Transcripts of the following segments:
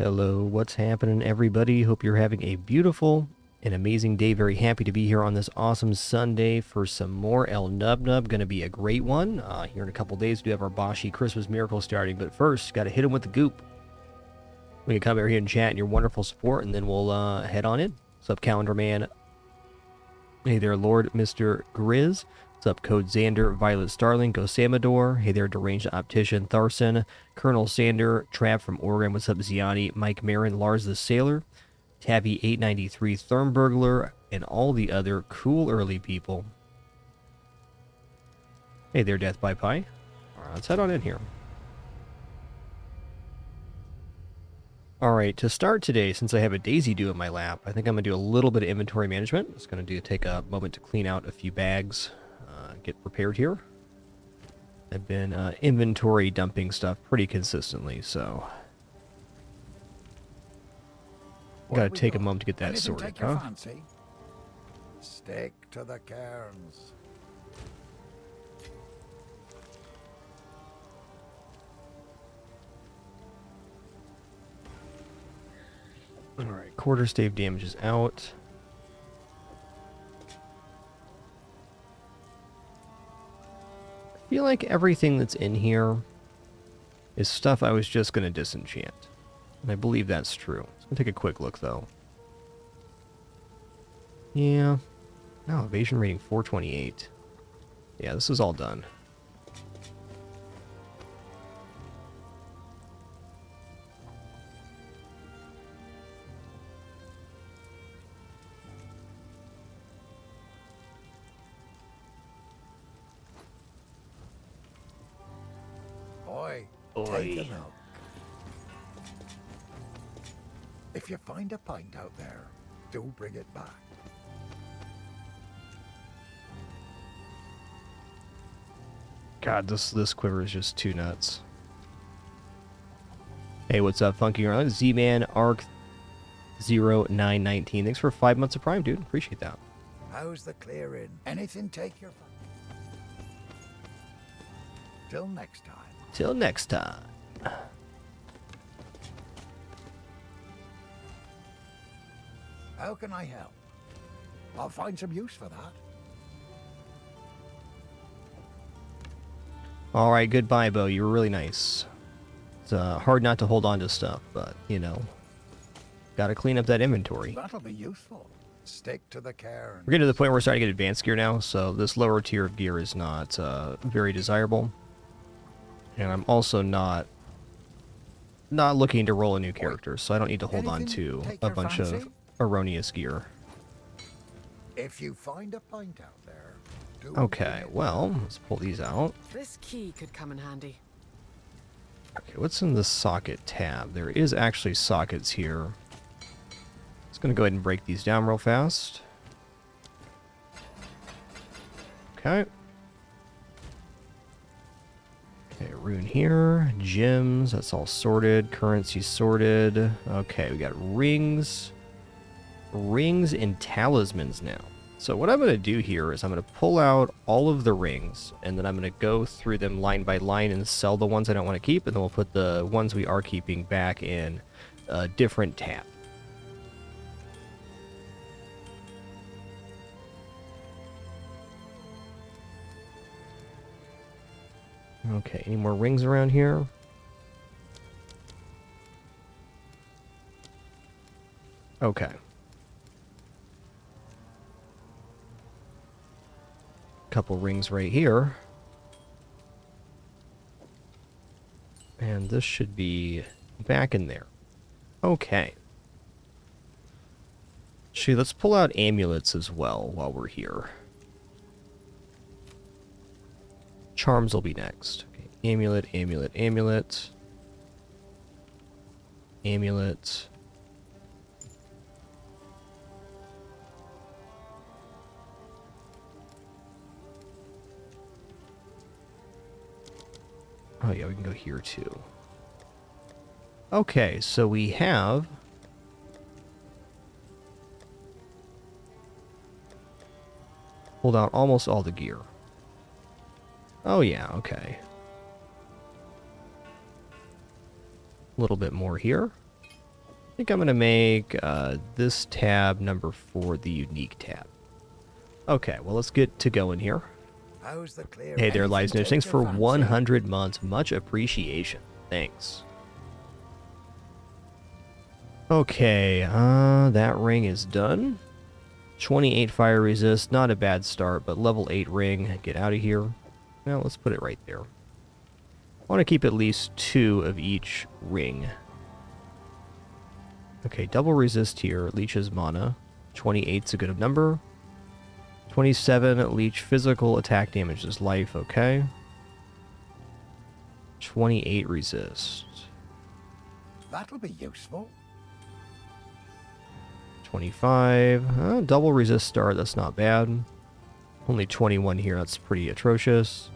Hello, what's happening, everybody? Hope you're having a beautiful and amazing day. Very happy to be here on this awesome Sunday for some more Elnubnub. Going to be a great one. Here in a couple days, we do have our Bashi Christmas Miracle starting, but first, got to hit him with the goop. We can come over here and chat and your wonderful support, and then we'll head on in. What's up, Calendar Man? Hey there, Lord Mr. Grizz. What's up, Code Xander, Violet Starling, Go Samador. Hey there, Deranged Optician, Tharson, Colonel Sander, Trav from Oregon. What's up, Ziani, Mike Marin, Lars the Sailor, Tabby 893, Thermburglar, and all the other cool early people. Hey there, Death by Pie. Alright, let's head on in here. Alright, to start today, since I have a Daisy Dew in my lap, I think I'm going to do a little bit of inventory management. Just going to take a moment to clean out a few bags. Get prepared here. I've been inventory dumping stuff pretty consistently, so gotta take a moment to get that sorted, huh? Fancy? Stick to the cairns. Alright, quarterstave damage is out. I feel like everything that's in here is stuff I was just going to disenchant. And I believe that's true. Let's take a quick look, though. Yeah. No, evasion rating 428. Yeah, this is all done. Take a look. If you find a pint out there, do bring it back. God, this quiver is just too nuts. Hey, what's up, Funky Arnold? Z-Man Arc 0919. Thanks for 5 months of Prime, dude. Appreciate that. How's the clearing? Anything take your... Till next time. Till next time. How can I help? I'll find some use for that. Alright, goodbye, Bo. You were really nice. It's hard not to hold on to stuff, but, you know, gotta clean up that inventory. That'll be useful. Stick to the cairns. We're getting to the point where we're starting to get advanced gear now, so this lower tier of gear is not very desirable. And I'm also not looking to roll a new character, so I don't need to hold on to a bunch of erroneous gear. If you find a pint out there, do okay, well, let's pull these out. This key could come in handy. Okay, what's in the socket tab? There is actually sockets here. Just gonna go ahead and break these down real fast. Okay. Okay, rune here, gems, that's all sorted, currency sorted. Okay, we got rings and talismans now. So what I'm going to do here is I'm going to pull out all of the rings, and then I'm going to go through them line by line and sell the ones I don't want to keep, and then we'll put the ones we are keeping back in a different tab. Okay, any more rings around here? Okay. Couple rings right here. And this should be back in there. Okay. Actually, let's pull out amulets as well while we're here. Charms will be next. Okay. Amulet, amulet, amulet. Amulet. Oh yeah, we can go here too. Okay, so we have pulled out almost all the gear. Oh yeah, okay. A little bit more here. think I'm going to make this tab number 4 the unique tab. Okay, well, let's get to going here. How's the clear? Hey there, Anything Lies News. take Thanks your for fancy? 100 months. Much appreciation. Thanks. Okay, that ring is done. 28 fire resist. Not a bad start, but level 8 ring. Get out of here. Well, let's put it right there. I want to keep at least 2 of each ring. Okay, double resist here. Leeches mana. 28's a good number. 27, leech physical attack damage is life, okay. 28 resist. That'll be useful. 25, double resist start, that's not bad. Only 21 here, that's pretty atrocious.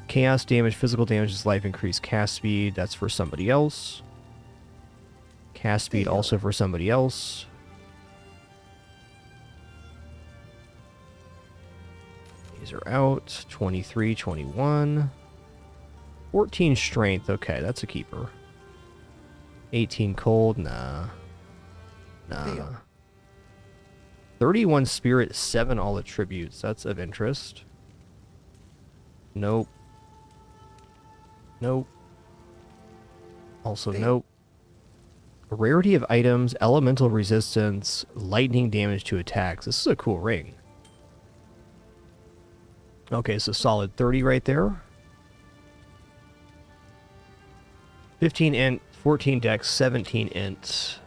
Chaos damage, physical damage is life, increased cast speed, that's for somebody else. Cast speed also for somebody else. These are out. 23, 21. 14 strength. Okay, that's a keeper. 18 cold. Nah. Nah. 31 spirit, 7 all attributes. That's of interest. Nope. Nope. Also nope. Rarity of items, elemental resistance, lightning damage to attacks. This is a cool ring. Okay, so solid 30 right there. 15 int, 14 dex, 17 int.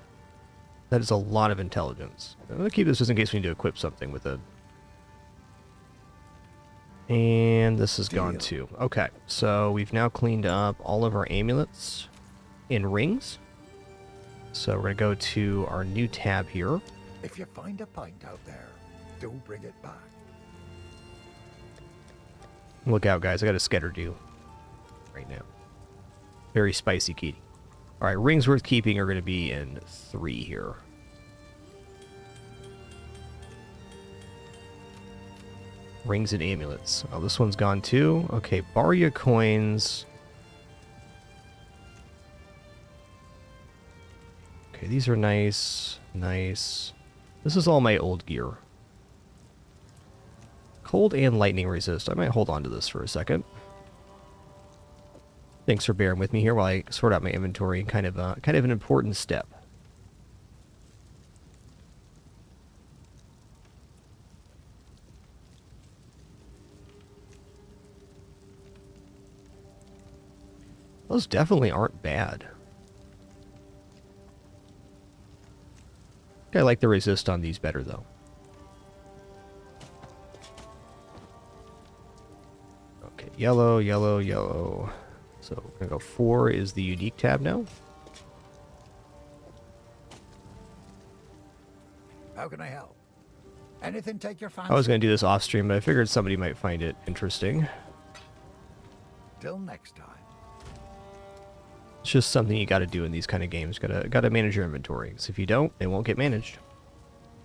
That is a lot of intelligence. I'm going to keep this just in case we need to equip something with it. And this is gone too. Okay, so we've now cleaned up all of our amulets in rings. So we're going to go to our new tab here. If you find a pint out there, do bring it back. Look out, guys. I got a scatter do right now. Very spicy kitty. All right, rings worth keeping are going to be in 3 here. Rings and amulets. Oh, this one's gone too. Okay, Barya coins. Okay, these are nice. Nice. This is all my old gear. Cold and lightning resist. I might hold on to this for a second. Thanks for bearing with me here while I sort out my inventory. Kind of an important step. Those definitely aren't bad. I like the resist on these better though. Okay, yellow, yellow, yellow. So we're gonna go 4 is the unique tab now. How can I help? Anything take your fancy? I was gonna do this off stream, but I figured somebody might find it interesting. Till next time. It's just something you gotta do in these kind of games. Gotta manage your inventory. So if you don't, it won't get managed.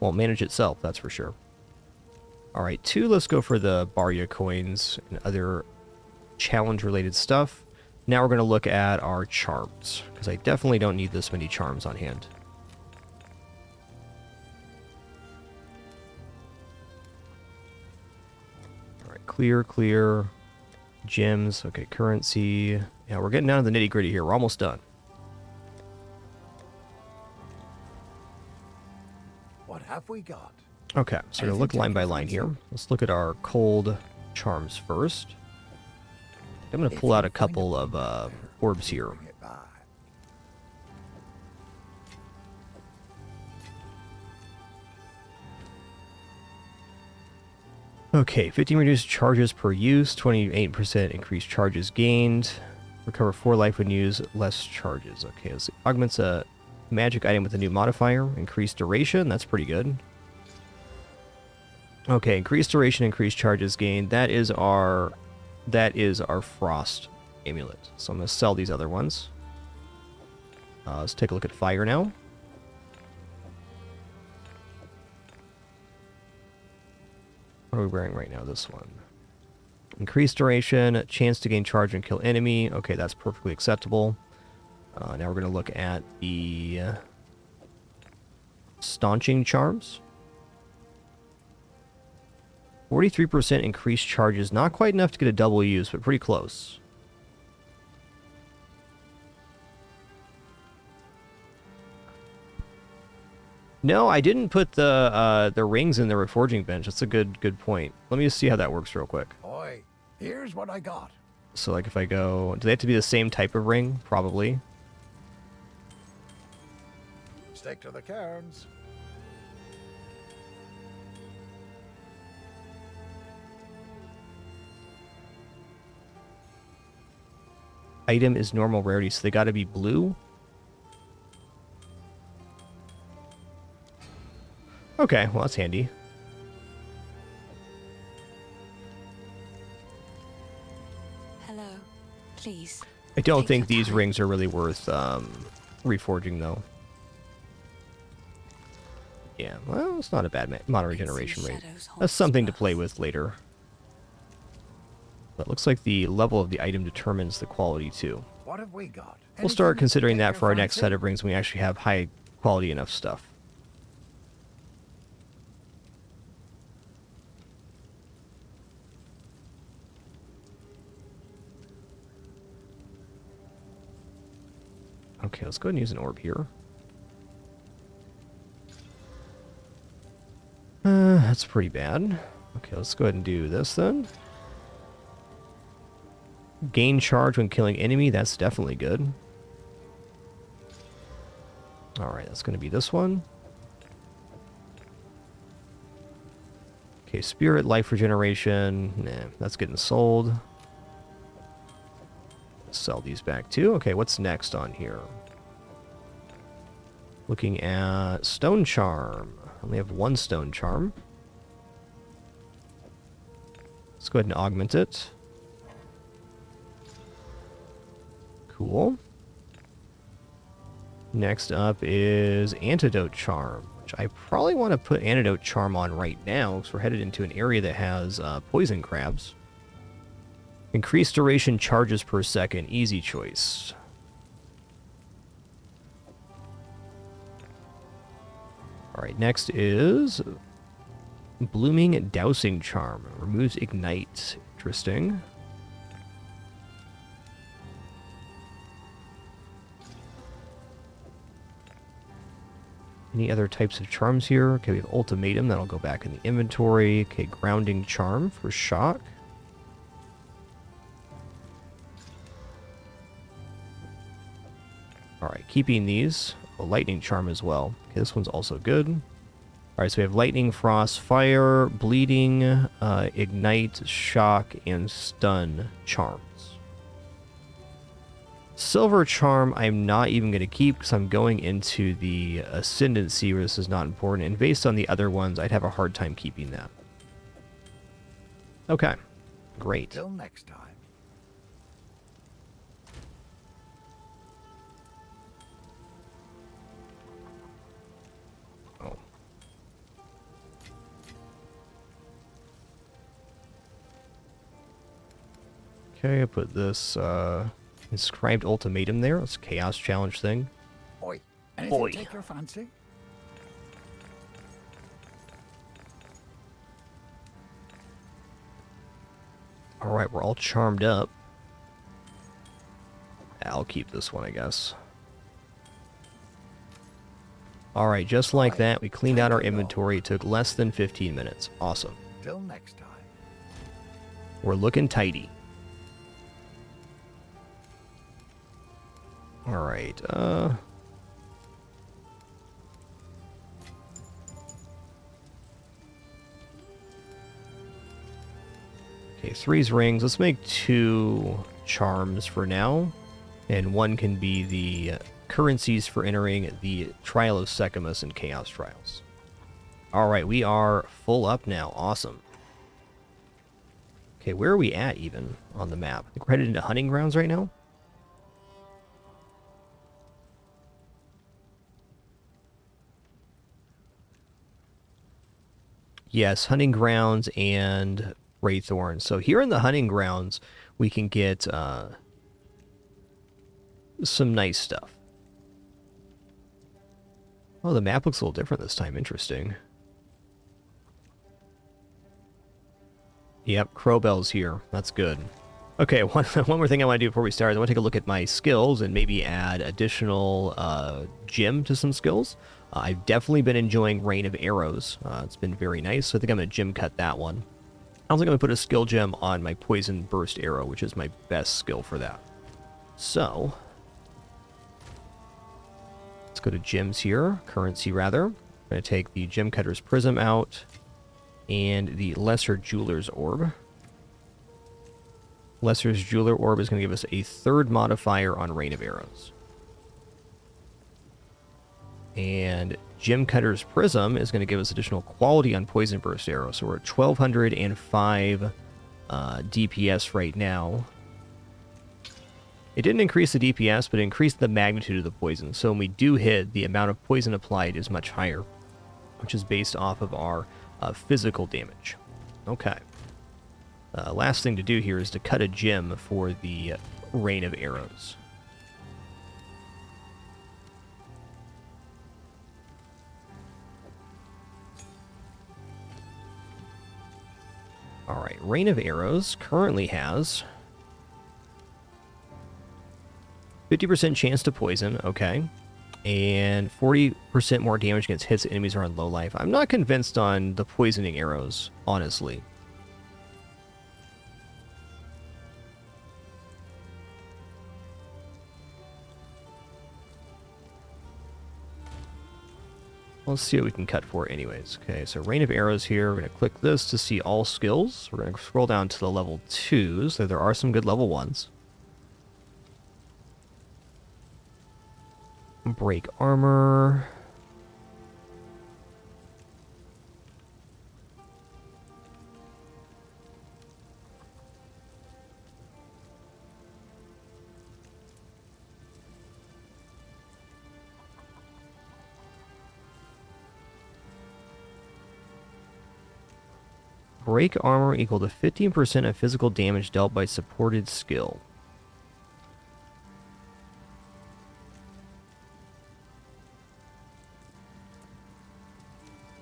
Won't manage itself, that's for sure. Alright, 2, let's go for the Barya coins and other challenge-related stuff. Now we're going to look at our charms, because I definitely don't need this many charms on hand. Alright, clear, clear. Gems, okay, currency. Yeah, we're getting down to the nitty-gritty here. We're almost done. What have we got? Okay, so we're going to look line by line here. Let's look at our cold charms first. I'm going to pull out a couple of orbs here. Bring it back. Okay, 15 reduced charges per use, 28% increased charges gained. Recover 4 life when used, less charges. Okay, let's see. Augments a magic item with a new modifier. Increased duration, that's pretty good. Okay, increased duration, increased charges gained. That is our frost amulet. So I'm going to sell these other ones. Let's take a look at fire now. What are we wearing right now? This one. Increased duration, chance to gain charge and kill enemy. Okay, that's perfectly acceptable. Now we're going to look at the Staunching charms. 43% increased charges. Not quite enough to get a double use, but pretty close. No, I didn't put the rings in the reforging bench. That's a good point. Let me just see how that works real quick. Oi, here's what I got. So like if I go, do they have to be the same type of ring? Probably. Stick to the cairns. Item is normal rarity, so they got to be blue. Okay, well that's handy. Hello, please. I don't Take think your these time. rings are really worth reforging though. Yeah, well, it's not a bad mana regeneration ring. shadows haunt That's something to us. play with later. But it looks like the level of the item determines the quality too. What have we got? We'll start Anything considering take that your for our next fancy? set of rings when we actually have high quality enough stuff. Okay, let's go ahead and use an orb here. That's pretty bad. Okay, let's go ahead and do this then. Gain charge when killing enemy, that's definitely good. Alright, that's going to be this one. Okay, spirit, life regeneration. Nah, that's getting sold. Sell these back too. Okay, what's next on here? Looking at stone charm. I only have one stone charm. Let's go ahead and augment it. Cool. Next up is antidote charm, which I probably want to put antidote charm on right now because we're headed into an area that has poison crabs. Increased duration charges per second, easy choice. Alright, next is blooming dousing charm. Removes ignite. Interesting. Any other types of charms here? Okay, we have ultimatum. That'll go back in the inventory. Okay, grounding charm for shock. Alright, keeping these. Oh, lightning charm as well. Okay, this one's also good. Alright, so we have lightning, frost, fire, bleeding, ignite, shock, and stun charms. Silver charm I'm not even going to keep because I'm going into the ascendancy where this is not important. And based on the other ones, I'd have a hard time keeping that. Okay, great. Till next time. Oh. Okay, I put this inscribed ultimatum there. It's a chaos challenge thing. Oi, anything Oi. take your fancy? Alright, we're all charmed up. I'll keep this one, I guess. Alright, just like that, we cleaned out our inventory. It took less than 15 minutes. Awesome. Till next time. We're looking tidy. Alright, okay, 3's rings. Let's make 2 charms for now. And one can be the currencies for entering the Trial of Secamus and Chaos Trials. Alright, we are full up now. Awesome. Okay, where are we at even on the map? I think we're headed into hunting grounds right now. Yes, hunting grounds and Wraithorn. So here in the hunting grounds, we can get some nice stuff. Oh, the map looks a little different this time. Interesting. Yep, Crowbell's here. That's good. Okay, one more thing I want to do before we start is I want to take a look at my skills and maybe add additional gym to some skills. I've definitely been enjoying Rain of Arrows. It's been very nice, so I think I'm going to gym cut that one. I was going to put a skill gem on my Poison Burst Arrow, which is my best skill for that. So, let's go to gems here, currency rather. I'm going to take the Gem Cutter's Prism out and the Lesser Jeweler's Orb. Lesser's Jeweler Orb is going to give us a third modifier on Rain of Arrows. And Gem Cutter's Prism is going to give us additional quality on Poison Burst Arrow. So we're at 1205 DPS right now. It didn't increase the DPS, but it increased the magnitude of the poison. So when we do hit, the amount of poison applied is much higher, which is based off of our physical damage. Okay. Last thing to do here is to cut a gem for the Rain of Arrows. Alright, Rain of Arrows currently has 50% chance to poison, okay, and 40% more damage against hits that enemies are on low life. I'm not convinced on the poisoning arrows, honestly. Let's see what we can cut for anyways. Okay, so Rain of Arrows here. We're going to click this to see all skills. We're going to scroll down to the level 2s. So there are some good level 1s. Break Armor. Break Armor equal to 15% of physical damage dealt by supported skill.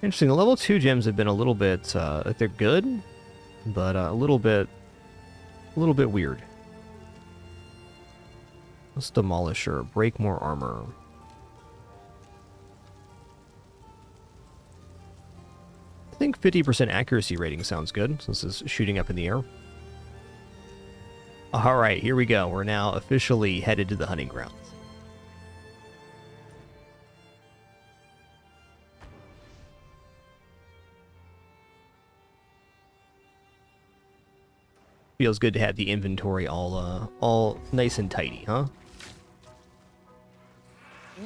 Interesting. The level 2 gems have been a little bit, they're good, but a little bit weird. Let's Demolisher, break more armor. I think 50% accuracy rating sounds good, since it's shooting up in the air. Alright, here we go. We're now officially headed to the hunting grounds. Feels good to have the inventory all nice and tidy, huh?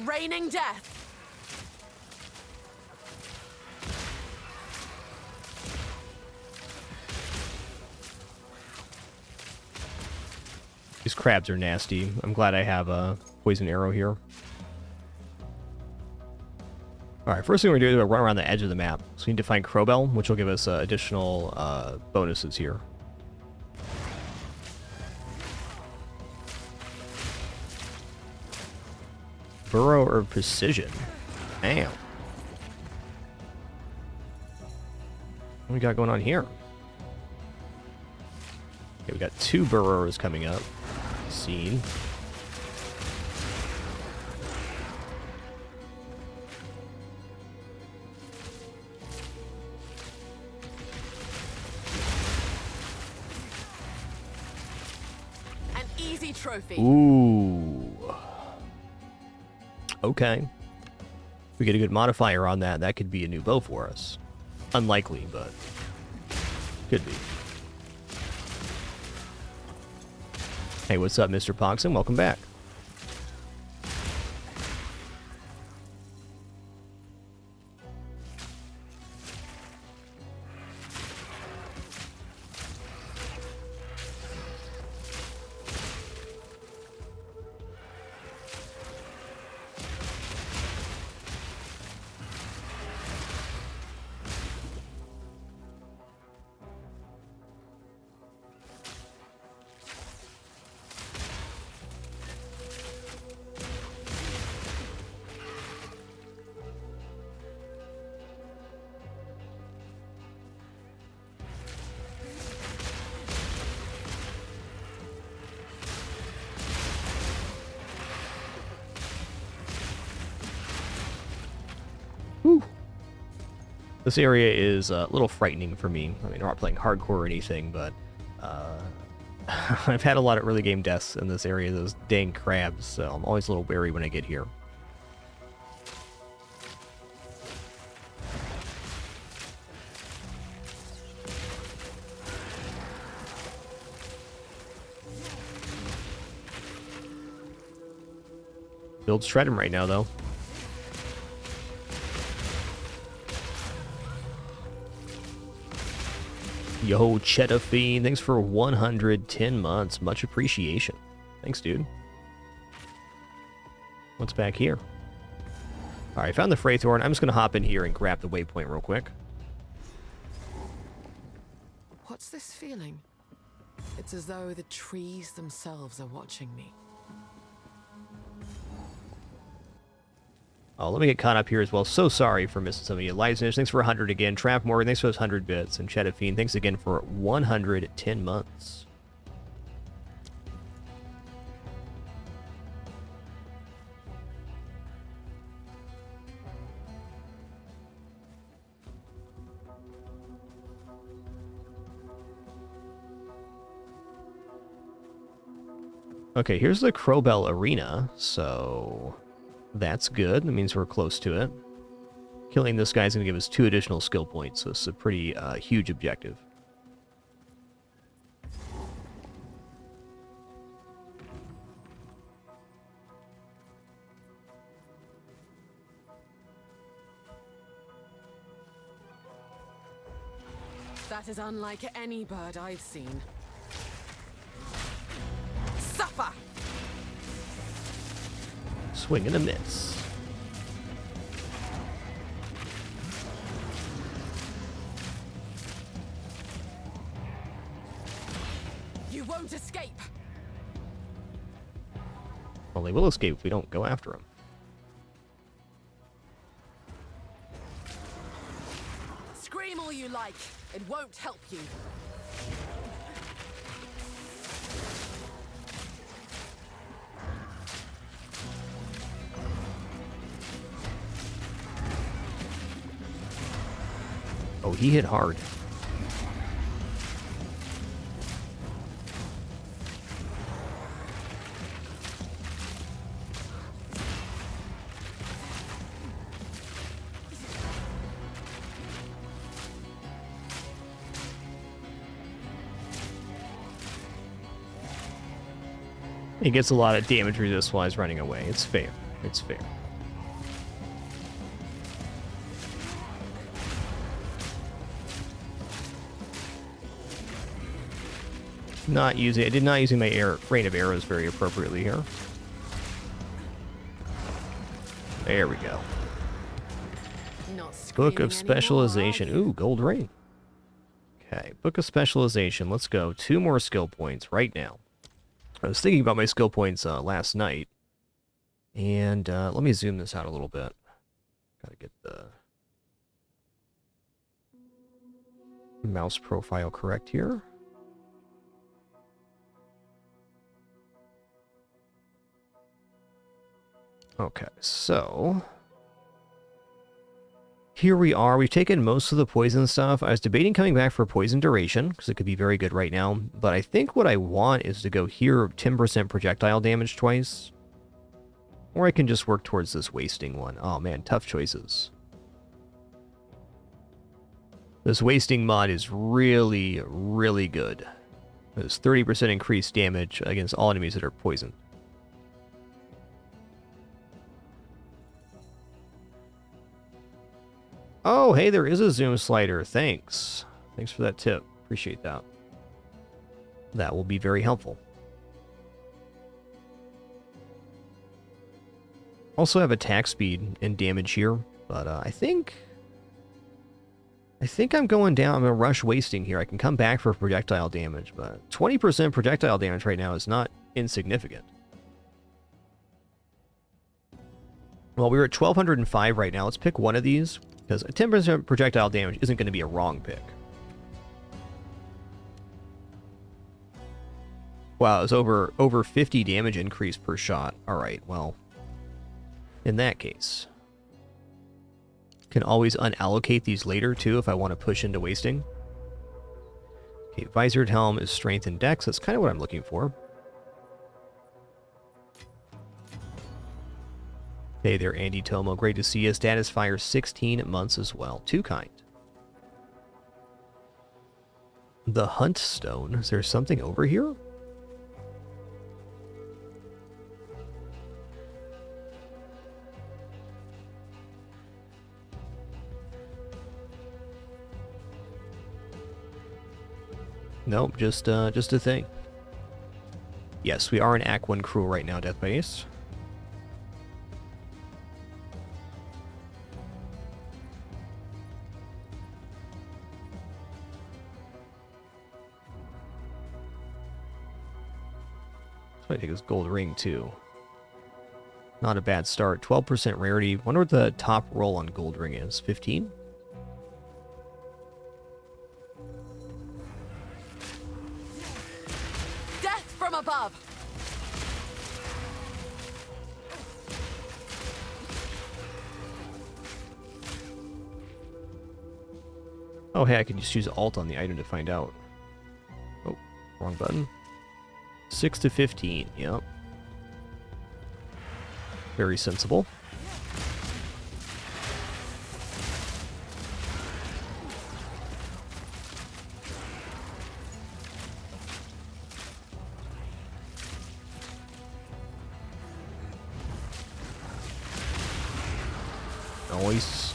Raining death! These crabs are nasty. I'm glad I have a poison arrow here. Alright, first thing we're going to do is run around the edge of the map. So we need to find Crowbell, which will give us additional bonuses here. Burrow or Precision. Damn. What we got going on here? Okay, we got 2 Burrowers coming up. Scene. An easy trophy. Ooh. Okay. If we get a good modifier on that, that could be a new bow for us. Unlikely, but could be. Hey, what's up, Mr. Poxon? Welcome back. This area is a little frightening for me. I mean, I'm not playing hardcore or anything, but I've had a lot of early game deaths in this area, those dang crabs, so I'm always a little wary when I get here. Build's shredding right now, though. Yo, Cheddar Fiend, thanks for 110 months. Much appreciation. Thanks, dude. What's back here? Alright, found the Fraythorn. I'm just going to hop in here and grab the waypoint real quick. What's this feeling? It's as though the trees themselves are watching me. Oh, let me get caught up here as well. So sorry for missing some of you. License, thanks for 100 again. Trav Morgan, thanks for those 100 bits. And Cheddar Fiend, thanks again for 110 months. Okay, here's the Crowbell Arena, so that's good. That means we're close to it. Killing this guy's going to give us 2 additional skill points, so it's a pretty huge objective. That is unlike any bird I've seen. Suffer! Swing and a miss. You won't escape! Well, they will escape if we don't go after them. Scream all you like. It won't help you. Oh, he hit hard. He gets a lot of damage resist while he's running away. It's fair. It's fair. Not using. I did not using my rain of arrows very appropriately here. There we go. Not Book of screaming Specialization. anymore, are you? Ooh, gold ring. Okay, Book of Specialization. Let's go. 2 more skill points right now. I was thinking about my skill points last night. And let me zoom this out a little bit. Gotta get the mouse profile correct here. Okay, so here we are. We've taken most of the poison stuff. I was debating coming back for poison duration, because it could be very good right now. But I think what I want is to go here 10% projectile damage twice. Or I can just work towards this wasting one. Oh man, tough choices. This wasting mod is really, really good. There's 30% increased damage against all enemies that are poisoned. Oh, hey, there is a zoom slider. Thanks. Thanks for that tip. Appreciate that. That will be very helpful. Also have attack speed and damage here, but I think I'm going down. I'm going to rush wasting here. I can come back for projectile damage, but 20% projectile damage right now is not insignificant. Well, we're at 1205 right now. Let's pick one of these, because a 10% projectile damage isn't going to be a wrong pick. Wow, it's over 50 damage increase per shot. All right, well, in that case, Can always unallocate these later, too, if I want to push into wasting. Okay, visored helm is strength and dex. That's kind of what I'm looking for. Hey there, Andy Tomo. Great to see you. Status fire 16 months as well. Too kind. The Hunt Stone. Is there something over here? Nope, just a thing. Yes, we are an Act 1 crew right now, Death Base. So I take this gold ring too. Not a bad start. 12% rarity. Wonder what the top roll on gold ring is. 15? Death from above! Oh, hey, I can just use Alt on the item to find out. Oh, wrong button. 6 to 15, yep. Very sensible. Nice.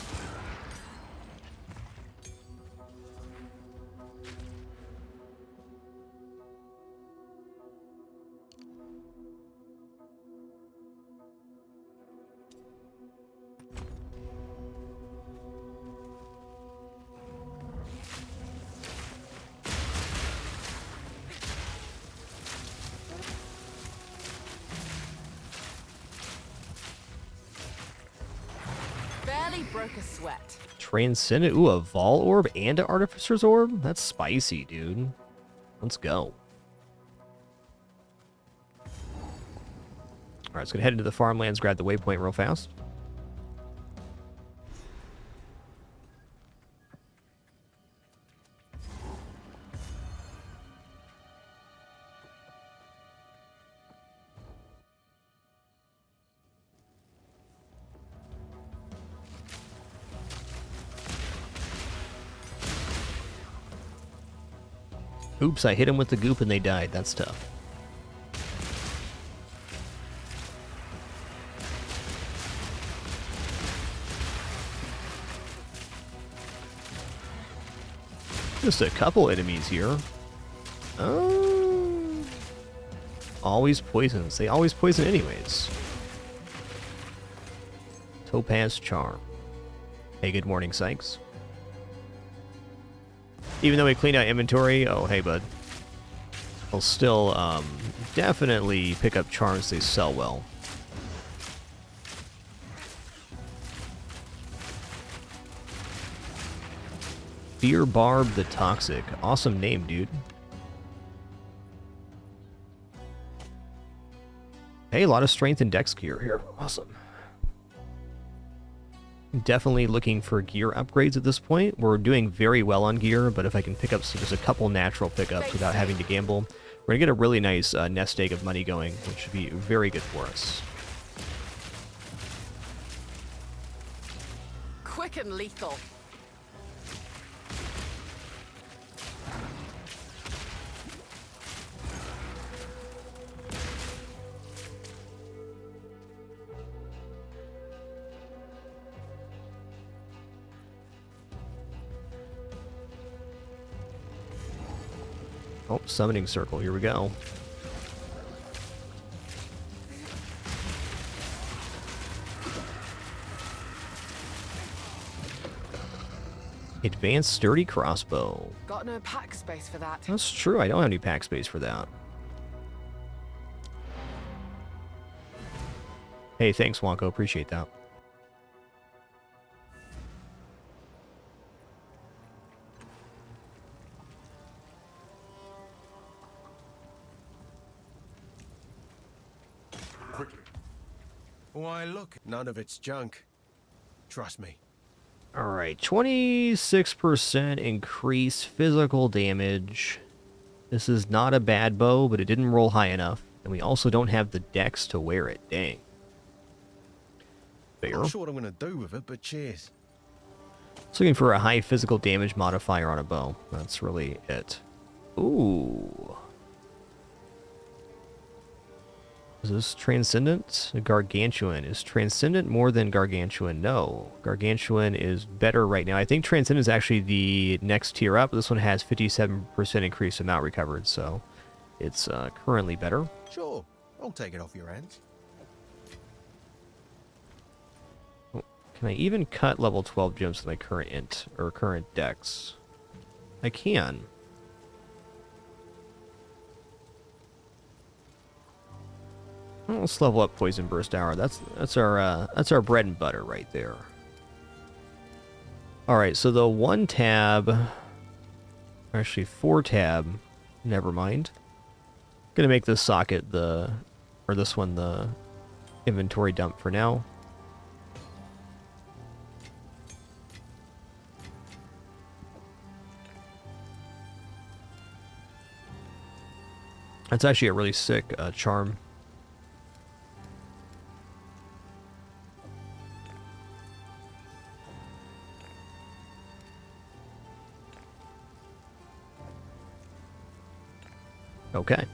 Barely broke a sweat. Transcendent. Ooh, a Vol Orb and an Artificer's Orb? That's spicy, dude. Let's go. Alright, let's go head into the farmlands, grab the waypoint real fast. Oops, I hit him with the goop and they died. That's tough. Just a couple enemies here. Always poisons. They always poison anyways. Topaz Charm. Hey, good morning, Sykes. Even though we cleaned out inventory, oh, hey, bud. I'll still definitely pick up charms. They sell well. Fear Barb the Toxic. Awesome name, dude. Hey, a lot of strength and dex gear here. Awesome. Definitely looking for gear upgrades at this point. We're doing very well on gear, but if I can pick up just a couple natural pickups without having to gamble, we're going to get a really nice nest egg of money going, which should be very good for us. Quick and lethal. Oh, summoning circle. Here we go. Advanced sturdy crossbow. Got no pack space for that. That's true. I don't have any pack space for that. Hey, thanks, Wonko. Appreciate that. Why, look, none of it's junk. Trust me. All right, 26% increase physical damage. This is not a bad bow, but it didn't roll high enough. And we also don't have the dex to wear it. Dang. Fair. Not sure what I'm gonna do with it, but cheers. Just looking for a high physical damage modifier on a bow. That's really it. Ooh. Is this Transcendent? Gargantuan. Is Transcendent more than Gargantuan? No. Gargantuan is better right now. I think Transcendent is actually the next tier up. This one has 57% increased amount recovered, so it's currently better. Sure, I'll take it off your hands. Can I even cut level 12 gems with my current int or current dex? I can. Well, let's level up Poison Burst Hour. That's our bread and butter right there. All right, so the 1 tab, actually 4 tab. Never mind. Gonna make this socket this one the inventory dump for now. That's actually a really sick charm. Okay.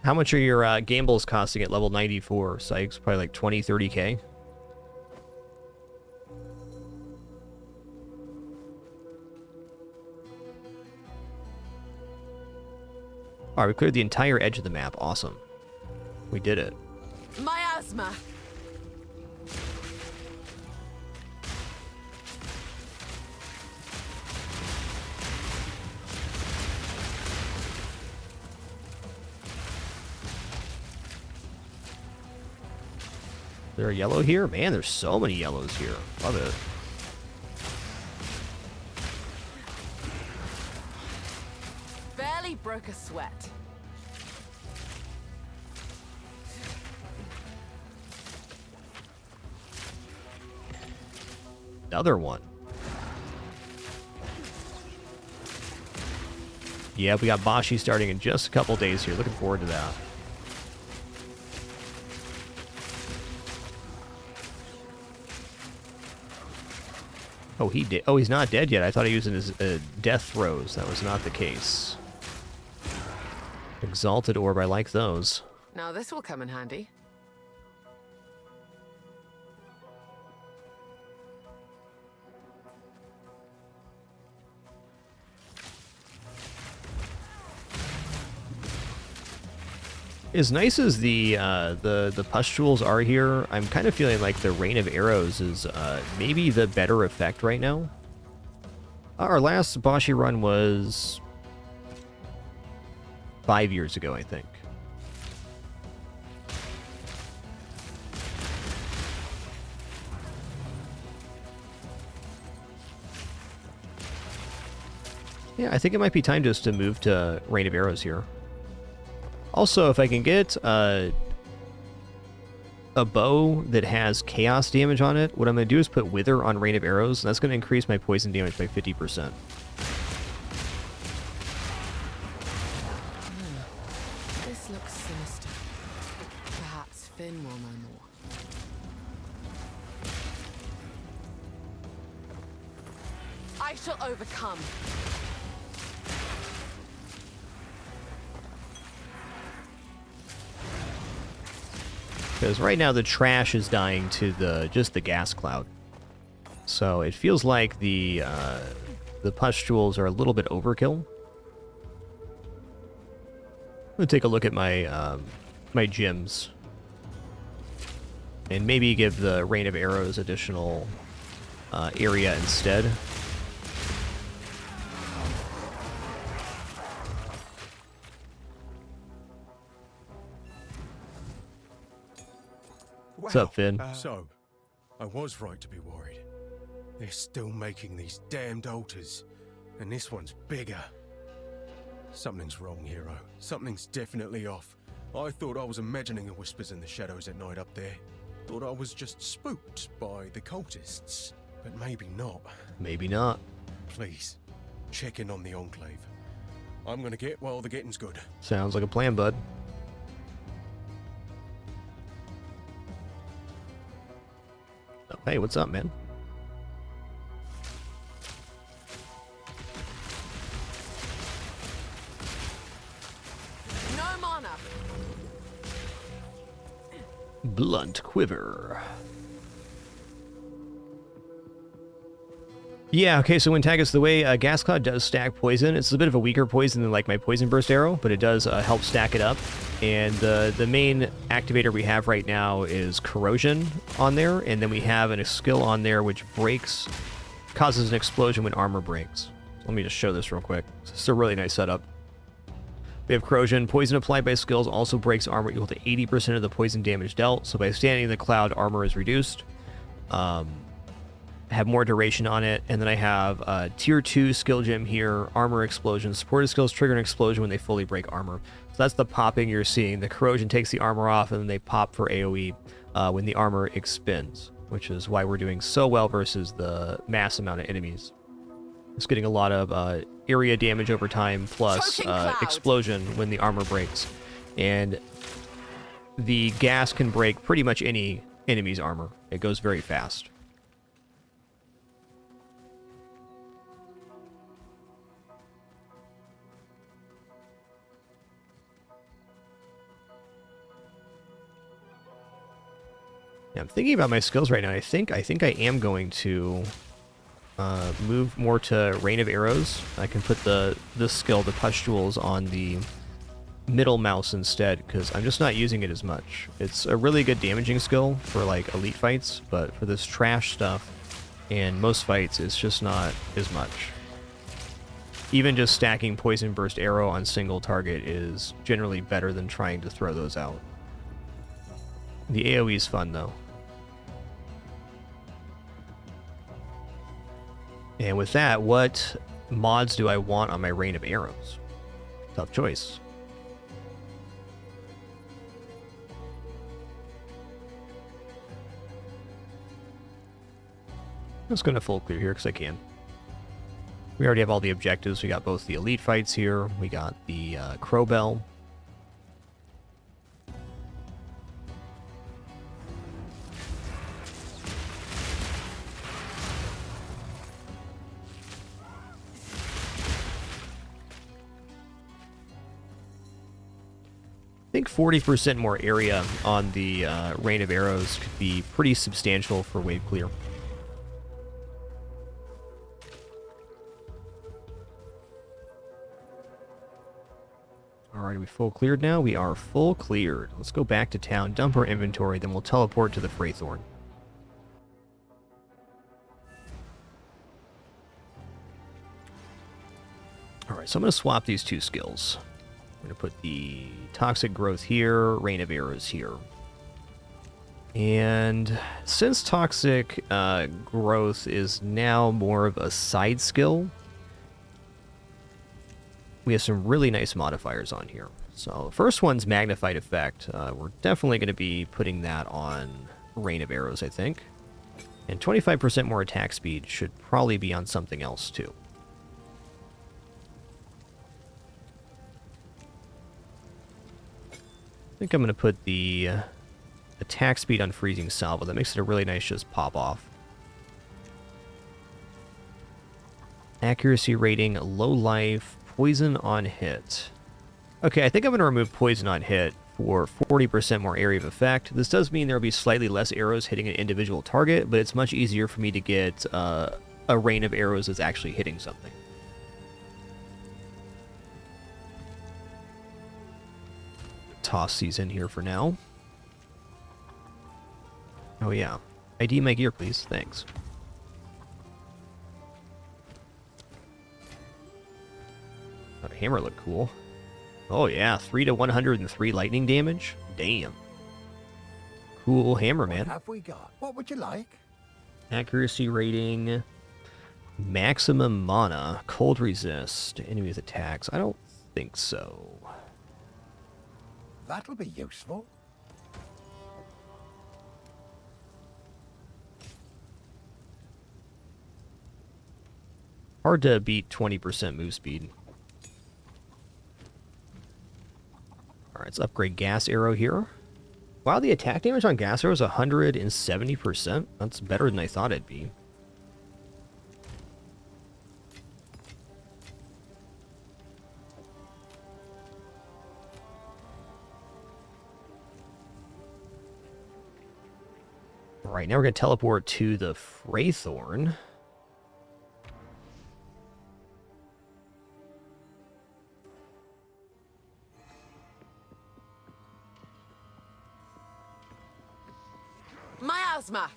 How much are your gambles costing at level 94? Sykes, probably like 20, 30k. Alright, we cleared the entire edge of the map. Awesome. We did it. Miasma! Is there a yellow here? Man, there's so many yellows here. Love it. Barely broke a sweat. Another one. Yeah, we got Bashi starting in just a couple days here. Looking forward to that. Oh, he did. Oh, he's not dead yet. I thought he was in his death throes. That was not the case. Exalted orb. I like those. Now this will come in handy. As nice as the pustules are here, I'm kind of feeling like the Rain of Arrows is maybe the better effect right now. Our last Bashi run was 5 years ago, I think. Yeah, I think it might be time just to move to Rain of Arrows here. Also, if I can get a bow that has chaos damage on it, what I'm going to do is put Wither on Rain of Arrows, and that's going to increase my poison damage by 50%. This looks sinister. Perhaps Finn will know more. I shall overcome. Because right now the trash is dying to just the gas cloud. So it feels like the pustules are a little bit overkill. I'm gonna take a look at my my gems. And maybe give the Rain of Arrows additional area instead. What's up, Finn? So, I was right to be worried. They're still making these damned altars, and this one's bigger. Something's wrong, hero. Something's definitely off. I thought I was imagining the whispers in the shadows at night up there. thought I was just spooked by the cultists, but maybe not. Maybe not. Please, check in on the Enclave. I'm gonna get while the getting's good. Sounds like a plan, bud. Oh, hey, what's up, man? No mana. Blunt quiver. Yeah, okay, so when tag us the way, Gas Cloud does stack poison. It's a bit of a weaker poison than like my Poison Burst arrow, but it does help stack it up. And the main activator we have right now is Corrosion on there, and then we have a skill on there which causes an explosion when armor breaks. Let me just show this real quick. It's a really nice setup. We have Corrosion. Poison applied by skills also breaks armor equal to 80% of the poison damage dealt. So by standing in the cloud, armor is reduced. Have more duration on it. And then I have tier 2 skill gem here, armor explosion. Supported skills trigger an explosion when they fully break armor. So that's the popping you're seeing. The Corrosion takes the armor off, and then they pop for AoE when the armor expends, which is why we're doing so well versus the mass amount of enemies. It's getting a lot of area damage over time, plus explosion when the armor breaks. And the gas can break pretty much any enemy's armor. It goes very fast. Yeah, I'm thinking about my skills right now. I think I am going to move more to Rain of Arrows. I can put this skill, the Pustules, on the middle mouse instead, because I'm just not using it as much. It's a really good damaging skill for like elite fights, but for this trash stuff and most fights, it's just not as much. Even just stacking Poison Burst Arrow on single target is generally better than trying to throw those out. The AoE is fun, though. And with that, what mods do I want on my Rain of Arrows? Tough choice. I'm just going to full clear here because I can. We already have all the objectives. We got both the elite fights here. We got the Crowbell. I think 40% more area on the Rain of Arrows could be pretty substantial for wave clear. Alright, are we full cleared now? We are full cleared. Let's go back to town, dump our inventory, then we'll teleport to the Fraythorn. Alright, so I'm going to swap these two skills. I'm going to put the Toxic Growth here, Rain of Arrows here. And since Toxic Growth is now more of a side skill, we have some really nice modifiers on here. So the first one's Magnified Effect. We're definitely going to be putting that on Rain of Arrows, I think. And 25% more attack speed should probably be on something else too. I think I'm going to put the attack speed on Freezing Salvo. That makes it a really nice just pop off. Accuracy rating, low life, poison on hit. Okay, I think I'm going to remove poison on hit for 40% more area of effect. This does mean there will be slightly less arrows hitting an individual target, but it's much easier for me to get a rain of arrows that's actually hitting something. Toss these in here for now. Oh yeah. ID my gear, please. Thanks. That hammer looked cool. Oh yeah, 3 to 103 lightning damage? Damn. Cool hammer, man. What have we got? What would you like? Accuracy rating. Maximum mana. Cold resist. Enemies attacks. I don't think so. That'll be useful. Hard to beat 20% move speed. Alright, let's upgrade gas arrow here. Wow, the attack damage on gas arrow is 170%. That's better than I thought it'd be. Alright, now we're going to teleport to the Fraythorn. Miasma!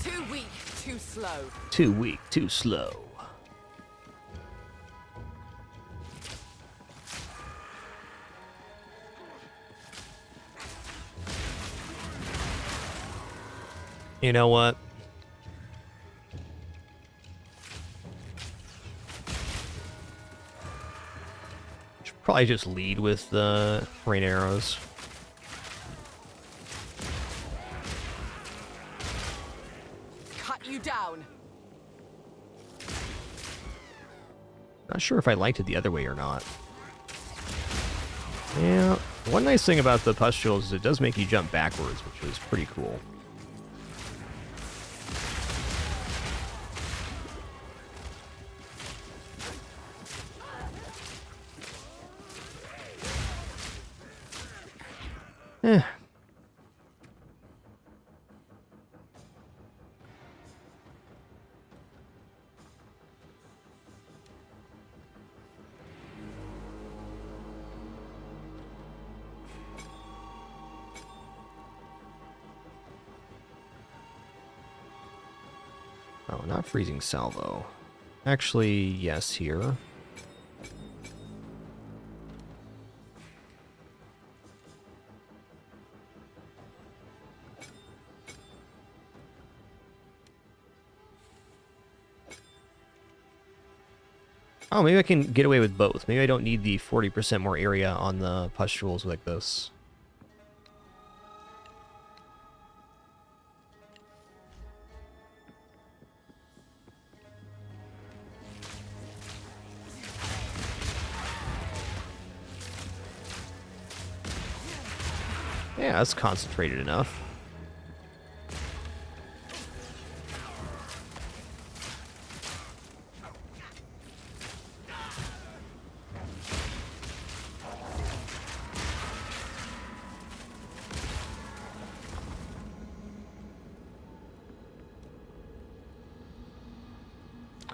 Too weak, too slow. Too weak, too slow. You know what? Should probably just lead with the rain arrows. Cut you down. Not sure if I liked it the other way or not. Yeah, one nice thing about the pustules is it does make you jump backwards, which is pretty cool. Eh. Oh, not freezing salvo. Actually, yes, here. Oh, maybe I can get away with both. Maybe I don't need the 40% more area on the pustules like this. Yeah, that's concentrated enough.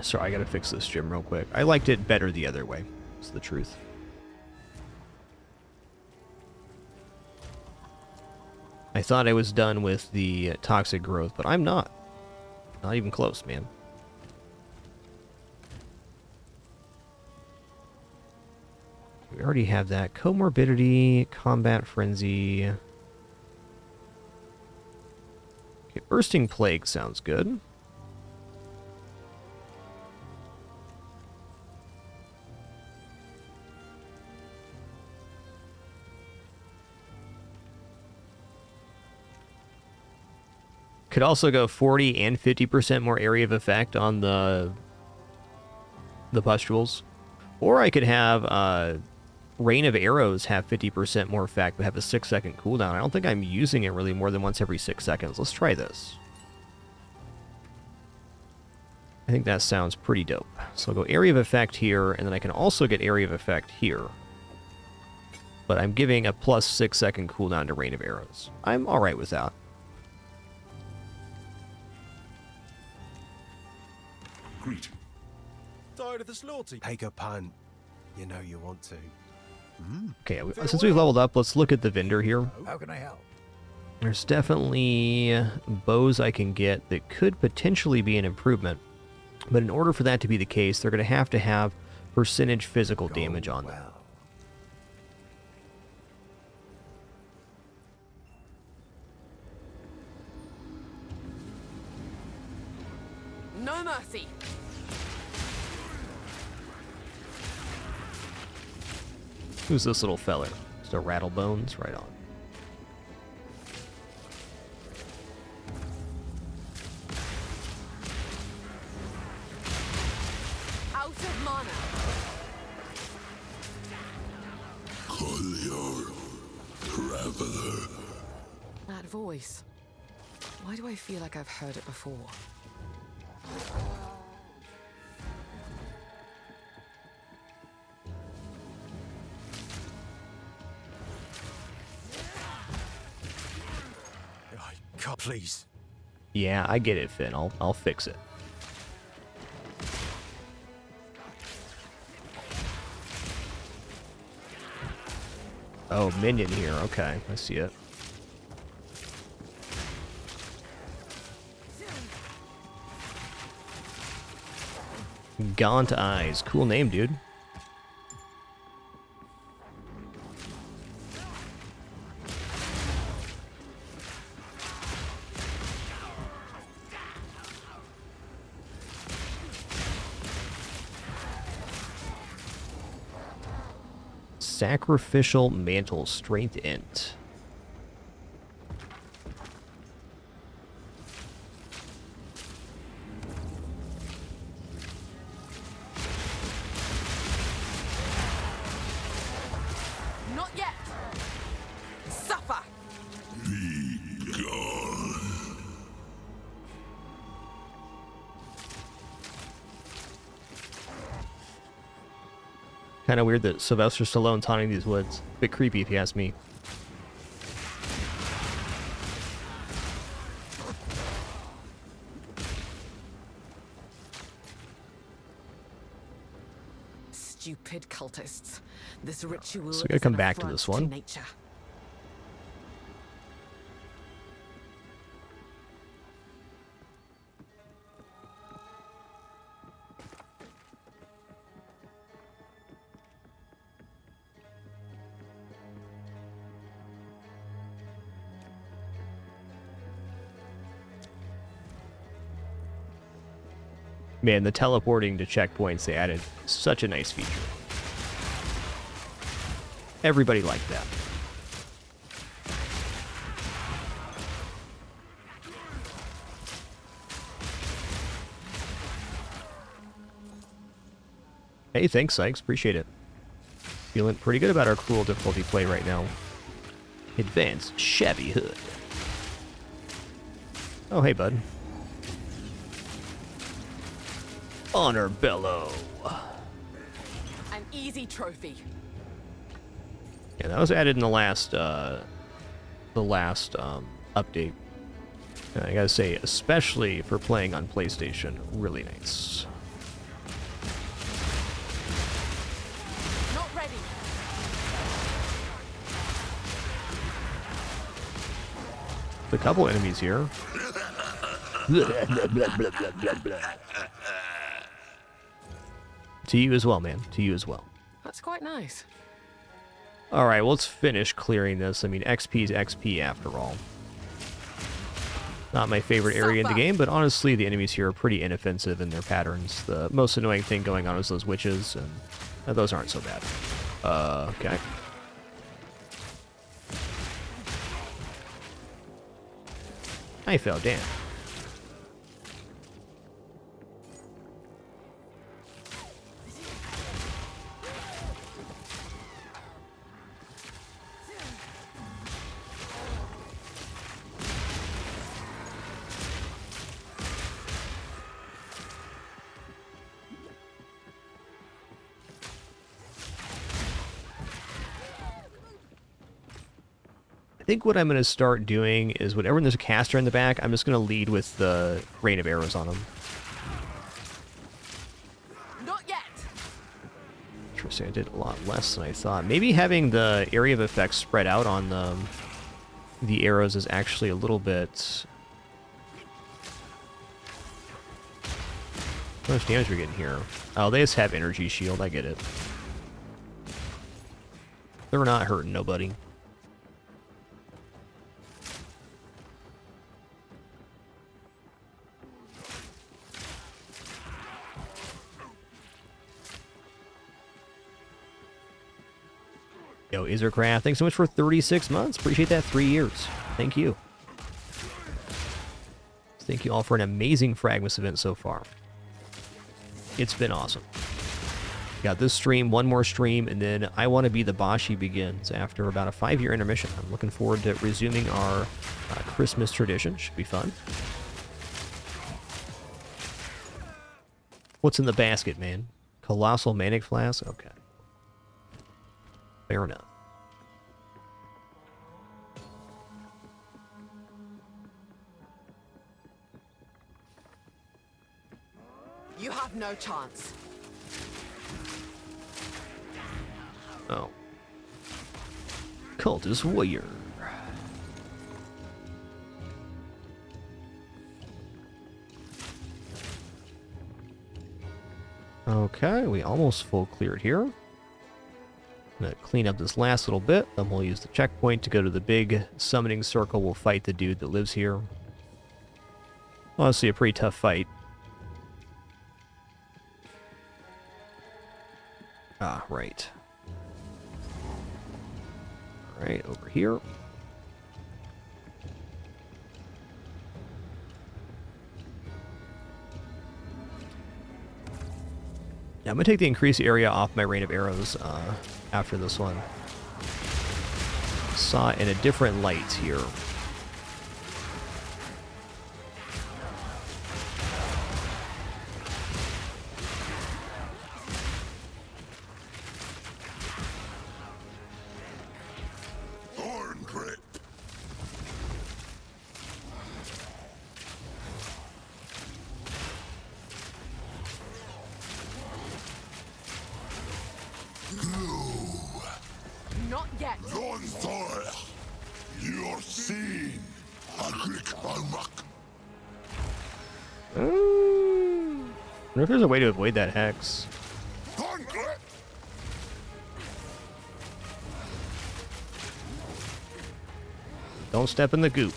Sorry, I gotta fix this gym real quick. I liked it better the other way. That's the truth. I thought I was done with the toxic growth, but I'm not. Not even close, man. We already have that. Comorbidity, combat frenzy. Okay, bursting plague sounds good. Could also go 40 and 50% more area of effect on the pustules. Or I could have Rain of Arrows have 50% more effect, but have a 6-second cooldown. I don't think I'm using it really more than once every 6 seconds. Let's try this. I think that sounds pretty dope. So I'll go Area of Effect here, and then I can also get Area of Effect here. But I'm giving a plus 6-second cooldown to Rain of Arrows. I'm alright with that. Greet. Tired of the slaughter? Take a punt. You know you want to. Okay, since we've leveled up, let's look at the vendor here. How can I help? There's definitely bows I can get that could potentially be an improvement. But in order for that to be the case, they're going to have percentage physical damage on them. Well. No mercy. Who's this little feller? Just a Rattlebones? Right on. Out of mana. Traveler. That voice. Why do I feel like I've heard it before? God, please. Yeah, I get it, Finn. I'll fix it. Oh, minion here. Okay, I see it. Gaunt Eyes. Cool name, dude. Sacrificial Mantle, Strength Int. Not yet. Suffer. Kind of weird that Sylvester Stallone's haunting these woods. Bit creepy if you ask me. Stupid cultists. This ritual So we gotta is come an back to affront this one. nature. Man, the teleporting to checkpoints they added, such a nice feature. Everybody liked that. Hey, thanks, Sykes. Appreciate it. Feeling pretty good about our cruel difficulty play right now. Advanced Shabby Hood. Oh, hey, bud. Honor Bellow. An easy trophy. Yeah, that was added in the last update. I gotta say, especially for playing on PlayStation, really nice. Not ready. A couple enemies here. To you as well, man. To you as well. That's quite nice. Alright, well, let's finish clearing this. I mean, XP is XP after all. Not my favorite area in the game, but honestly, the enemies here are pretty inoffensive in their patterns. The most annoying thing going on is those witches, and those aren't so bad. Okay. I fell, damn. I think what I'm going to start doing is whenever there's a caster in the back, I'm just going to lead with the rain of arrows on them. Not yet. Interesting, I did a lot less than I thought. Maybe having the area of effects spread out on the arrows is actually a little bit How much damage are we getting here? Oh, they just have energy shield. I get it. They're not hurting nobody. Yo, Izercraft, thanks so much for 36 months. Appreciate that. 3 years. Thank you. Thank you all for an amazing FragMas event so far. It's been awesome. Got this stream, one more stream, and then I Want to Be the Bashi begins after about a 5-year intermission. I'm looking forward to resuming our Christmas tradition. Should be fun. What's in the basket, man? Colossal Manic Flask? Okay. Fair enough. You have no chance. Oh. Cultist Warrior. Okay, we almost full cleared here. I'm gonna clean up this last little bit, then we'll use the checkpoint to go to the big summoning circle. We'll fight the dude that lives here. Honestly, a pretty tough fight. Ah, right. Alright, over here. Yeah, I'm gonna take the increased area off my rain of arrows after this one. Saw it in a different light here. Not yet. You're seen. I wonder if there's a way to avoid that hex. Don't step in the goop.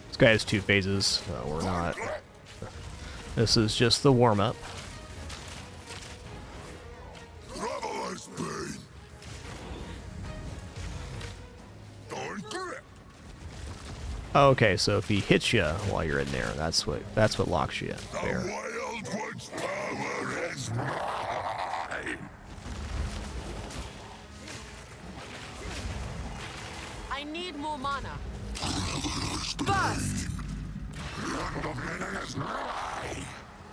This guy has 2 phases. No, we're not. This is just the warm-up. Okay, so if he hits you while you're in there, that's what locks you in. Fair. I need more mana. Burst!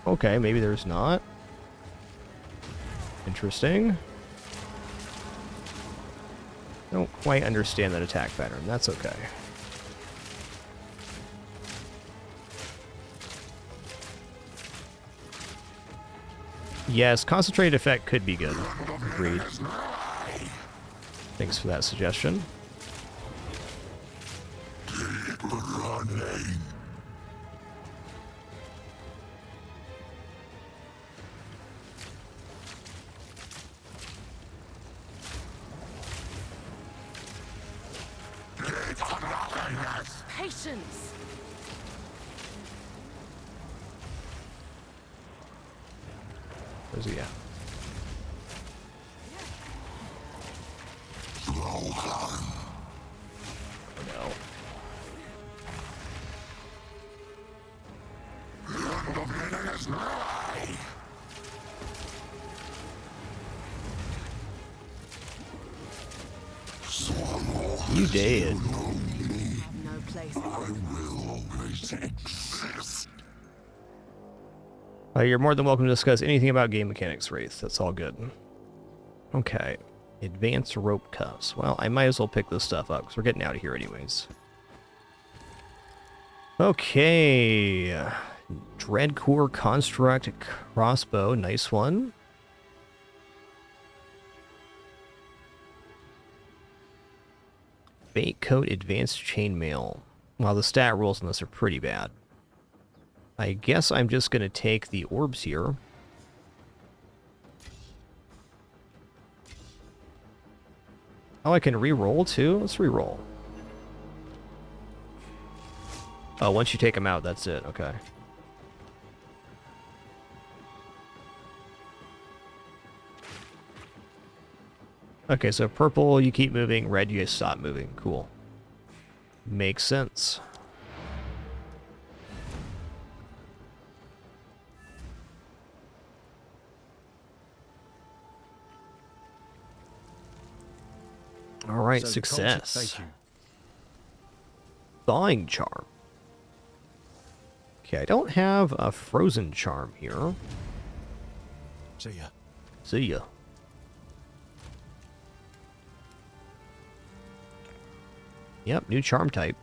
Okay, maybe there's not. Interesting. I don't quite understand that attack pattern. That's okay. Yes, concentrated effect could be good. Agreed. Thanks for that suggestion. Patience! Where's he at? No. You dead. No place. You're more than welcome to discuss anything about game mechanics, Wraith. That's all good. Okay. Advanced rope cuffs. Well, I might as well pick this stuff up because we're getting out of here anyways. Okay. Dreadcore Construct Crossbow. Nice one. Bait Coat Advanced Chainmail. Wow, the stat rules on this are pretty bad. I guess I'm just going to take the orbs here. Oh, I can re-roll too? Let's re-roll. Oh, once you take them out, that's it. Okay. Okay, so purple, you keep moving. Red, you stop moving. Cool. Makes sense. All right, So the success. Thank you. Thawing charm. Okay, I don't have a frozen charm here. See ya. See ya. Yep, new charm type.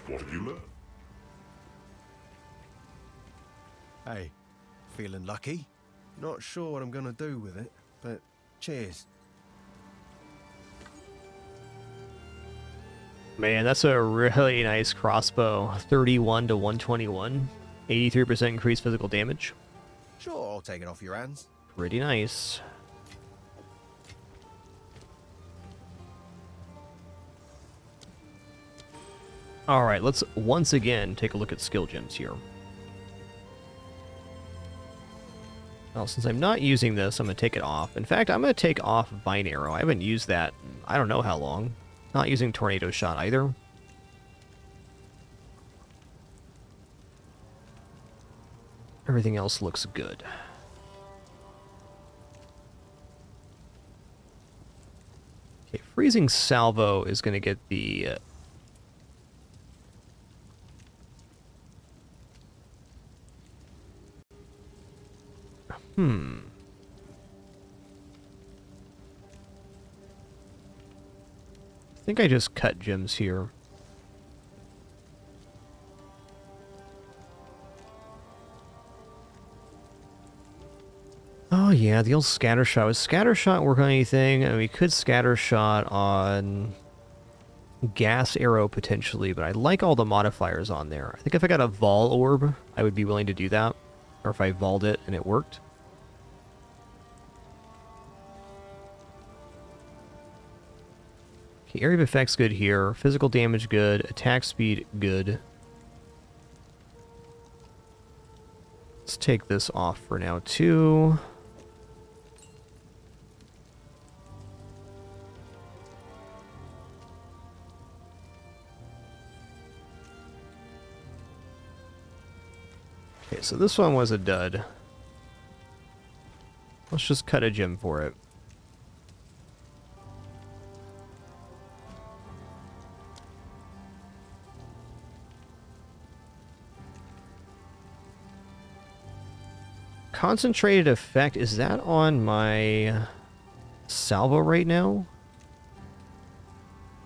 What have you learned? Hey, feeling lucky? Not sure what I'm gonna do with it, but cheers. Man, that's a really nice crossbow. 31 to 121. 83% increased physical damage. Sure, I'll take it off your hands. Pretty nice. Alright, let's once again take a look at skill gems here. Well, since I'm not using this, I'm going to take it off. In fact, I'm going to take off Vine Arrow. I haven't used that in I don't know how long. Not using Tornado Shot either. Everything else looks good. Okay, Freezing Salvo is going to get the... I think I just cut gems here. Oh yeah, the old Scattershot. Was Scattershot work on anything? I mean, we could Scattershot on Gas Arrow potentially, but I like all the modifiers on there. I think if I got a Vol Orb, I would be willing to do that. Or if I Vol'd it and it worked. Okay, area of effect's good here. Physical damage good. Attack speed good. Let's take this off for now too. Okay, so this one was a dud. Let's just cut a gem for it. Concentrated effect, is that on my salvo right now?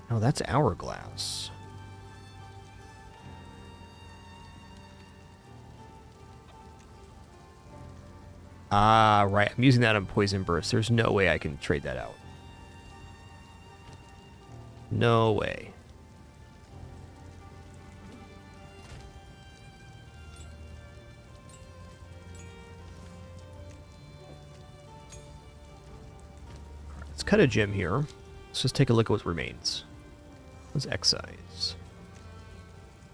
No, that's Hourglass. Ah, right. I'm using that on Poison Burst. There's no way I can trade that out. No way. Let's cut a gem here. Let's just take a look at what remains. Let's excise.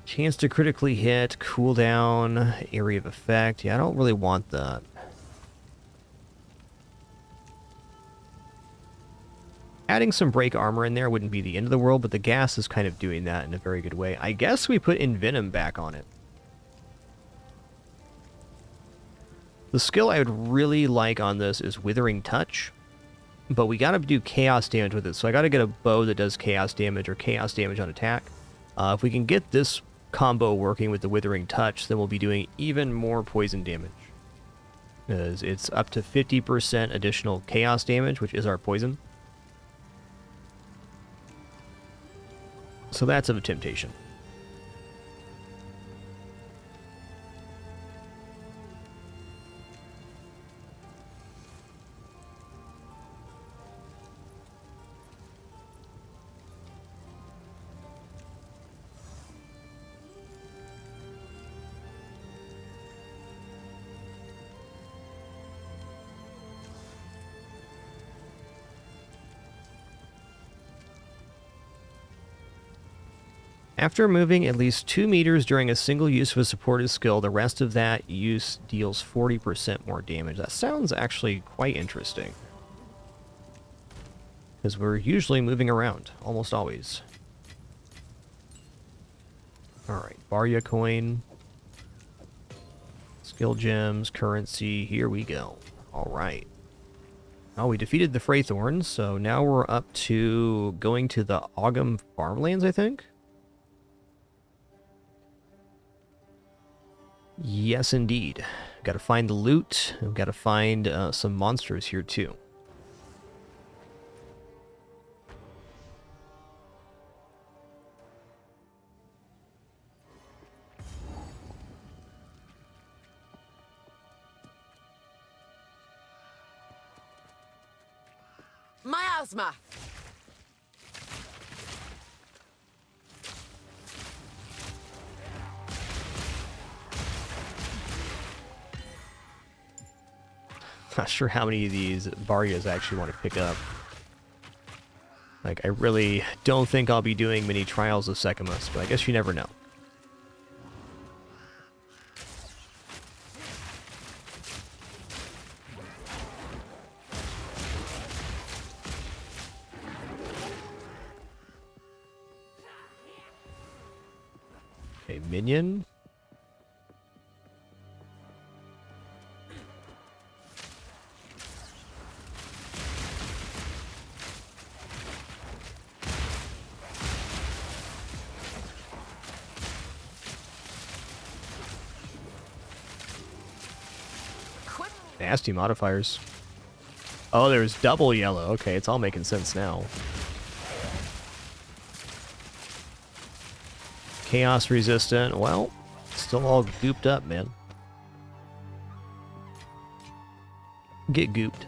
Chance to critically hit, cooldown, area of effect. Yeah, I don't really want that. Adding some break armor in there wouldn't be the end of the world, but the gas is kind of doing that in a very good way. I guess we put Envenom back on it. The skill I would really like on this is Withering Touch, but we gotta do chaos damage with it, so I gotta get a bow that does chaos damage or chaos damage on attack. If we can get this combo working with the Withering Touch, then we'll be doing even more poison damage. Because it's up to 50% additional chaos damage, which is our poison. So that's of a temptation. After moving at least 2 meters during a single use of a supported skill, the rest of that use deals 40% more damage. That sounds actually quite interesting. Because we're usually moving around, almost always. Alright, Barya coin. Skill gems, currency, here we go. Alright. Oh, we defeated the Freythorns, so now we're up to going to the Ogham farmlands, I think? Yes, indeed. Got to find the loot. We've got to find some monsters here, too. Miasma! Not sure how many of these Baryas I actually want to pick up. Like, I really don't think I'll be doing many trials of Sekimus, but I guess you never know. Okay, minion. Nasty modifiers. Oh, there's double yellow. Okay, it's all making sense now. Chaos resistant. Well, still all gooped up, man. Get gooped.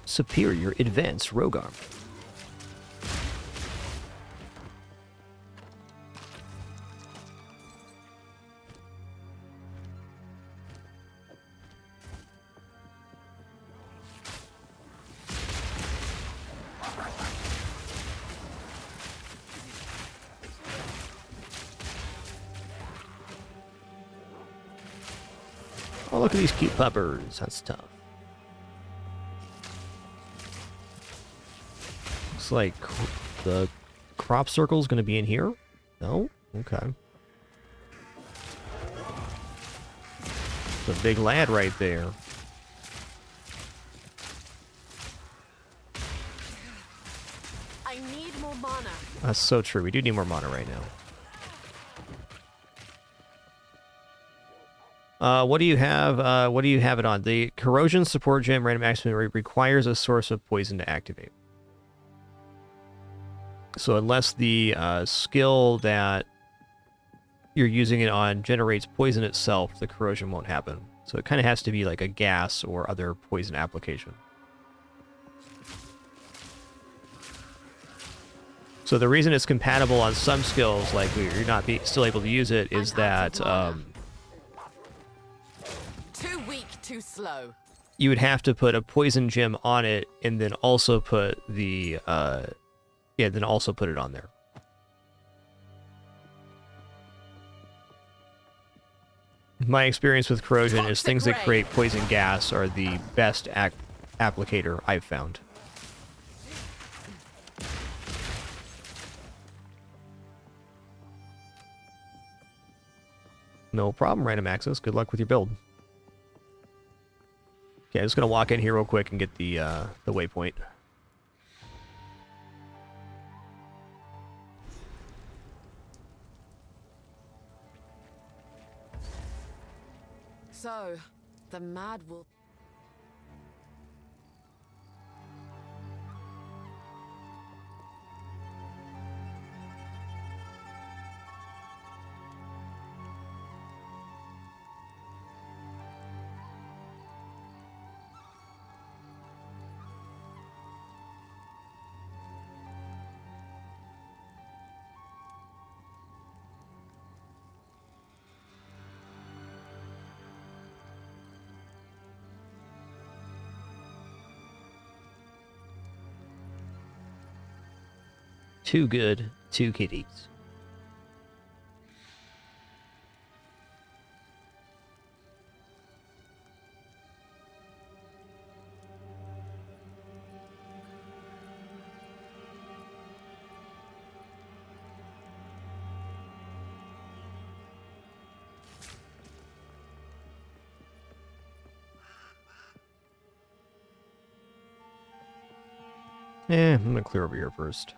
Superior advanced rogue armor. Oh, look at these cute puppers. That's tough. Looks like the crop circle is going to be in here. No? Okay. It's a big lad right there. I need more mana. That's so true. We do need more mana right now. What do you have? What do you have it on? The corrosion support gem random accident rate requires a source of poison to activate. So unless the skill that you're using it on generates poison itself, the corrosion won't happen. So it kind of has to be like a gas or other poison application. So the reason it's compatible on some skills, like you're not still able to use it, is that Too weak, too slow. you would have to put a poison gem on it and then also put the then also put it on there. My experience with corrosion is things that create poison gas are the best applicator I've found. No problem, random access. Good luck with your build. Okay, I'm just gonna walk in here real quick and get the waypoint. So, the mad wolf. Too good, two kitties. I'm gonna clear over here first.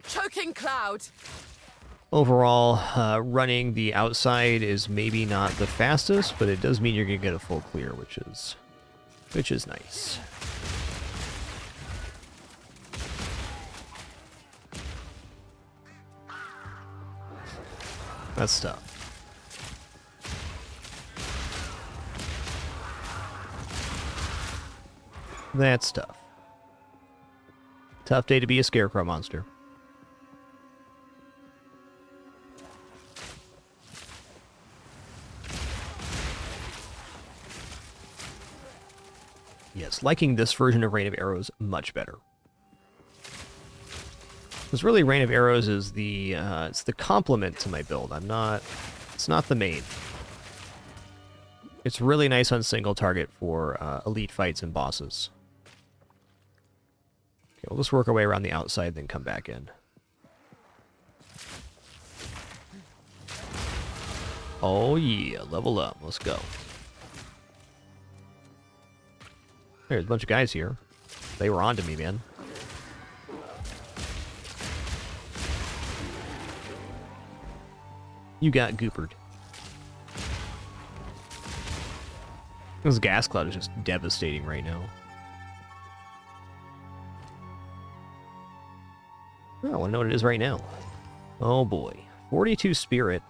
Choking cloud! Overall, running the outside is maybe not the fastest, but it does mean you're gonna get a full clear, which is nice. That's tough. That's tough. Tough day to be a scarecrow monster. Yes, liking this version of Rain of Arrows much better. Because really, Rain of Arrows is the it's the complement to my build. It's not the main. It's really nice on single target for elite fights and bosses. Okay, we'll just work our way around the outside, then come back in. Oh yeah, level up. Let's go. There's a bunch of guys here. They were onto me, man. You got goopered. This gas cloud is just devastating right now. Oh, I want to know what it is right now. Oh boy. 42 spirit.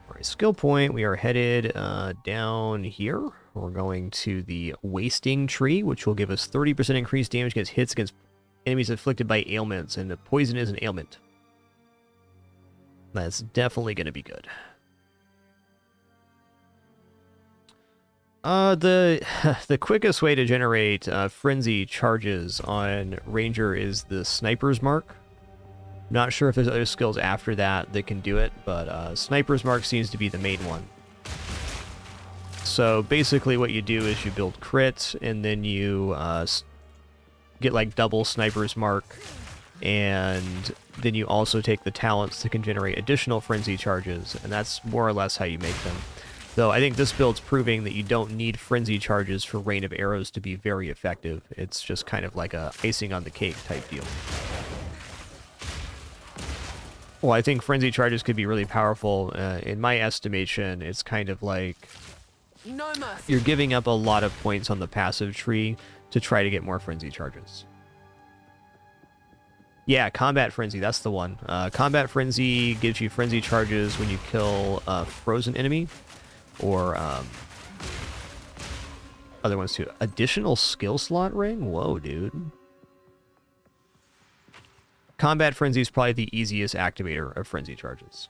Alright, skill point. We are headed down here. We're going to the wasting tree, which will give us 30% increased damage against hits against enemies afflicted by ailments, and the poison is an ailment. That's definitely going to be good. The quickest way to generate frenzy charges on Ranger is the Sniper's Mark. Not sure if there's other skills after that that can do it, but Sniper's Mark seems to be the main one. So basically what you do is you build crit, and then you get like double Sniper's Mark, and then you also take the talents that can generate additional frenzy charges, and that's more or less how you make them. Though I think this build's proving that you don't need frenzy charges for Rain of Arrows to be very effective. It's just kind of like a icing on the cake type deal. Well, I think frenzy charges could be really powerful. In my estimation, it's kind of like No mercy. you're giving up a lot of points on the passive tree to try to get more frenzy charges. Yeah, Combat Frenzy, that's the one. Combat Frenzy gives you frenzy charges when you kill a frozen enemy, or other ones too. Additional skill slot ring? Whoa, dude. Combat Frenzy is probably the easiest activator of frenzy charges.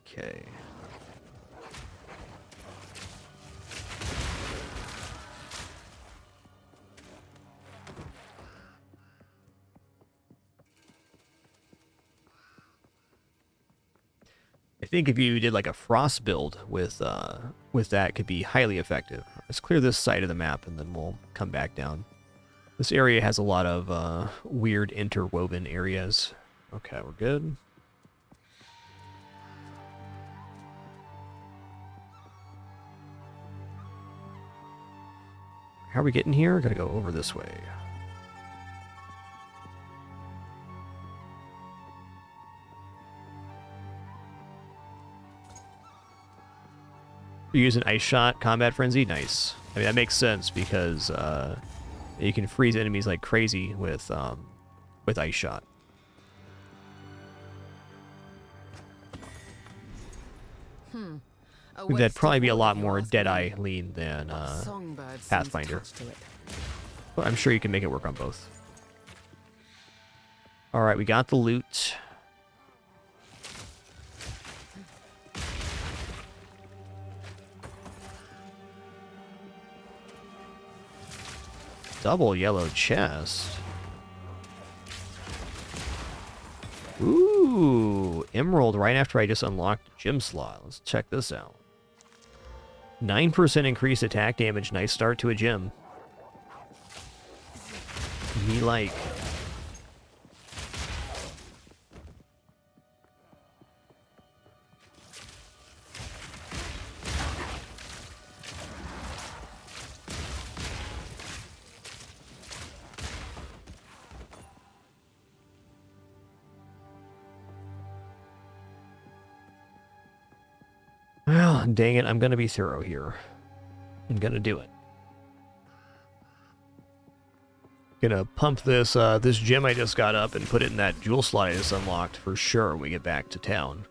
Okay. I think if you did like a frost build with that, could be highly effective. Let's clear this side of the map and then we'll come back down. This area has a lot of weird interwoven areas. Okay, we're good. How are we getting here? Gotta go over this way. You're using Ice Shot, Combat Frenzy? Nice. I mean, that makes sense because you can freeze enemies like crazy with Ice Shot. That'd probably be a lot more Deadeye lean than Pathfinder. But I'm sure you can make it work on both. All right, we got the loot. Double yellow chest. Ooh, emerald right after I just unlocked the gym slot. Let's check this out. 9% increased attack damage. Nice start to a gym. Me like. Well, dang it, I'm gonna be thorough here. I'm gonna do it. Gonna pump this this gem I just got up and put it in that jewel slot I just unlocked for sure when we get back to town.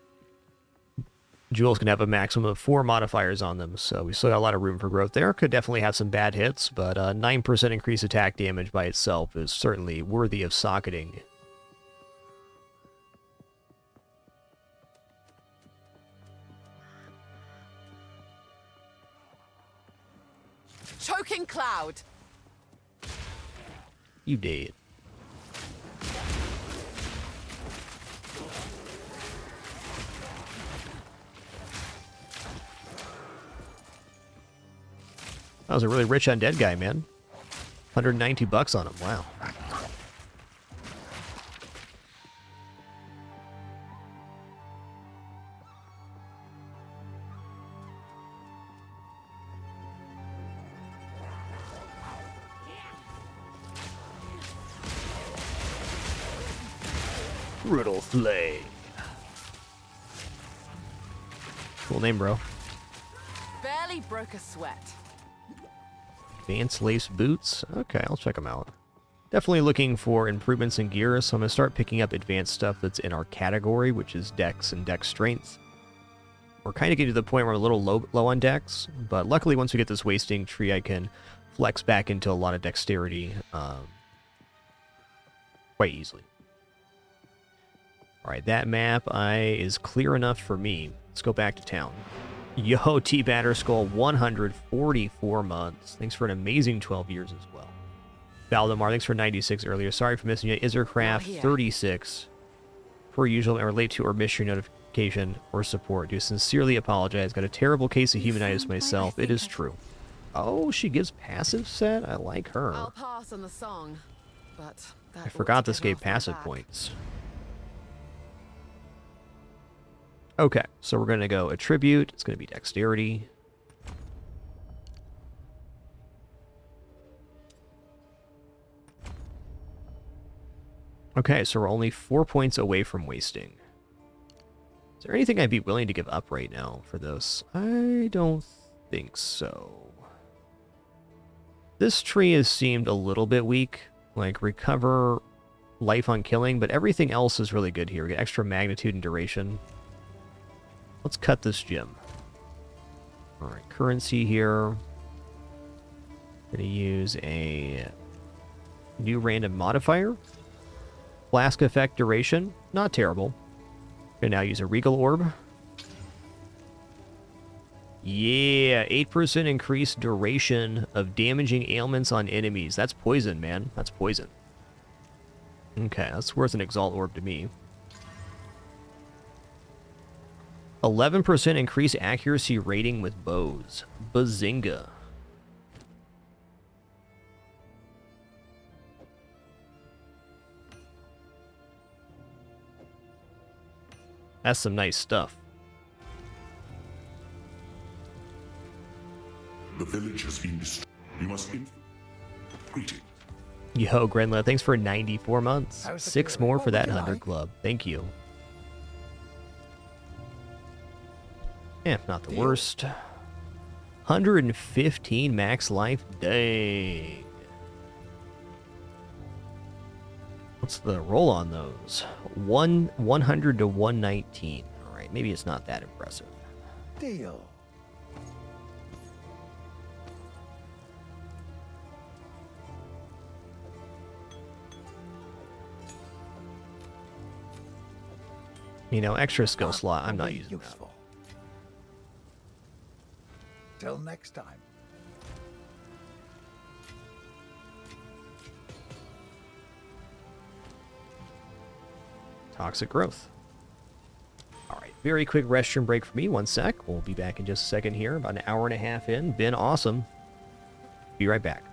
Jewels can have a maximum of 4 modifiers on them, so we still got a lot of room for growth there. Could definitely have some bad hits, but 9% increased attack damage by itself is certainly worthy of socketing. Choking cloud. You did. That was a really rich undead guy, man. 190 bucks on him. Wow. Brutal Flay. Cool name, bro. Barely broke a sweat. Advanced lace boots. Okay, I'll check them out. Definitely looking for improvements in gear, so I'm going to start picking up advanced stuff that's in our category, which is dex and dex strength. We're kind of getting to the point where we're a little low on dex, but luckily once we get this wasting tree, I can flex back into a lot of dexterity quite easily. All right, that map is clear enough for me. Let's go back to town. Yo, T Batterskull, 144 months. Thanks for an amazing 12 years as well. Valdemar, thanks for 96 earlier. Sorry for missing you. Isercraft, 36. Per usual, and relate to or miss your notification or support. Do sincerely apologize. Got a terrible case of humanitis myself. It is true. Oh, she gives passive set? I like her. I'll pass on the song, but that I forgot ought to this get gave off my passive back. points. Okay, so we're going to go attribute. It's going to be dexterity. Okay, so we're only 4 points away from wasting. Is there anything I'd be willing to give up right now for this? I don't think so. This tree has seemed a little bit weak. Like, recover life on killing, but everything else is really good here. We get extra magnitude and duration. Let's cut this gem. Alright, currency here. Gonna use a new random modifier. Flask effect duration, not terrible. Gonna now use a regal orb. Yeah, 8% increased duration of damaging ailments on enemies. That's poison, man. That's poison. Okay, that's worth an exalt orb to me. 11% increased accuracy rating with bows. Bazinga. That's some nice stuff. The village has been destroyed. You must greeting. Yo, Grenla, thanks for 94 months. How's the 6 clearing? more What for would that you 100 like? club. Thank you. Yeah, not the Deal. worst. 115 max life. Dang. What's the roll on those? 100 to 119. All right, maybe it's not that impressive. Deal. You know, extra skill Are slot. I'm not only using that. useful. Till next time. Toxic growth. All right, very quick restroom break for me. 1 sec. We'll be back in just a second here. About an hour and a half in. Been awesome. Be right back.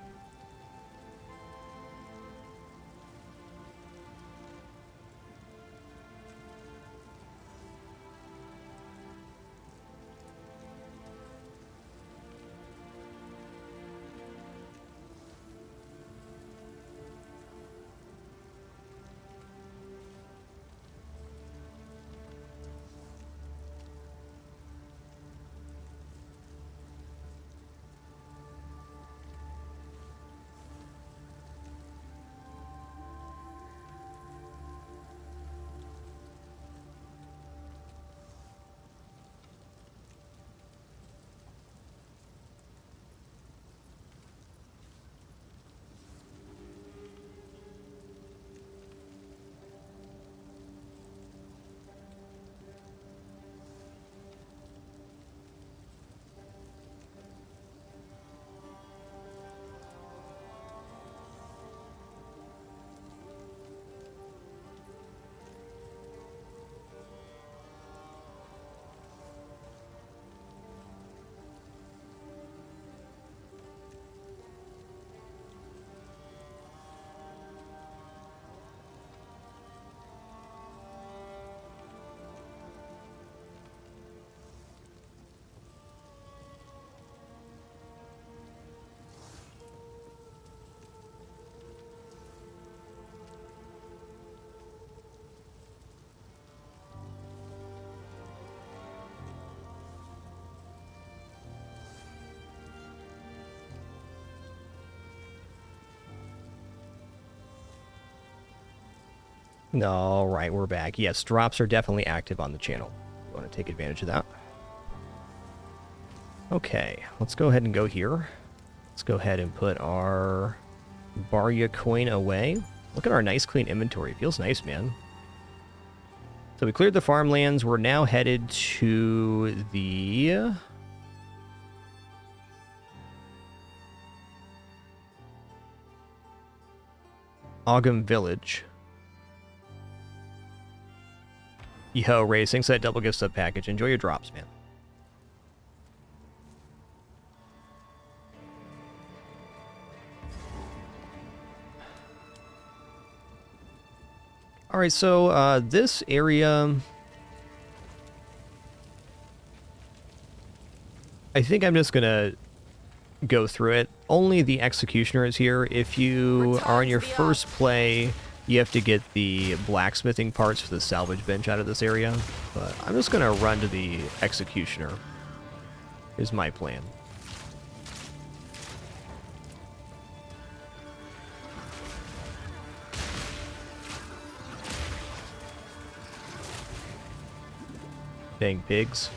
All right, we're back. Yes, drops are definitely active on the channel. You want to take advantage of that. Okay, let's go ahead and go here. Let's go ahead and put our Barya coin away. Look at our nice clean inventory. It feels nice, man. So we cleared the farmlands. We're now headed to the... Ogum Village. Yo, Racing, so that double gift sub package. Enjoy your drops, man. All right, so this area, I think I'm just gonna go through it. Only the Executioner is here. If you are on your first play, you have to get the blacksmithing parts for the salvage bench out of this area. But I'm just gonna run to the Executioner, is my plan. Dang pigs.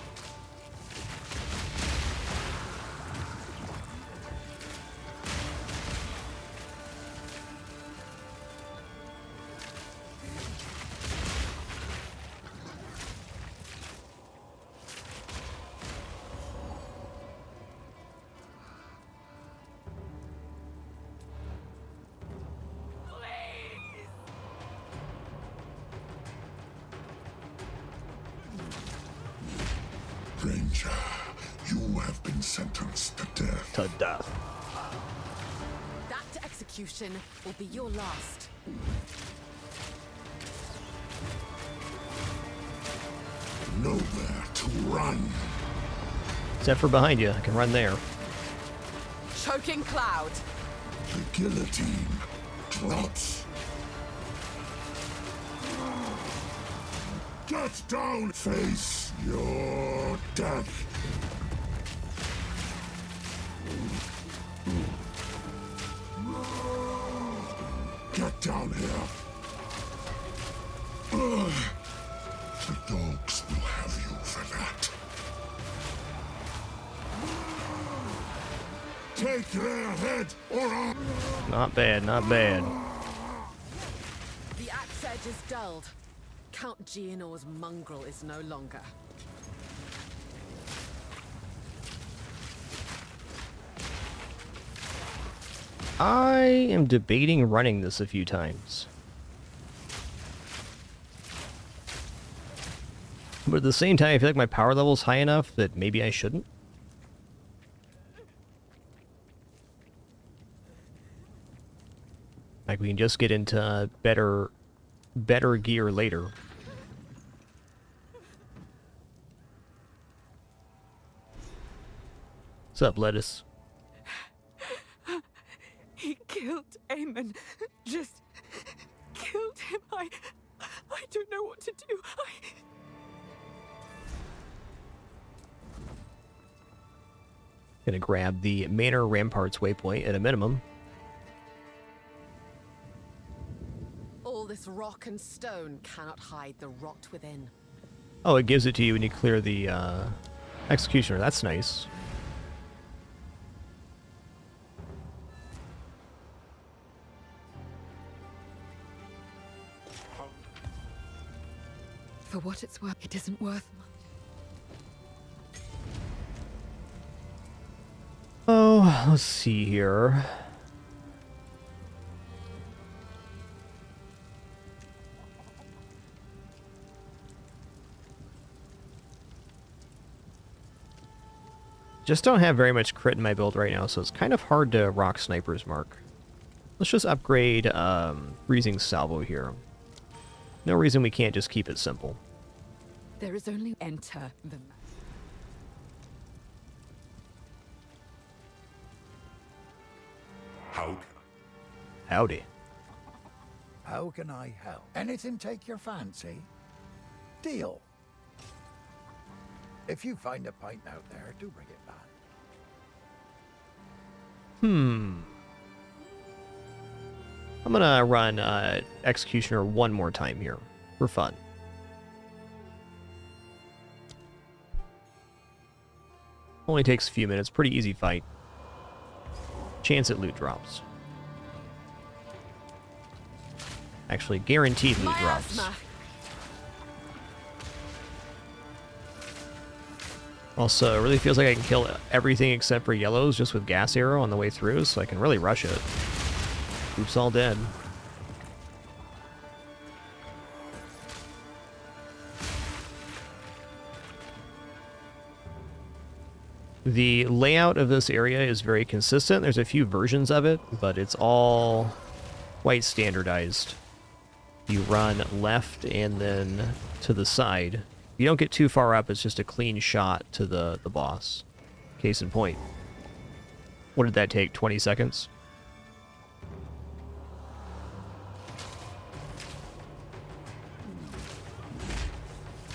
Stranger, you have been sentenced to death. To death. That execution will be your last. Nowhere to run. Except for behind you, I can run there. Choking cloud. The guillotine drops. Get down! Face your death. Get down here. The dogs will have you for that. Take their head or I'll... Not bad, not bad. The axe edge is dulled. Count Geonor's mongrel is no longer. I am debating running this a few times. But at the same time, I feel like my power level is high enough that maybe I shouldn't. Like, we can just get into better gear later. What's up, Lettuce? He killed Eamon. Just killed him. I don't know what to do. Gonna grab the Manor Ramparts waypoint at a minimum. All this rock and stone cannot hide the rot within. Oh, it gives it to you when you clear the Executioner. That's nice. For what it's worth, it isn't worth much. Oh, let's see here. Just don't have very much crit in my build right now, so it's kind of hard to rock Sniper's Mark. Let's just upgrade Freezing Salvo here. No reason we can't just keep it simple. There is only enter the. How? Howdy. How can I help? Anything take your fancy? Deal. If you find a pint out there, do bring it back. I'm gonna run Executioner one more time here, for fun. Only takes a few minutes, pretty easy fight. Chance at loot drops. Actually, guaranteed loot drops. Also, it really feels like I can kill everything except for yellows just with gas arrow on the way through, so I can really rush it. Oops, all dead. The layout of this area is very consistent. There's a few versions of it, but it's all quite standardized. You run left and then to the side. If you don't get too far up, it's just a clean shot to the boss. Case in point. What did that take, 20 seconds?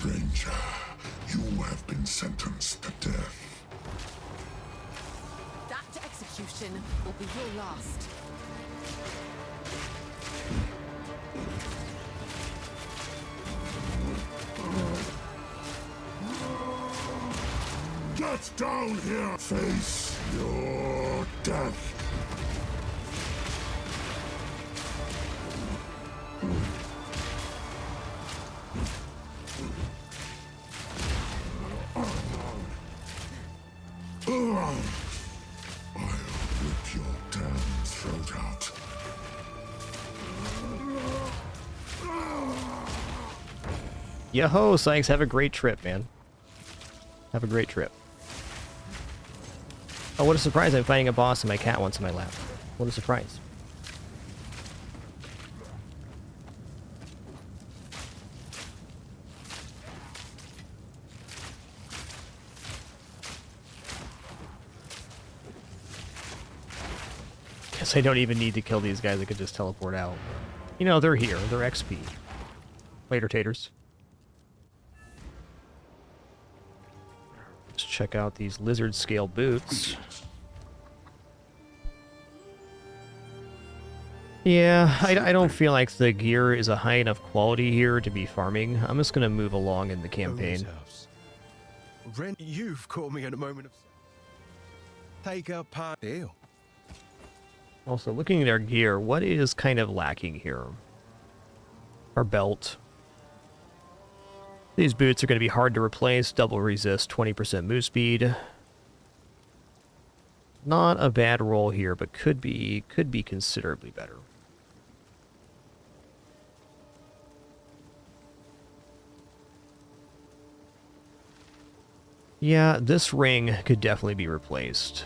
Ranger, you have been sentenced to death. That execution will be your last. Get down here! Face your death! I'll rip your damn throat out. Yo-ho, Sykes, have a great trip, man. Have a great trip. Oh, what a surprise, I'm fighting a boss and my cat wants in my lap. What a surprise. Guess I don't even need to kill these guys, I could just teleport out. You know, they're here, they're XP. Later, taters. Let's check out these lizard scale boots. Yeah, I don't feel like the gear is a high enough quality here to be farming. I'm just gonna move along in the campaign. Ren, you've caught me at a moment of... Take a part deal. Also, looking at our gear, what is kind of lacking here? Our belt. These boots are going to be hard to replace. Double resist, 20% move speed. Not a bad roll here, but could be considerably better. Yeah, this ring could definitely be replaced.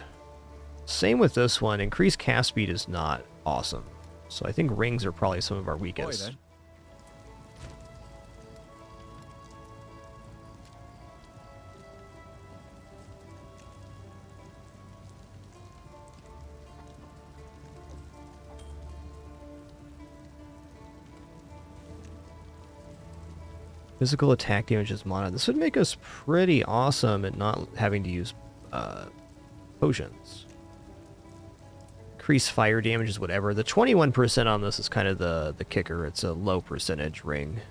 Same with this one. Increased cast speed is not awesome. So I think rings are probably some of our weakest. Then. Physical attack damage is mono. This would make us pretty awesome at not having to use potions. Increase fire damage is whatever. The 21% on this is kind of the kicker. It's a low percentage ring.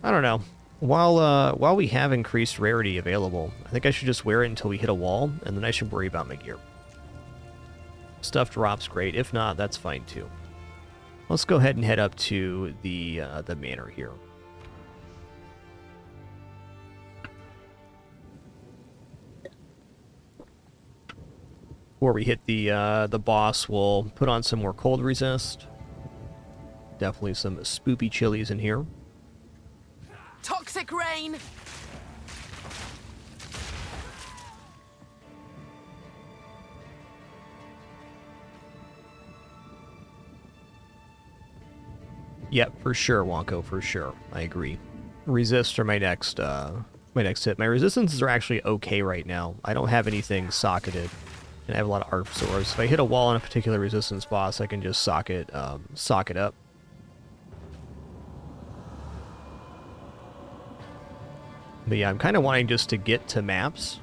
I don't know. While we have increased rarity available, I think I should just wear it until we hit a wall, and then I should worry about my gear. Stuff drops great. If not, that's fine too. Let's go ahead and head up to the manor here. Before we hit the boss, we'll put on some more cold resist. Definitely some spoopy chilies in here. Toxic rain! Yep, for sure, Wonko, for sure. I agree. Resist are my next hit. My resistances are actually okay right now. I don't have anything socketed, and I have a lot of ARP swords. If I hit a wall on a particular resistance boss, I can just socket up. But yeah, I'm kind of wanting just to get to maps.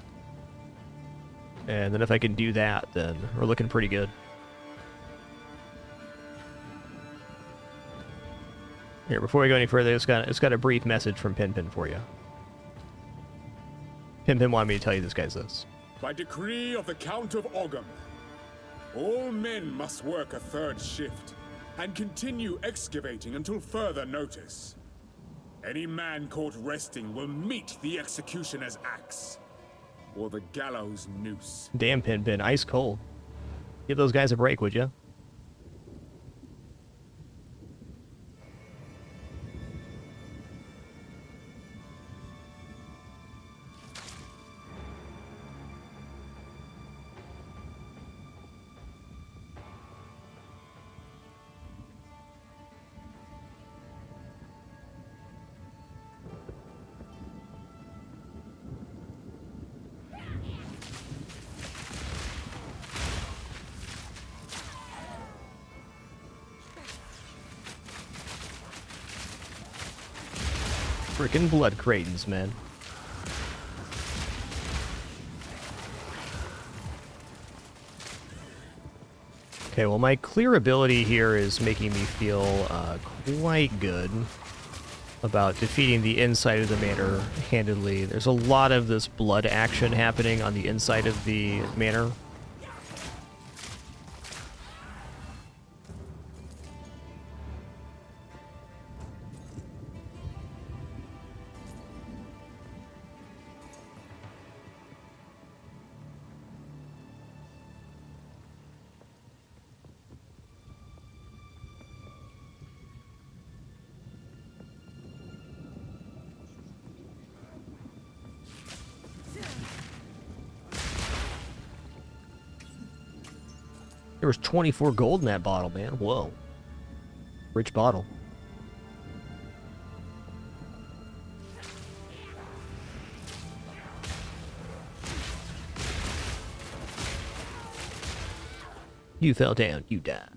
And then if I can do that, then we're looking pretty good. Here, before we go any further, it's got a brief message from Pinpin for you. Pinpin wanted me to tell you this guy's this. By decree of the Count of Ogham, all men must work a third shift and continue excavating until further notice. Any man caught resting will meet the executioner's axe, or the gallows noose. Damn, Pinpin, ice cold. Give those guys a break, would you? Frickin' blood cratons, man. Okay, well, my clear ability here is making me feel quite good about defeating the inside of the manor handedly. There's a lot of this blood action happening on the inside of the manor. There was 24 gold in that bottle, man. Whoa. Rich bottle. You fell down, you died.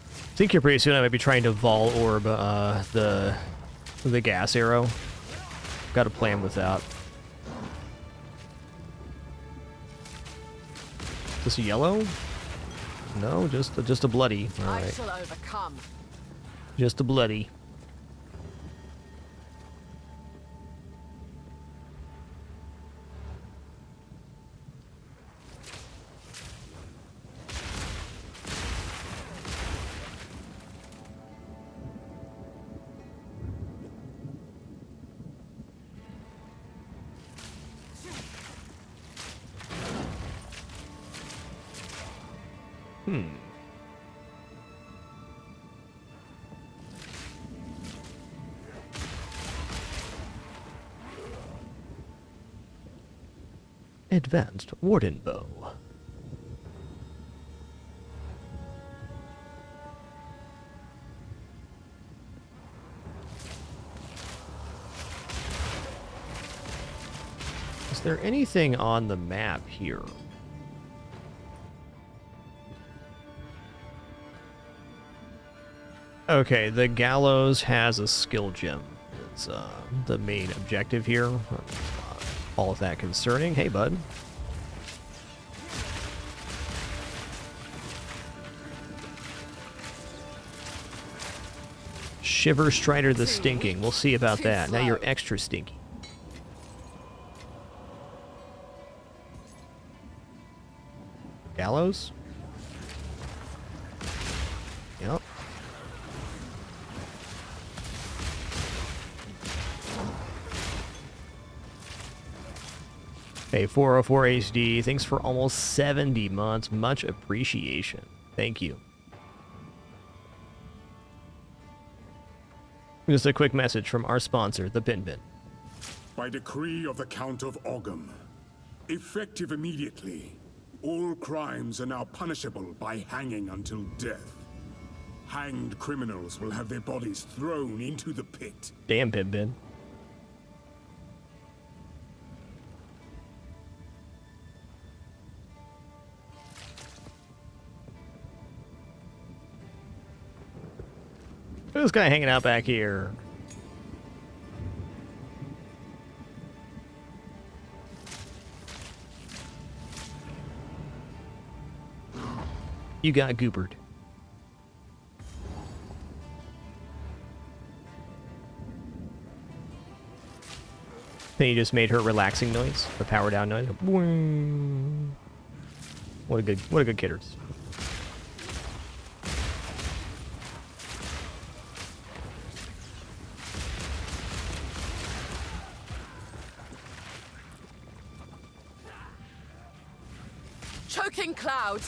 I think here pretty soon I might be trying to Vol Orb the gas arrow. Got a plan with that. Is this a yellow? No, just a bloody. All right. I shall overcome. Just a bloody. Advanced Warden Bow. Is there anything on the map here? Okay, the gallows has a skill gem. It's the main objective here. All of that concerning. Hey, bud. Shiver Strider the Stinking. We'll see about that. Now you're extra stinky. Gallows? Yep. Hey, 404 HD, thanks for almost 70 months. Much appreciation. Thank you. Just a quick message from our sponsor, the Bin Bin. By decree of the Count of Ogham, effective immediately, all crimes are now punishable by hanging until death. Hanged criminals will have their bodies thrown into the pit. Damn, Bin Bin. Look at this guy hanging out back here. You got goopered. Then you just made her relaxing noise, the power down noise. What a good kidders. Choking cloud.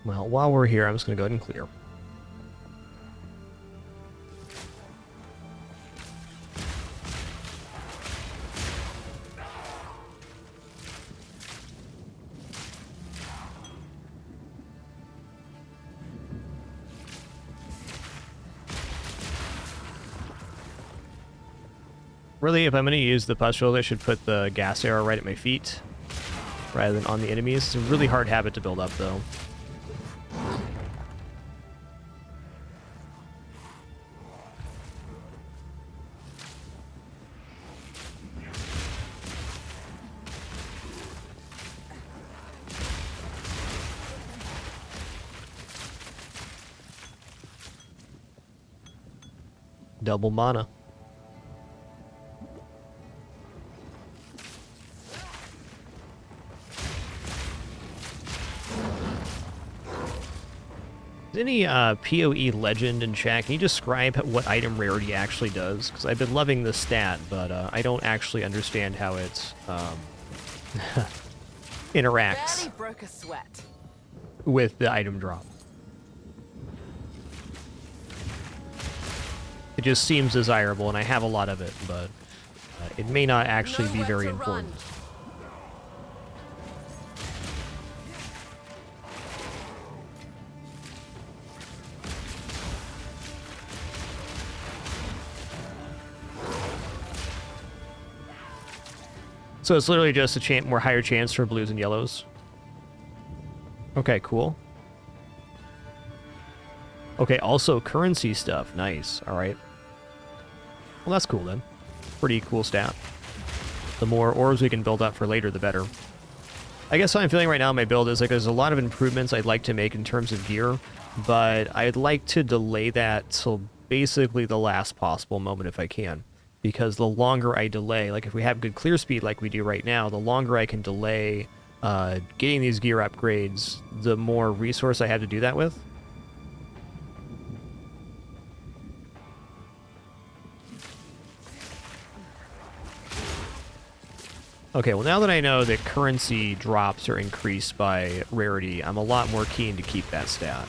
Well, while we're here, I'm just going to go ahead and clear. Really, if I'm going to use the pustule, I should put the gas arrow right at my feet rather than on the enemies. It's a really hard habit to build up, though. Double mana. Is any PoE legend in chat? Can you describe what item rarity actually does? Because I've been loving the stat, but I don't actually understand how it interacts Barely broke a sweat. with the item drop. It just seems desirable, and I have a lot of it, but it may not actually be very important. So it's literally just a more higher chance for blues and yellows. Okay, cool. Okay, also currency stuff. Nice. All right. Well, that's cool then. Pretty cool stat. The more orbs we can build up for later, the better. I guess how I'm feeling right now in my build is like there's a lot of improvements I'd like to make in terms of gear, but I'd like to delay that till basically the last possible moment if I can. Because the longer I delay, like if we have good clear speed like we do right now, the longer I can delay getting these gear upgrades, the more resource I have to do that with. Okay, well now that I know that currency drops are increased by rarity, I'm a lot more keen to keep that stat.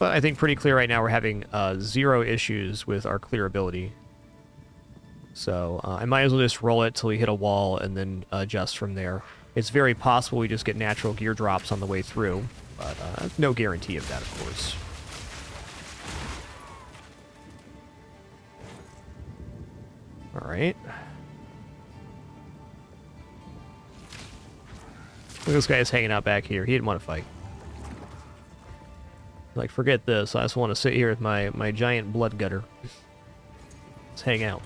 But I think pretty clear right now we're having 0 issues with our clear ability. So I might as well just roll it till we hit a wall and then adjust from there. It's very possible we just get natural gear drops on the way through, but no guarantee of that, of course. Alright. This guy is hanging out back here. He didn't want to fight. Like, forget this. I just want to sit here with my giant blood gutter. Let's hang out.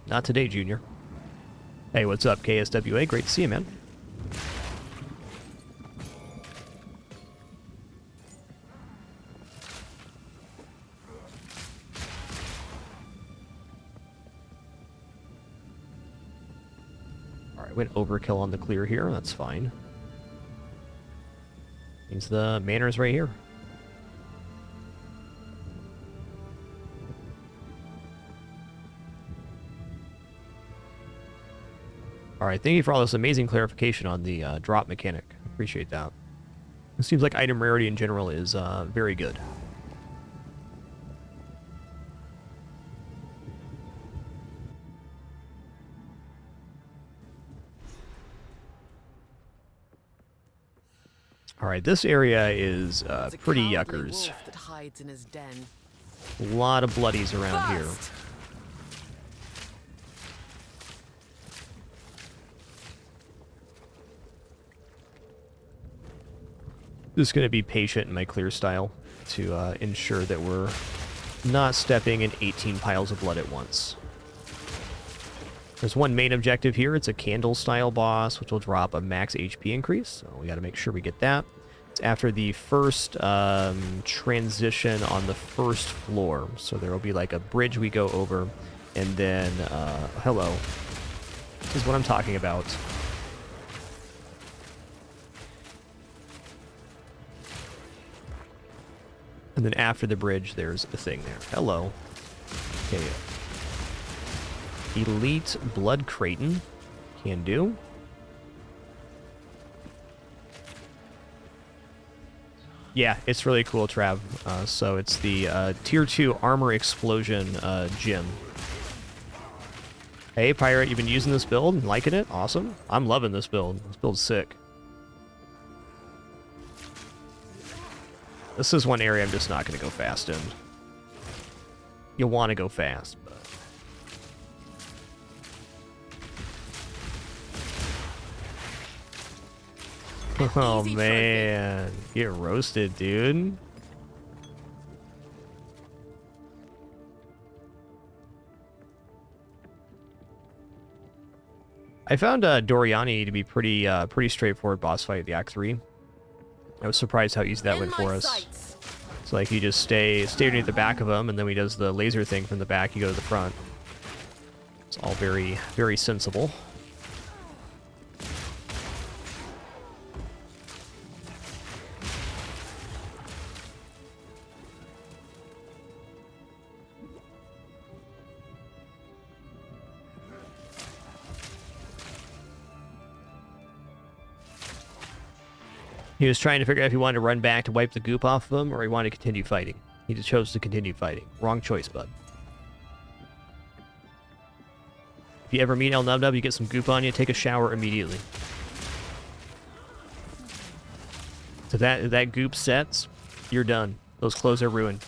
Not today, Junior. Hey, what's up, KSWA? Great to see you, man. Alright, went overkill on the clear here. That's fine. Means the manor's right here. Alright, thank you for all this amazing clarification on the drop mechanic. Appreciate that. It seems like item rarity in general is very good. Alright, this area is pretty yuckers. That hides in his den. A lot of bloodies around here. Just going to be patient in my clear style to ensure that we're not stepping in 18 piles of blood at once. There's one main objective here. It's a candle style boss, which will drop a max HP increase. So we got to make sure we get that. It's after the first transition on the first floor. So there will be like a bridge we go over, and then, hello. This is what I'm talking about. And then after the bridge, there's a thing there. Hello. Okay. Elite Blood Kraton. Can do. Yeah, it's really cool, Trav. So it's the Tier 2 Armor Explosion gym. Hey, Pirate, you've been using this build and liking it? Awesome. I'm loving this build. This build's sick. This is one area I'm just not going to go fast in. You want to go fast, but... Oh, man. Get roasted, dude. I found Doriani to be pretty straightforward boss fight at the Act 3. I was surprised how easy that went for us. It's like you just stay underneath the back of him, and then he does the laser thing from the back, you go to the front. It's all very, very sensible. He was trying to figure out if he wanted to run back to wipe the goop off of him, or he wanted to continue fighting. He just chose to continue fighting. Wrong choice, bud. If you ever meet Elnubnub, you get some goop on you, take a shower immediately. So that goop sets, you're done. Those clothes are ruined.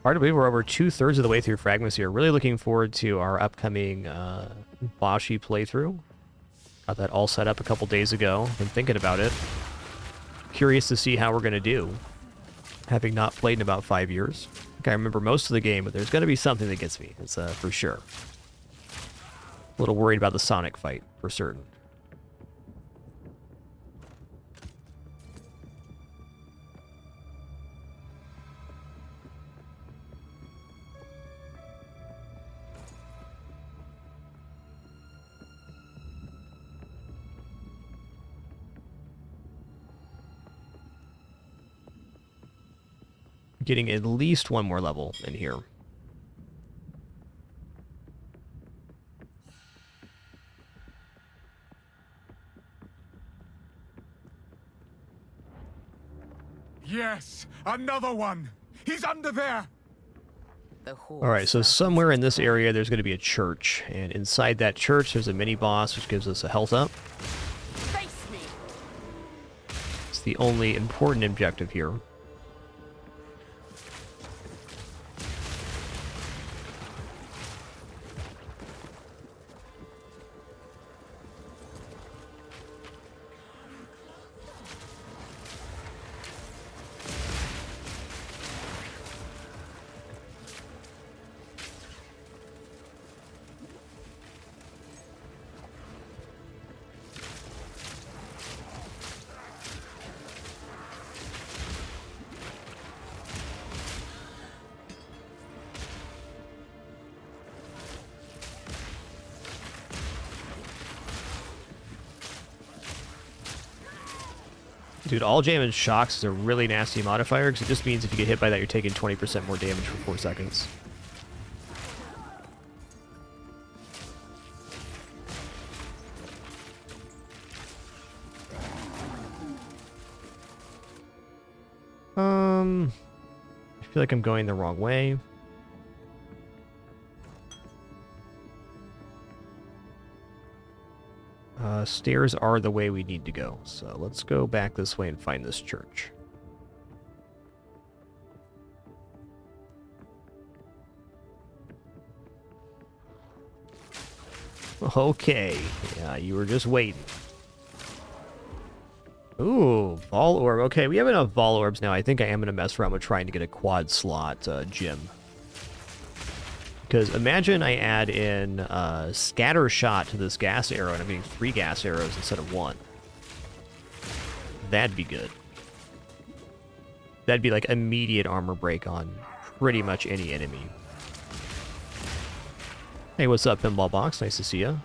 Hard to believe we're over 2/3 of the way through FragMas here. Really looking forward to our upcoming Bashi playthrough. Got that all set up a couple days ago. Been thinking about it. Curious to see how we're going to do. Having not played in about 5 years. I think I remember most of the game, but there's going to be something that gets me. It's for sure. A little worried about the Sonic fight, for certain. Getting at least one more level in here. Yes, another one. He's under there. Alright, so somewhere in this area there's going to be a church, and inside that church there's a mini-boss which gives us a health up. Face me. It's the only important objective here. Dude, all jam and shocks is a really nasty modifier, because it just means if you get hit by that, you're taking 20% more damage for 4 seconds. I feel like I'm going the wrong way. Stairs are the way we need to go, so let's go back this way and find this church. Okay, yeah, you were just waiting. Ooh, Vol Orb. Okay, we have enough Vol Orbs now. I think I am going to mess around with trying to get a quad slot gym. Because imagine I add in Scatter Shot to this gas arrow and I'm getting 3 gas arrows instead of 1. That'd be good. That'd be like immediate armor break on pretty much any enemy. Hey, what's up, Pinball Box? Nice to see ya.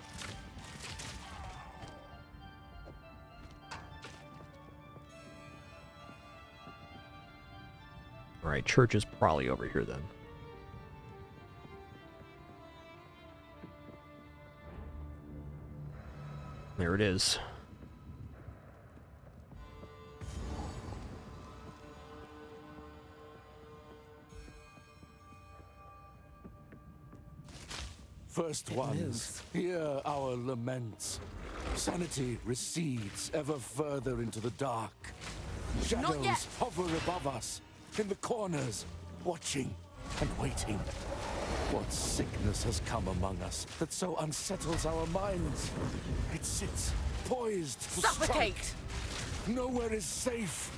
Alright, church is probably over here then. There it is. First ones, hear our laments. Sanity recedes ever further into the dark. Shadows hover above us, in the corners, watching and waiting. What sickness has come among us that so unsettles our minds? It sits poised to Suffocate! strike. Nowhere is safe.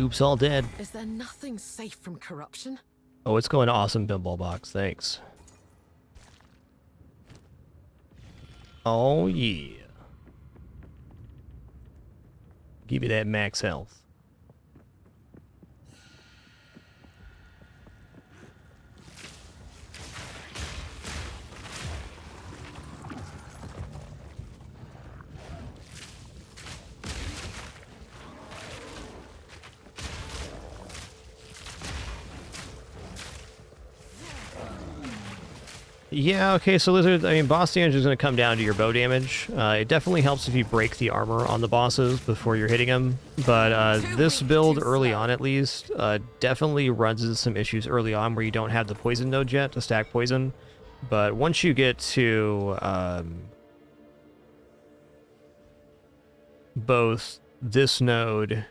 Oops, all dead. Is there nothing safe from corruption? Oh, it's going awesome, Pinball Box. Thanks. Oh, yeah. Give me that max health. Yeah, okay, so Lizard, I mean, boss damage is going to come down to your bow damage. It definitely helps if you break the armor on the bosses before you're hitting them, but this build, early on at least, definitely runs into some issues early on where you don't have the poison node yet to stack poison, but once you get to both this node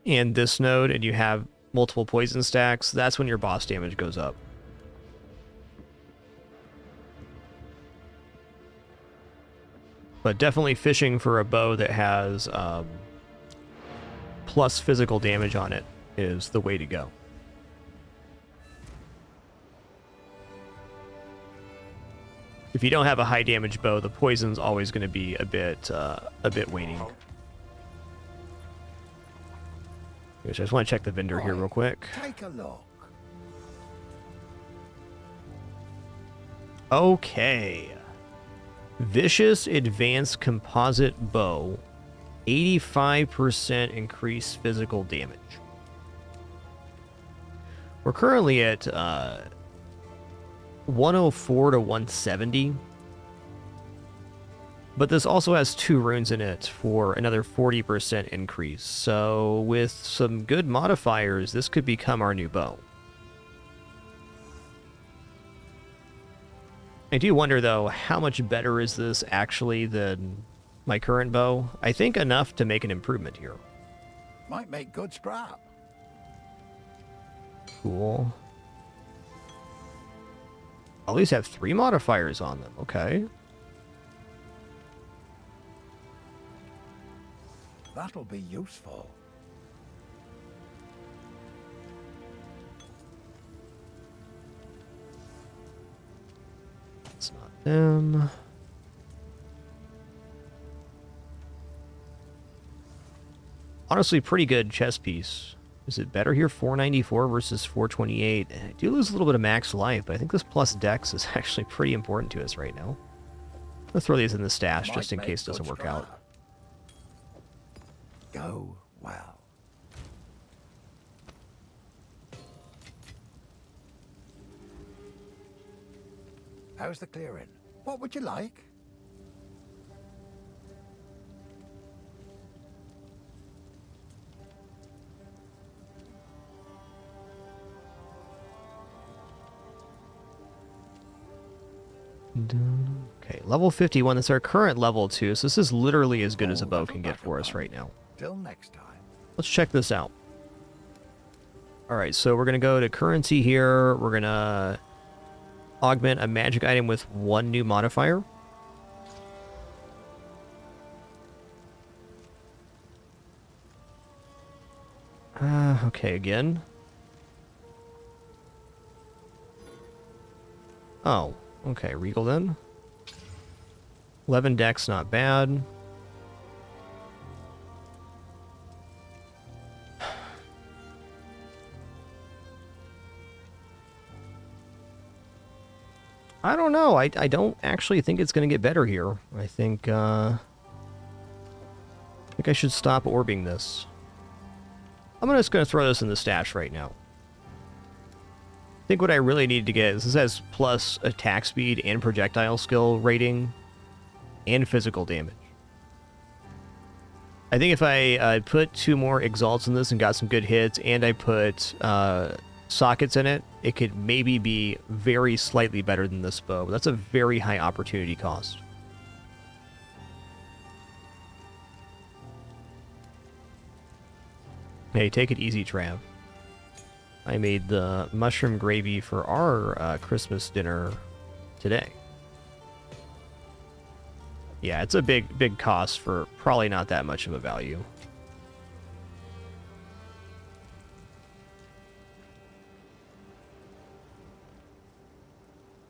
and this node, and you have multiple poison stacks, that's when your boss damage goes up. But definitely fishing for a bow that has plus physical damage on it is the way to go. If you don't have a high damage bow, the poison's always going to be a bit waning. I just want to check the vendor here real quick. Take a look. Okay. Vicious Advanced Composite Bow, 85% increased physical damage. We're currently at 104 to 170, but this also has 2 runes in it for another 40% increase. So with some good modifiers, this could become our new bow. I do wonder, though, how much better is this actually than my current bow? I think enough to make an improvement here. Might make good scrap. Cool. At least have 3 modifiers on them. Okay. That'll be useful. It's not them. Honestly, pretty good chess piece. Is it better here? 494 versus 428. I do lose a little bit of max life, but I think this plus dex is actually pretty important to us right now. Let's throw these in the stash just in case it doesn't work out. Go well. How's the clearing? What would you like? Okay, level 51. That's our current level 2, so this is literally as good as a bow can get for us right now. Till next time. Let's check this out. Alright, so we're going to go to currency here. We're going to augment a magic item with 1 new modifier. Okay, again. Oh, okay, Regal then. 11 dex, not bad. I don't know. I don't actually think it's going to get better here. I think I should stop orbing this. I'm just going to throw this in the stash right now. I think what I really need to get is this has plus attack speed and projectile skill rating and physical damage. I think if I put 2 more exalts in this and got some good hits, and I put sockets in it, it could maybe be very slightly better than this bow, but that's a very high opportunity cost. Hey, take it easy, Trav. I made the mushroom gravy for our Christmas dinner today. Yeah, it's a big cost for probably not that much of a value.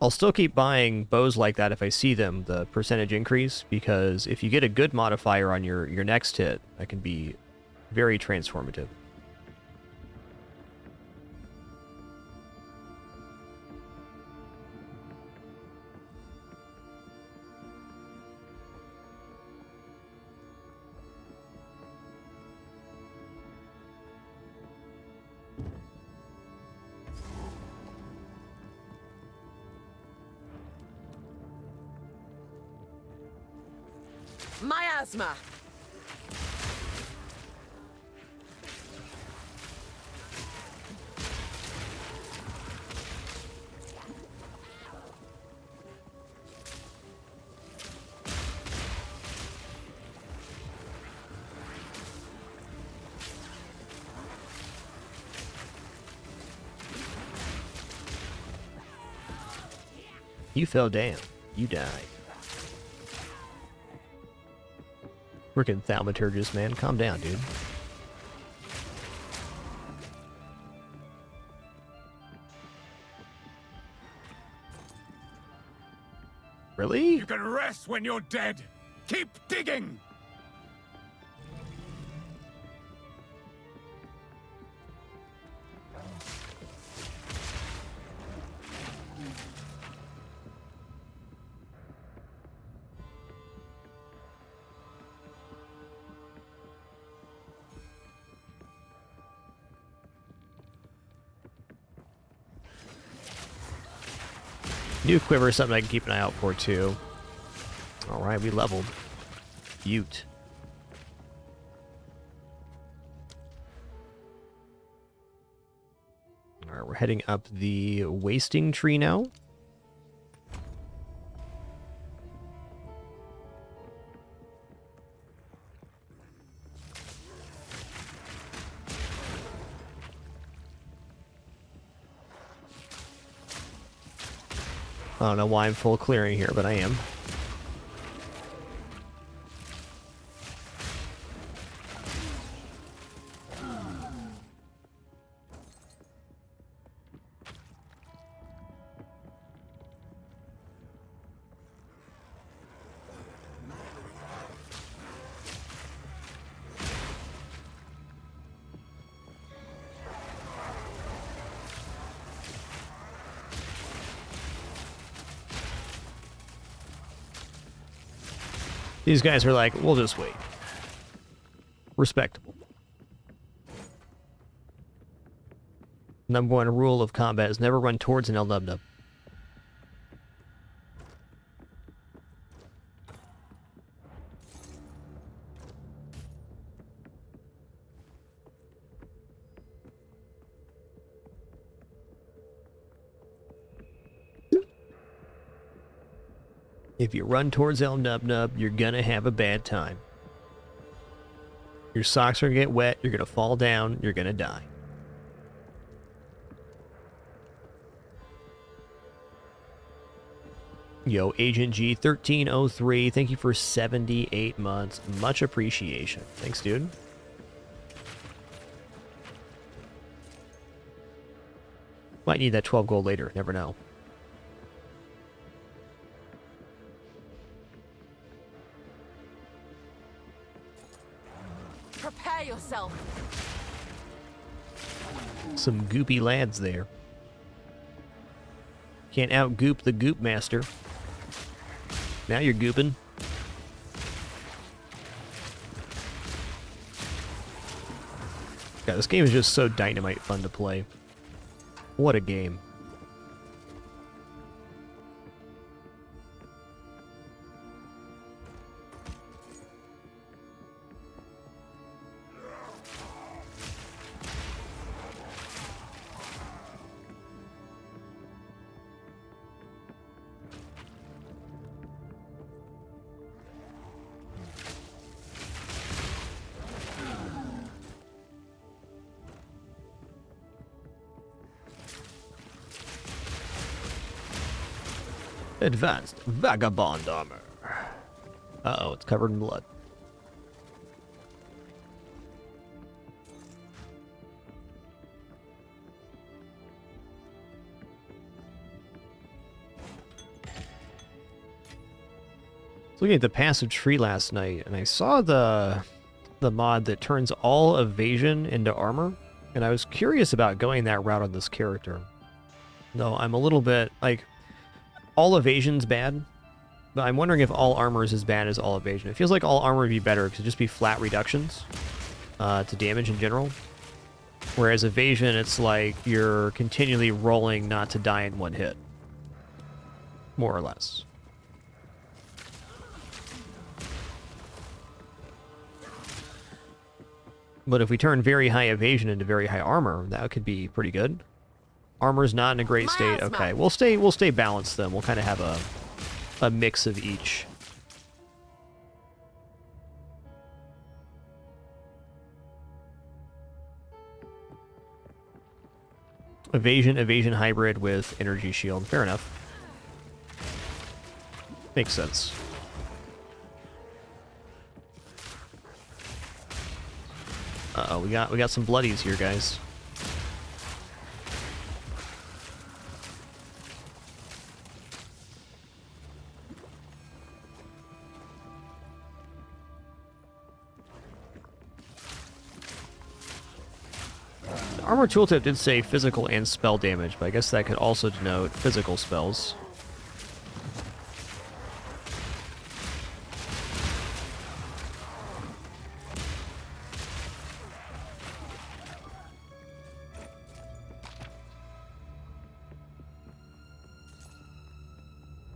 I'll still keep buying bows like that if I see them, the percentage increase, because if you get a good modifier on your next hit, that can be very transformative. Miasma! You fell down. You died. Frickin' thaumaturgist, man. Calm down, dude. Really? You can rest when you're dead. Keep digging! New quiver is something I can keep an eye out for, too. Alright, we leveled. Butte. Alright, we're heading up the wasting tree now. I don't know why I'm full clearing here, but I am. These guys are like, we'll just wait. Respectable. Number one rule of combat is never run towards an Elnubnub. If you run towards Elnubnub, you're gonna have a bad time. Your socks are gonna get wet, you're gonna fall down, you're gonna die. Yo, Agent G1303, thank you for 78 months. Much appreciation. Thanks, dude. Might need that 12 gold later, never know. Prepare yourself. Some goopy lads there. Can't out-goop the goop master. Now you're gooping. God, this game is just so dynamite fun to play. What a game. Advanced Vagabond Armor. Uh-oh, it's covered in blood. I was looking at the passive tree last night, and I saw the mod that turns all evasion into armor, and I was curious about going that route on this character. Though I'm a little bit, like, all evasion's bad, but I'm wondering if all armor is as bad as all evasion. It feels like all armor would be better because it'd just be flat reductions to damage in general. Whereas evasion, it's like you're continually rolling not to die in one hit. More or less. But if we turn very high evasion into very high armor, that could be pretty good. Armor's not in a great state. Okay, we'll stay balanced then. We'll kind of have a mix of each. Evasion hybrid with energy shield. Fair enough. Makes sense. Uh-oh, we got some bloodies here, guys. The armor tooltip did say physical and spell damage, but I guess that could also denote physical spells.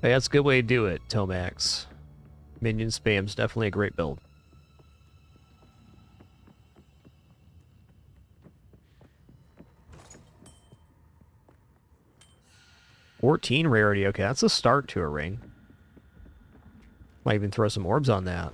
Hey, that's a good way to do it, Tomax. Minion spam's definitely a great build. $14 rarity. Okay, that's a start to a ring. Might even throw some orbs on that.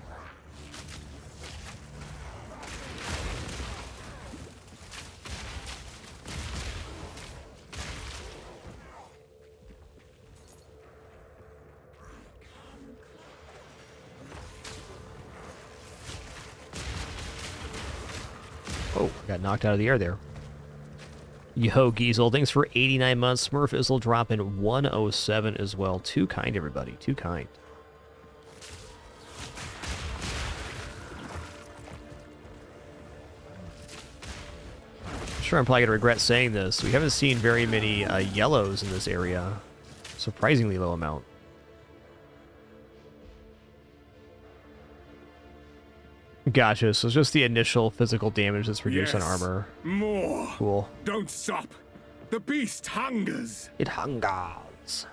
Oh, got knocked out of the air there. Yo, Giesel, thanks for 89 months. Smurf Izzle dropping 107 as well. Too kind, everybody. Too kind. I'm sure I'm probably going to regret saying this. We haven't seen very many yellows in this area. Surprisingly low amount. Gotcha, so it's just the initial physical damage that's reduced on armor. More. Cool. Don't stop. The beast hungers. It hungers.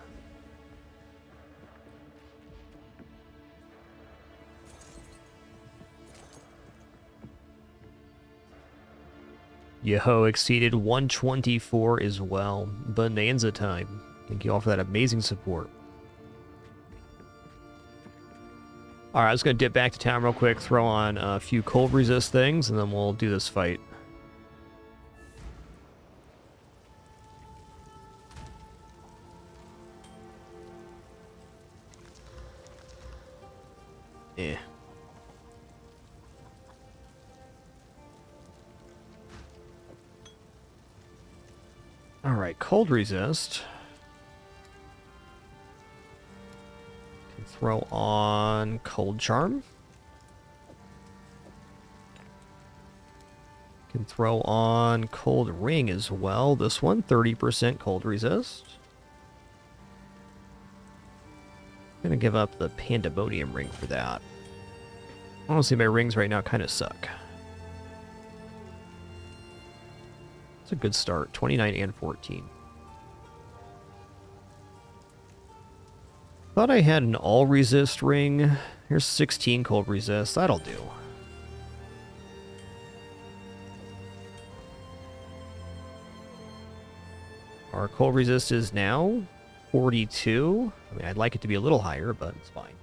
Yo, exceeded 124 as well. Bonanza time. Thank you all for that amazing support. Alright, I was going to dip back to town real quick, throw on a few cold resist things, and then we'll do this fight. Yeah. Alright, cold resist. Throw on Cold Charm. Can throw on Cold Ring as well. This one, 30% cold resist. I'm gonna give up the Pandemonium Ring for that. Honestly, my rings right now kind of suck. It's a good start, 29 and 14. Thought I had an all resist ring. Here's 16 cold resist. That'll do. Our cold resist is now 42. I mean, I'd like it to be a little higher, but it's fine.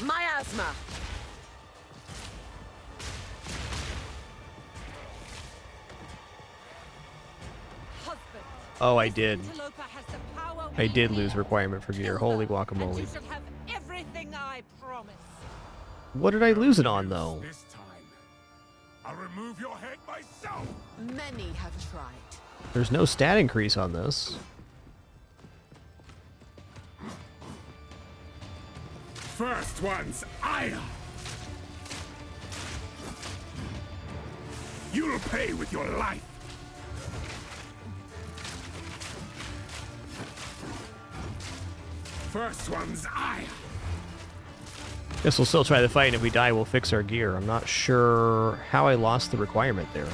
Miasma. Oh, I did. I did lose requirement for gear. Holy guacamole. What did I lose it on, though? This time, I'll remove your head myself. Many have tried. There's no stat increase on this. First one's ire. You'll pay with your life. First one's ire. Guess we'll still try the fight, and if we die, we'll fix our gear. I'm not sure how I lost the requirement there.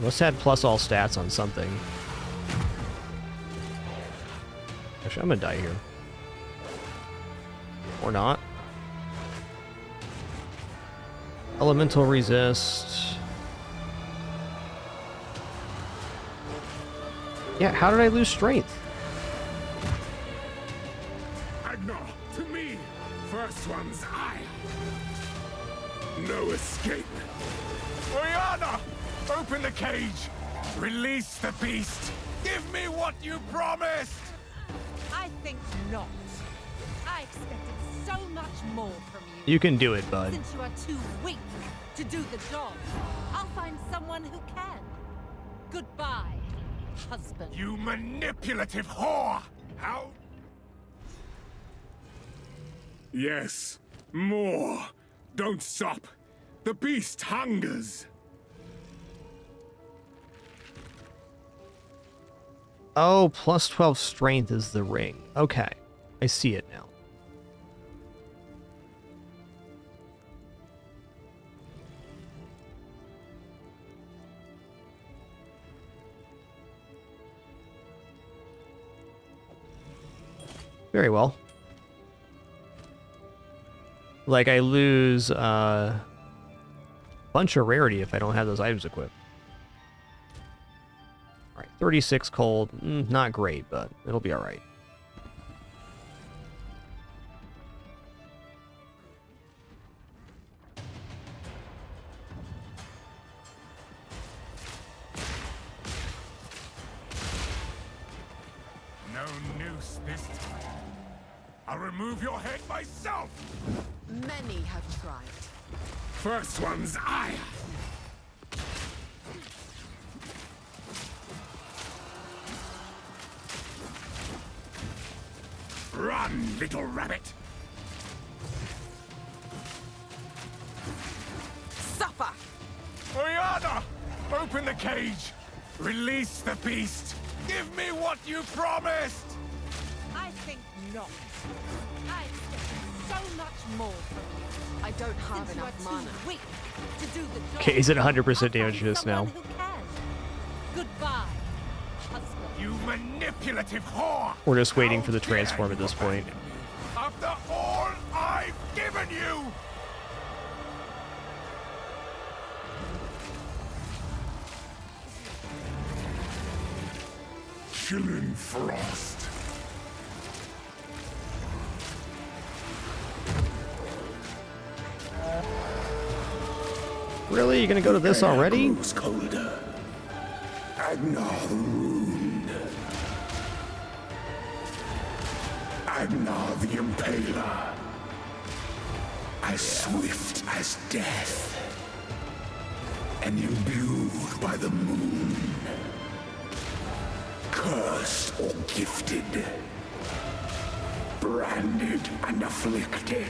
Must have had plus all stats on something. Actually, I'm gonna die here. Or not. Elemental resist. Yeah, how did I lose strength? Agnar, to me! First one's eye! No escape! Oriana! Open the cage! Release the beast! Give me what you promised! I think not. I expected so much more from you. You can do it, bud. Since you are too weak to do the job, I'll find someone who can. Goodbye, husband. You manipulative whore! How? Yes, more. Don't stop. The beast hungers. Oh, plus 12 strength is the ring. Okay, I see it now. Very well. Like, I lose a bunch of rarity if I don't have those items equipped. Alright, 36 cold. Not great, but it'll be alright. No noose this time. I'll remove your head myself! Many have tried. First one's eye! Run, little rabbit! Suffer! Oriana! Open the cage! Release the beast! Give me what you promised! I think not. I expected so much more from you. I don't have Since you are enough too mana. weak to do the job. Okay, he's at 100% I'll damage find just now. someone who can. Goodbye, husband. You manipulative whore! We're just waiting for the How dare transform at you this point. abandon me After all I've given you! Chilling frost. Really? You gonna go to this already? Grows colder. Agnar the Ruined. Agnar the Impaler. As swift as death. And imbued by the moon. Cursed or gifted. Branded and afflicted.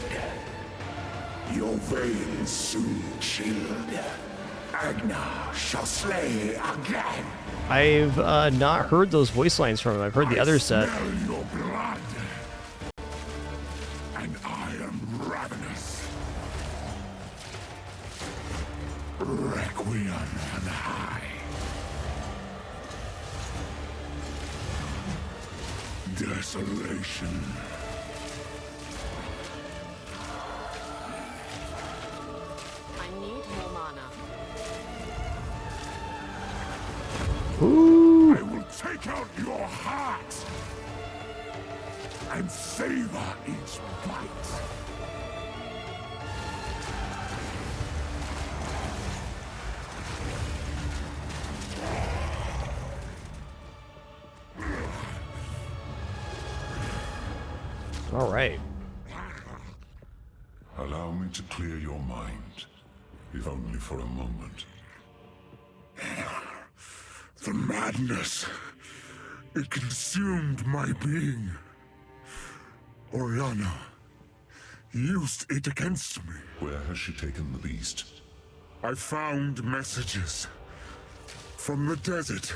Your veins soon chilled. Agnar shall slay again. I've not heard those voice lines from him. I've heard the other set. I smell your blood. And I am ravenous. Requiem on high. Desolation. I need more mana. Ooh. I will take out your heart and savor each bite. All right. Allow me to clear your mind, if only for a moment. The madness, it consumed my being. Oriana used it against me. Where has she taken the beast? I found messages from the desert.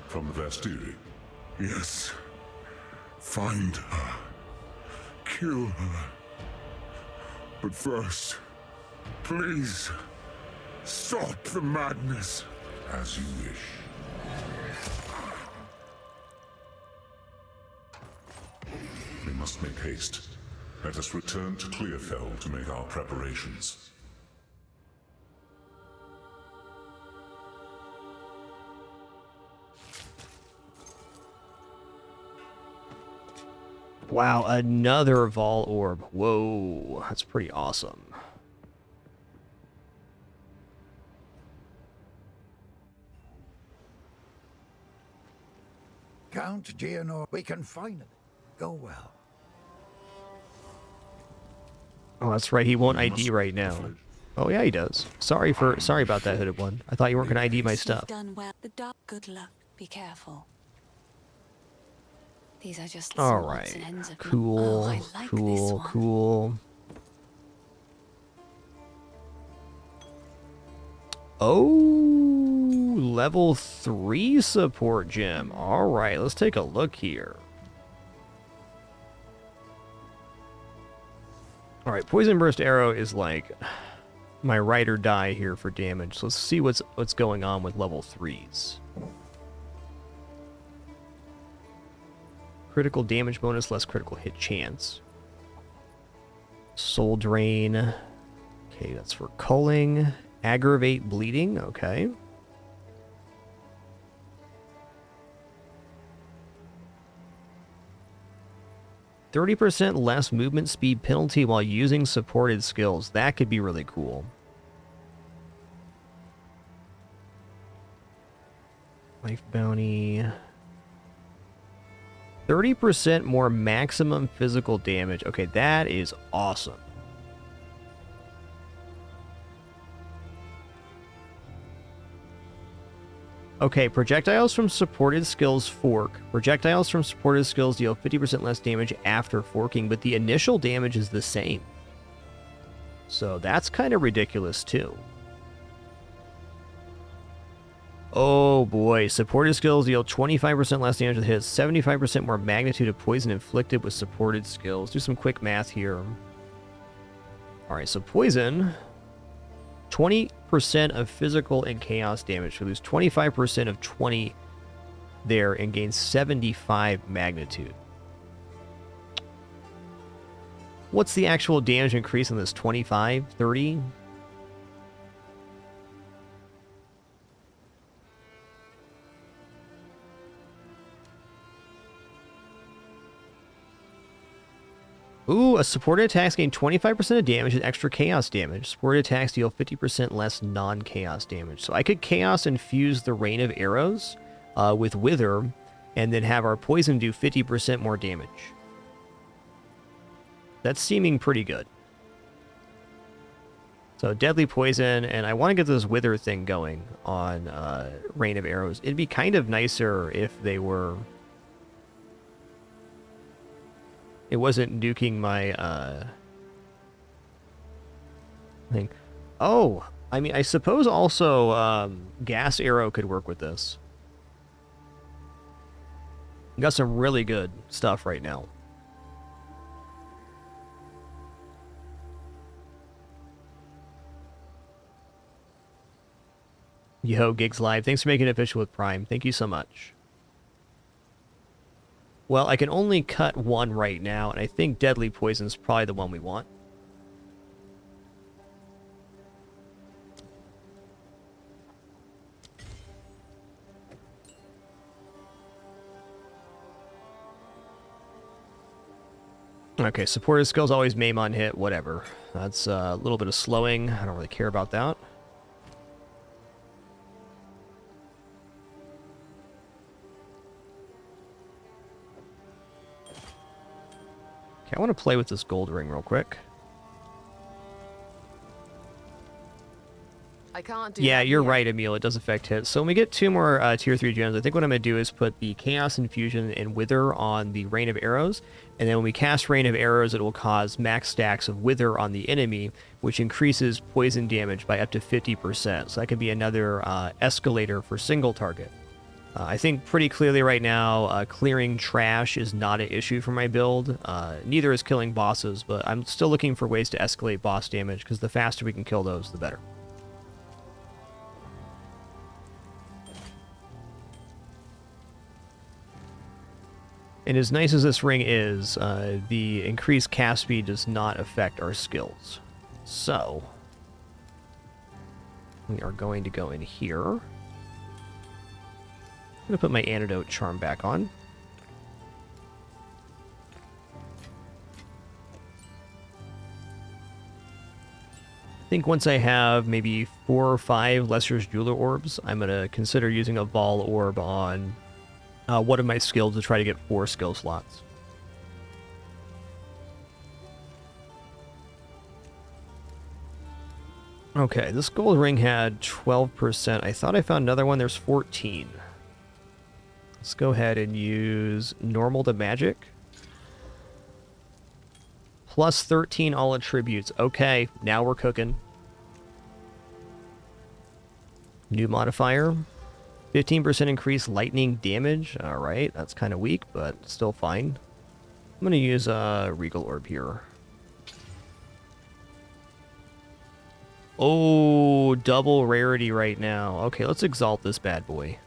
From the Vastiri? Yes. Find her. kill her. But first, please, stop the madness. As you wish. We must make haste. Let us return to Clearfell to make our preparations. Wow, another Vol Orb. Whoa, that's pretty awesome. Count Geonor, we can finally go well. Oh, that's right. He won't ID right now. Oh yeah, he does. Sorry about that, Hooded One. I thought you weren't gonna ID my stuff. You've done well. The dark. Good luck. Be careful. These are just All odds and right. ends of Cool. Oh, I like this Cool. one. Cool. Oh, level 3 support gem. All right, let's take a look here. All right, Poison Burst Arrow is like my ride or die here for damage. So let's see what's going on with level 3s. Critical damage bonus, less critical hit chance. Soul Drain. Okay, that's for culling. Aggravate bleeding, okay. %30 less movement speed penalty while using supported skills. That could be really cool. Life bounty. 30% more maximum physical damage. Okay, that is awesome. Okay, projectiles from supported skills fork. Projectiles from supported skills deal 50% less damage after forking, but the initial damage is the same. So that's kind of ridiculous too. Oh boy, supported skills deal 25% less damage with hits, 75% more magnitude of poison inflicted with supported skills. Do some quick math here. Alright, so poison, 20% of physical and chaos damage. We lose 25% of 20 there and gain 75 magnitude. What's the actual damage increase on this? 25? 30? Ooh, a supported attacks gain 25% of damage and extra chaos damage. Supported attacks deal 50% less non-chaos damage. So I could chaos infuse the rain of arrows with Wither and then have our poison do 50% more damage. That's seeming pretty good. So deadly poison, and I want to get this Wither thing going on rain of arrows. It'd be kind of nicer if they were... It wasn't nuking my, thing. Oh, I mean, I suppose also, gas arrow could work with this. Got some really good stuff right now. Yo, Gigs Live, thanks for making it official with Prime. Thank you so much. Well, I can only cut one right now, and I think Deadly Poison is probably the one we want. Okay, supported skills always maim on hit, whatever. That's a little bit of slowing. I don't really care about that. Okay, I want to play with this gold ring real quick. I can't do Yeah, that you're here. right, Emil. It does affect hits. So when we get 2 more tier 3 gems, I think what I'm going to do is put the Chaos Infusion and Wither on the Rain of Arrows. And then when we cast Rain of Arrows, it will cause max stacks of Wither on the enemy, which increases poison damage by up to 50%. So that could be another escalator for single target. I think pretty clearly right now, clearing trash is not an issue for my build. Neither is killing bosses, but I'm still looking for ways to escalate boss damage, because the faster we can kill those, the better. And as nice as this ring is, the increased cast speed does not affect our skills. So, we are going to go in here. I'm going to put my antidote charm back on. I think once I have maybe 4 or 5 Lesser's Jeweler orbs, I'm going to consider using a Vol orb on one of my skills to try to get 4 skill slots. Okay, this gold ring had 12%. I thought I found another one. There's 14. Let's go ahead and use normal to magic. Plus 13 all attributes. Okay, now we're cooking. New modifier. 15% increased lightning damage. Alright, that's kind of weak, but still fine. I'm going to use a Regal Orb here. Oh, double rarity right now. Okay, let's exalt this bad boy.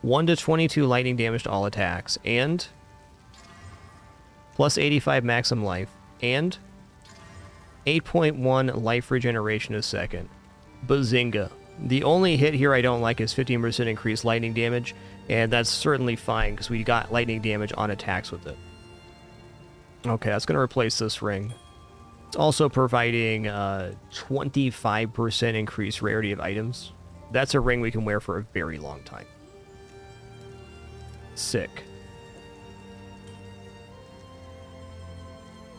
1 to 22 lightning damage to all attacks, and plus 85 maximum life, and 8.1 life regeneration a second. Bazinga. The only hit here I don't like is 15% increased lightning damage, and that's certainly fine because we got lightning damage on attacks with it. Okay, that's going to replace this ring. It's also providing 25% increased rarity of items. That's a ring we can wear for a very long time. Sick.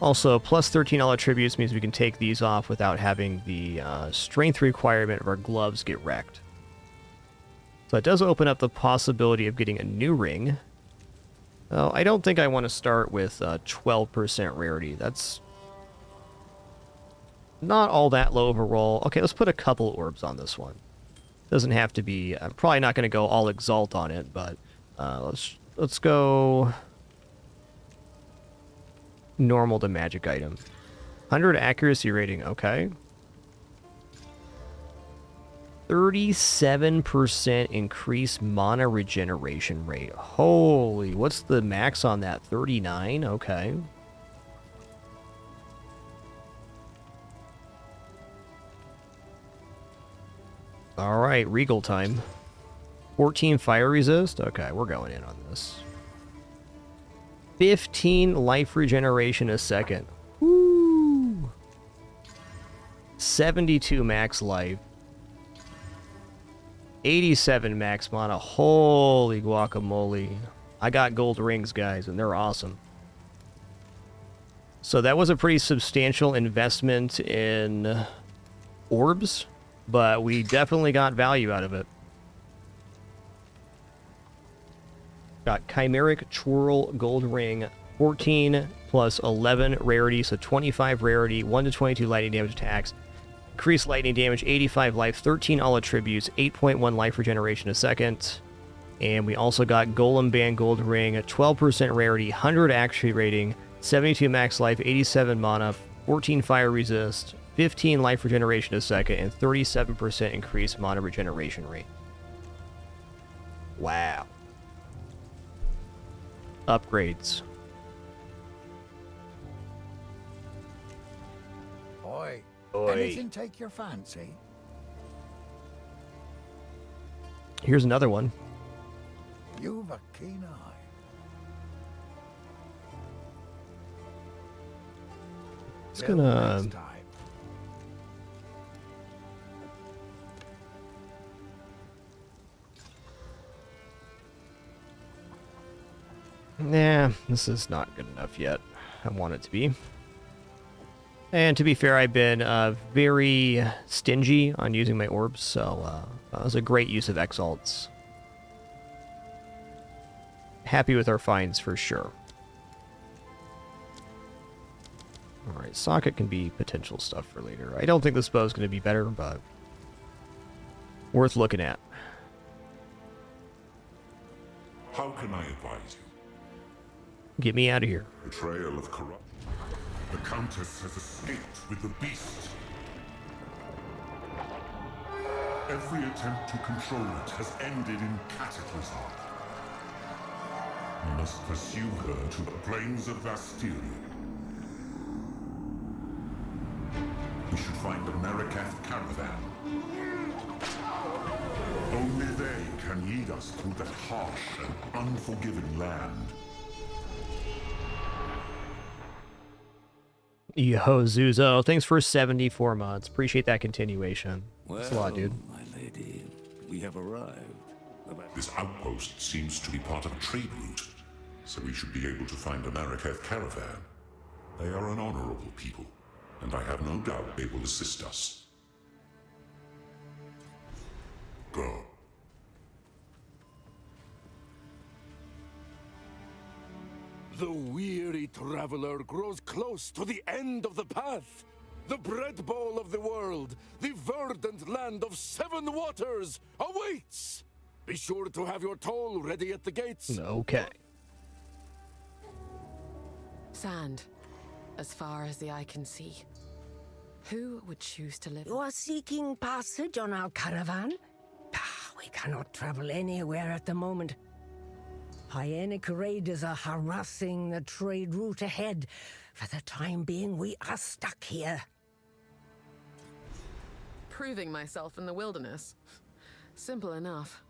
Also, plus 13 all attributes means we can take these off without having the strength requirement of our gloves get wrecked. So it does open up the possibility of getting a new ring. Oh, I don't think I want to start with 12% rarity. That's not all that low of a roll. Okay, let's put a couple orbs on this one. Doesn't have to be... I'm probably not going to go all exalt on it, but let's go normal to magic item. 100 accuracy rating, okay. 37% increased mana regeneration rate. Holy, what's the max on that? 39? Okay. Alright, Regal time. 14 fire resist? Okay, we're going in on this. 15 life regeneration a second. Woo! 72 max life. 87 max mana. Holy guacamole. I got gold rings, guys, and they're awesome. So that was a pretty substantial investment in orbs, but we definitely got value out of it. Got Chimeric Twirl Gold Ring, 14 plus 11 rarity, so 25 rarity, 1 to 22 lightning damage attacks, increased lightning damage, 85 life, 13 all attributes, 8.1 life regeneration a second, and we also got Golem Band Gold Ring, 12% rarity, 100 accuracy rating, 72 max life, 87 mana, 14 fire resist, 15 life regeneration a second, and 37% increased mana regeneration rate. Wow. Upgrades. Oi. Oi. Anything take your fancy? Here's another one. You've a keen eye. It's Till gonna... next time. Nah, this is not good enough yet. I want it to be. And to be fair, I've been very stingy on using my orbs, so that was a great use of exalts. Happy with our finds for sure. Alright, socket can be potential stuff for later. I don't think this bow is going to be better, but worth looking at. How can I advise you? Get me out of here. Betrayal of corrupt. The Countess has escaped with the beast. Every attempt to control it has ended in cataclysm. We must pursue her to the plains of Vastyria. We should find the Marikath caravan. Only they can lead us through that harsh and unforgiving land. Yo, Zuzo, thanks for 74 months. Appreciate that continuation. Thanks a lot, dude. My lady, we have arrived. This outpost seems to be part of a trade route, so we should be able to find a Marikath caravan. They are an honorable people, and I have no doubt they will assist us. Go. The weary traveler grows close to the end of the path. The bread bowl of the world, the verdant land of 7 waters, awaits! Be sure to have your toll ready at the gates. Okay. Sand, as far as the eye can see. Who would choose to live? You are seeking passage on our caravan? We cannot travel anywhere at the moment. Hyenic raiders are harassing the trade route ahead. For the time being, we are stuck here. Proving myself in the wilderness. Simple enough.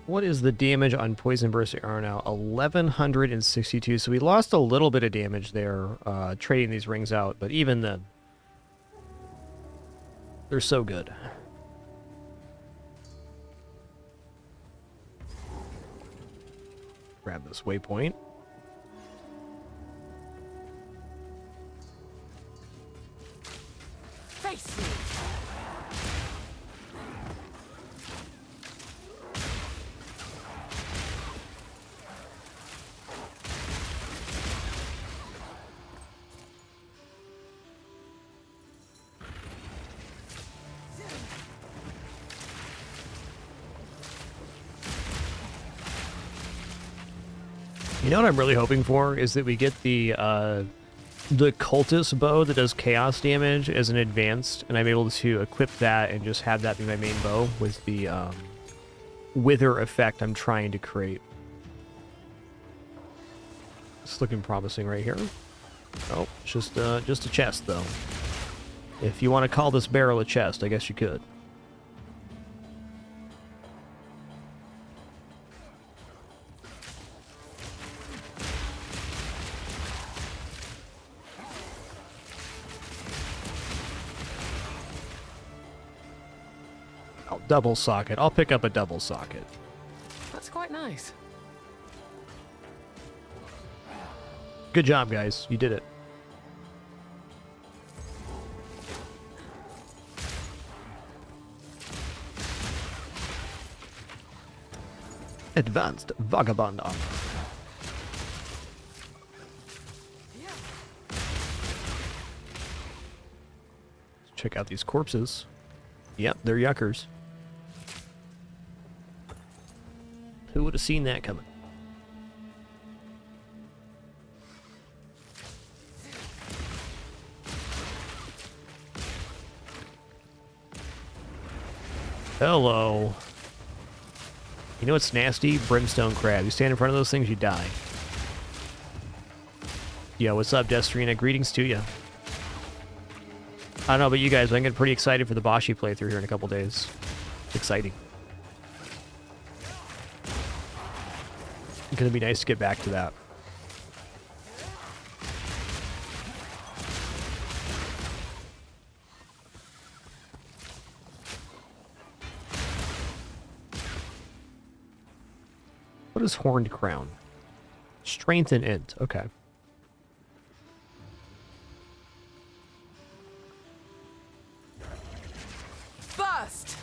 What is the damage on Poison Burst arrow now? 1162. So we lost a little bit of damage there, trading these rings out, but even then, they're so good. Grab this waypoint. Face me! You know what I'm really hoping for is that we get the cultist bow that does chaos damage as an advanced, and I'm able to equip that and just have that be my main bow with the wither effect I'm trying to create. It's looking promising right here. Oh, it's just a chest though. If you want to call this barrel a chest, I guess you could. Double socket. I'll pick up a double socket. That's quite nice. Good job, guys. You did it. Advanced Vagabond armor. Check out these corpses. Yep, they're yuckers. Who would have seen that coming? Hello. You know what's nasty? Brimstone crab. You stand in front of those things, you die. Yo, what's up, Destrina? Greetings to you. I don't know about you guys, but I'm getting pretty excited for the Bashi playthrough here in a couple days. It's exciting. It's gonna be nice to get back to that. What is Horned Crown? Strength and Int. Okay. Burst!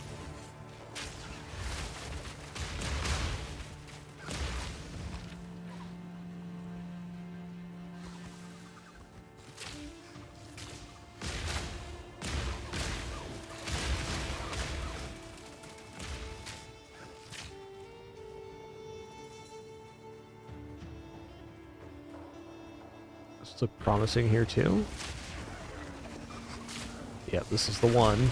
This looks promising here too. Yep, this is the one.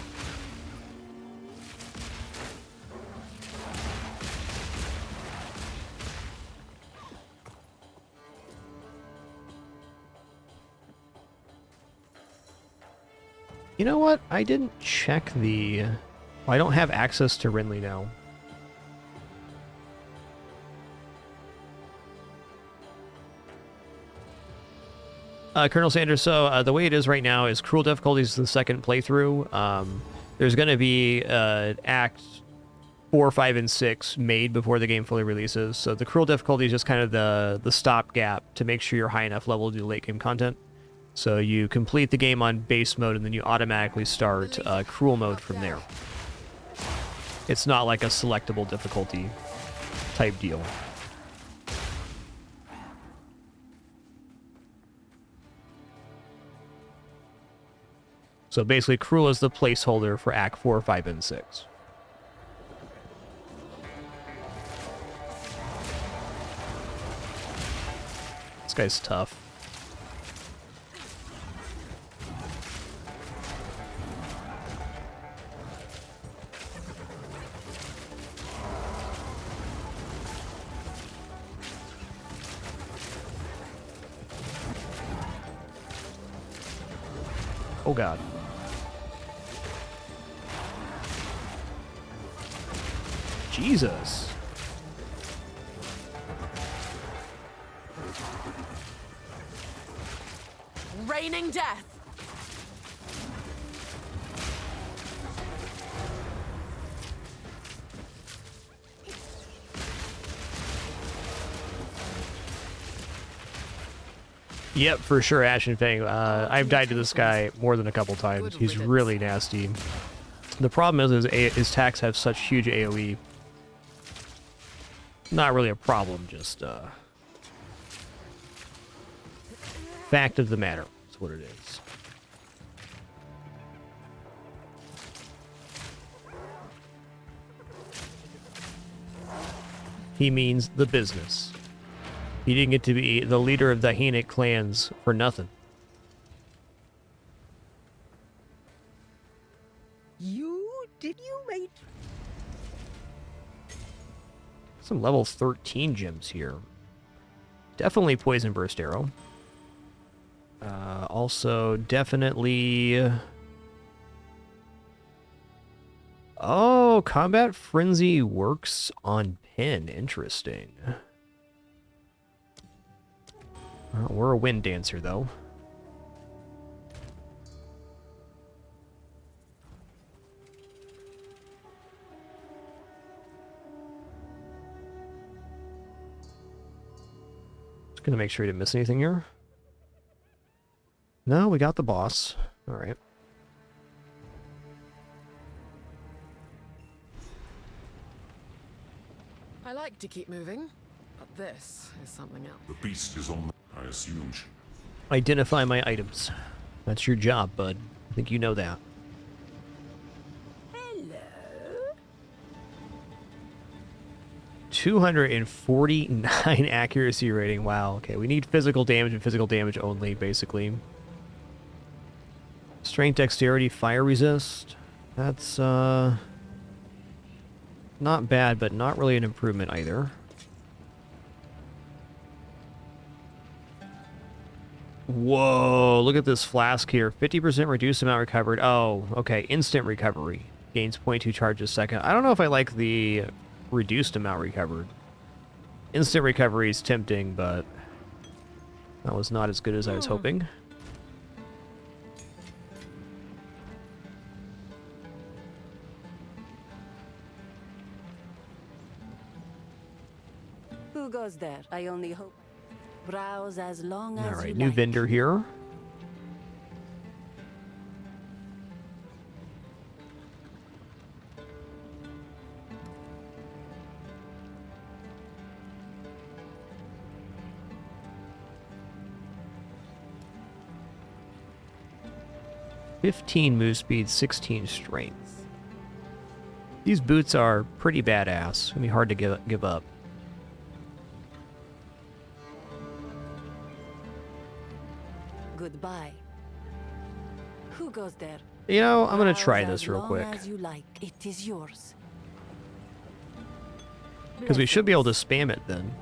You know what? I didn't check the... Well, I don't have access to Renly now. Colonel Sanders, so the way it is right now is Cruel Difficulties is the second playthrough. There's going to be Act 4, 5, and 6 made before the game fully releases. So the Cruel Difficulty is just kind of the stopgap to make sure you're high enough level to do late game content. So you complete the game on base mode, and then you automatically start Cruel mode from there. It's not like a selectable difficulty type deal. So basically, Cruel is the placeholder for Act 4, 5, and 6. This guy's tough. Oh god. Jesus. Raining death. Yep, for sure, Ash and Fang. I've died to this guy more than a couple times. He's really nasty. The problem is his attacks have such huge AoE. Not really a problem, just fact of the matter. That's what it is. He means the business. He didn't get to be the leader of the Hainic clans for nothing. Did you, mate? Some level 13 gems here. Definitely Poison Burst Arrow. Also, definitely... Oh, Combat Frenzy works on Pin. Interesting. We're a Wind Dancer, though. Just gonna make sure we didn't miss anything here. No, we got the boss. All right. I like to keep moving, but this is something else. The beast is on, I assume. Identify my items. That's your job, bud. I think you know that. Hello. 249 accuracy rating. Wow. Okay, we need physical damage and physical damage only, basically. Strength, dexterity, fire resist. That's, not bad, but not really an improvement either. Whoa, look at this flask here. 50% reduced amount recovered. Oh, okay. Instant recovery. Gains 0.2 charges a second. I don't know if I like the reduced amount recovered. Instant recovery is tempting, but that was not as good as I was hoping. Who goes there? I only hope. Browse as long as All right, you new like. vendor here. (15 move speed, 16 strength). These boots are pretty badass. It'll be hard to give up. goodbye. Who goes there? You know, I'm gonna Browse try as this real long quick. As you like. It is yours. Because we should be able to spam it then.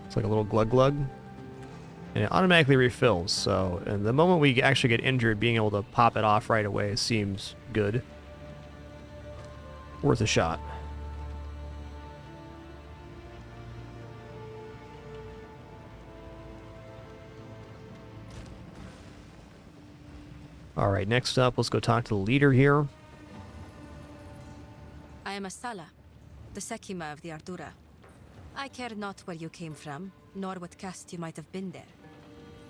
It's like a little glug glug. And it automatically refills, so and the moment we actually get injured, being able to pop it off right away seems good. Worth a shot. Alright, next up, let's go talk to the leader here. I am Asala, the Sekima of the Ardura. I care not where you came from, nor what caste you might have been there.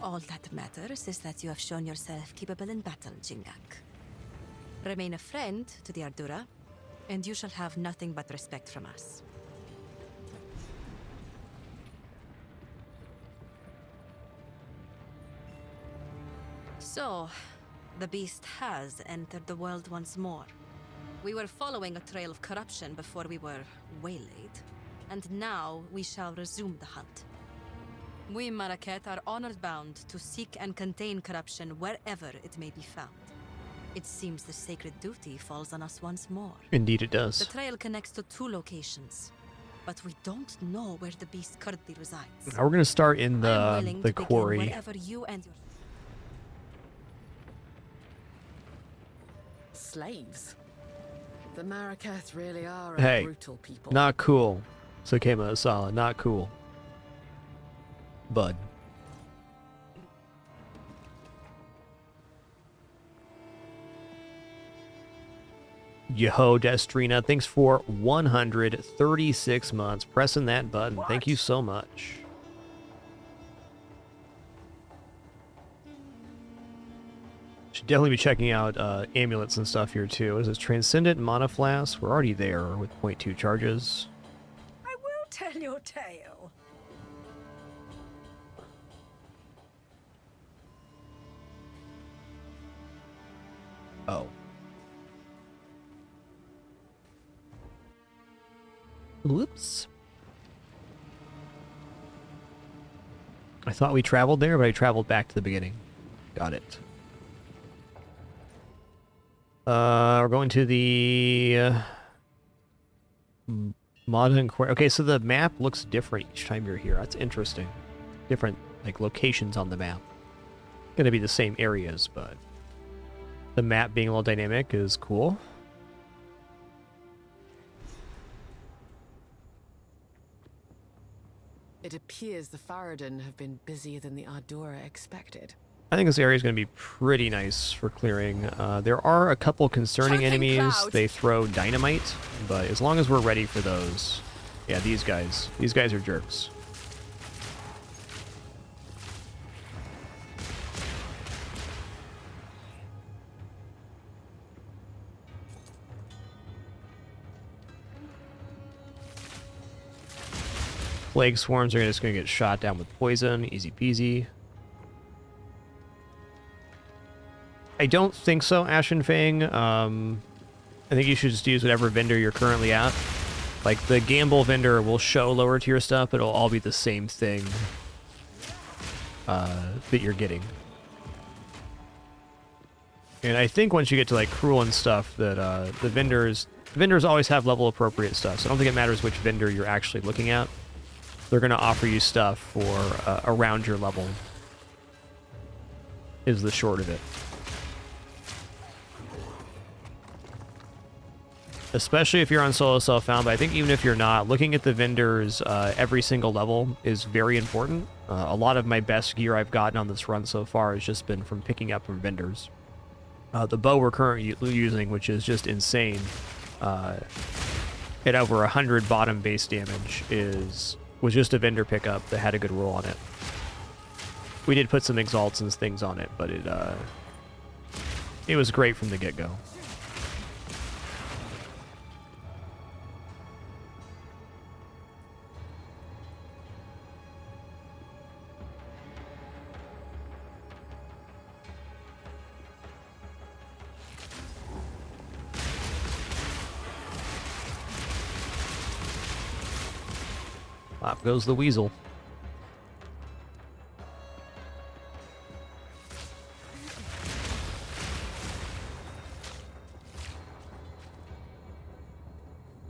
All that matters is that you have shown yourself capable in battle, Jingak. Remain a friend to the Ardura, and you shall have nothing but respect from us. So, the beast has entered the world once more. We were following a trail of corruption before we were waylaid, and now we shall resume the hunt. We Maraket are honored bound to seek and contain corruption wherever it may be found. It seems the sacred duty falls on us once more. Indeed it does. The trail connects to 2 locations, but we don't know where the beast currently resides. Now we're gonna start in I am willing the to begin quarry. wherever you and your Slaves? The Maraketh really are a Hey, brutal people. not cool. Sakema Asala, not cool. Bud. Yo, Destrina, thanks for 136 months. Pressing that button. Thank you so much. Should definitely be checking out amulets and stuff here too. Is this Transcendent Mana Flask? We're already there with 0.2 charges. I will tell your tale. Oh. Whoops. I thought we traveled there, but I traveled back to the beginning. Got it. We're going to the modern quarry. Okay, so the map looks different each time you're here. That's interesting. Different like locations on the map. Gonna be the same areas, but the map being a little dynamic is cool. It appears the Farad'n have been busier than the Ardura expected. I think this area is going to be pretty nice for clearing. There are a couple concerning enemies. cloud. They throw dynamite, but as long as we're ready for those... Yeah, these guys. These guys are jerks. Plague swarms are just going to get shot down with poison. Easy peasy. I don't think so, Ashen Fang. I think you should just use whatever vendor you're currently at. Like, the gamble vendor will show lower tier stuff, but it'll all be the same thing that you're getting. And I think once you get to, like, Cruel and stuff, that the vendors always have level appropriate stuff, so I don't think it matters which vendor you're actually looking at. They're going to offer you stuff for around your level, is the short of it. Especially if you're on solo self-found, but I think even if you're not, looking at the vendors every single level is very important. A lot of my best gear I've gotten on this run so far has just been from picking up from vendors. The bow we're currently using, which is just insane, at over 100 bottom base damage, was just a vendor pickup that had a good roll on it. We did put some exalts and things on it, but it was great from the get-go. Up goes the weasel.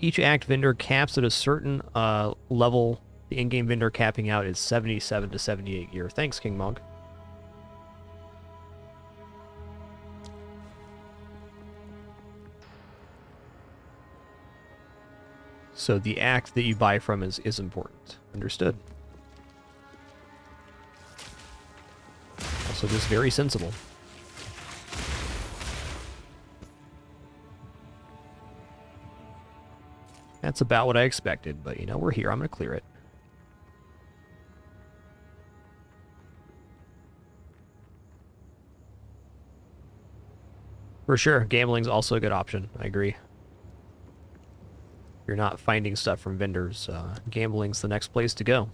Each act vendor caps at a certain level. The in-game vendor capping out is 77 to 78 gear. Thanks, King Monk. So the act that you buy from is important. Understood. Also just very sensible. That's about what I expected, but you know, we're here. I'm going to clear it. For sure, gambling's also a good option. I agree. You're not finding stuff from vendors. Gambling's the next place to go.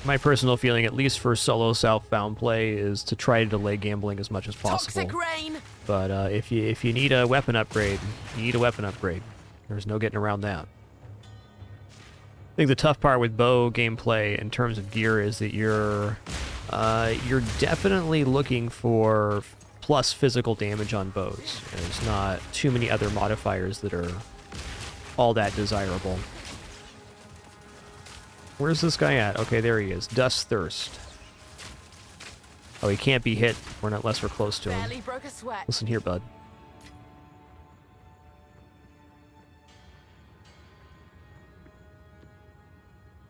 My personal feeling, at least for solo Southbound play, is to try to delay gambling as much as possible. Toxic rain. But if you need a weapon upgrade, you need a weapon upgrade. There's no getting around that. I think the tough part with bow gameplay in terms of gear is that you're definitely looking for plus physical damage on bows. There's not too many other modifiers that are all that desirable. Where's this guy at? Okay, there he is. Dust Thirst. Oh, he can't be hit unless we're close to him. Barely broke a sweat. Listen here, bud.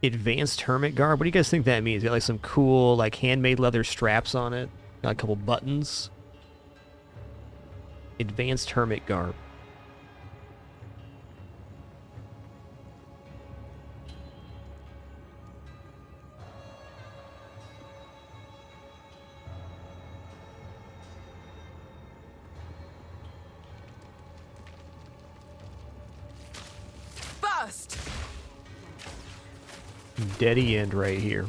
Advanced Hermit Garb? What do you guys think that means? Got like some cool, like, handmade leather straps on it. Got a couple buttons. Advanced Hermit Garb. Burst! Deady end right here.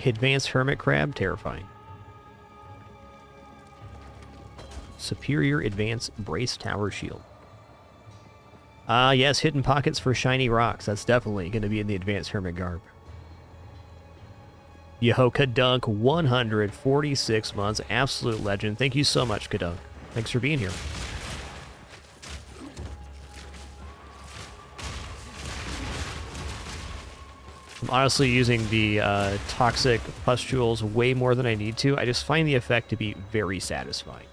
Advanced Hermit Crab, terrifying. Superior Advanced Brace Tower Shield. Yes, hidden pockets for shiny rocks. That's definitely going to be in the Advanced Hermit Garb. Yoho Kadunk, 146 months. Absolute legend. Thank you so much, Kadunk. Thanks for being here. I'm honestly using the toxic pustules way more than I need to. I just find the effect to be very satisfying.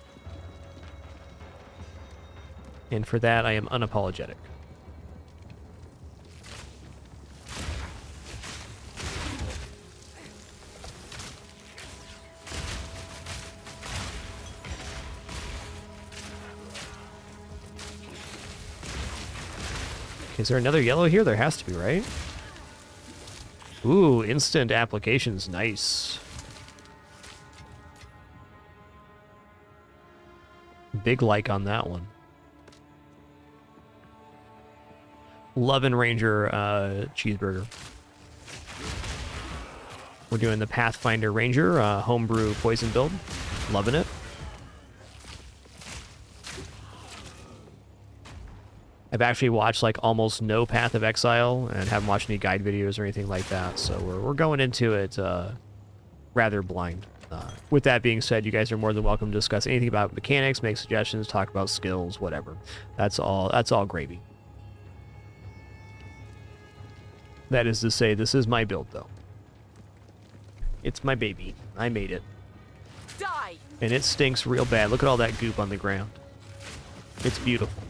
And for that, I am unapologetic. Is there another yellow here? There has to be, right? Ooh, instant applications, nice. Big like on that one. Lovin' Ranger cheeseburger. We're doing the Pathfinder Ranger homebrew poison build. Loving it. I've actually watched like almost no Path of Exile and haven't watched any guide videos or anything like that, so we're going into it rather blind. With that being said, you guys are more than welcome to discuss anything about mechanics, make suggestions, talk about skills, whatever. That's all gravy. That is to say, this is my build though. It's my baby. I made it. Die! And it stinks real bad. Look at all that goop on the ground. It's beautiful.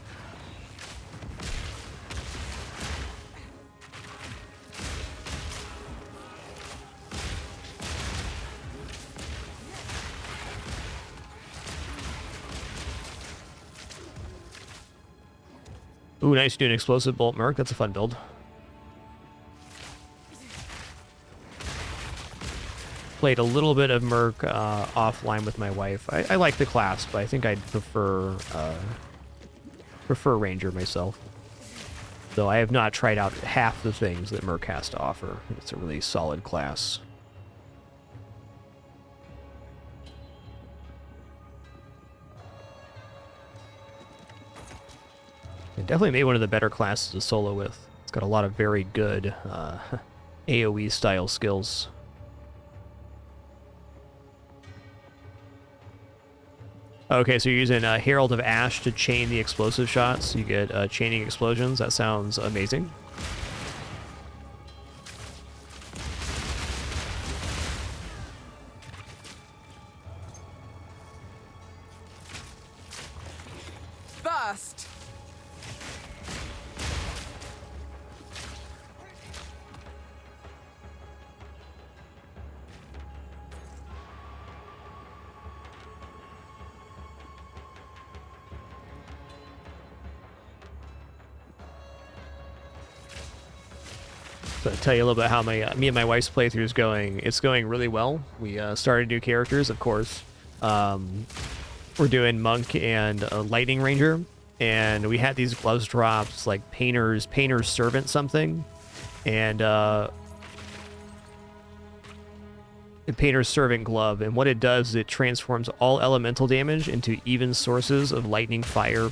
Ooh, nice doing explosive bolt merc. That's a fun build. Played a little bit of merc offline with my wife. I like the class, but I think I'd prefer ranger myself. Though I have not tried out half the things that merc has to offer. It's a really solid class. It definitely made one of the better classes to solo with. It's got a lot of very good AoE style skills. Okay, so you're using Herald of Ash to chain the explosive shots. You get chaining explosions. That sounds amazing. Burst! So to tell you a little bit how me and my wife's playthrough is going. It's going really well. We started new characters, of course. We're doing Monk and Lightning Ranger, and we had these gloves drops like Painter's Servant something, and Painter's Servant glove. And what it does is it transforms all elemental damage into even sources of lightning, fire,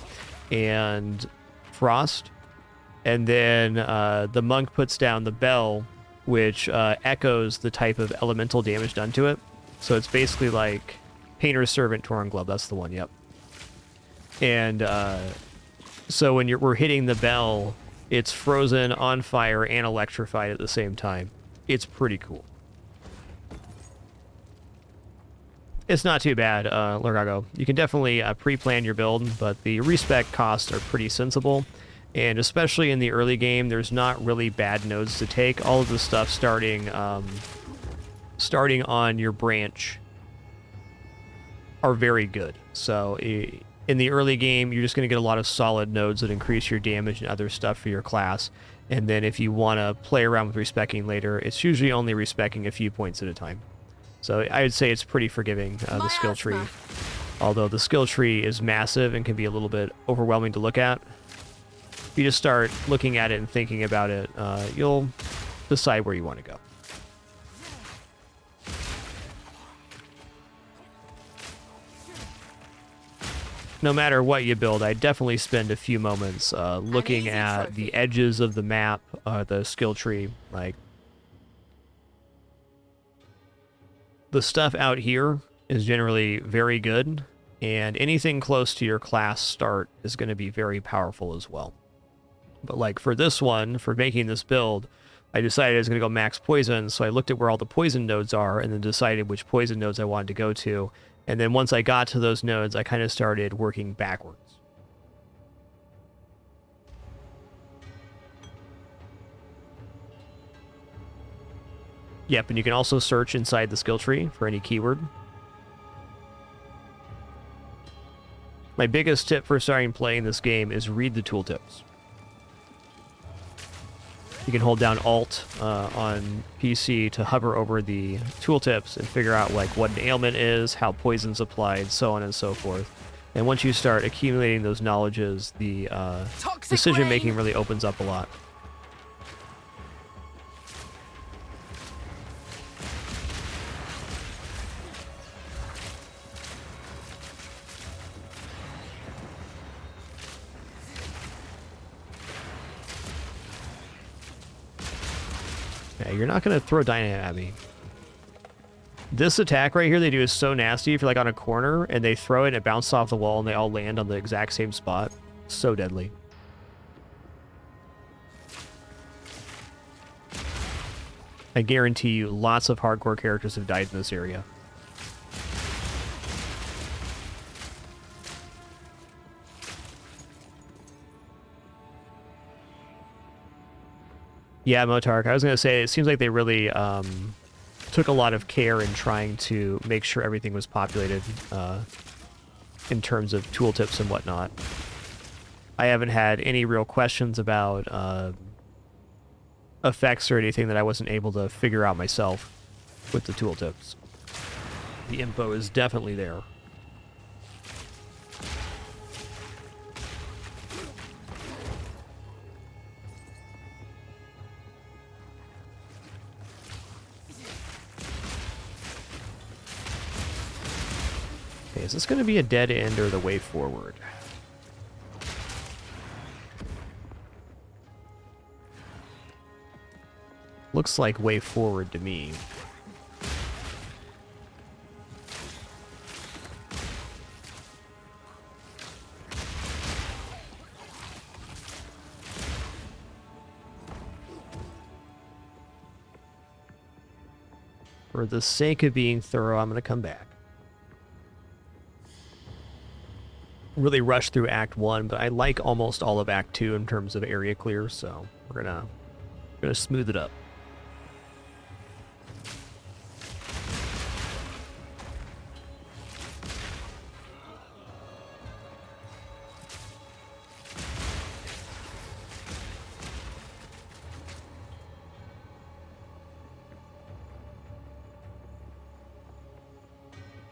and frost. And then the monk puts down the bell, which echoes the type of elemental damage done to it. So it's basically like Painter's Servant Torn Glove. That's the one, yep. And so when we're hitting the bell, it's frozen, on fire, and electrified at the same time. It's pretty cool. It's not too bad, Lurgago. You can definitely pre-plan your build, but the respec costs are pretty sensible. And especially in the early game, there's not really bad nodes to take. All of the stuff starting on your branch are very good. So in the early game, you're just going to get a lot of solid nodes that increase your damage and other stuff for your class. And then if you want to play around with respecking later, it's usually only respecking a few points at a time. So I would say it's pretty forgiving, the skill tree. Although the skill tree is massive and can be a little bit overwhelming to look at. If you just start looking at it and thinking about it, you'll decide where you want to go. No matter what you build, I definitely spend a few moments looking at the edges of the map, the skill tree. Like, the stuff out here is generally very good, and anything close to your class start is going to be very powerful as well. But like for this one, for making this build, I decided I was going to go max poison, so I looked at where all the poison nodes are and then decided which poison nodes I wanted to go to. And then once I got to those nodes, I kind of started working backwards. Yep, and you can also search inside the skill tree for any keyword. My biggest tip for starting playing this game is read the tooltips. You can hold down Alt on PC to hover over the tooltips and figure out like what an ailment is, how poison's applied, so on and so forth. And once you start accumulating those knowledges, the decision-making really opens up a lot. Yeah, you're not going to throw dynamite at me. This attack right here they do is so nasty. If you're like on a corner and they throw it and it bounces off the wall and they all land on the exact same spot. So deadly. I guarantee you lots of hardcore characters have died in this area. Yeah, Motark, I was going to say, it seems like they really took a lot of care in trying to make sure everything was populated in terms of tooltips and whatnot. I haven't had any real questions about effects or anything that I wasn't able to figure out myself with the tooltips. The info is definitely there. Is this going to be a dead end or the way forward? Looks like way forward to me. For the sake of being thorough, I'm going to come back. Really rushed through Act 1, but I like almost all of Act 2 in terms of area clear, so we're gonna smooth it up.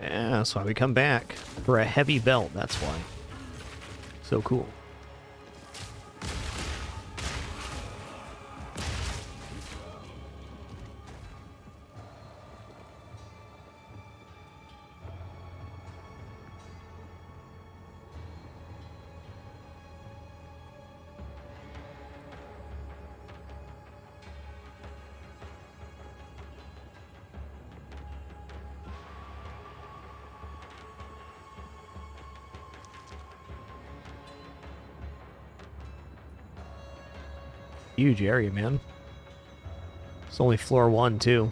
Yeah, that's why we come back. For a heavy belt, that's why. So cool. Huge area, man. It's only floor 1, too.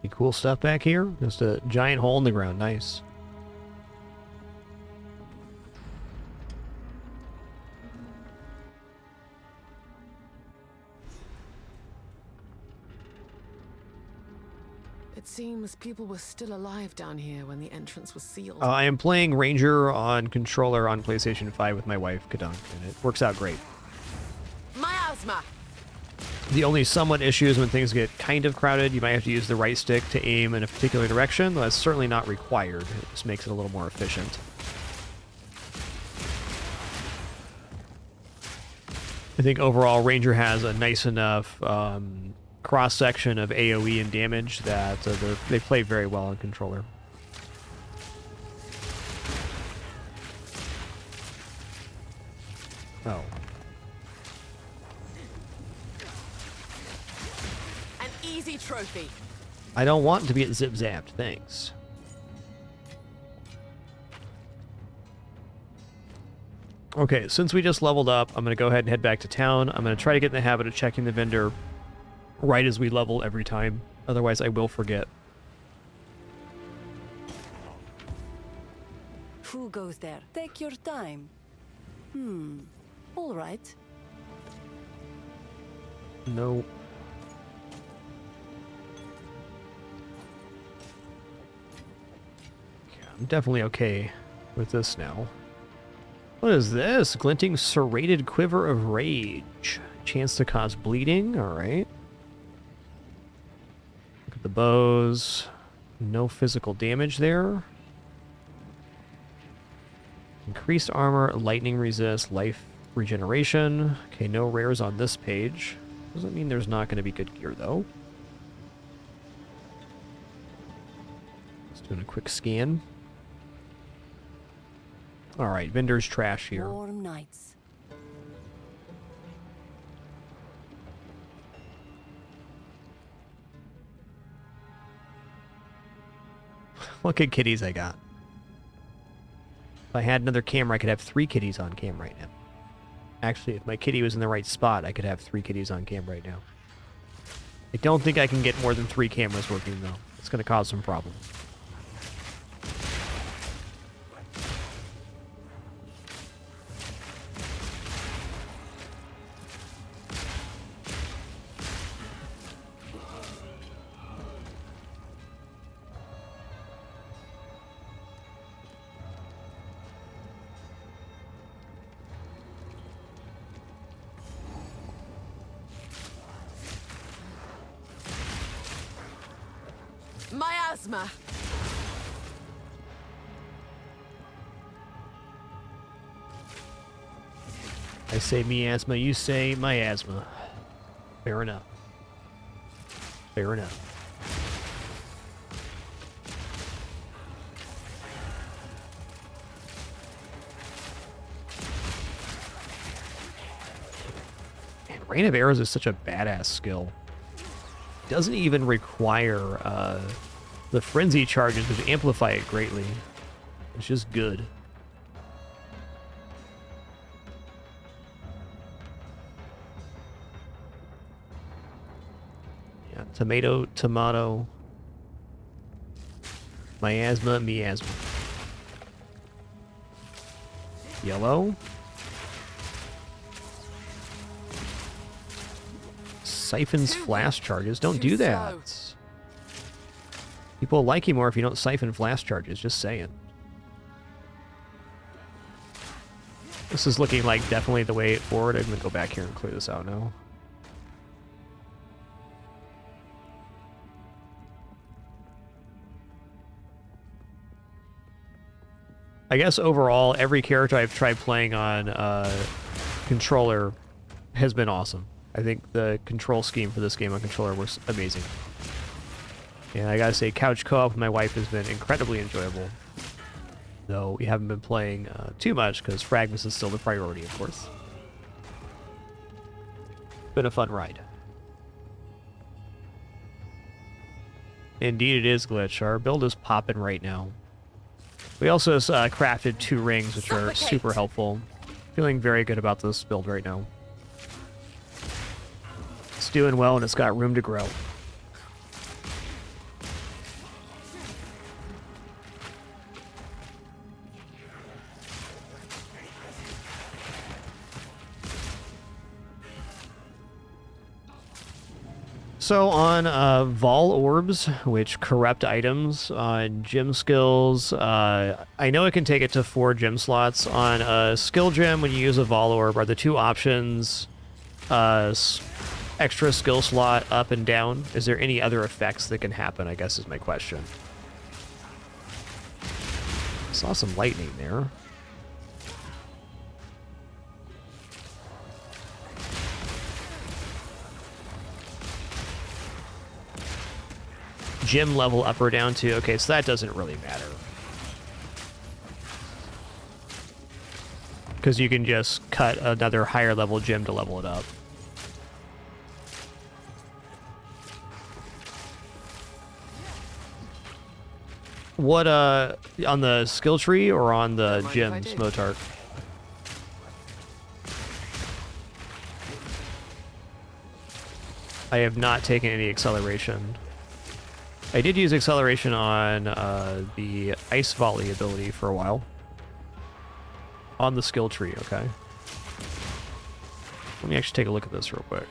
Any cool stuff back here? Just a giant hole in the ground. Nice. It seems people were still alive down here when the entrance was sealed. I am playing Ranger on controller on PlayStation 5 with my wife, Kadunk, and it works out great. Miasma! The only somewhat issue is when things get kind of crowded, you might have to use the right stick to aim in a particular direction, though that's certainly not required. It just makes it a little more efficient. I think overall Ranger has a nice enough cross-section of AoE and damage that they play very well on controller. Oh. An easy trophy. I don't want to be at zip-zapped, thanks. Okay, since we just leveled up, I'm going to go ahead and head back to town. I'm going to try to get in the habit of checking the vendor right as we level every time. Otherwise, I will forget. Who goes there? Take your time. All right. No. Yeah, I'm definitely okay with this now. What is this? Glinting serrated quiver of rage. Chance to cause bleeding. All right. Look at the bows. No physical damage there. Increased armor, lightning resist, life regeneration. Okay, no rares on this page. Doesn't mean there's not going to be good gear, though. Just doing a quick scan. All right, vendor's trash here. Warm nights. What good kitties I got. If I had another camera, I could have 3 kitties on cam right now. Actually, if my kitty was in the right spot, I could have 3 kitties on cam right now. I don't think I can get more than 3 cameras working, though. It's going to cause some problems. Miasma. I say miasma, you say miasma. Fair enough. Fair enough. Man, Rain of Arrows is such a badass skill. Doesn't even require the frenzy charges, which amplify it greatly. It's just good. Tomato, tomato. Miasma, miasma. Yellow. Siphons flash charges. Don't do that. People like you more if you don't siphon flash charges. Just saying. This is looking like definitely the way forward. I'm going to go back here and clear this out now. I guess overall, every character I've tried playing on controller has been awesome. I think the control scheme for this game on controller was amazing. And I gotta say, couch co-op with my wife has been incredibly enjoyable. Though we haven't been playing too much, because FragMas is still the priority, of course. Been a fun ride. Indeed it is, Glitch. Our build is popping right now. We also crafted 2 rings, which are super helpful. Feeling very good about this build right now. It's doing well, and it's got room to grow. So on Vol Orbs, which corrupt items on gym skills, I know it can take it to 4 gym slots. On a skill gem, when you use a Vol Orb, are the 2 options extra skill slot up and down? Is there any other effects that can happen, I guess is my question. Saw some lightning there. Gym level up or down too. Okay, so that doesn't really matter. Because you can just cut another higher level gym to level it up. What, on the skill tree or on the gym, Smotark? I have not taken any acceleration. I did use acceleration on the ice volley ability for a while. On the skill tree, okay. Let me actually take a look at this real quick.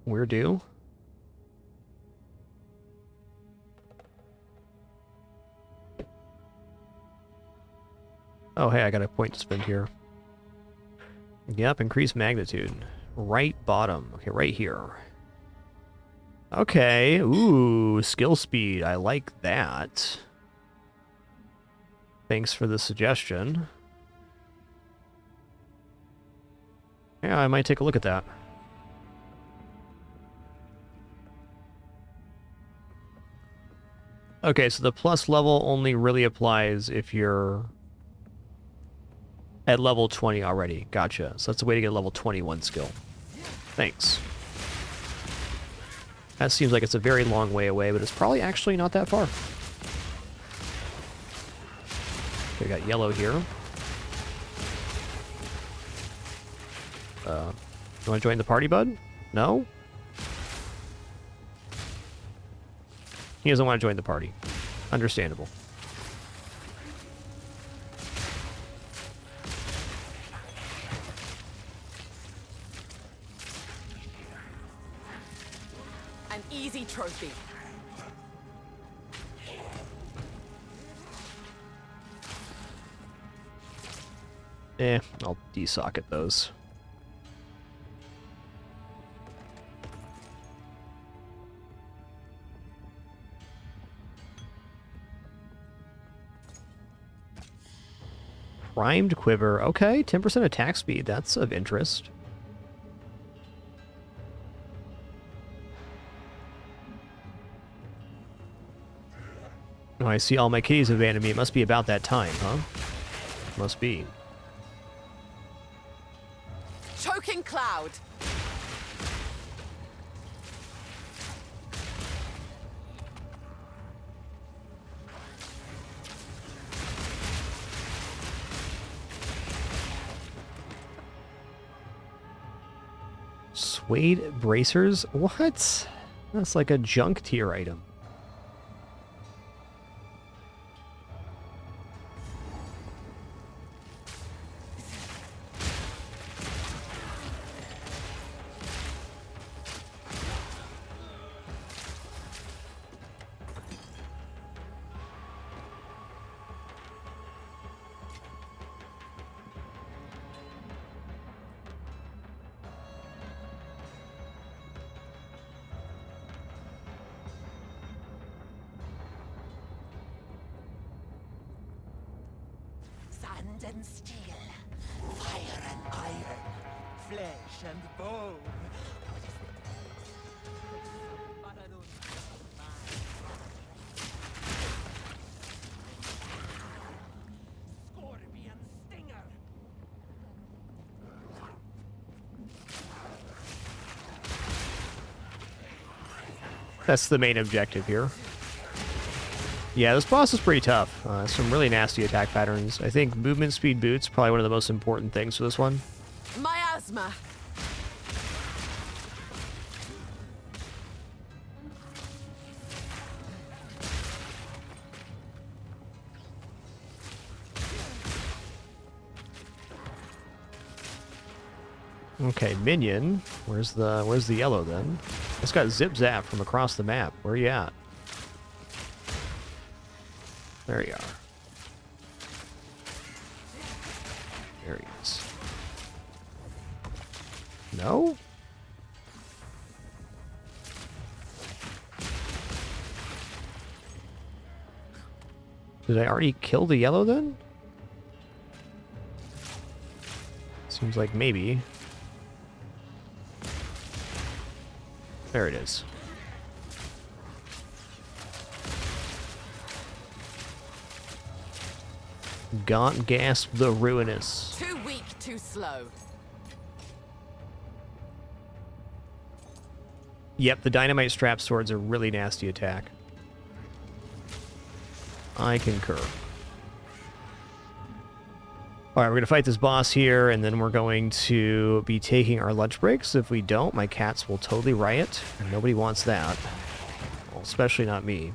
Where do? Oh, hey, I got a point to spend here. Yep, increase magnitude. Right bottom. Okay, right here. Okay, ooh, skill speed. I like that. Thanks for the suggestion. Yeah, I might take a look at that. Okay, so the plus level only really applies if you're at level 20 already. Gotcha. So that's a way to get a level 21 skill. Thanks. That seems like it's a very long way away, but it's probably actually not that far. Okay, we got yellow here. You want to join the party, bud? No? He doesn't want to join the party. Understandable. An easy trophy. I'll desocket those. Primed quiver. Okay, 10% attack speed. That's of interest. Oh, I see all my kitties have abandoned me. It must be about that time, huh? Must be. Choking cloud. Suede bracers? What? That's like a junk tier item. Sand and steel, fire and iron, flesh and bone. Scorpion stinger. That's the main objective here. Yeah, this boss is pretty tough. Some really nasty attack patterns. I think movement speed boots probably one of the most important things for this one. Miasma. Okay, minion. Where's the yellow then? It's got zip zap from across the map. Where are you at? There you are. There he is. No? Did I already kill the yellow then? Seems like maybe. There it is. Gaunt Gasp the Ruinous. Too weak, too slow. Yep, the dynamite strap sword's a really nasty attack. I concur. Alright, we're going to fight this boss here, and then we're going to be taking our lunch breaks. If we don't, my cats will totally riot, and nobody wants that. Well, especially not me.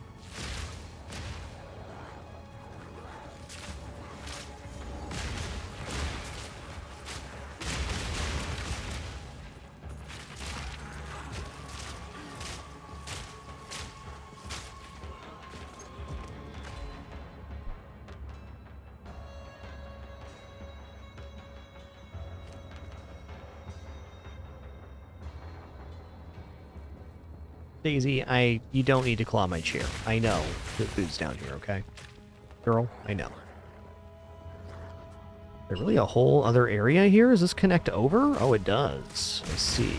Daisy, you don't need to claw my chair. I know that food's down here, okay? Girl, I know. Is there really a whole other area here? Does this connect over? Oh, it does. I see.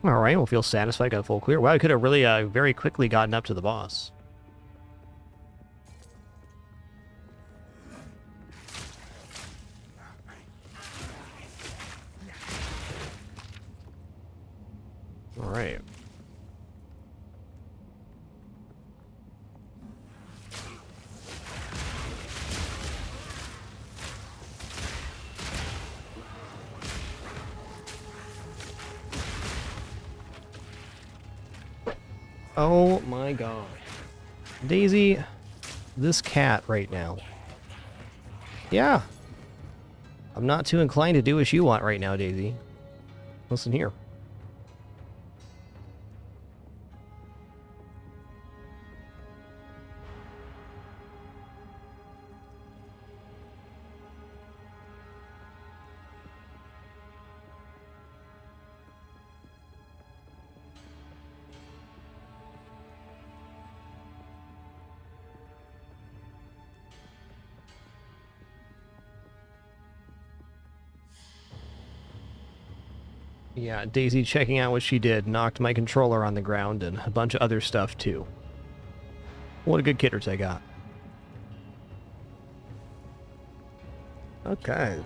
Alright, we'll feel satisfied, got a full clear. Wow, I could have really very quickly gotten up to the boss. Alright. Oh my god. Daisy, this cat right now. Yeah. I'm not too inclined to do what you want right now, Daisy. Listen here. Yeah, Daisy checking out what she did, knocked my controller on the ground, and a bunch of other stuff, too. What a good kitters I got. Okay.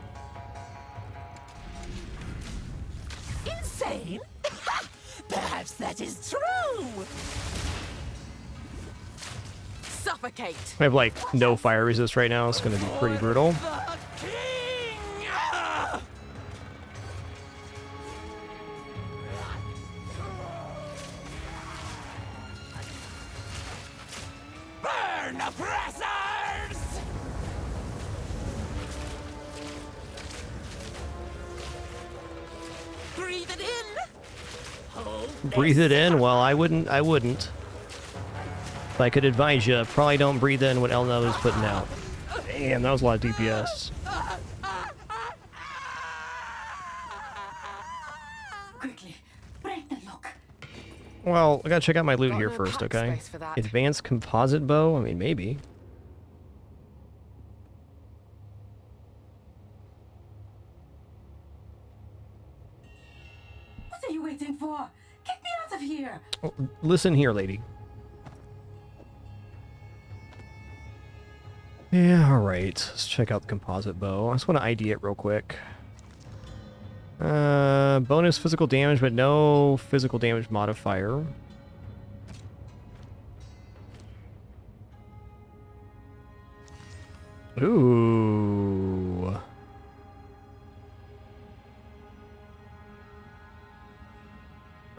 Insane? Perhaps that is true. Suffocate. I have like no fire resist right now. It's going to be pretty brutal. The king! Burn, oppressors! Breathe it in. Hold Breathe it in? Well, I wouldn't. If I could advise you, probably don't breathe in what Elnubnub is putting out. Damn, that was a lot of DPS. Quickly, break the lock. Well, I gotta check out my loot Got here no first, pack okay? space for that. Advanced composite bow? I mean, maybe. What are you waiting for? Get me out of here! Oh, listen here, lady. Yeah, alright. Let's check out the composite bow. I just want to ID it real quick. Bonus physical damage, but no physical damage modifier. Ooh.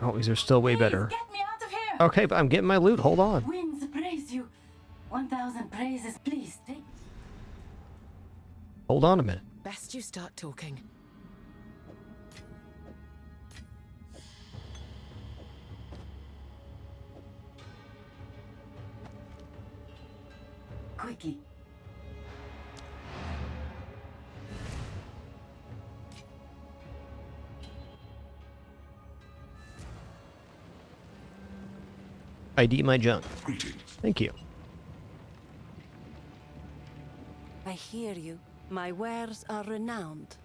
Oh, these are still way better. Get me out of here! Okay, but I'm getting my loot. Hold on. Winds praise you. 1,000 praises, please. Take. Hold on a minute. Best you start talking. Quickly. ID my junk. Greetings. Thank you. I hear you. My wares are renowned.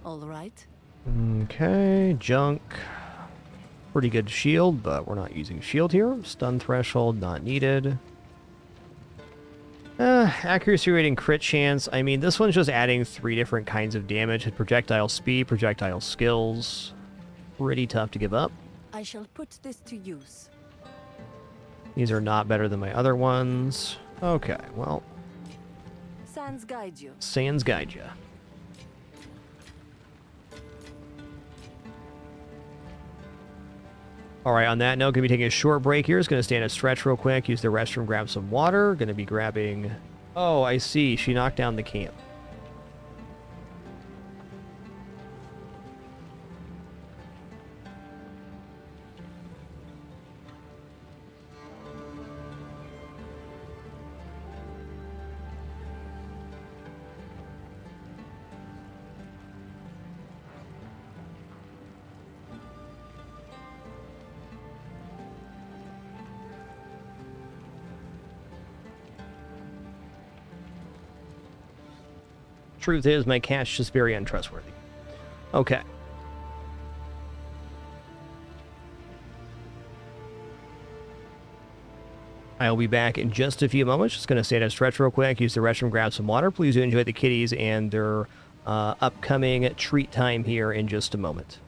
All right. Okay, junk. Pretty good shield, but we're not using shield here. Stun threshold, not needed. Accuracy rating, crit chance. I mean, this one's just adding 3 different kinds of damage. Hit projectile speed, projectile skills. Pretty tough to give up. I shall put this to use. These are not better than my other ones. Okay, well, Sands guide you. Sans guide ya. Alright, on that note, going to be taking a short break here. It's going to stand and stretch real quick, use the restroom, grab some water. Going to be grabbing... Oh, I see. She knocked down the camp. Truth is, my cat's just very untrustworthy. Okay. I'll be back in just a few moments. Just going to stand and stretch real quick, use the restroom, grab some water. Please do enjoy the kitties and their upcoming treat time here in just a moment.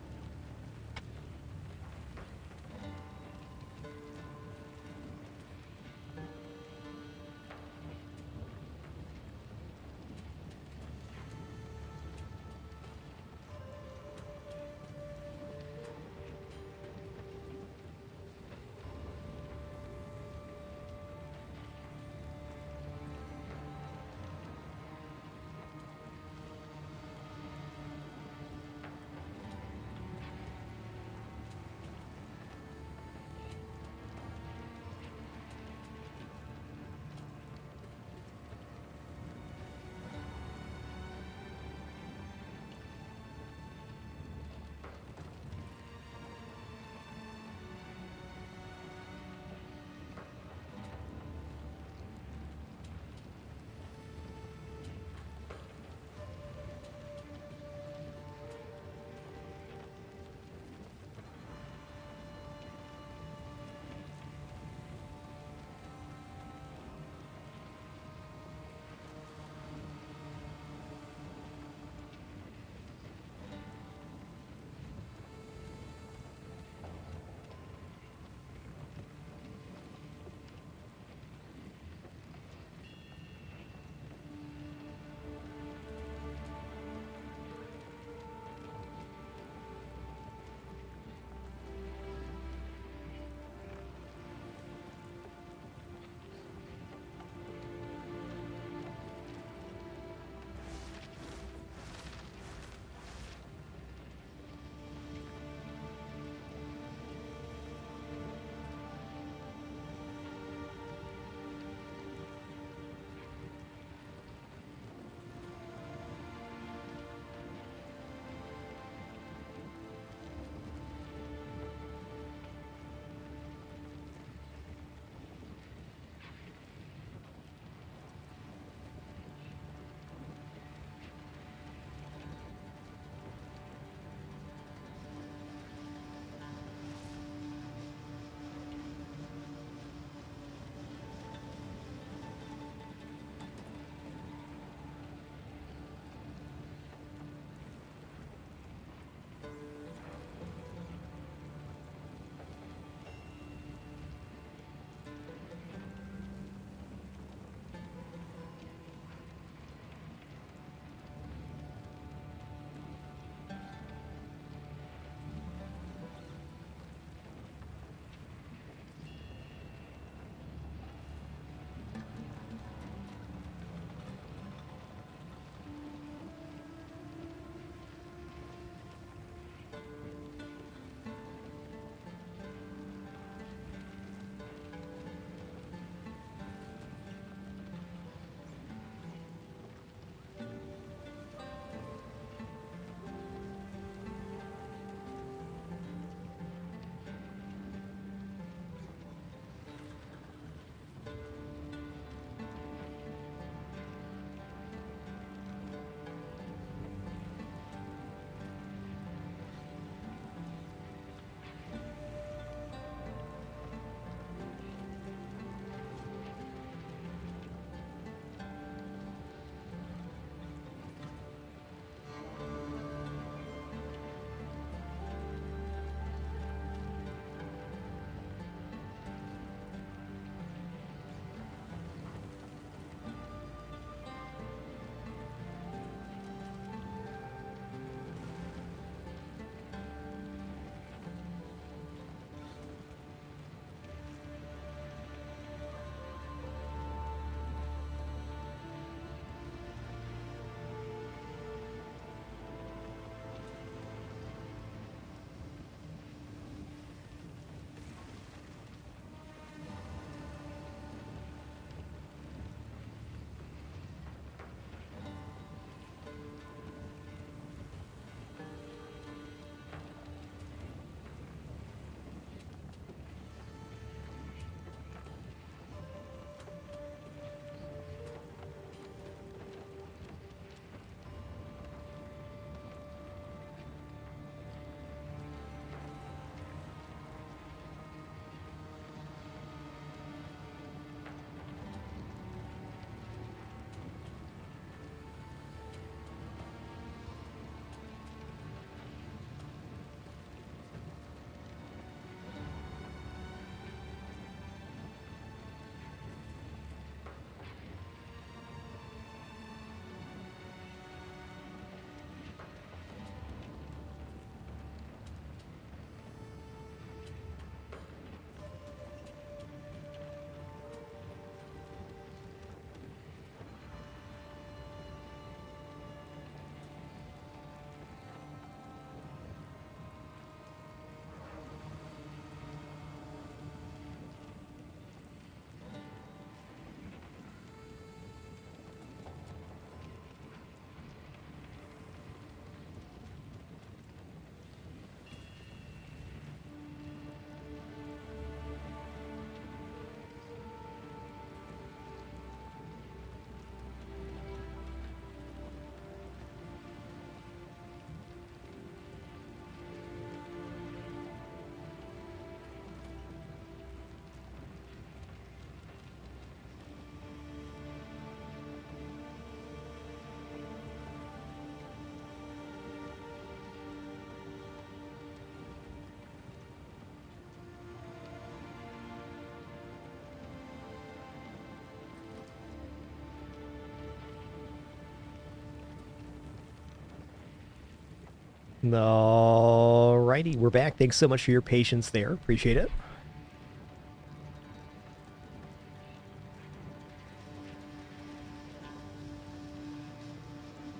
Alrighty, we're back. Thanks so much for your patience there. Appreciate it.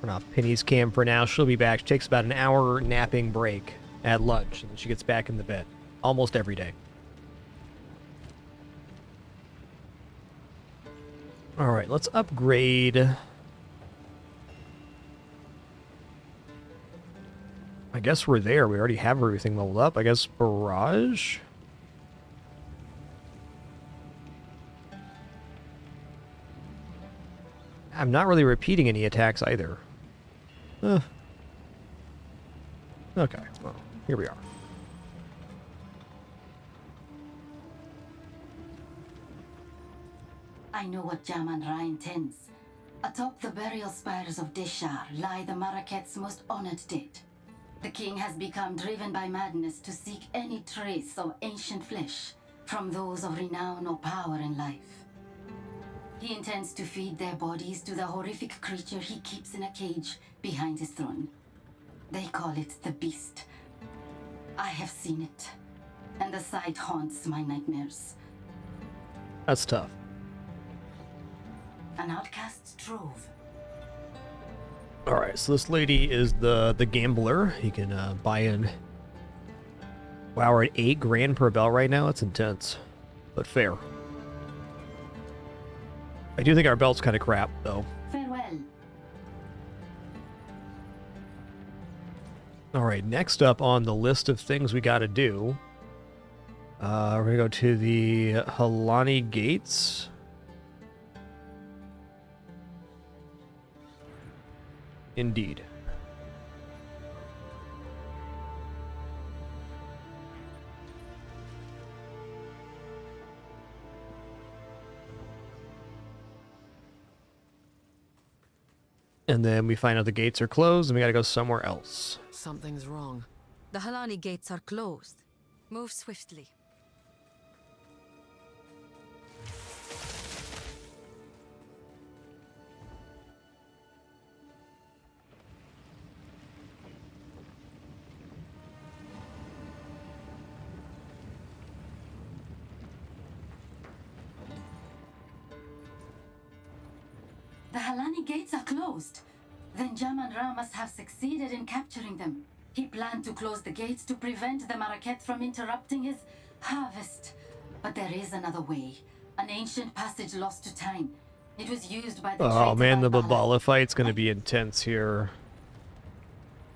Turn off Penny's cam for now. She'll be back. She takes about an hour napping break at lunch, and then she gets back in the bed. Almost every day. Alright, let's upgrade. I guess we're there. We already have everything leveled up. I guess barrage? I'm not really repeating any attacks either. Okay, well, here we are. I know what Jaman-Ra intends. Atop the burial spires of Deshar lie the Maraket's most honored dead. The king has become driven by madness to seek any trace of ancient flesh from those of renown or power in life. He intends to feed their bodies to the horrific creature he keeps in a cage behind his throne. They call it the Beast. I have seen it, and the sight haunts my nightmares. That's tough. An outcast's trove. Alright, so this lady is the gambler. You can buy in. Wow, we're at 8 grand per bell right now. That's intense, but fair. I do think our belt's kind of crap, though. Farewell. Alright, next up on the list of things we gotta do, we're gonna go to the Halani Gates. Indeed. And then we find out the gates are closed and we gotta go somewhere else. Something's wrong. The Halani gates are closed. Move swiftly. The Halani gates are closed. Then Jaman-Ra must have succeeded in capturing them. He planned to close the gates to prevent the Maraket from interrupting his harvest. But there is another way. An ancient passage lost to time. It was used by the Oh man, the Balbala. Babala fight's gonna be intense here.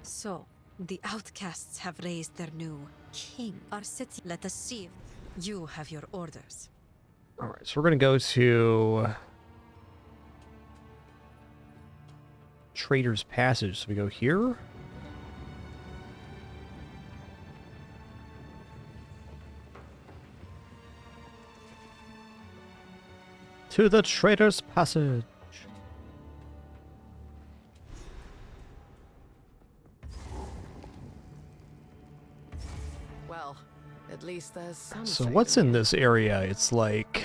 So, the outcasts have raised their new king. Our city, let us see. You have your orders. Alright, so we're gonna go to Trader's Passage. So we go here. To the Trader's Passage. Well, at least there's some. So what's in this area? It's like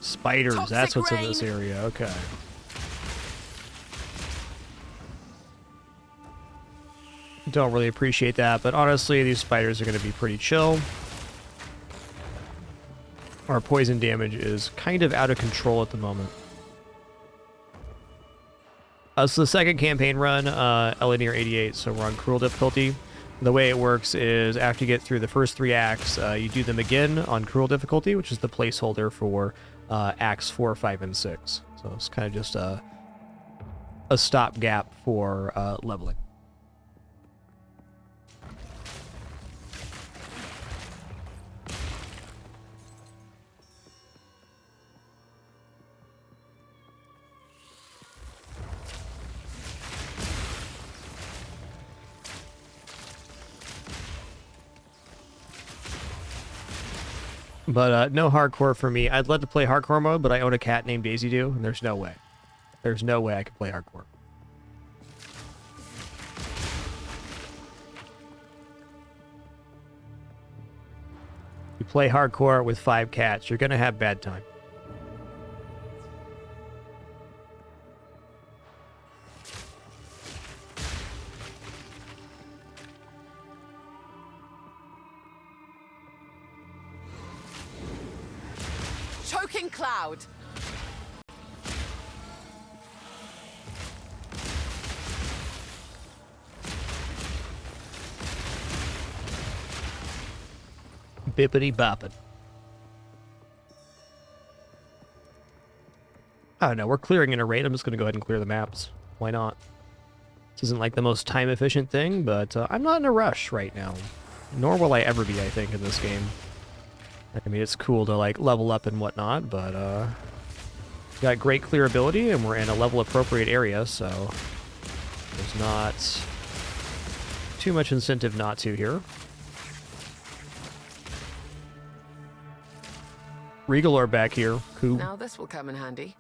spiders. Toxic That's what's in rain. this area. Okay. Don't really appreciate that, but honestly, these spiders are going to be pretty chill. Our poison damage is kind of out of control at the moment. So the second campaign run, Elnubnub 88, so we're on cruel difficulty. The way it works is after you get through the first 3 acts, you do them again on cruel difficulty, which is the placeholder for acts 4, 5, and 6. So it's kind of just a stopgap for leveling. But no hardcore for me. I'd love to play hardcore mode, but I own a cat named Daisy Doo, and there's no way. There's no way I can play hardcore. You play hardcore with 5 cats, you're gonna have bad time. fucking cloud! Bippity boppin'. I don't know, we're clearing in a raid. I'm just going to go ahead and clear the maps. Why not? This isn't like the most time efficient thing, but I'm not in a rush right now. Nor will I ever be, I think, in this game. I mean, it's cool to like level up and whatnot, but got great clearability and we're in a level appropriate area, so there's not too much incentive not to here. Regal Orb back here. Cool. Now this will come in handy.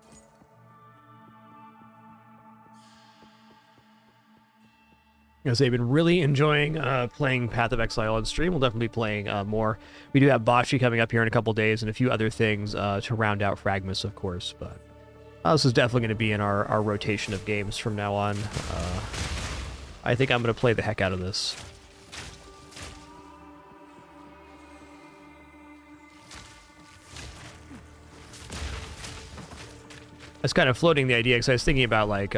Because they've been really enjoying playing Path of Exile on stream. We'll definitely be playing more. We do have Bashi coming up here in a couple days and a few other things to round out FragMas, of course. But this is definitely going to be in our rotation of games from now on. I think I'm going to play the heck out of this. I was kind of floating the idea because I was thinking about like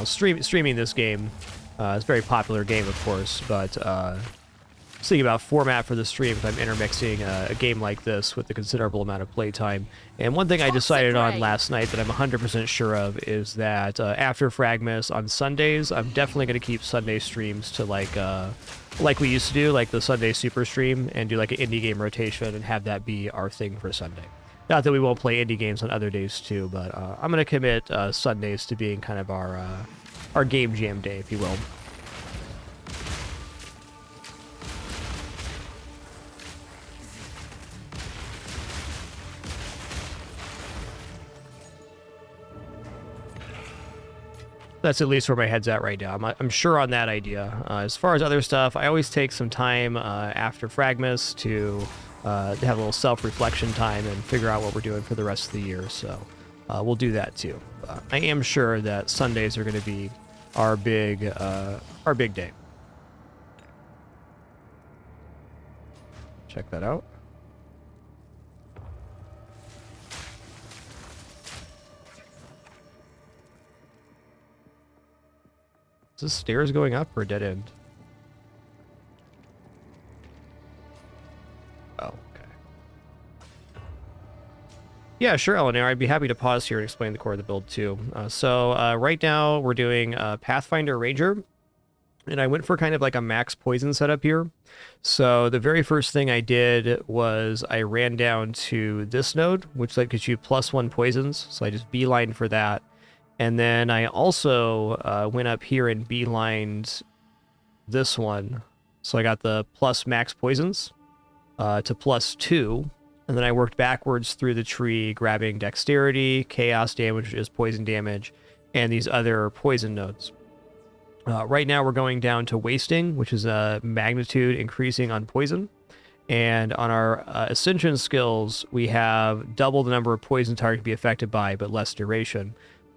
streaming this game. It's a very popular game, of course, but just thinking about format for the stream if I'm intermixing a game like this with a considerable amount of playtime. And one thing I decided on last night that I'm 100% sure of is that after FragMas on Sundays, I'm definitely going to keep Sunday streams to like we used to do, like the Sunday Super Stream, and do like an indie game rotation and have that be our thing for Sunday. Not that we won't play indie games on other days too, but I'm going to commit Sundays to being kind of our game jam day, if you will. That's at least where my head's at right now. I'm sure on that idea. As far as other stuff, I always take some time after FragMas to have a little self-reflection time and figure out what we're doing for the rest of the year. So we'll do that too. I am sure that Sundays are going to be our big day. Check that out. Is this stairs going up or a dead end? Oh, okay. Yeah, sure, Eleanor. I'd be happy to pause here and explain the core of the build too. So right now we're doing Pathfinder Ranger, and I went for kind of like a max poison setup here. So the very first thing I did was I ran down to this node, which like gives you +1 poisons. So I just beelined for that. And then I also went up here and beelined this one. So I got the plus max poisons to +2. And then I worked backwards through the tree, grabbing dexterity, chaos damage, which is poison damage, and these other poison nodes. Right now we're going down to wasting, which is a magnitude increasing on poison. And on our ascension skills, we have double the number of poison targets to be affected by, but less duration.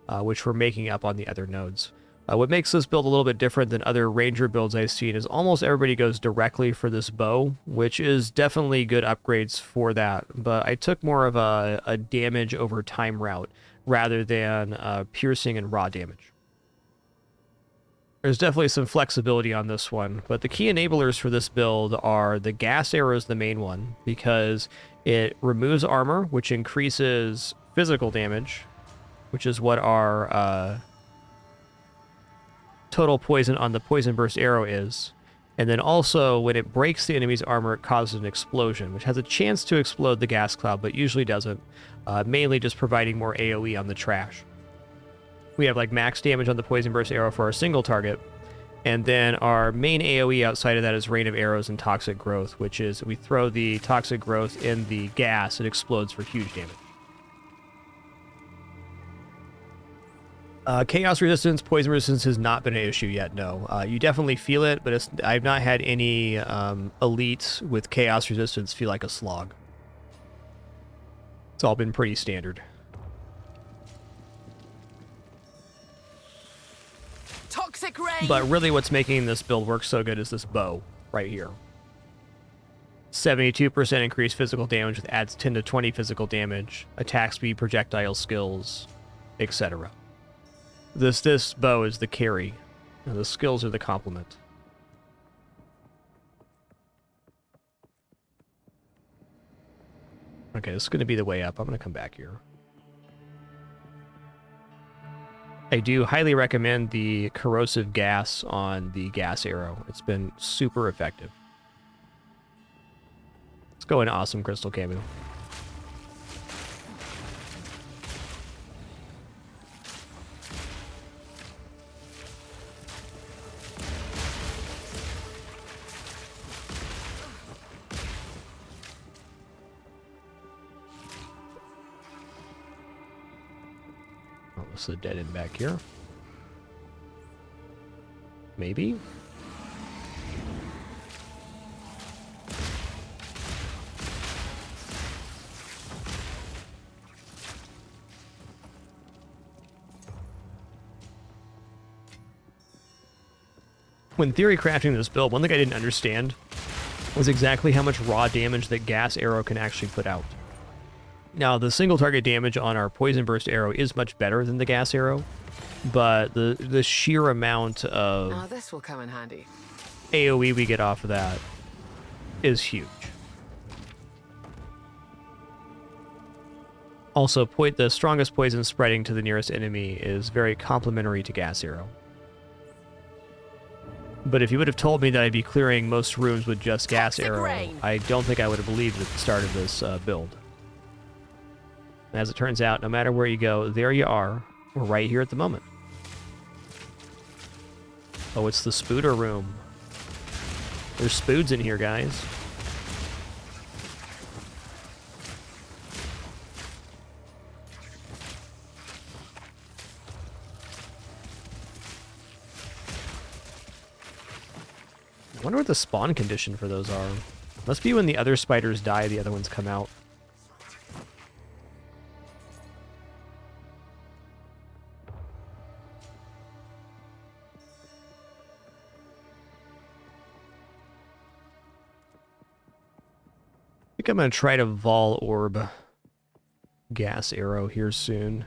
Which we're making up on the other nodes. What makes this build a little bit different than other ranger builds I've seen is almost everybody goes directly for this bow, which is definitely good upgrades for that, but I took more of a damage over time route rather than piercing and raw damage. There's definitely some flexibility on this one, but the key enablers for this build are the gas arrow is the main one, because it removes armor, which increases physical damage, which is what our total poison on the poison burst arrow is. And then also, when it breaks the enemy's armor, it causes an explosion, which has a chance to explode the gas cloud, but usually doesn't, mainly just providing more AoE on the trash. We have like max damage on the poison burst arrow for our single target, and then our main AoE outside of that is rain of arrows and toxic growth, which is we throw the toxic growth in the gas, it explodes for huge damage. Chaos resistance, poison resistance has not been an issue yet, no. You definitely feel it, but I've not had any elites with chaos resistance feel like a slog. It's all been pretty standard. Toxic rain! But really what's making this build work so good is this bow right here. 72% increased physical damage with adds 10 to 20 physical damage, attack speed, projectile skills, etc. This bow is the carry. And the skills are the complement. Okay, this is going to be the way up. I'm going to come back here. I do highly recommend the corrosive gas on the gas arrow. It's been super effective. Let's go into Awesome Crystal Camu. Almost a dead end back here. Maybe? When theory crafting this build, one thing I didn't understand was exactly how much raw damage that gas arrow can actually put out. Now, the single target damage on our Poison Burst arrow is much better than the gas arrow, but the sheer amount of Now this will come in handy. AoE we get off of that is huge. Also, the strongest poison spreading to the nearest enemy is very complementary to gas arrow. But if you would have told me that I'd be clearing most rooms with just gas arrow, I don't think I would have believed at the start of this build. As it turns out, no matter where you go, there you are. We're right here at the moment. Oh, it's the Spooder room. There's spoods in here, guys. I wonder what the spawn condition for those are. Must be when the other spiders die, the other ones come out. I think I'm going to try to Vol Orb gas arrow here soon.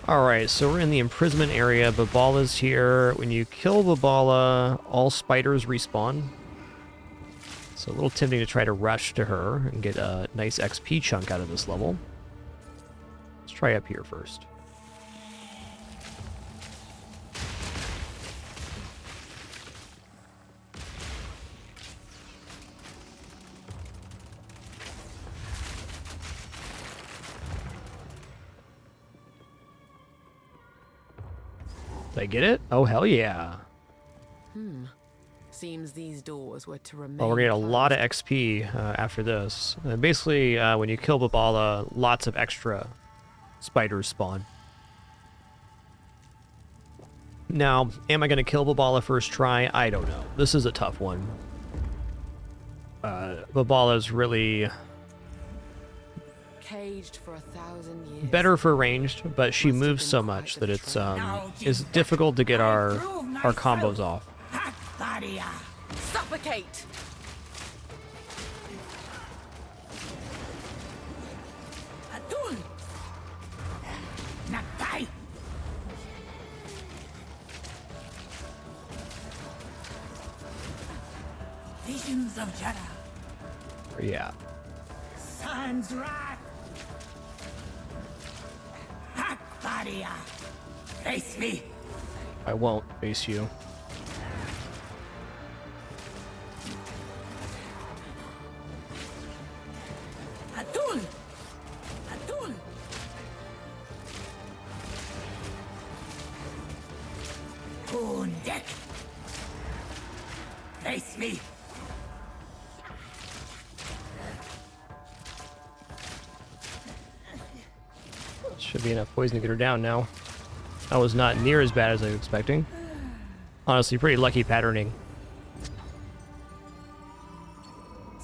Alright, so we're in the imprisonment area. Babala's here. When you kill Babala, all spiders respawn. So a little tempting to try to rush to her and get a nice XP chunk out of this level. Let's try up here first. Did I get it? Oh, hell yeah. Seems these doors were to remain. Well, we're getting a lot of XP after this. Basically, when you kill Babala, lots of extra spiders spawn. Now, am I going to kill Babala first try? I don't know. This is a tough one. Babala's really Caged for 1,000 years. better for ranged, but she moves so much that it's difficult to get our combos off. Suffocate! Atun! Natai! Visions of Jara. Yeah. Sun's wrath. Hakbaria. Face me. I won't face you. Atun! Atun! Kundek! Face me! Should be enough poison to get her down now. That was not near as bad as I was expecting. Honestly, pretty lucky patterning.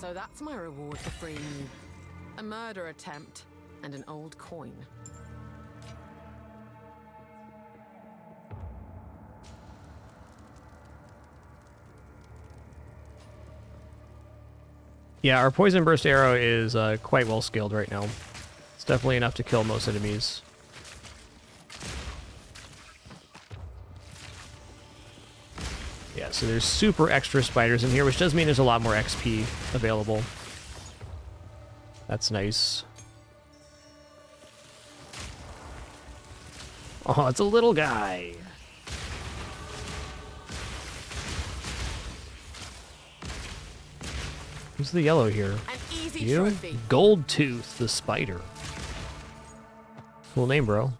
So that's my reward for freeing you. A murder attempt and an old coin. Yeah, our poison burst arrow is quite well skilled right now. It's definitely enough to kill most enemies. Yeah, so there's super extra spiders in here, which does mean there's a lot more XP available. That's nice. Oh, it's a little guy. Who's the yellow here? An easy You? trophy. Gold Tooth, the spider. Cool name, bro.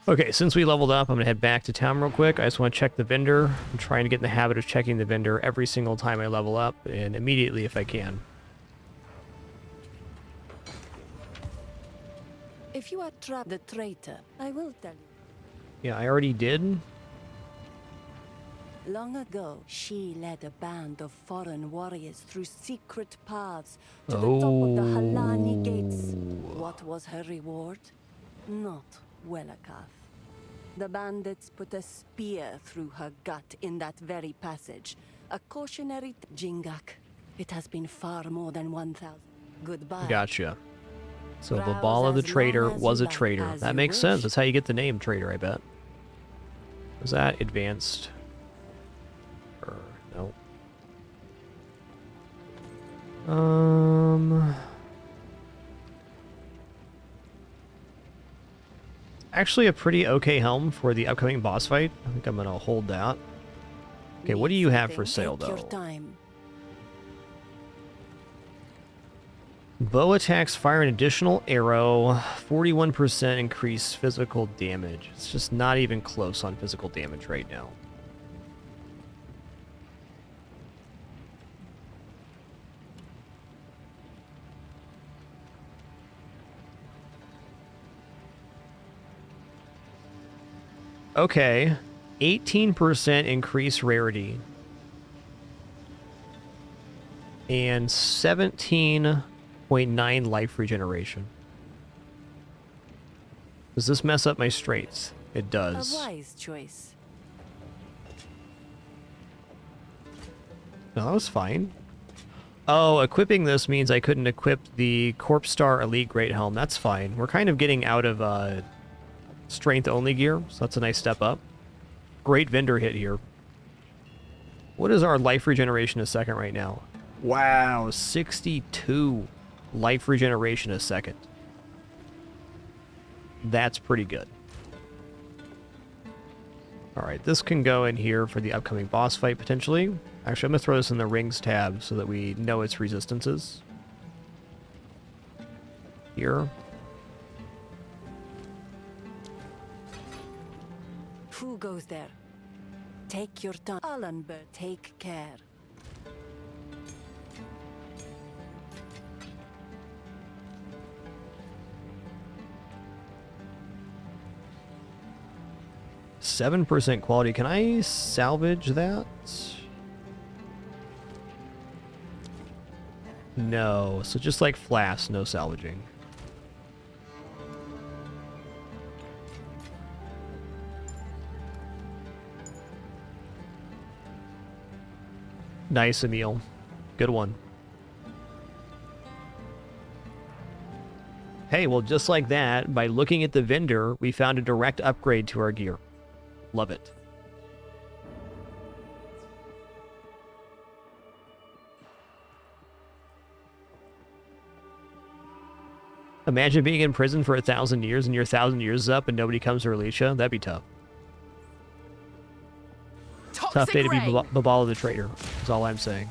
Okay, since we leveled up, I'm gonna head back to town real quick. I just want to check the vendor. I'm trying to get in the habit of checking the vendor every single time I level up, and immediately if I can. If you are trapped the traitor, I will tell you. Yeah, I already did. Long ago, she led a band of foreign warriors through secret paths to the top of the Halani gates. What was her reward? Not Welakath. The bandits put a spear through her gut in that very passage. A cautionary Jingak. It has been far more than 1,000. Goodbye. Gotcha. So Browse Babala the as traitor long as was you a like, traitor. as That you makes wish. sense. That's how you get the name traitor, I bet. Was that advanced? Or no. Actually a pretty okay helm for the upcoming boss fight. I think I'm gonna hold that. Okay, what do you have for sale Take your though? time. Bow attacks fire an additional arrow, 41% increase physical damage. It's just not even close on physical damage right now. Okay, 18% increase rarity. And 17.9 life regeneration. Does this mess up my straights? It A does. wise choice. No, that was fine. Oh, equipping this means I couldn't equip the Corpse Star Elite Great Helm. That's fine. We're kind of getting out of strength-only gear, so that's a nice step up. Great vendor hit here. What is our life regeneration a second right now? Wow, 62 life regeneration a second. That's pretty good. Alright, this can go in here for the upcoming boss fight, potentially. Actually, I'm going to throw this in the rings tab so that we know its resistances. Here. Who goes there? Take your time. Allenberg, take care. %7 quality. Can I salvage that? No. So just like flasks, no salvaging. Nice, Emil. Good one. Hey, well, just like that, by looking at the vendor, we found a direct upgrade to our gear. Love it. Imagine being in prison for 1,000 years and your 1,000 years is up and nobody comes to release you. That'd be tough. Tough day to be Babala the traitor, is all I'm saying.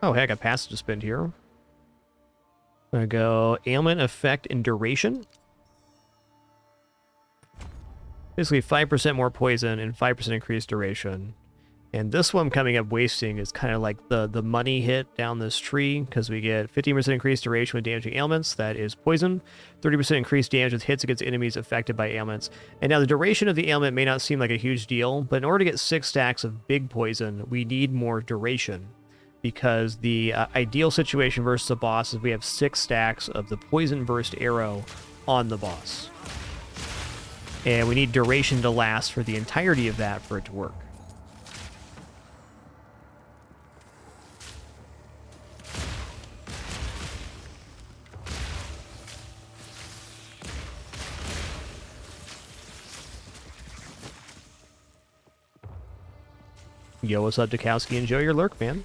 Oh, hey, I got passage to spend here. I'm gonna go ailment, effect, and duration. Basically 5% more poison and 5% increased duration. And this one coming up wasting is kind of like the money hit down this tree, because we get 15% increased duration with damaging ailments, that is poison, 30% increased damage with hits against enemies affected by ailments. And now the duration of the ailment may not seem like a huge deal, but in order to get 6 stacks of big poison, we need more duration, because the ideal situation versus the boss is we have 6 stacks of the poison burst arrow on the boss. And we need duration to last for the entirety of that for it to work. Yo, what's up, Dukowski? Enjoy your lurk, man.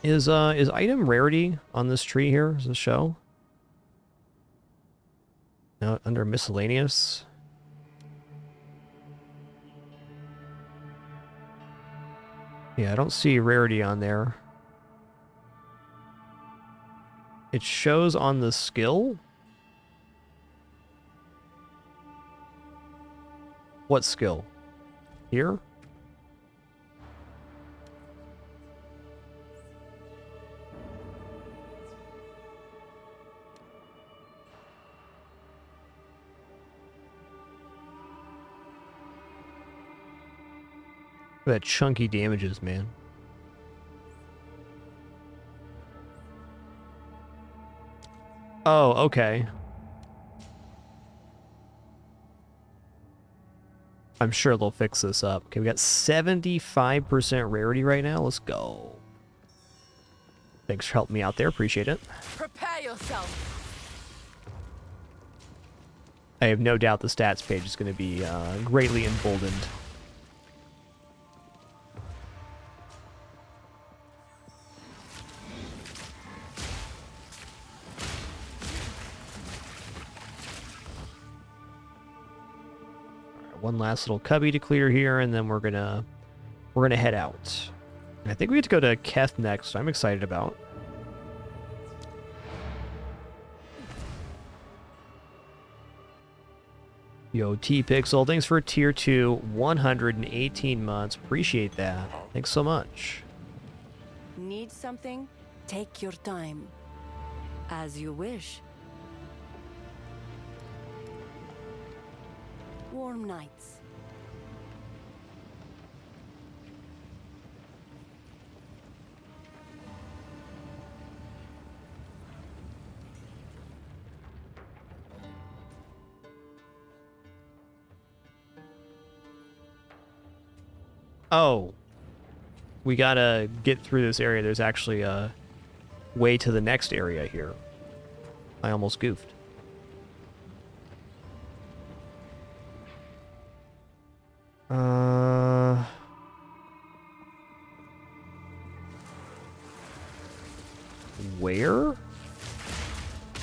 Is item rarity on this tree here? Is this show? No, under miscellaneous. Yeah, I don't see rarity on there. It shows on the skill? What skill? Here? That chunky damages, man. Oh, okay. I'm sure they'll fix this up. Okay, we got 75% rarity right now. Let's go. Thanks for helping me out there. Appreciate it. Prepare yourself. I have no doubt the stats page is going to be greatly emboldened. One last little cubby to clear here, and then we're gonna head out. And I think we get to go to Keth next, so I'm excited about. Yo, T-Pixel, thanks for tier 2, 118 months. Appreciate that. Thanks so much. Need something? Take your time. As you wish. Warm nights. Oh. We gotta get through this area. There's actually a way to the next area here. I almost goofed. Where?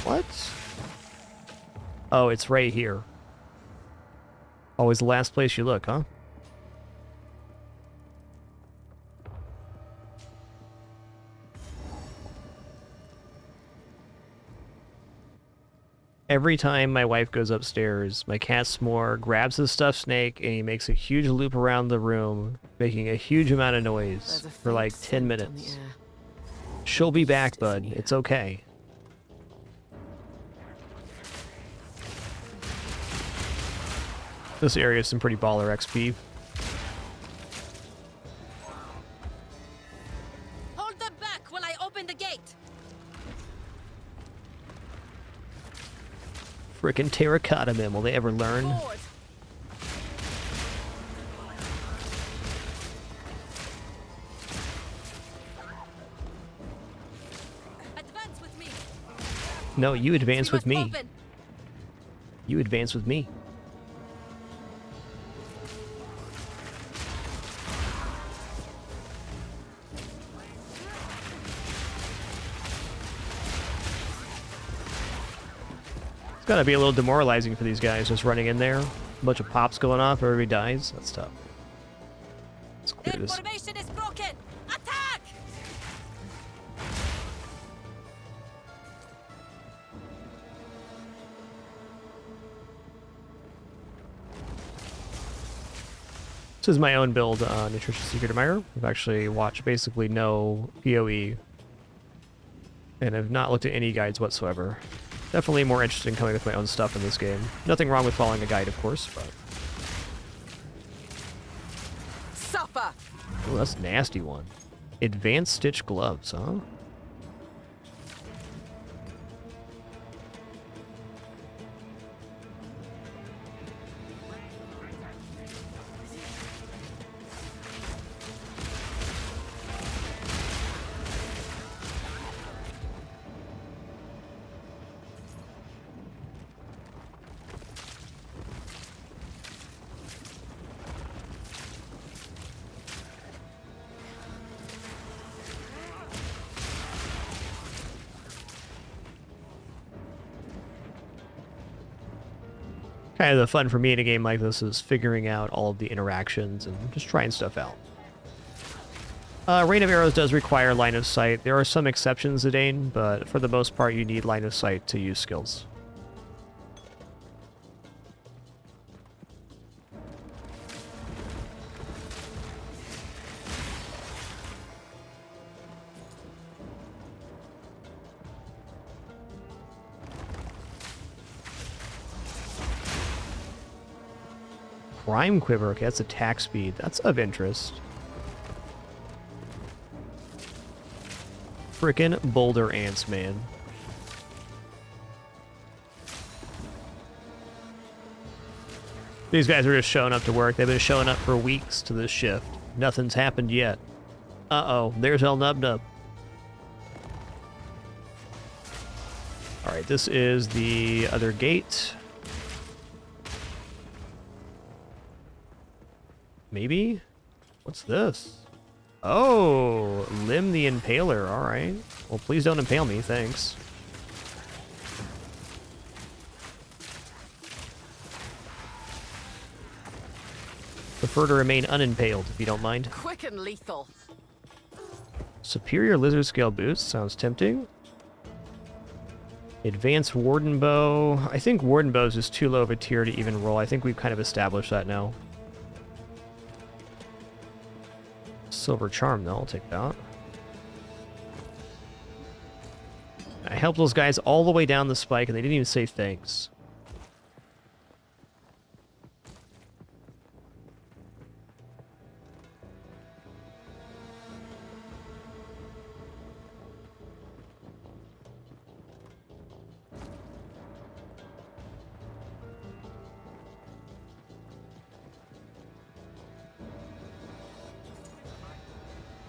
What? Oh, it's right here. Always the last place you look, huh? Every time my wife goes upstairs, my cat S'more grabs the stuffed snake and he makes a huge loop around the room, making a huge amount of noise for like 10 minutes. She'll be back, bud. It's okay. This area is some pretty baller XP. Hold them back while I open the gate. Frickin' terracotta men, will they ever learn? Forward. Advance with me. No, you advance with me. Open. You advance with me. It's gotta be a little demoralizing for these guys just running in there. A bunch of pops going off, everybody dies. That's tough. Let's clear this. Formation is broken. Attack! This is my own build, Nutritious Secret Admirer. I've actually watched basically no PoE, and I've not looked at any guides whatsoever. Definitely more interested in coming with my own stuff in this game. Nothing wrong with following a guide, of course, but... Suffer! Oh, that's a nasty one. Advanced Stitch Gloves, huh? Kind of the fun for me in a game like this is figuring out all of the interactions and just trying stuff out. Rain of Arrows does require line of sight. There are some exceptions, Zidane, but for the most part you need line of sight to use skills. Prime Quiver, okay, that's attack speed. That's of interest. Frickin' boulder ants, man. These guys are just showing up to work. They've been showing up for weeks to this shift. Nothing's happened yet. Uh-oh, there's Elnubnub. Alright, this is the other gate. Maybe? What's this? Oh, Limb the Impaler. Alright. Well, please don't impale me. Thanks. Prefer to remain unimpaled, if you don't mind. Quick and lethal. Superior Lizard Scale Boost. Sounds tempting. Advanced Warden Bow. I think Warden Bow is just too low of a tier to even roll. I think we've kind of established that now. Silver Charm, though. I'll take that. I helped those guys all the way down the spike, and they didn't even say thanks.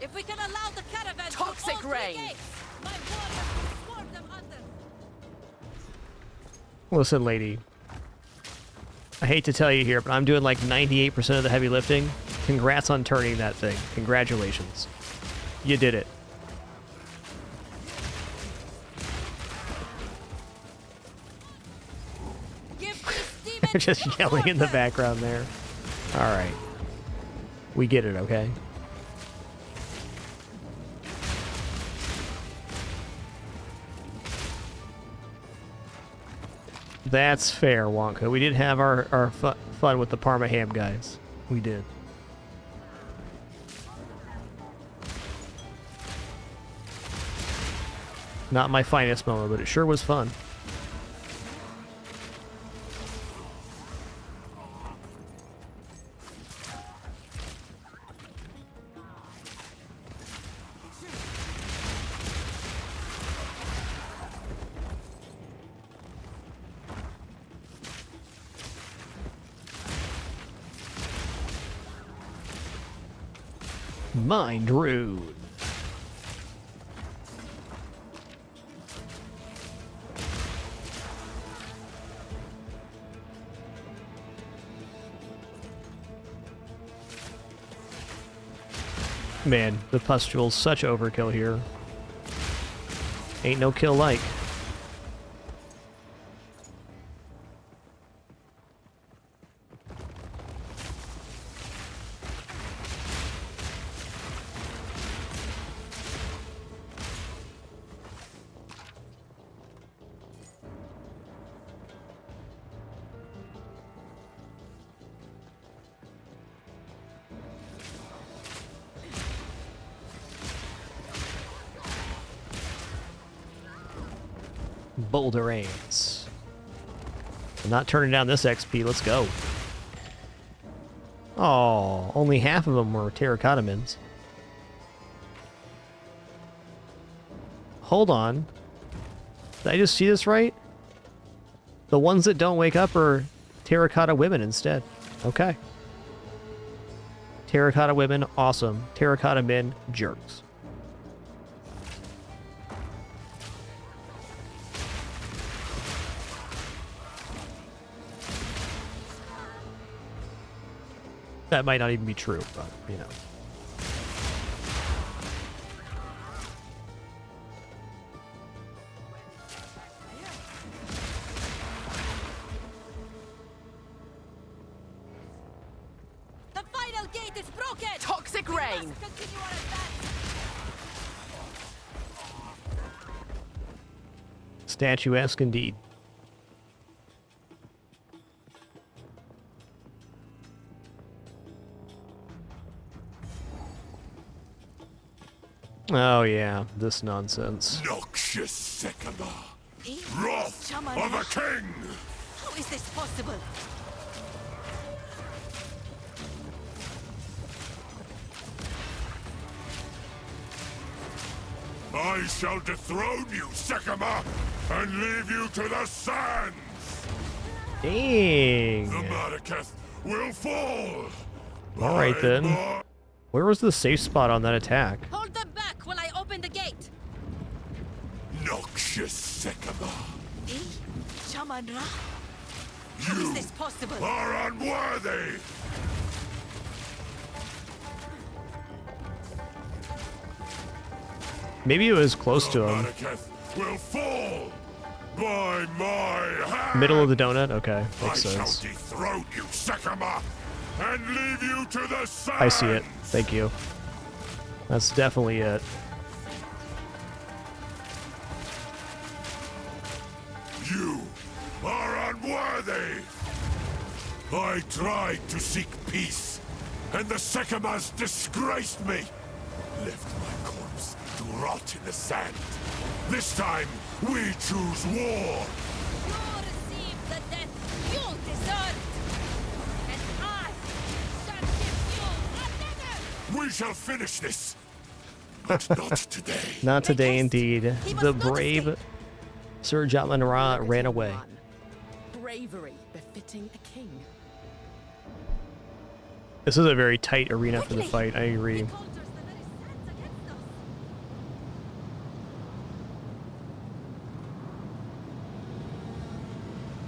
If we can allow the caravan Toxic to rain. gates, my warriors will swarm them under. Listen, lady. I hate to tell you here, but I'm doing like 98% of the heavy lifting. Congrats on turning that thing. Congratulations. You did it. They're just yelling in the background there. Alright. We get it, okay? That's fair, Wonka. We did have our fun with the Parma ham guys. We did. Not my finest moment, but it sure was fun. Mind Rune. Man, the pustule's such overkill here. Ain't no kill like. Boulderades. I'm not turning down this XP. Let's go. Oh, only half of them were terracotta mins. Hold on. Did I just see this right? The ones that don't wake up are terracotta women instead. Okay. Terracotta women, awesome. Terracotta men, jerks. That might not even be true, but, you know. The final gate is broken! Toxic rain! Continue our advance! Statuesque indeed. Oh yeah, this nonsense. Noxious Sycamore, Hey, wrath shaman. of a king! How is this possible? I shall dethrone you, Sycamore, and leave you to the sands! Dang. The Mariketh will fall! Alright then. My Where was the safe spot on that attack? Hold them back while I open the gate! Noxious Sycamore, Hey, Shaman Ra? How is this possible? are unworthy! Maybe it was close to The him. Mariketh will fall by my hand! Middle of the donut? Okay, makes I sense. shall dethrone you, Sycamore, and leave you to the sands! I see it. Thank you. That's definitely it. You are unworthy! I tried to seek peace, and the Sycamores disgraced me! Left my corpse to rot in the sand. This time, we choose war! You receive the death you deserve! And I shall give you another! We shall finish this! But not today. Not today, indeed. He must The not brave escape. Sir Jotman Ra ran away. Run. Bravery befitting a king. This is a very tight arena for the fight, I agree. He conjures the very sands against us.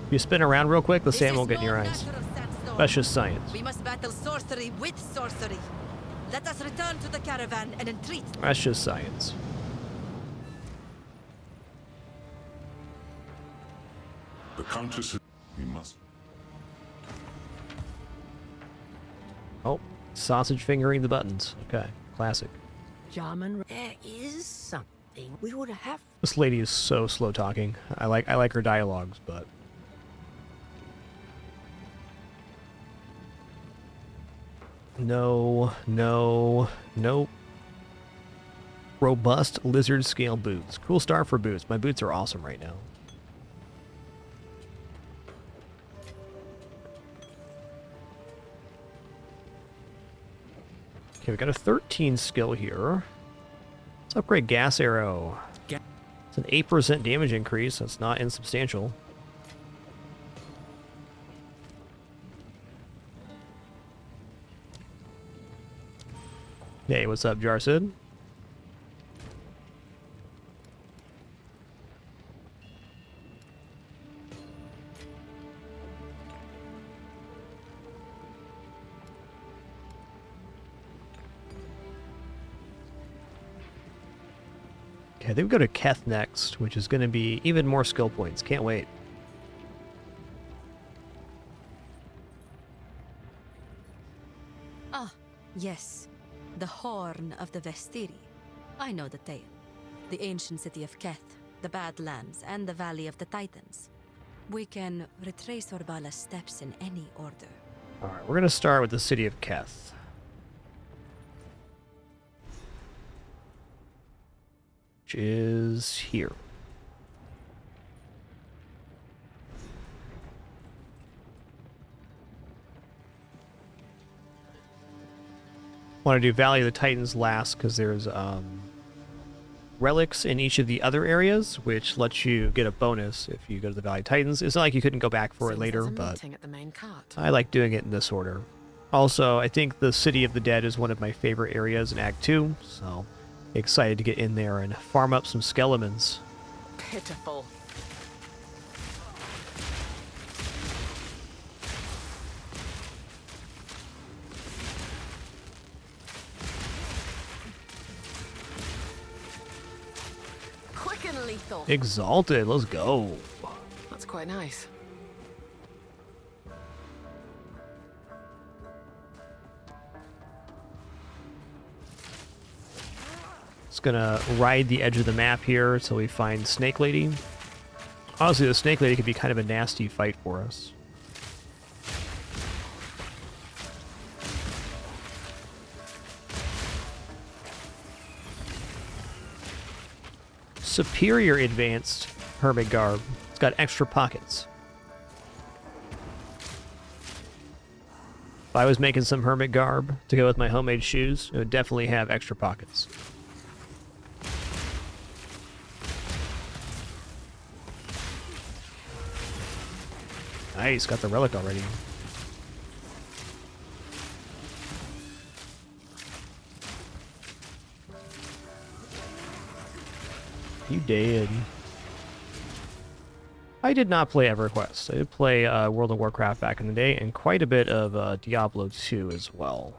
If you spin around real quick, the This sand is won't get in no your eyes. matter of sandstorm. That's just science. We must battle sorcery with sorcery. Let us return to the caravan and entreat. That's just science. The Countess... We must... Oh, sausage fingering the buttons. Okay, classic. Jarman, there is something we would have. This lady is so slow talking. I like her dialogues, but no, nope. Robust lizard scale boots. Cool start for boots. My boots are awesome right now. Okay, we got a 13 skill here. Let's upgrade Gas Arrow. It's an 8% damage increase. That's not insubstantial. Hey, what's up, Jarsid? Okay, I think we go to Keth next, which is going to be even more skill points. Can't wait. Ah, yes. The Horn of the Vestiri. I know the tale. The ancient city of Keth, the Badlands, and the Valley of the Titans. We can retrace Orbala's steps in any order. Alright, we're going to start with the city of Keth. Which is here. Want to do Valley of the Titans last because there's relics in each of the other areas, which lets you get a bonus if you go to the Valley of Titans. It's not like you couldn't go back for it later, but I like doing it in this order. Also, I think the City of the Dead is one of my favorite areas in Act 2, so excited to get in there and farm up some skeletons. Pitiful. Quick and lethal. Exalted, let's go. That's quite nice. Just gonna ride the edge of the map here until we find Snake Lady. Honestly, the Snake Lady could be kind of a nasty fight for us. Superior advanced hermit garb. It's got extra pockets. If I was making some hermit garb to go with my homemade shoes, it would definitely have extra pockets. Nice, got the relic already. You did. I did not play EverQuest. I did play World of Warcraft back in the day, and quite a bit of Diablo 2 as well.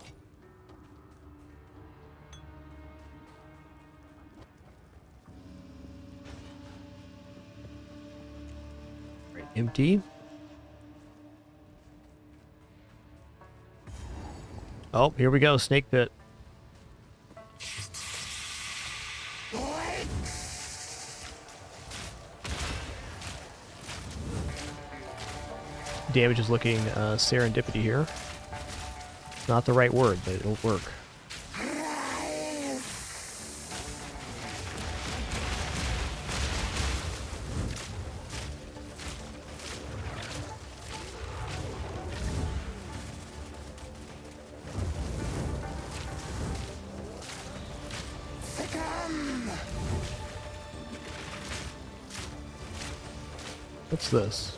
Right, empty. Oh, here we go, Snake Pit. Damage is looking serendipity here. Not the right word, but it'll work. What's this?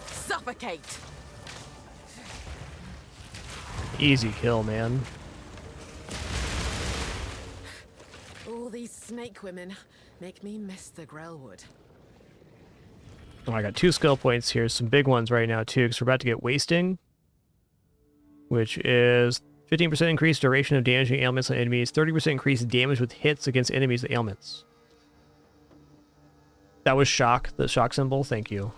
Suffocate. Easy kill, man. All these snake women make me miss the Grellwood. Oh, I got 2 skill points here. Some big ones right now, too, because we're about to get Wasting, which is 15% increased duration of damaging ailments on enemies, 30% increased damage with hits against enemies with ailments. That was shock, the shock symbol. Thank you.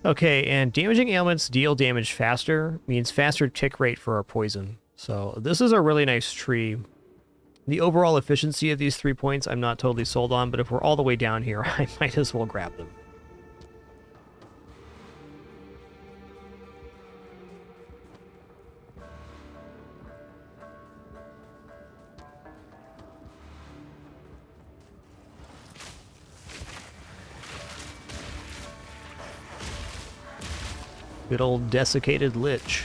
Okay, and damaging ailments deal damage faster, means faster tick rate for our poison. So this is a really nice tree. The overall efficiency of these 3 points I'm not totally sold on, but if we're all the way down here, I might as well grab them. Good old desiccated lich.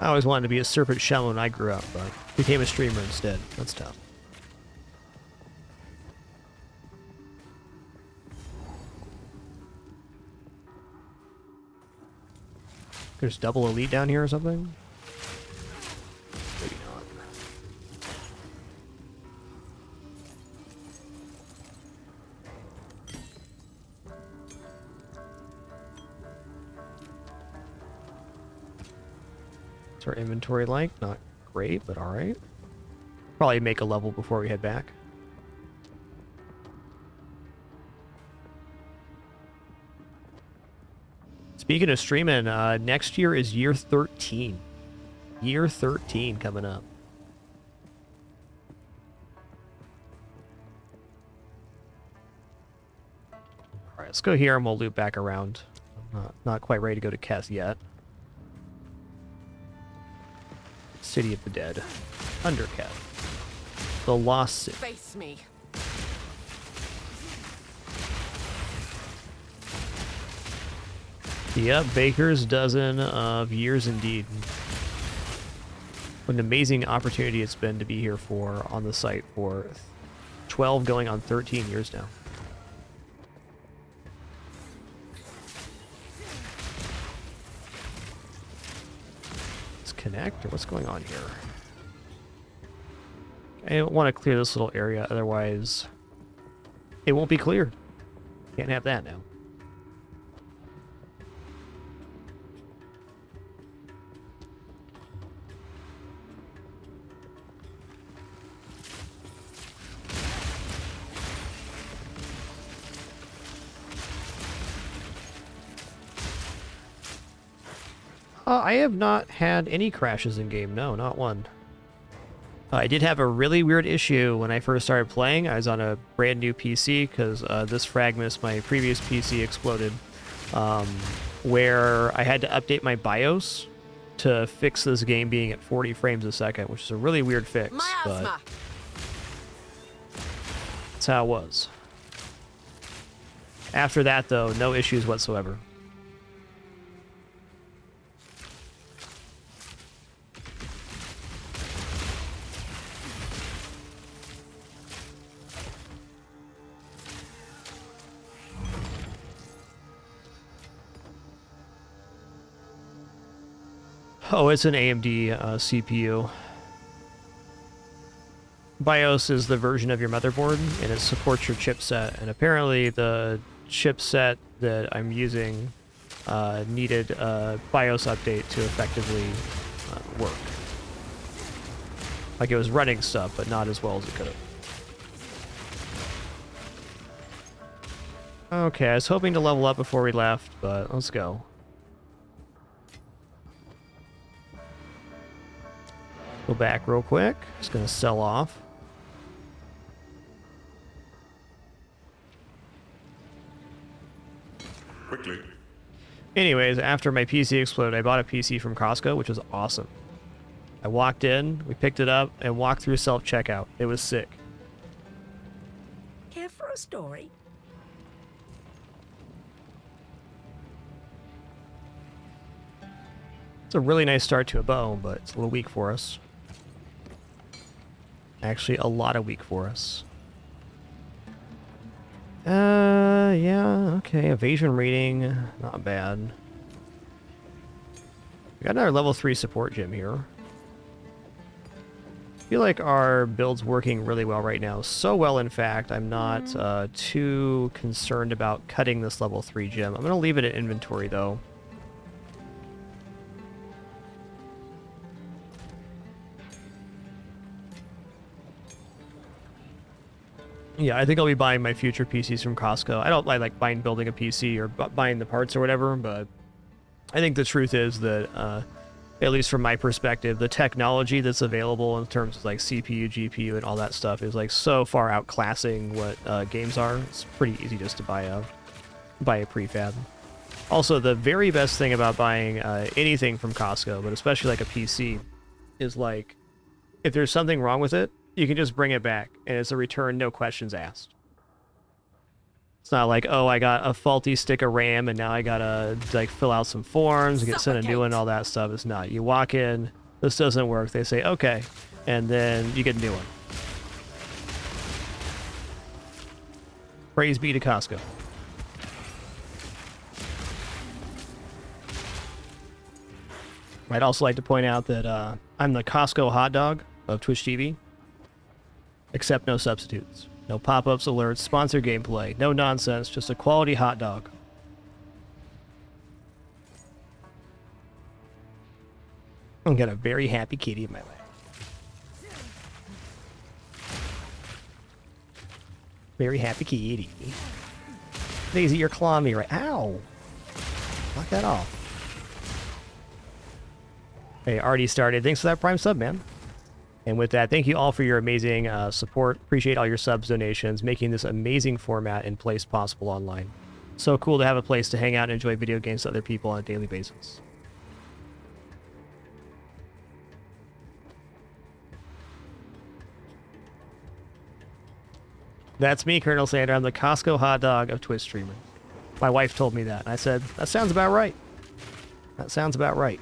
I always wanted to be a serpent shaman when I grew up, but became a streamer instead. That's tough. There's double elite down here or something? Maybe not. What's our inventory like? Not great, but alright. Probably make a level before we head back. Speaking of streaming, next year is year 13. Year 13 coming up. Alright, let's go here and we'll loop back around. I'm not quite ready to go to Keth yet. City of the Dead. Undercat. The Lost City. Face me. Yep, Baker's dozen of years indeed. What an amazing opportunity it's been to be here for on the site for 12 going on 13 years now. Let's connect, or what's going on here? I don't want to clear this little area, otherwise it won't be cleared. Can't have that now. I have not had any crashes in game. No, not one. I did have a really weird issue when I first started playing. I was on a brand new PC because this FragMas, my previous PC, exploded. Where I had to update my BIOS to fix this game being at 40 frames a second, which is a really weird fix. But that's how it was. After that, though, no issues whatsoever. Oh, it's an AMD CPU. BIOS is the version of your motherboard, and it supports your chipset. And apparently the chipset that I'm using needed a BIOS update to effectively work. Like, it was running stuff, but not as well as it could have. Okay, I was hoping to level up before we left, but let's go. Go back real quick. Just gonna sell off. Quickly. Anyways, after my PC exploded, I bought a PC from Costco, which was awesome. I walked in, we picked it up, and walked through self-checkout. It was sick. Care for a story? It's a really nice start to a bow, but it's a little weak for us. Actually, a lot of weak for us. Yeah, okay. Evasion rating, not bad. We got another level 3 support gym here. I feel like our build's working really well right now. So well, in fact, I'm not too concerned about cutting this level 3 gym. I'm going to leave it in inventory, though. Yeah, I think I'll be buying my future PCs from Costco. I don't like buying building a PC or buying the parts or whatever, but I think the truth is that, at least from my perspective, the technology that's available in terms of like CPU, GPU, and all that stuff is like so far outclassing what games are. It's pretty easy just to buy a prefab. Also, the very best thing about buying anything from Costco, but especially like a PC, is like if there's something wrong with it, you can just bring it back, and it's a return, no questions asked. It's not like, oh, I got a faulty stick of RAM, and now I gotta like fill out some forms and get sent a new one, all that stuff. It's not. You walk in, this doesn't work. They say, okay, and then you get a new one. Praise be to Costco. I'd also like to point out that I'm the Costco hot dog of Twitch TV. Except no substitutes. No pop-ups, alerts, sponsored gameplay. No nonsense, just a quality hot dog. I've got a very happy kitty in my lap. Very happy kitty. Daisy, you're clawing me right. Ow! Knock that off. Hey, already started. Thanks for that Prime sub, man. And with that, thank you all for your amazing support. Appreciate all your subs, donations, making this amazing format and place possible online. So cool to have a place to hang out and enjoy video games with other people on a daily basis. That's me, Colonel Sandra. I'm the Costco hot dog of Twitch streamers. My wife told me that. And I said, that sounds about right. That sounds about right.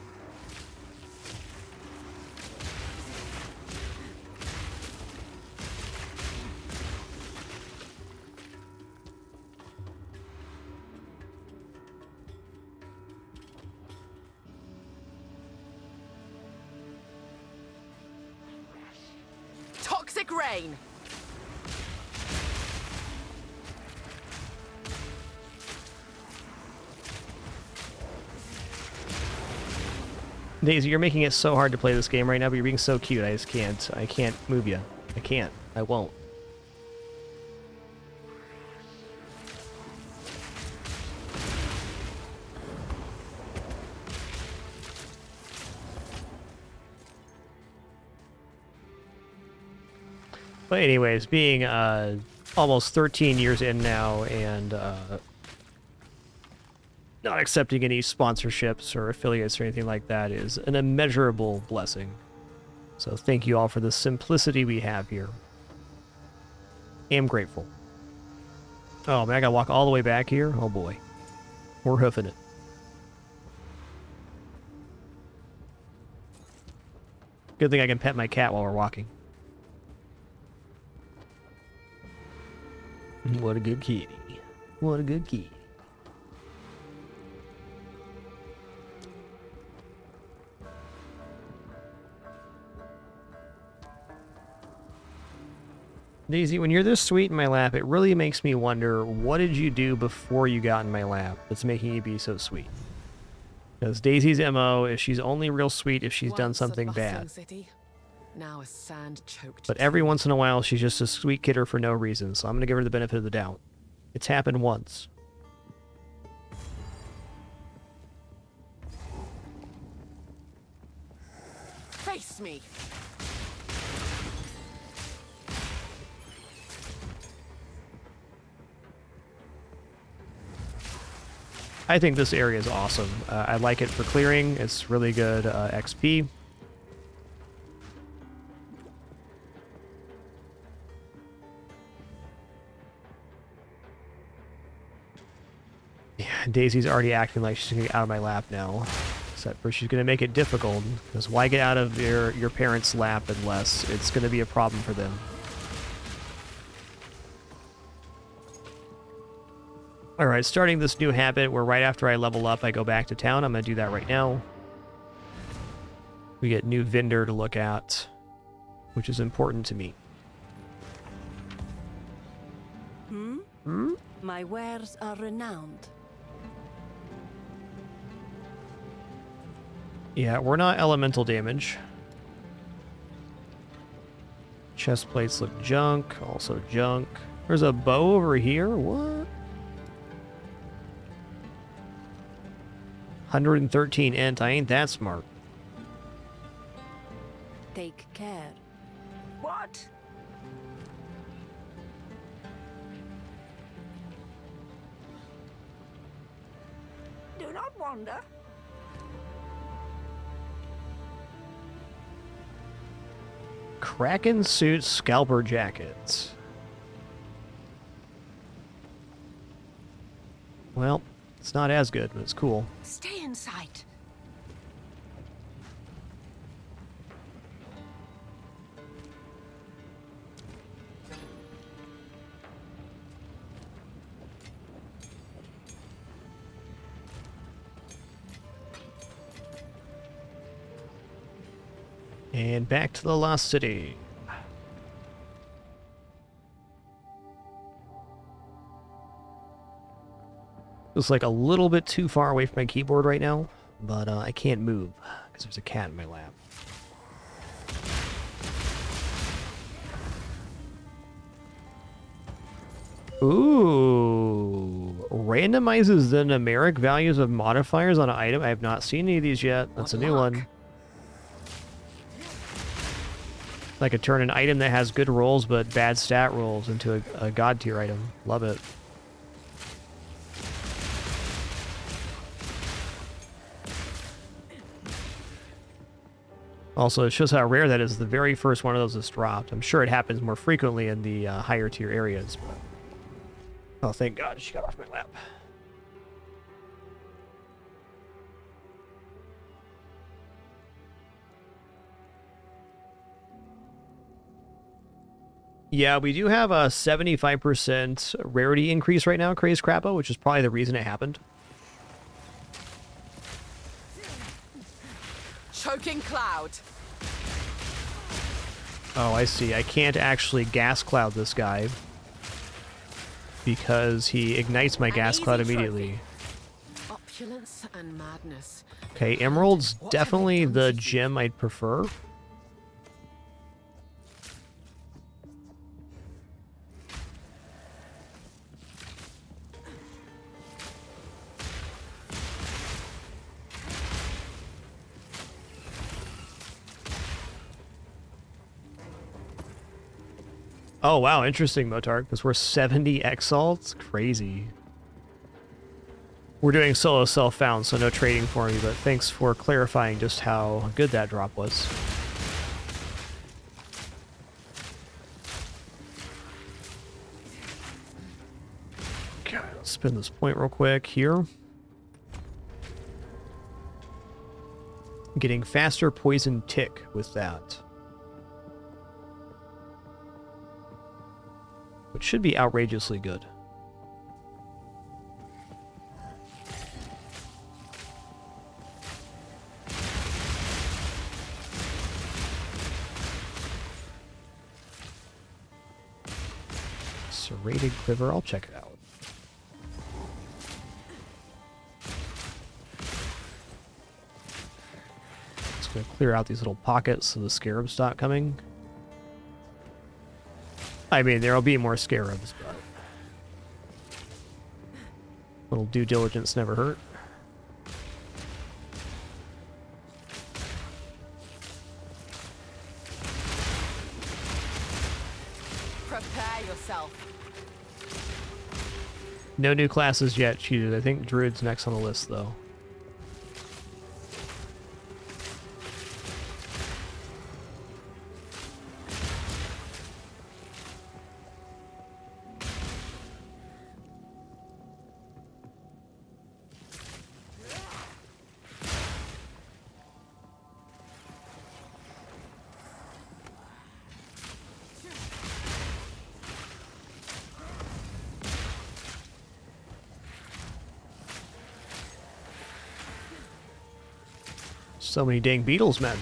Toxic rain. Daisy, you're making it so hard to play this game right now, but you're being so cute. I just can't. I can't move you. I can't. I won't. But anyways, being almost 13 years in now and not accepting any sponsorships or affiliates or anything like that is an immeasurable blessing. So thank you all for the simplicity we have here. Am grateful. Oh man, I gotta walk all the way back here? Oh boy. We're hoofing it. Good thing I can pet my cat while we're walking. What a good kitty. What a good kitty. Daisy, when you're this sweet in my lap, it really makes me wonder, what did you do before you got in my lap that's making you be so sweet? Because Daisy's MO is she's only real sweet if she's done something bad. City, now a sand-choked. But every once in a while, she's just a sweet kidder for no reason, so I'm going to give her the benefit of the doubt. It's happened once. Face me. I think this area is awesome. I like it for clearing. It's really good XP. Yeah, Daisy's already acting like she's gonna get out of my lap now. Except for she's gonna make it difficult. Because why get out of your parents' lap unless it's gonna be a problem for them? Alright, starting this new habit where right after I level up I go back to town. I'm gonna do that right now. We get new vendor to look at, which is important to me. My wares are renowned. Yeah, we're not elemental damage. Chest plates look junk, also junk. There's a bow over here, what? 113 int, I ain't that smart. Take care. What? Do not wander. Kraken suit scalper jackets. Well, it's not as good, but it's cool. Stay in sight. And back to the Lost City. It's like a little bit too far away from my keyboard right now, but I can't move because there's a cat in my lap. Ooh, randomizes the numeric values of modifiers on an item. I have not seen any of these yet. That's a new one. I could turn an item that has good rolls but bad stat rolls into a god tier item. Love it. Also, it shows how rare that is. The very first one of those is dropped. I'm sure it happens more frequently in the higher tier areas. But... oh, thank God she got off my lap. Yeah, we do have a 75% rarity increase right now, Crazed Crappa, which is probably the reason it happened. Choking cloud. Oh, I see. I can't actually gas cloud this guy because he ignites my gas cloud immediately. Opulence and madness. Okay, Emerald's definitely the gem I'd prefer. Oh, wow, interesting, Motark, because we're 70 exalts? Crazy. We're doing solo self-found, so no trading for me, but thanks for clarifying just how good that drop was. Okay, let's spin this point real quick here. Getting faster poison tick with that. Which should be outrageously good. Serrated quiver, I'll check it out. Just gonna clear out these little pockets so the scarabs stop coming. I mean, there'll be more scarabs, but little due diligence never hurt. Prepare yourself. No new classes yet cheated. I think Druid's next on the list, though. So many dang beetles, man.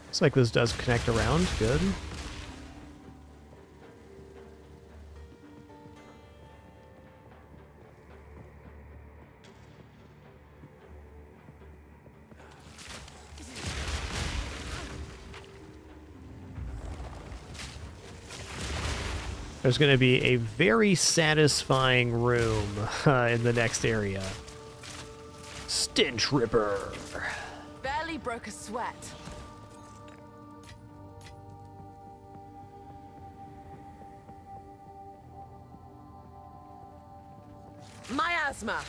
Looks like this does connect around. Good. There's going to be a very satisfying room in the next area. Stench Ripper. Barely broke a sweat. Miasma.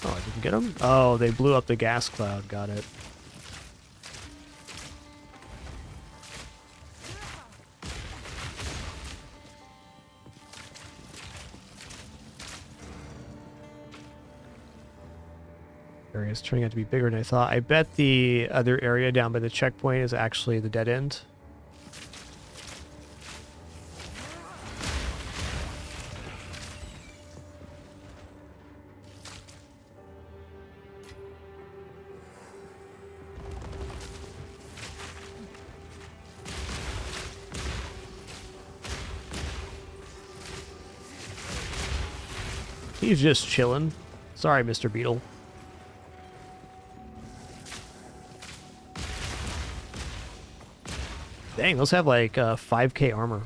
Oh, I didn't get him? Oh, they blew up the gas cloud. Got it. Area is turning out to be bigger than I thought. I bet the other area down by the checkpoint is actually the dead end. He's just chilling. Sorry, Mr. Beetle. Dang, those have like 5k armor.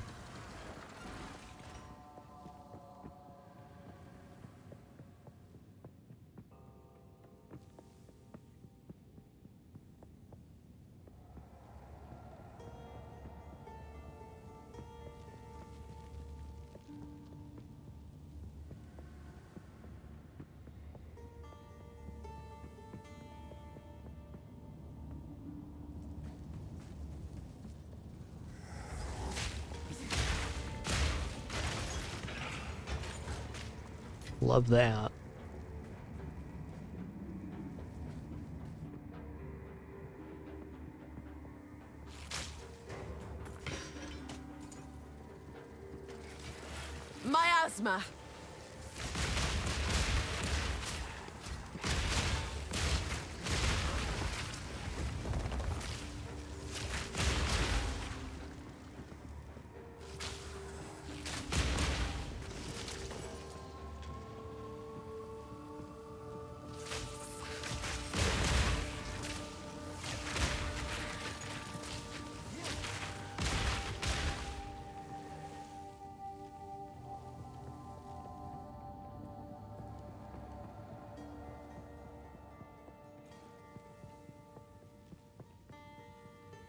Love that. Miasma!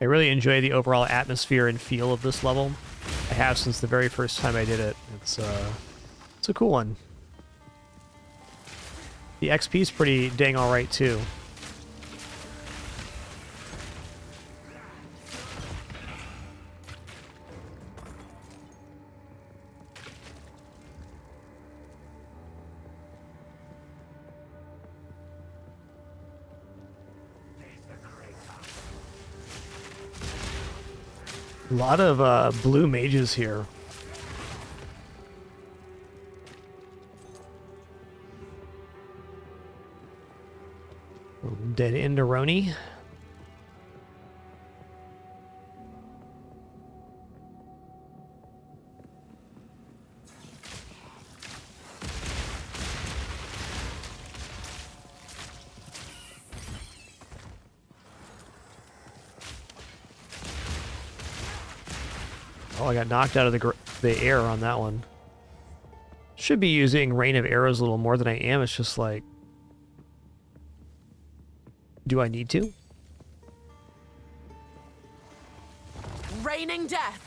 I really enjoy the overall atmosphere and feel of this level. I have since the very first time I did it. It's a cool one. The XP is pretty dang alright too. A lot of blue mages here. Dead Enderoni. Oh, I got knocked out of the air on that one. Should be using Rain of Arrows a little more than I am. It's just like, do I need to? Raining death!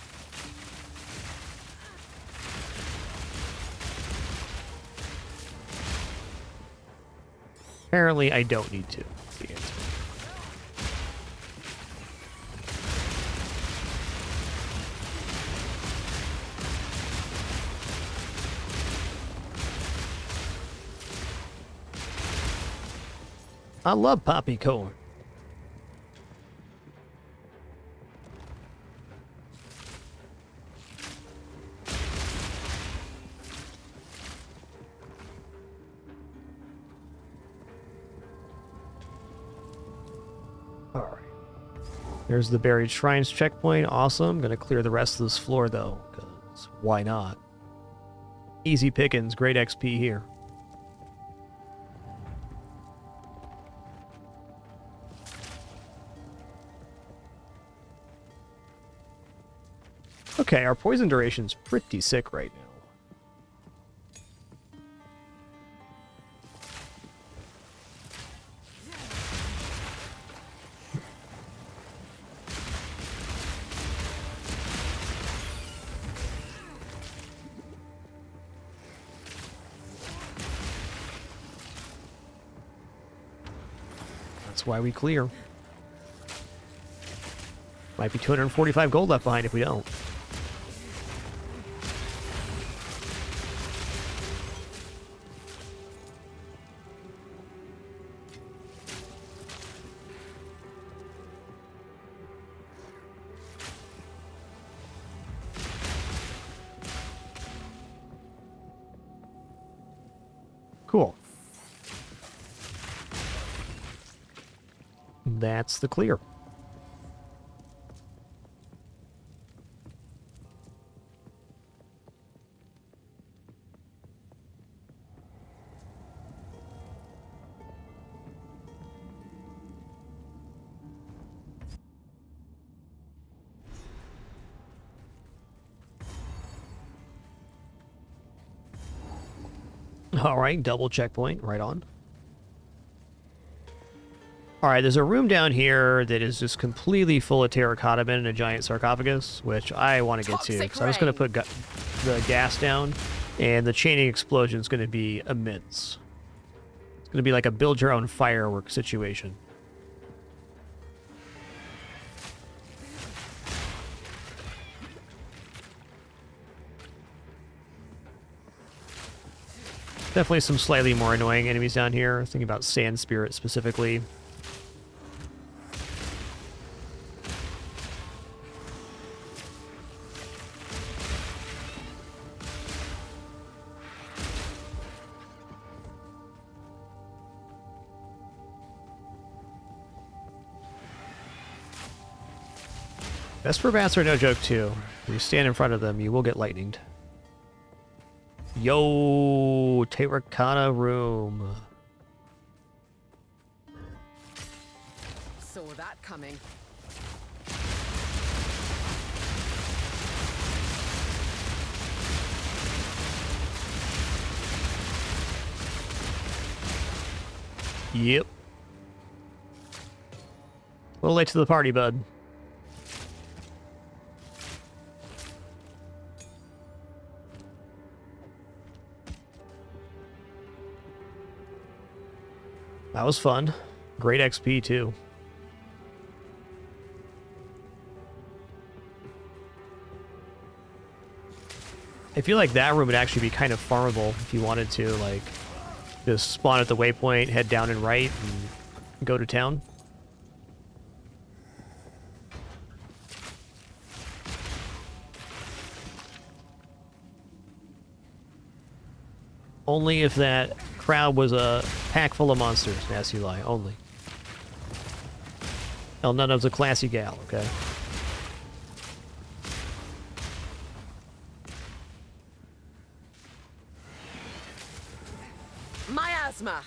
Apparently, I don't need to. The answer. I love poppy corn. All right. There's the buried shrines checkpoint. Awesome. Gonna clear the rest of this floor though, because why not? Easy pickings. Great XP here. Okay, our poison duration's pretty sick right now. That's why we clear. Might be 245 gold left behind if we don't. Cool. That's the clear. All right, double checkpoint, right on. All right, there's a room down here that is just completely full of terracotta men and a giant sarcophagus, which I want to get to. So I'm just going to put the gas down, and the chaining explosion is going to be immense. It's going to be like a build-your-own firework situation. Definitely some slightly more annoying enemies down here. Thinking about Sand Spirit specifically. Vesper bats are no joke too. When you stand in front of them, you will get lightninged. Yo, terracotta room. Saw that coming. Yep. A little late to the party, bud. That was fun. Great XP, too. I feel like that room would actually be kind of farmable if you wanted to, like, just spawn at the waypoint, head down and right, and go to town. Only if that crowd was a pack full of monsters, Nasty Lie, only. Elnubnub's a classy gal, okay? Miasma!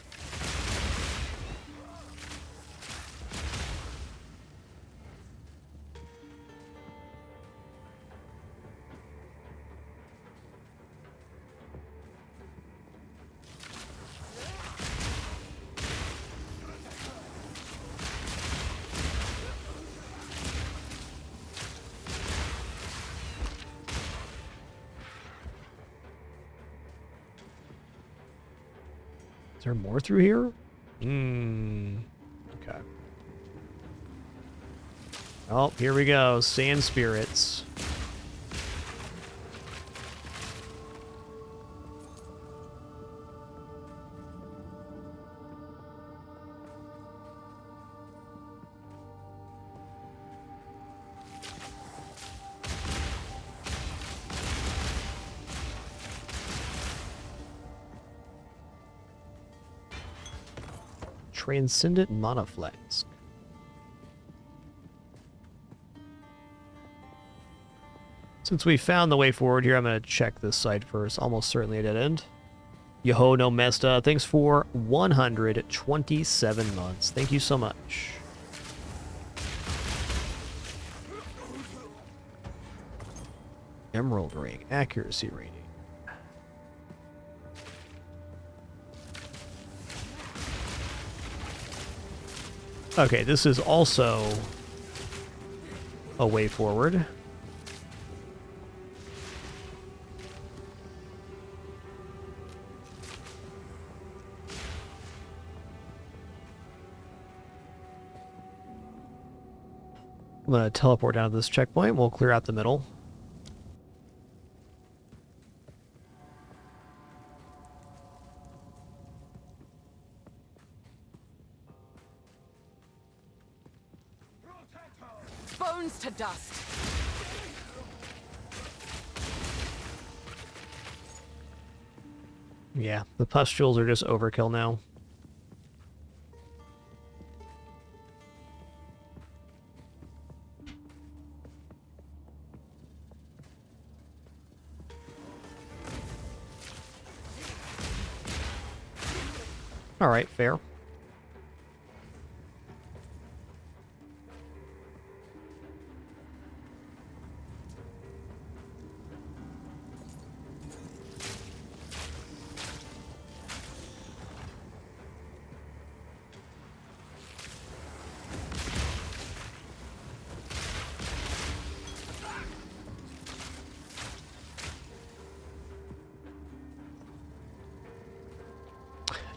Is there more through here? Okay. Oh, here we go. Sand spirits. Transcendent Monoflex. Since we found the way forward here, I'm going to check this side first. Almost certainly a dead end. Yoho no Mesta, thanks for 127 months. Thank you so much. Emerald Ring, accuracy rating. Okay, this is also a way forward. I'm going to teleport down to this checkpoint. We'll clear out the middle. Bones to dust. Yeah, the pustules are just overkill now. All right, fair.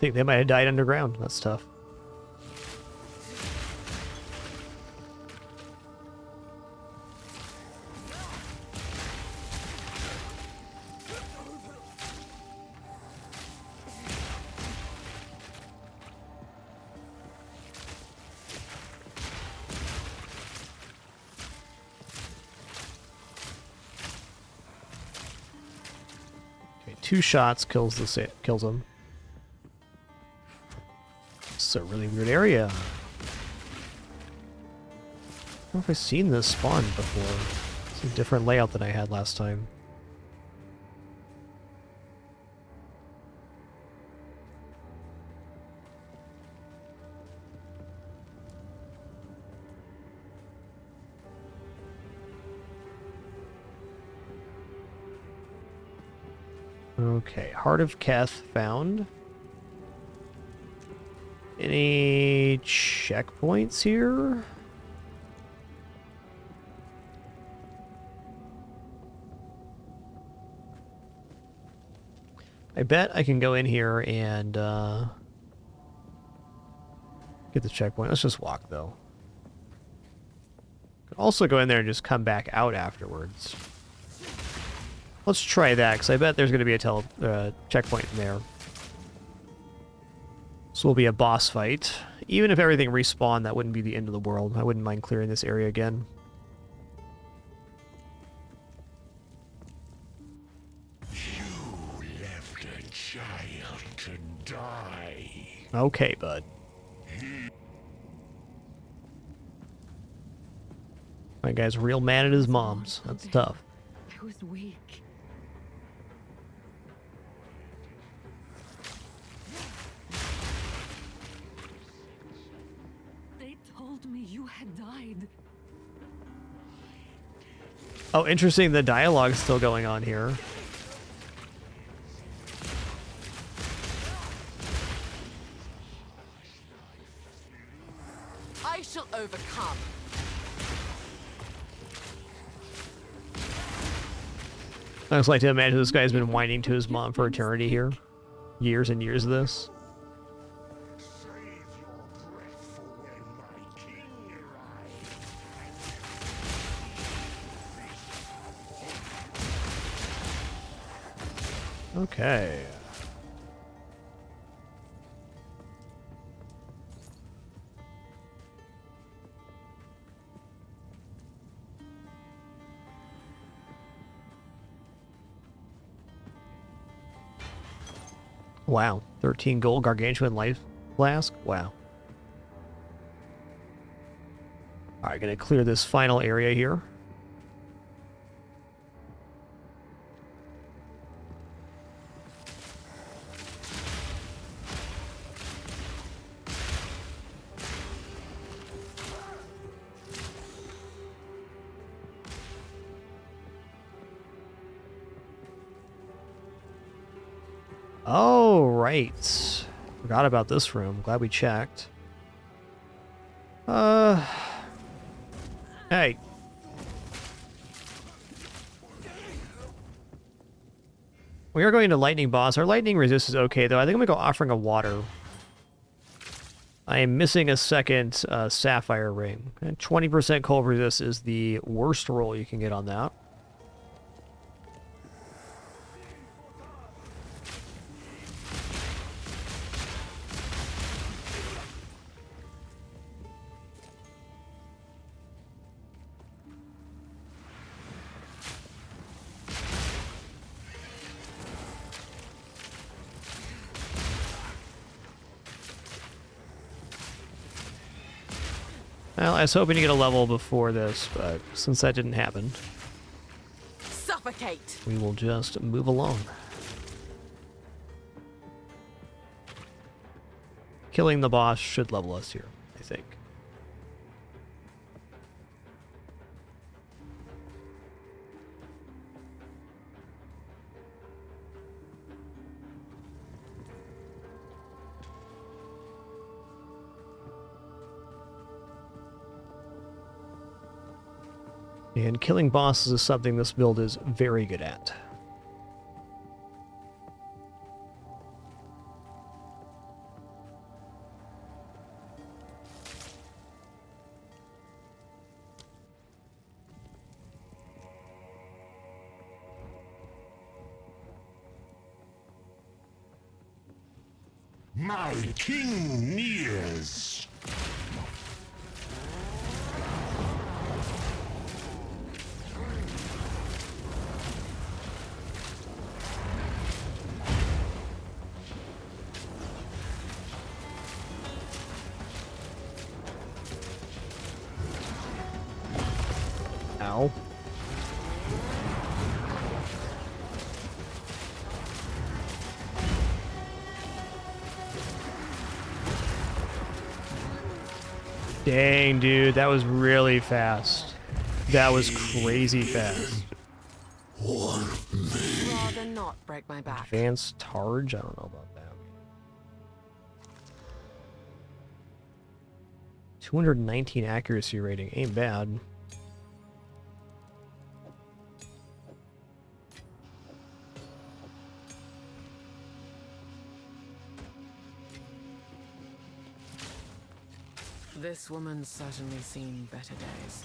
think they might have died underground. That's tough. Okay, 2 shots kills him. It's a really weird area. I don't know if I've seen this spawn before. It's a different layout than I had last time. Okay, Heart of Keth found. Any checkpoints here? I bet I can go in here and get the checkpoint. Let's just walk, though. Could also go in there and just come back out afterwards. Let's try that, because I bet there's going to be a checkpoint in there. This will be a boss fight. Even if everything respawned, that wouldn't be the end of the world. I wouldn't mind clearing this area again. You left a child to die. Okay, bud. My guy's real mad at his mom's. That's tough. I was weak. They told me you had died. Oh, interesting. The dialogue's still going on here. I shall overcome. I just like to imagine this guy's been whining to his mom for eternity here. Years and years of this. Okay. Wow. 13 gold gargantuan life flask? Wow. Alright, gonna clear this final area here. Oh, right. Forgot about this room. Glad we checked. Hey. We are going to lightning boss. Our lightning resist is okay, though. I think I'm going to go offering a water. I am missing a second sapphire ring. And 20% cold resist is the worst roll you can get on that. Well, I was hoping to get a level before this, but since that didn't happen, Suffocate. we will just move along. Killing the boss should level us here, I think. And killing bosses is something this build is very good at. My king nears. Ow. Dang, dude, that was really fast. That was crazy fast. Rather not break my back. Advanced Targe? I don't know about that. 219 accuracy rating. Ain't bad. This woman's certainly seen better days.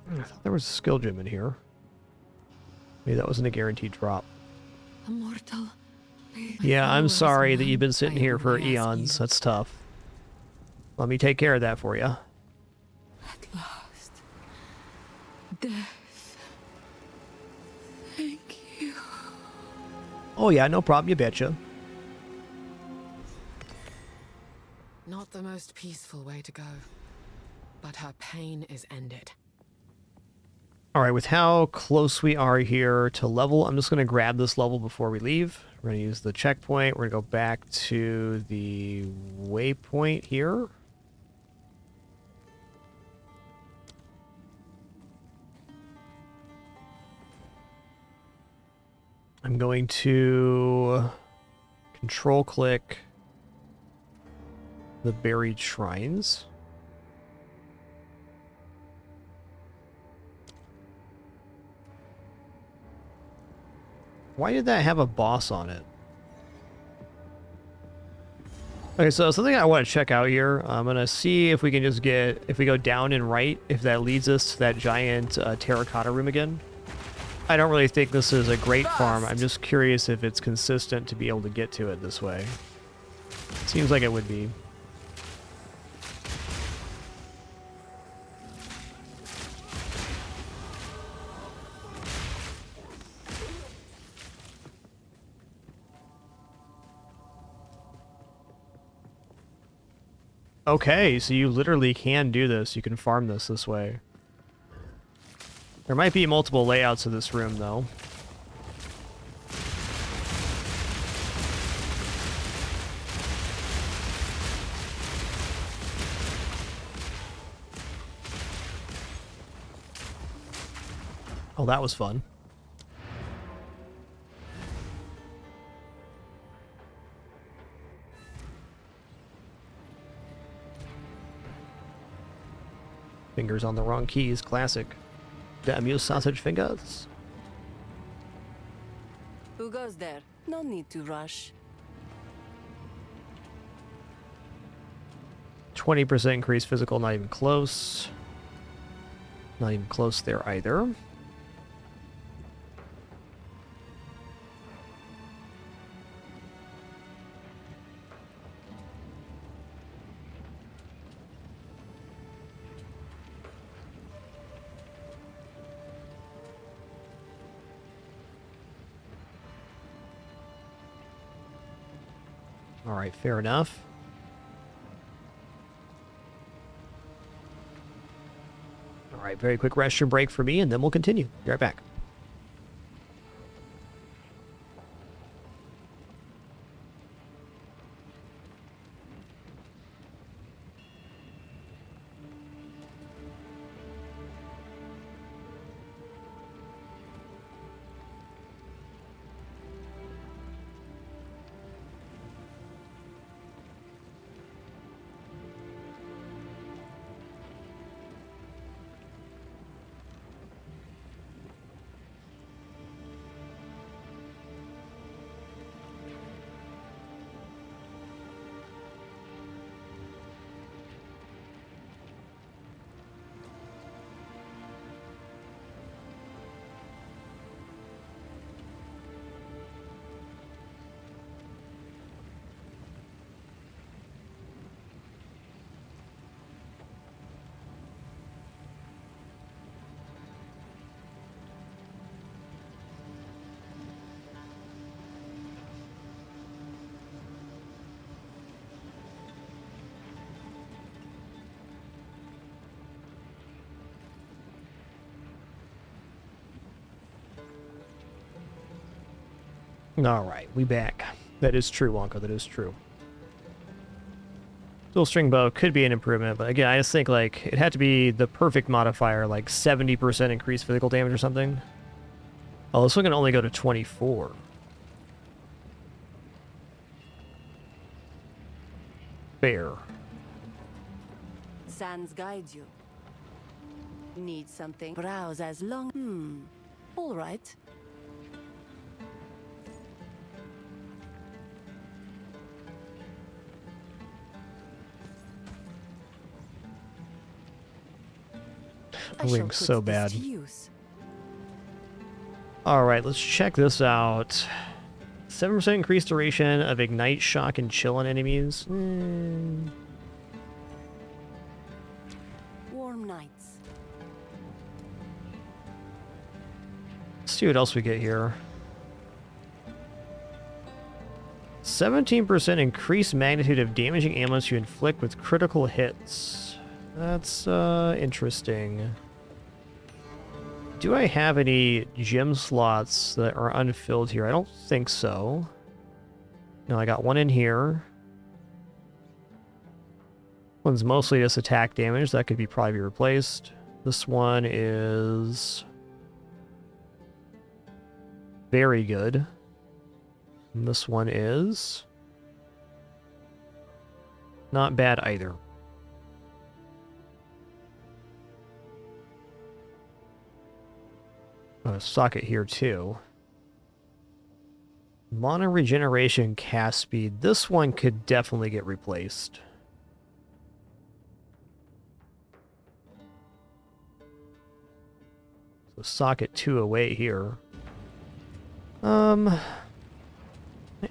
I thought there was a skill gem in here. Maybe that wasn't a guaranteed drop. Immortal. Yeah, I'm sorry that you've been sitting here for eons. That's tough. Let me take care of that for you. At last. Death. Thank you. Oh yeah, no problem, you betcha. Not the most peaceful way to go, but her pain is ended. Alright, with how close we are here to level, I'm just going to grab this level before we leave. We're going to use the checkpoint. We're going to go back to the waypoint here. I'm going to control click the buried shrines. Why did that have a boss on it? Okay, so something I want to check out here. I'm going to see if we can just get, if we go down and right, if that leads us to that giant terracotta room again. I don't really think this is a great farm. I'm just curious if it's consistent to be able to get to it this way. Seems like it would be. Okay, so you literally can do this. You can farm this way. There might be multiple layouts of this room, though. Oh, that was fun. Fingers on the wrong keys, classic. Damn you, sausage fingers. Who goes there? No need to rush. 20% increased physical, not even close. Not even close there either. Alright, fair enough. Alright, very quick restroom break for me, and then we'll continue. Be right back. Alright, we back. That is true, Wonka, that is true. Dual string bow could be an improvement, but again, I just think like it had to be the perfect modifier, like 70% increased physical damage or something. Oh, this one can only go to 24. Fair. Sans guides you. Need something? Browse as long. All right. Wing's so bad. Alright, let's check this out. 7% increased duration of ignite, shock, and chill on enemies. Warm nights. Let's see what else we get here. 17% increased magnitude of damaging ailments you inflict with critical hits. That's interesting. Do I have any gem slots that are unfilled here? I don't think so. No, I got one in here. One's mostly just attack damage. That could be probably replaced. This one is very good. And this one is not bad either. A socket here too. Mana regeneration, cast speed. This one could definitely get replaced. So socket 2 away here. I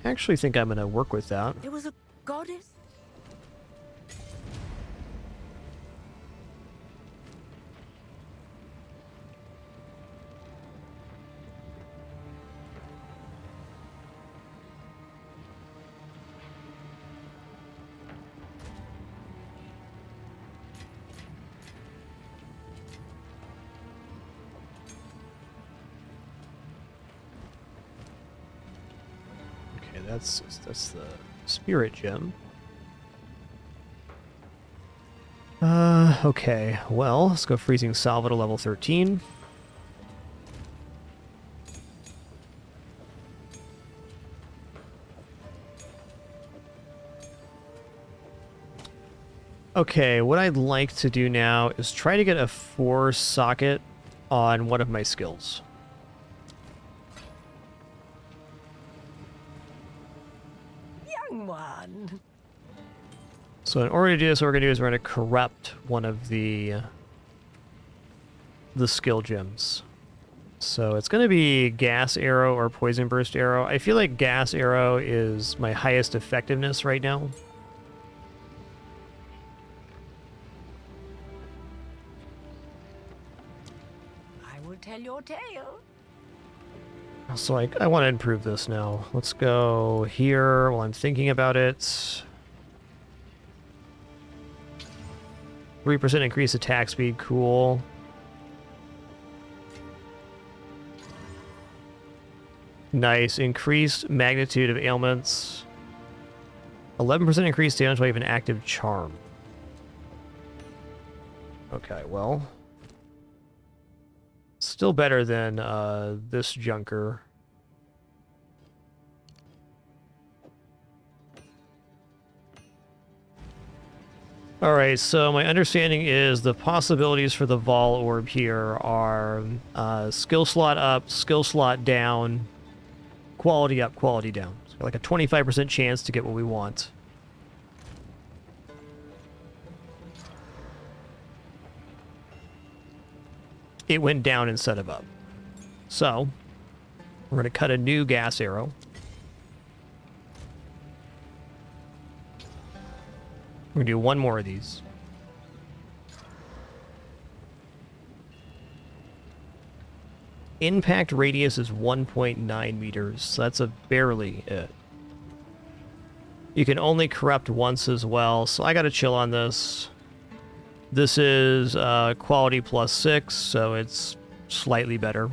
actually think I'm gonna work with that. There was a goddess? That's the spirit gem. Okay, well, let's go freezing salvo to level 13. Okay, what I'd like to do now is try to get a 4 socket on one of my skills. One. So in order to do this, what we're going to do is we're going to corrupt one of the skill gems. So it's going to be gas arrow or poison burst arrow. I feel like gas arrow is my highest effectiveness right now. I will tell your tale. So I want to improve this now. Let's go here while I'm thinking about it. 3% increased attack speed, cool. Nice. Increased magnitude of ailments. 11% increased damage while you have an active charm. Okay, well. Still better than this junker. Alright, so my understanding is the possibilities for the Vol Orb here are skill slot up, skill slot down, quality up, quality down. So like a 25% chance to get what we want. It went down instead of up. So, we're going to cut a new gas arrow. We're going to do one more of these. Impact radius is 1.9 meters, so that's barely it. You can only corrupt once as well, so I got to chill on this. This is quality +6, so it's slightly better.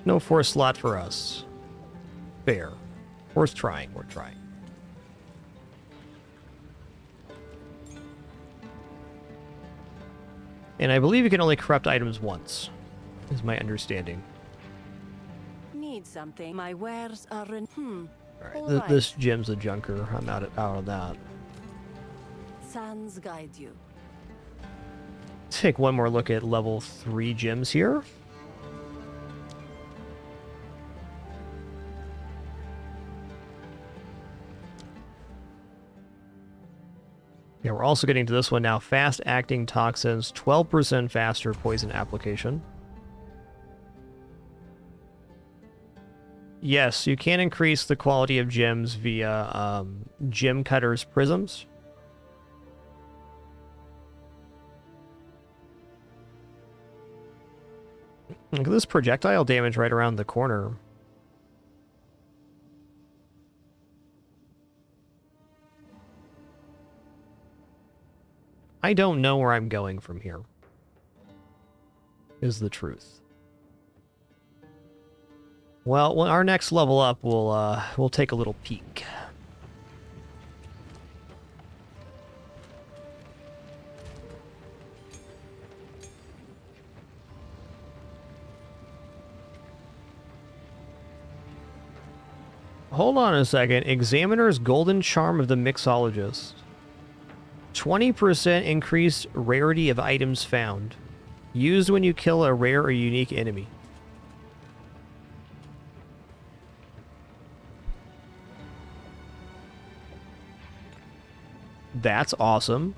No fourth slot for us. Fair. Worth trying. We're trying. And I believe you can only corrupt items once, is my understanding. Need something. My wares are Alright, this gem's a junker. I'm out of that. Sands guide you. Take one more look at level 3 gems here. Yeah, we're also getting to this one now. Fast acting toxins, 12% faster poison application. Yes, you can increase the quality of gems via gem cutters prisms. Look at this projectile damage right around the corner. I don't know where I'm going from here, is the truth. Well, when our next level up, we'll take a little peek. Hold on a second. Examiner's Golden Charm of the Mixologist. 20% increased rarity of items found. Used when you kill a rare or unique enemy. That's awesome.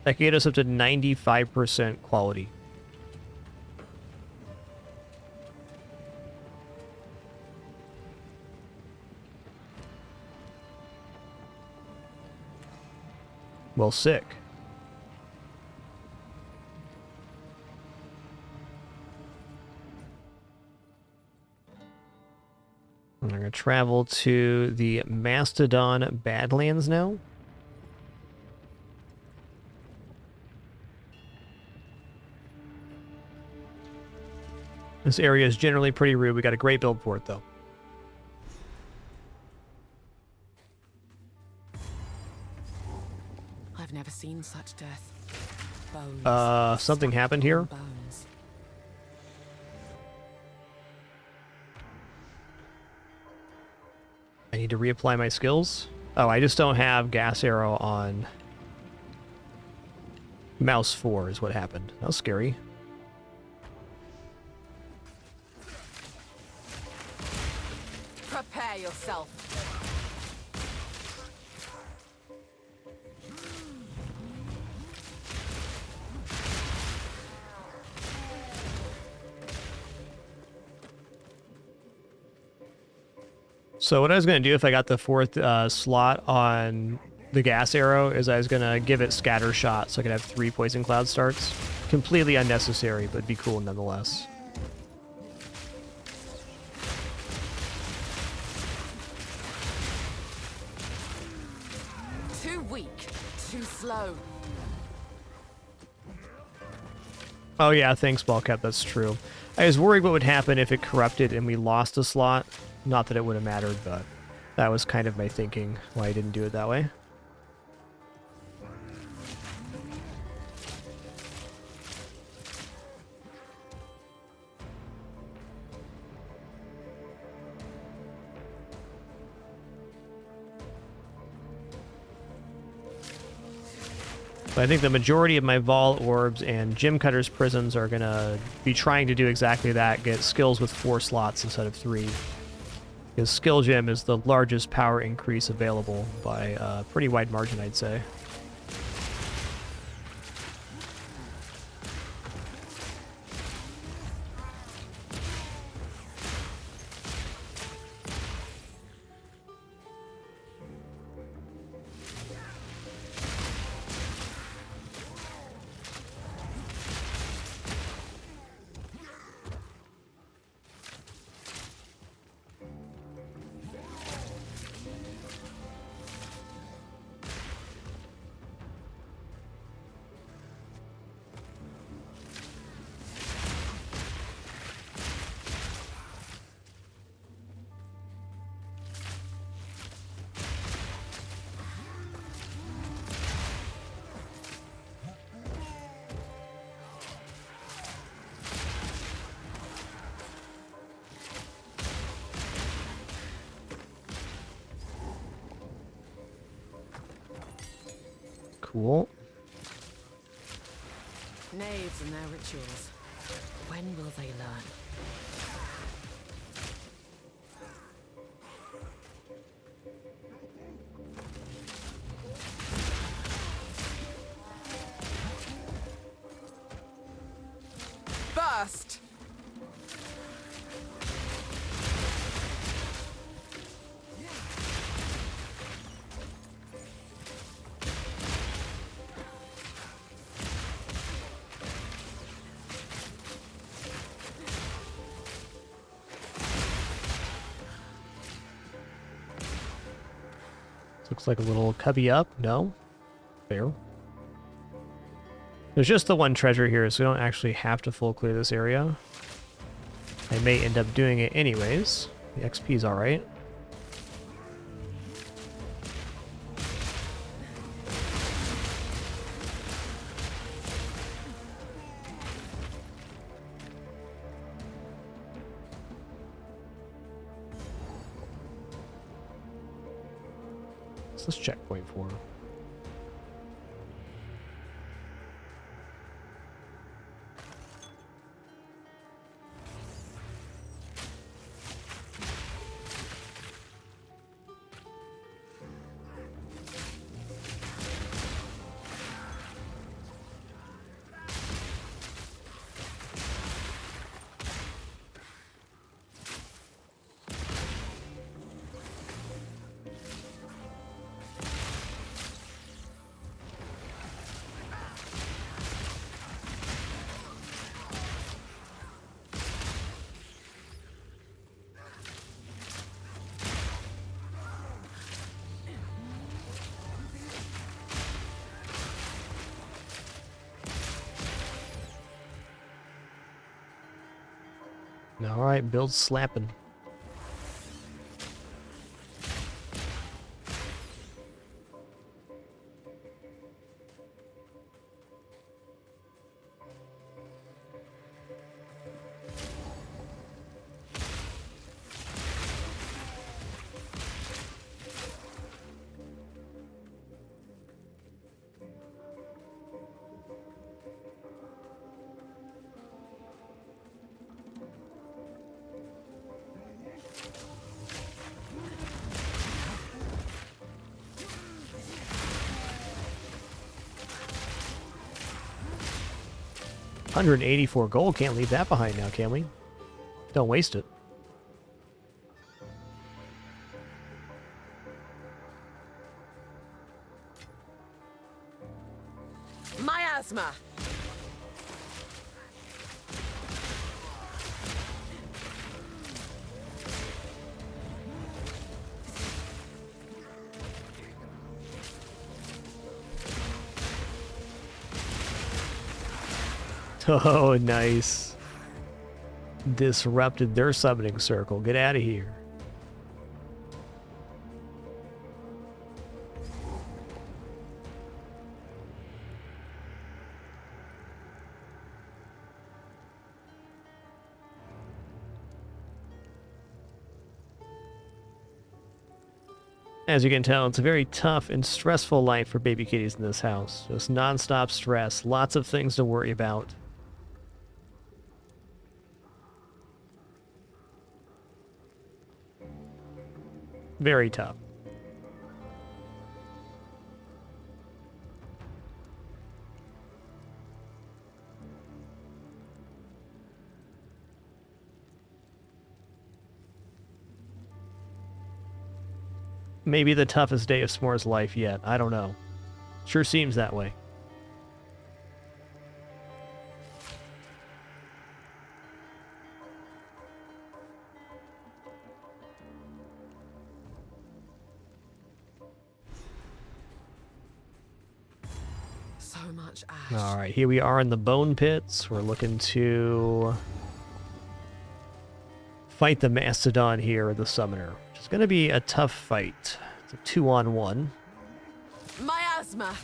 That can get us up to 95% quality. Well, sick. I'm going to travel to the Mastodon Badlands now. This area is generally pretty rude. We got a great build for it, though. I've never seen such death. Bones. Something happened here? Bones. I need to reapply my skills. Oh, I just don't have gas arrow on mouse 4 is what happened. That was scary. Prepare yourself. So what I was going to do if I got the 4th slot on the gas arrow is I was going to give it scatter shot so I could have 3 poison cloud starts. Completely unnecessary, but be cool nonetheless. Too weak. Too slow. Oh yeah, thanks, Ballcap, that's true. I was worried what would happen if it corrupted and we lost a slot. Not that it would have mattered, but that was kind of my thinking why I didn't do it that way. But I think the majority of my Vol Orbs and Gem Cutter's Prisons are going to be trying to do exactly that, get skills with 4 slots instead of 3. Because Skill Gem is the largest power increase available by a pretty wide margin, I'd say. Cool. Knaves and their rituals. When will they learn? Burst! Looks like a little cubby up. No? Fair. There's just the one treasure here, so we don't actually have to full clear this area. I may end up doing it anyways. The XP's alright. What's this checkpoint for? Alright, build slapping. $184 gold. Can't leave that behind now, can we? Don't waste it. Miasma! Oh, nice. Disrupted their summoning circle. Get out of here. As you can tell, it's a very tough and stressful life for baby kitties in this house. Just non-stop stress, lots of things to worry about. Very tough. Maybe the toughest day of S'more's life yet. I don't know. Sure seems that way. So much ash. All right, here we are in the bone pits. We're looking to fight the Mastodon here, the Summoner. Which is going to be a tough fight. It's a 2-on-1. Miasma!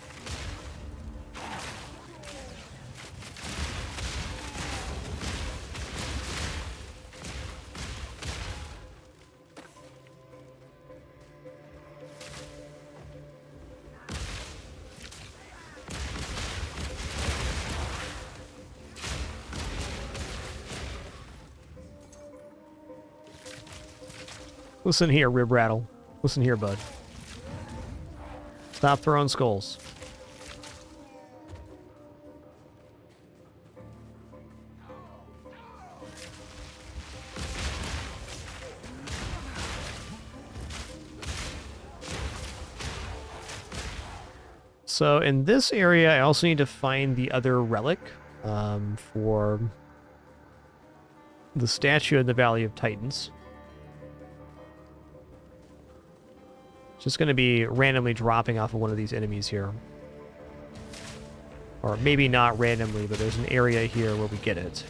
Listen here, Rib Rattle. Listen here, bud. Stop throwing skulls. So in this area, I also need to find the other relic for the statue in the Valley of Titans. Just going to be randomly dropping off of one of these enemies here. Or maybe not randomly, but there's an area here where we get it.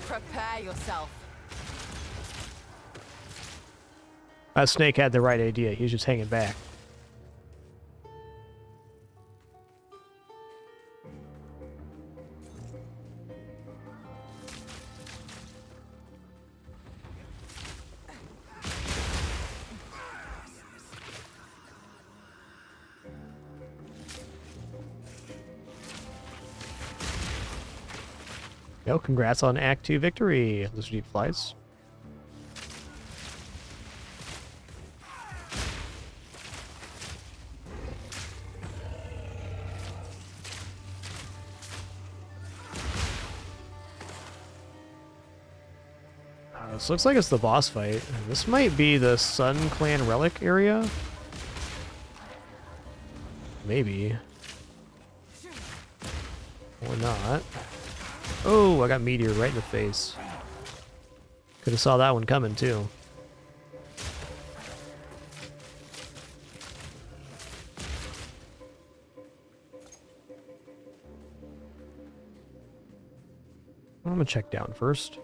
Prepare yourself. That snake had the right idea. He was just hanging back. Yo, congrats on Act 2 victory, Lizard Deep Flies. This looks like it's the boss fight. This might be the Sun Clan Relic area. Maybe. Or not. Oh, I got meteored right in the face. Could have saw that one coming too. I'm gonna check down first.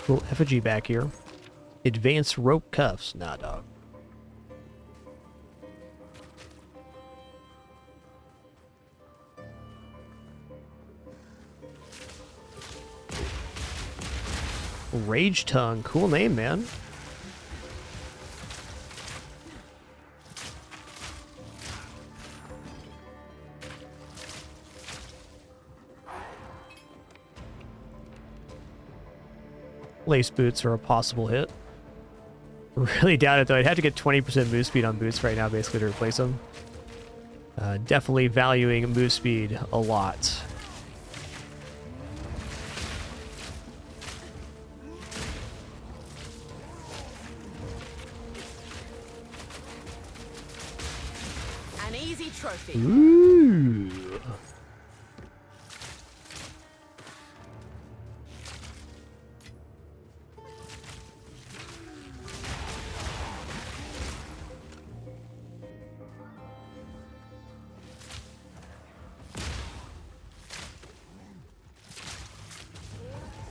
Cool effigy back here. Advanced rope cuffs. Nah, dog. Rage Tongue. Cool name, man. Lace boots are a possible hit. Really doubt it, though. I'd have to get 20% move speed on boots right now, basically, to replace them. Definitely valuing move speed a lot. An easy trophy. Ooh.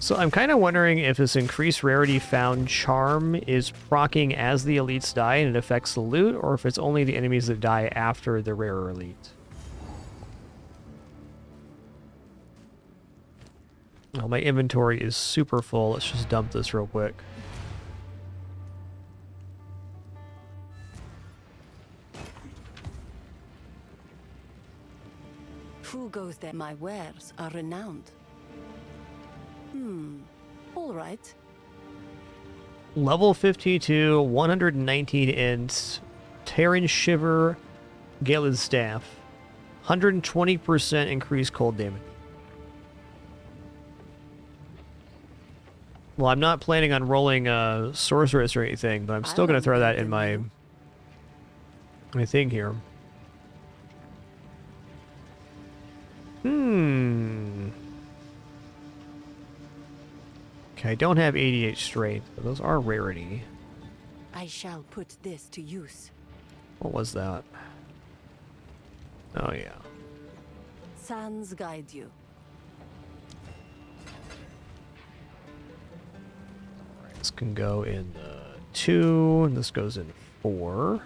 So I'm kind of wondering if this increased rarity found charm is proccing as the elites die and it affects the loot, or if it's only the enemies that die after the rarer elite. Oh, my inventory is super full. Let's just dump this real quick. Who goes there? My wares are renowned. All right. Level 52, 119 int, Terran Shiver, Galen's Staff, 120% increased cold damage. Well, I'm not planning on rolling Sorceress or anything, but I'm still going to throw that in my thing here. Okay, I don't have 88 strength, but those are rarity. I shall put this to use. What was that? Oh, yeah. Sans guide you. This can go in 2, and this goes in 4.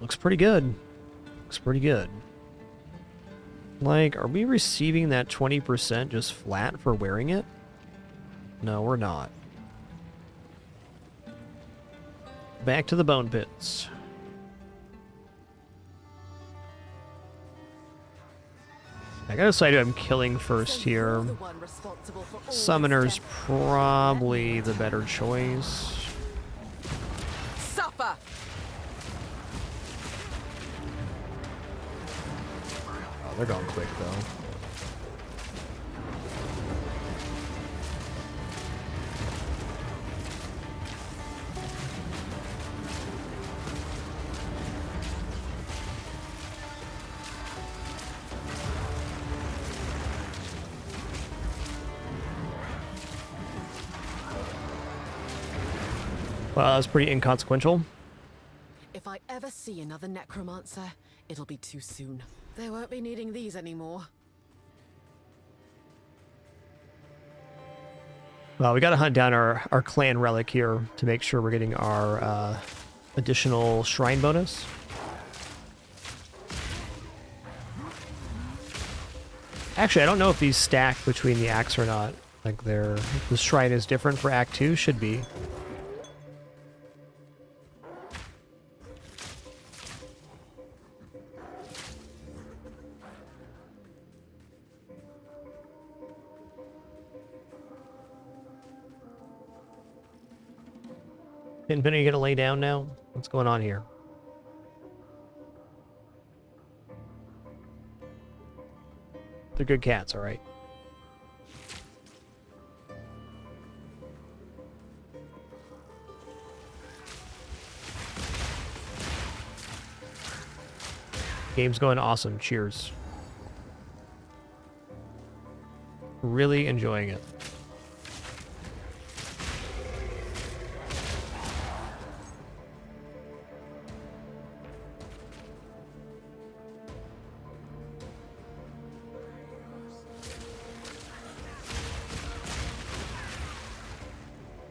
Looks pretty good. Looks pretty good. Like, are we receiving that 20% just flat for wearing it? No, we're not. Back to the bone pits. I gotta decide who I'm killing first here. Summoner's probably the better choice. Suffer! Oh, they're going quick though. Well, that was pretty inconsequential. If I ever see another necromancer, it'll be too soon. They won't be needing these anymore. Well, we gotta hunt down our clan relic here to make sure we're getting our additional shrine bonus. Actually, I don't know if these stack between the acts or not. Like the shrine is different for Act 2, should be. Pinpin, are you gonna lay down now? What's going on here? They're good cats, alright. Game's going awesome. Cheers. Really enjoying it.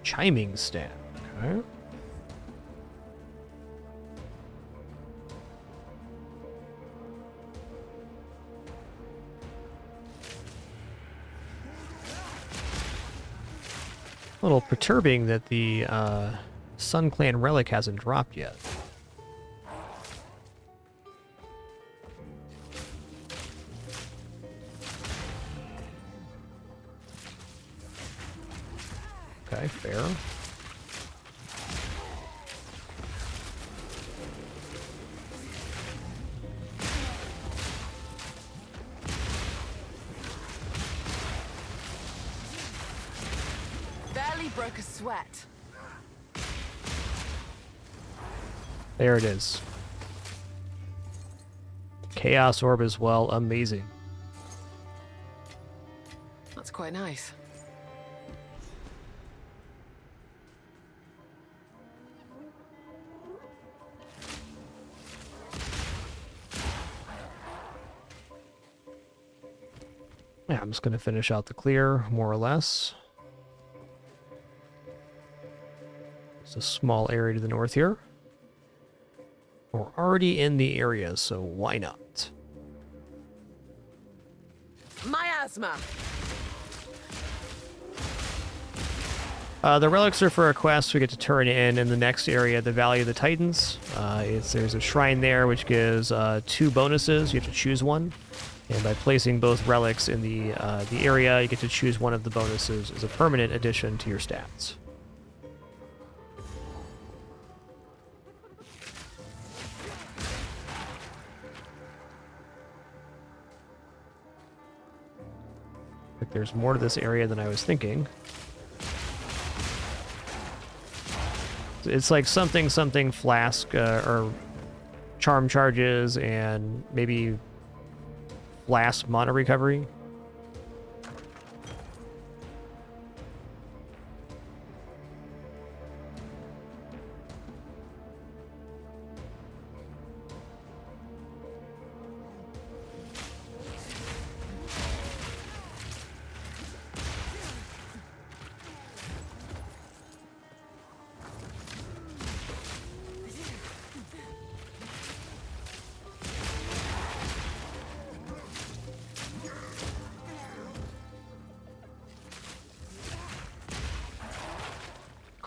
Chiming stand. Okay. A little perturbing that the Sun Clan relic hasn't dropped yet. Okay, fair. Barely broke a sweat. There it is. Chaos Orb as well. Amazing. That's quite nice. Yeah, I'm just going to finish out the clear, more or less. It's a small area to the north here. We're already in the area, so why not? Miasma! The relics are for a quest we get to turn in the next area, the Valley of the Titans. There's a shrine there which gives 2 bonuses. You have to choose one. And by placing both relics in the area, you get to choose one of the bonuses as a permanent addition to your stats. Like there's more to this area than I was thinking. It's like something flask or charm charges and maybe last mana recovery.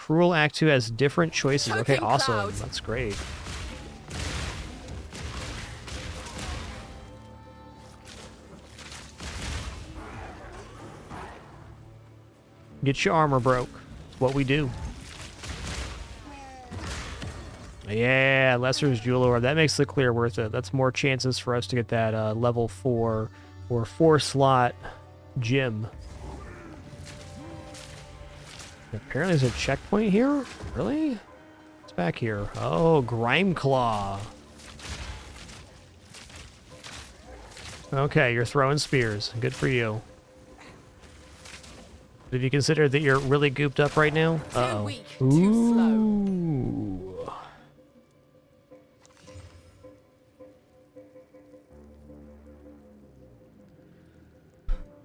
Cruel Act 2 has different choices. Okay, Choking awesome. cloud. That's great. Get your armor broke. It's what we do. Yeah, Lesser's Jewel Orb. That makes the clear worth it. That's more chances for us to get that level 4 or 4-slot gym. Apparently there's a checkpoint here? Really? What's back here? Oh, Grimeclaw. Okay, you're throwing spears. Good for you. Have you considered that you're really gooped up right now? Too weak, too slow.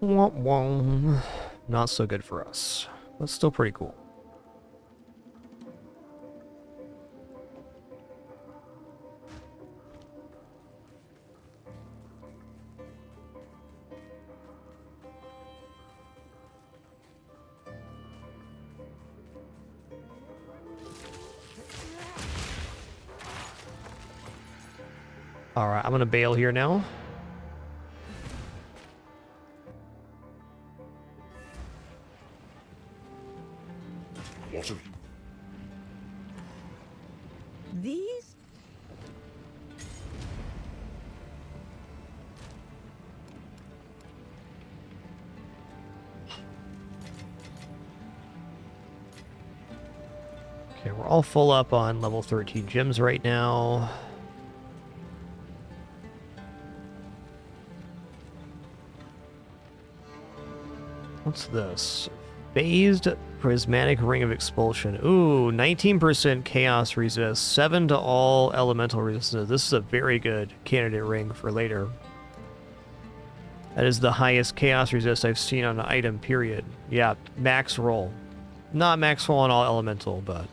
Womp womp. Not so good for us. But still pretty cool. Alright, I'm gonna bail here now. What have you? These? Okay, we're all full up on level 13 gems right now. What's this? Phased Prismatic Ring of Expulsion. Ooh, 19% Chaos Resist, 7 to all Elemental Resistance. This is a very good candidate ring for later. That is the highest Chaos Resist I've seen on an item, period. Yeah, max roll. Not max roll on all Elemental, but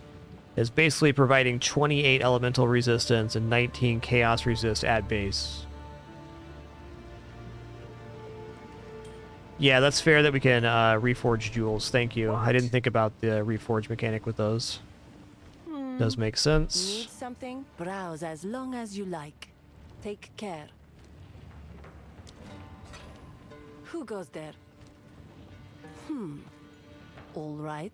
it's basically providing 28 Elemental Resistance and 19 Chaos Resist at base. Yeah, that's fair that we can reforge jewels. Thank you. I didn't think about the reforge mechanic with those. Does make sense. Need something? Browse as long as you like. Take care. Who goes there? All right.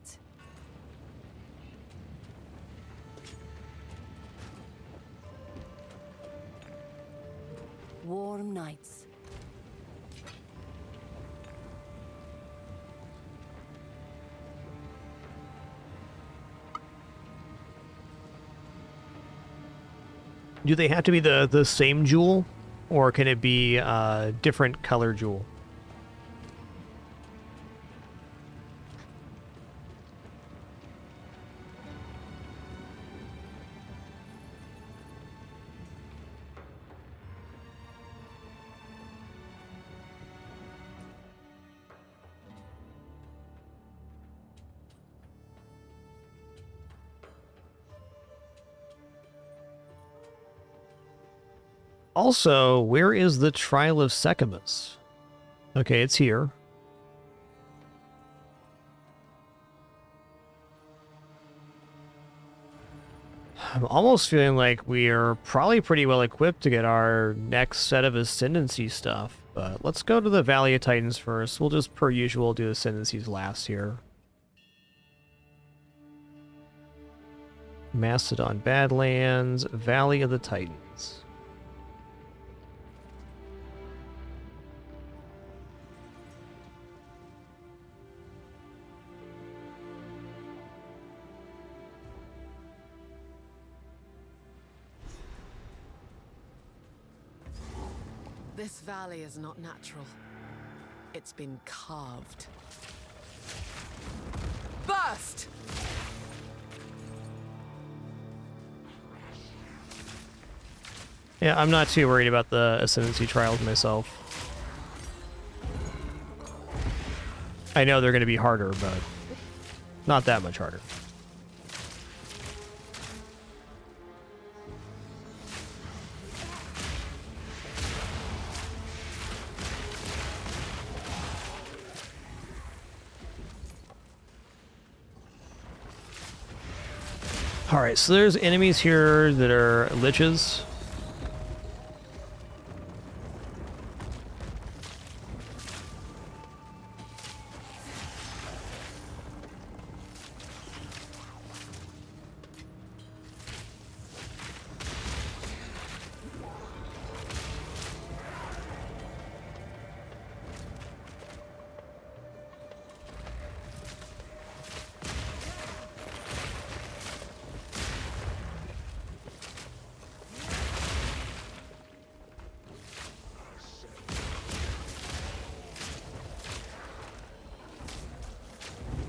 Warm nights. Do they have to be the same jewel, or can it be a different color jewel? Also, where is the Trial of Secamus? Okay, it's here. I'm almost feeling like we are probably pretty well equipped to get our next set of Ascendancy stuff. But let's go to the Valley of Titans first. We'll just, per usual, do Ascendancies last here. Mastodon Badlands, Valley of the Titans. This valley is not natural. It's been carved. Burst! Yeah, I'm not too worried about the Ascendancy trials myself. I know they're going to be harder, but not that much harder. Alright, so there's enemies here that are liches.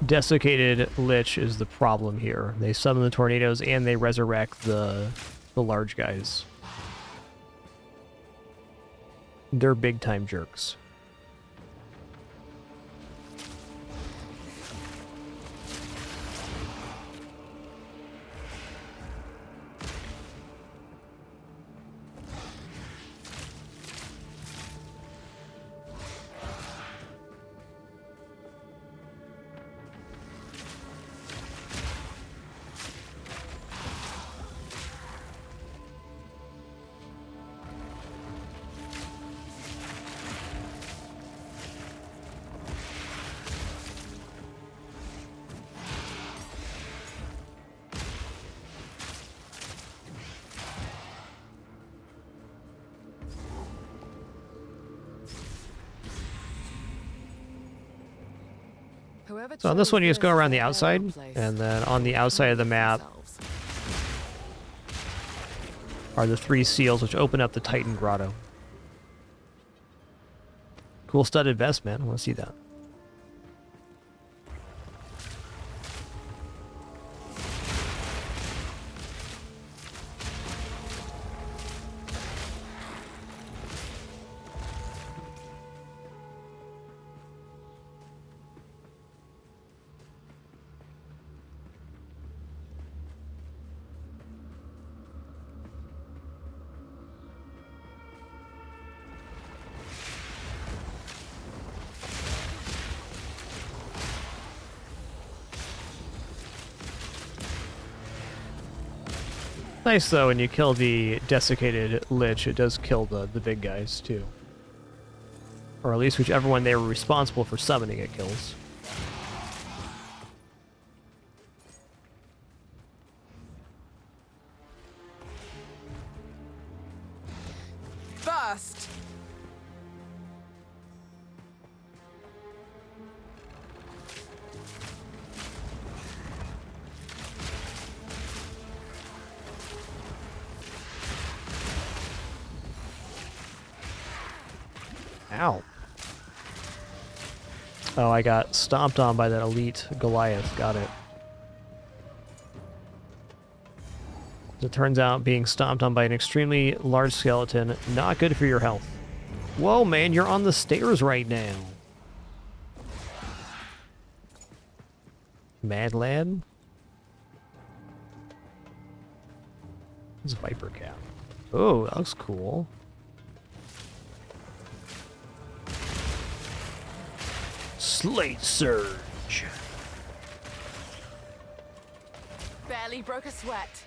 Desiccated Lich is the problem here. They summon the tornadoes and they resurrect the large guys. They're big time jerks. So on this one, you just go around the outside, and then on the outside of the map are the 3 seals, which open up the Titan Grotto. Cool studded vest, man. I want to see that. Nice though, when you kill the desiccated Lich, it does kill the big guys too. Or at least whichever one they were responsible for summoning it kills. Burst! Ow. Oh, I got stomped on by that elite Goliath. Got it. As it turns out, being stomped on by an extremely large skeleton, not good for your health. Whoa, man, you're on the stairs right now. Mad lad? It's a Viper cap. Oh, that looks cool. Slate Surge. Barely broke a sweat.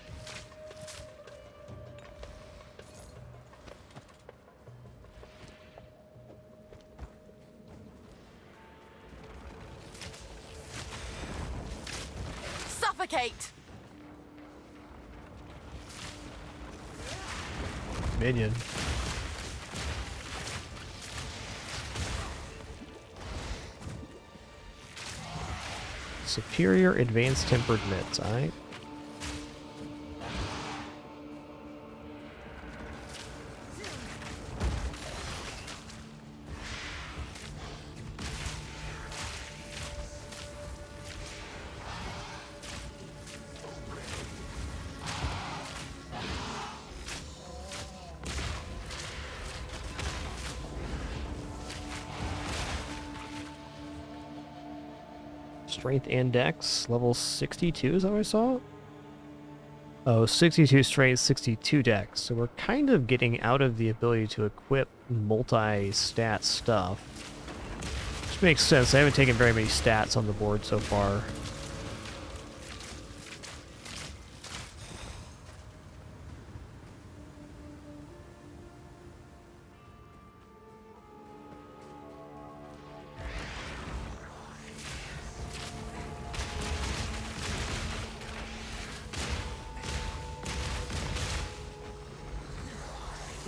Suffocate. Minion. Superior Advanced Tempered Mitts, alright? Strength and Dex, level 62 is how I saw it? Oh, 62 strength, 62 Dex. So we're kind of getting out of the ability to equip multi-stat stuff. Which makes sense. I haven't taken very many stats on the board so far.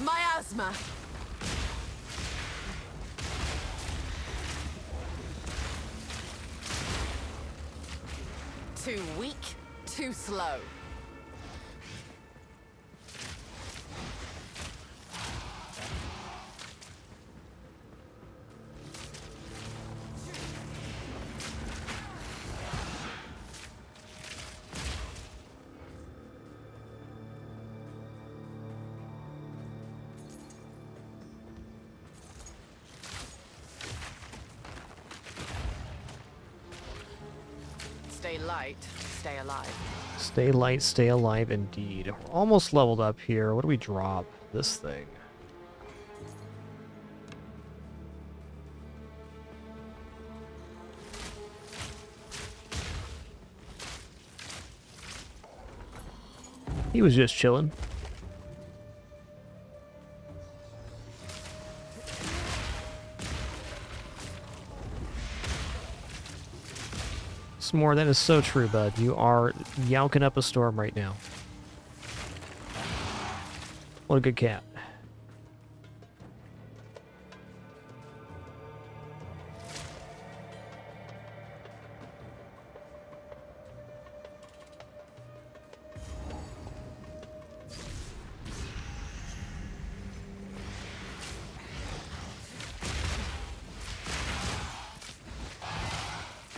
Miasma! Too weak, too slow. Stay light, stay alive. Stay light, stay alive indeed. We're almost leveled up here. What do we drop? This thing. He was just chilling. S'more, that is so true, bud. You are yowking up a storm right now. What a good cat.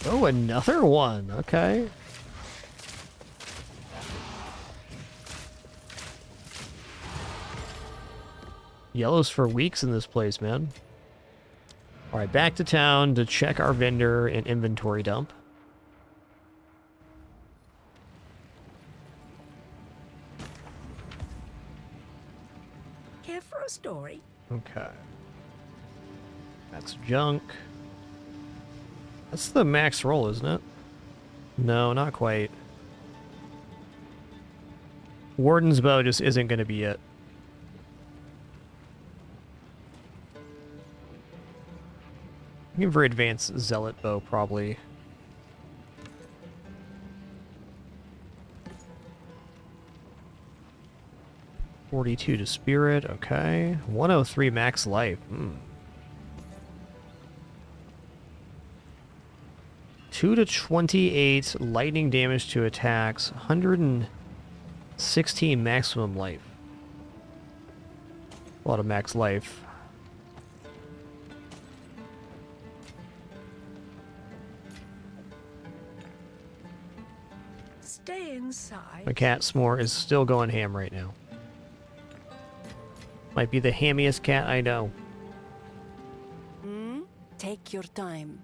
Oh, another one. Okay. Yellows for weeks in this place, man. All right, back to town to check our vendor and inventory dump. Care for a story? Okay. That's junk. That's the max roll, isn't it? No, not quite. Warden's bow just isn't going to be it. Looking for advanced zealot bow, probably. $42 to spirit, okay. 103 max life. 2 to 28 lightning damage to attacks, 116 maximum life. A lot of max life. Stay inside. My cat S'more is still going ham right now. Might be the hammiest cat I know. Take your time.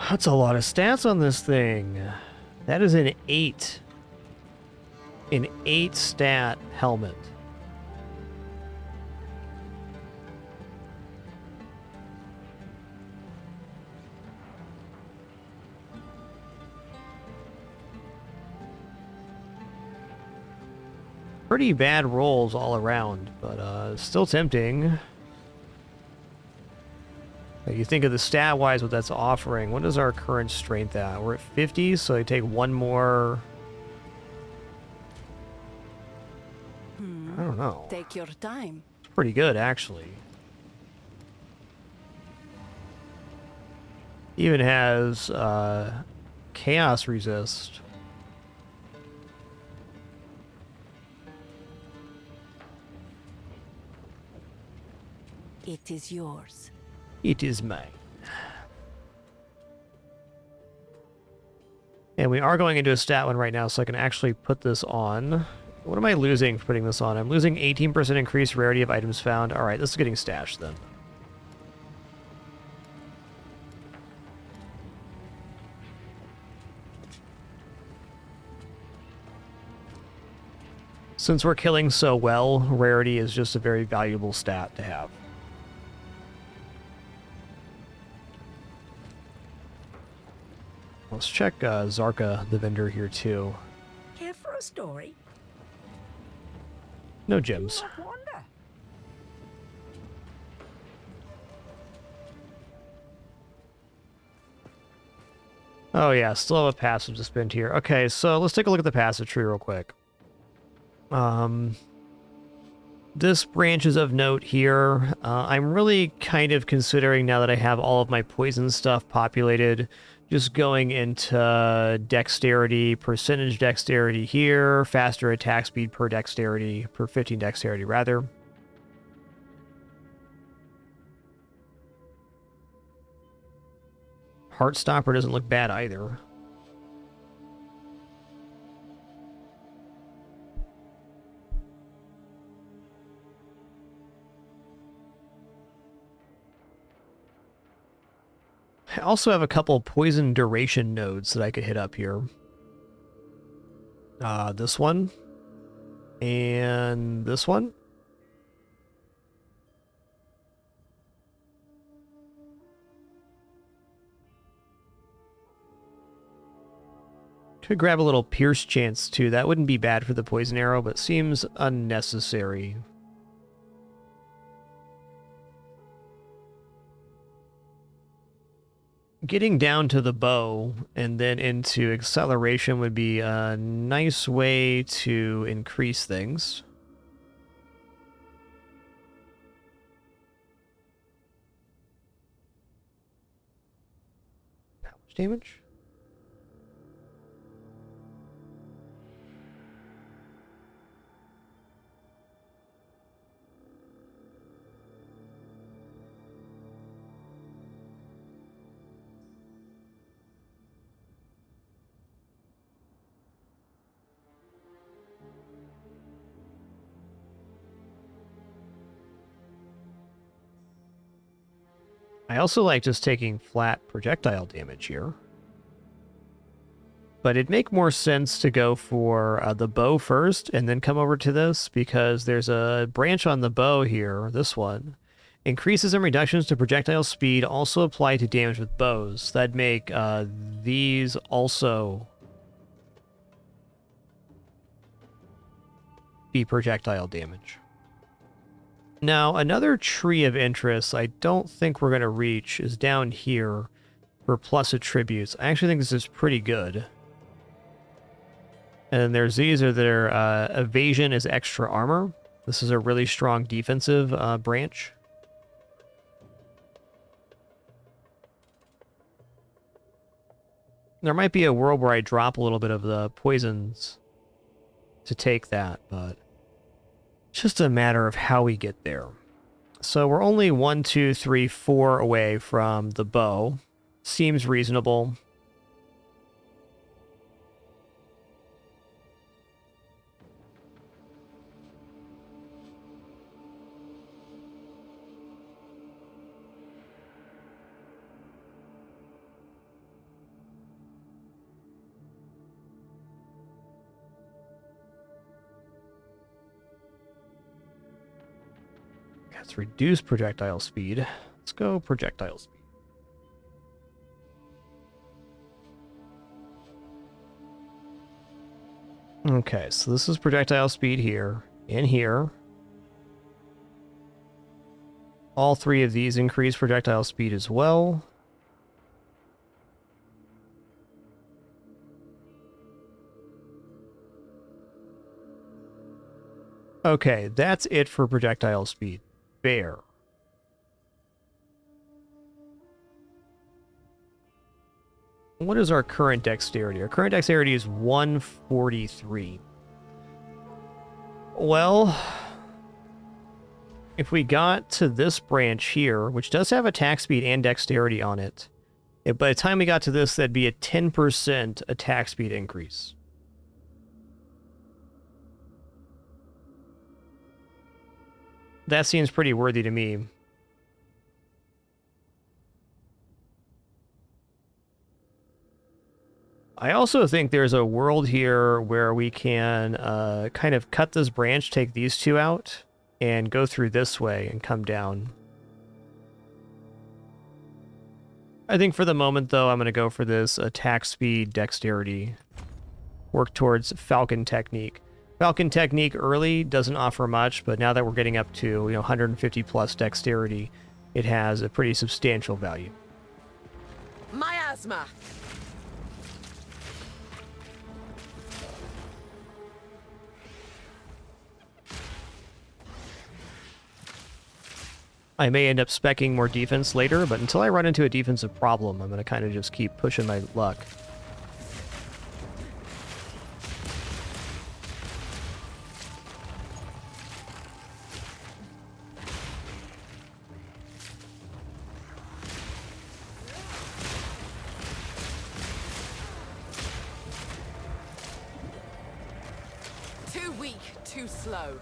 That's a lot of stats on this thing. That is an 8. An 8 stat helmet. Pretty bad rolls all around, but still tempting. You think of the stat-wise what that's offering. What is our current strength at? We're at 50, so I take one more... I don't know. Take your time. It's pretty good, actually. Even has chaos resist. It is yours. It is mine. And we are going into a stat one right now, so I can actually put this on. What am I losing for putting this on? I'm losing 18% increased rarity of items found. Alright, this is getting stashed then. Since we're killing so well, rarity is just a very valuable stat to have. Let's check Zarka, the vendor, here too. Care for a story? No gems. Oh yeah, still have a passive to spend here. Okay, so let's take a look at the passive tree real quick. This branch is of note here. I'm really kind of considering, now that I have all of my poison stuff populated, just going into dexterity, percentage dexterity here, faster attack speed per dexterity, per 15 dexterity rather. Heartstopper doesn't look bad either. I also have a couple poison duration nodes that I could hit up here. This one. And this one. Could grab a little pierce chance too. That wouldn't be bad for the poison arrow, but seems unnecessary. Getting down to the bow and then into acceleration would be a nice way to increase things. How much damage? I also like just taking flat projectile damage here. But it'd make more sense to go for the bow first and then come over to this, because there's a branch on the bow here, this one. Increases and reductions to projectile speed also apply to damage with bows. That'd make these also be projectile damage. Now, another tree of interest I don't think we're going to reach is down here for plus attributes. I actually think this is pretty good. And then there's these are their evasion is extra armor. This is a really strong defensive branch. There might be a world where I drop a little bit of the poisons to take that, but it's just a matter of how we get there. So we're only 1, 2, 3, 4 away from the bow. Seems reasonable. Let's reduce projectile speed. Let's go projectile speed. Okay, so this is projectile speed here, and here. All three of these increase projectile speed as well. Okay, that's it for projectile speed. Fair. What is our current dexterity? Our current dexterity is 143. Well, if we got to this branch here, which does have attack speed and dexterity on it, by the time we got to this, that'd be a 10% attack speed increase. That seems pretty worthy to me. I also think there's a world here where we can kind of cut this branch, take these two out, and go through this way and come down. I think for the moment, though, I'm going to go for this attack speed, dexterity. Work towards Falcon technique. Falcon Technique early doesn't offer much, but now that we're getting up to 150 plus dexterity, it has a pretty substantial value. Miasma! I may end up speccing more defense later, but until I run into a defensive problem, I'm going to kind of just keep pushing my luck. Too weak, too slow.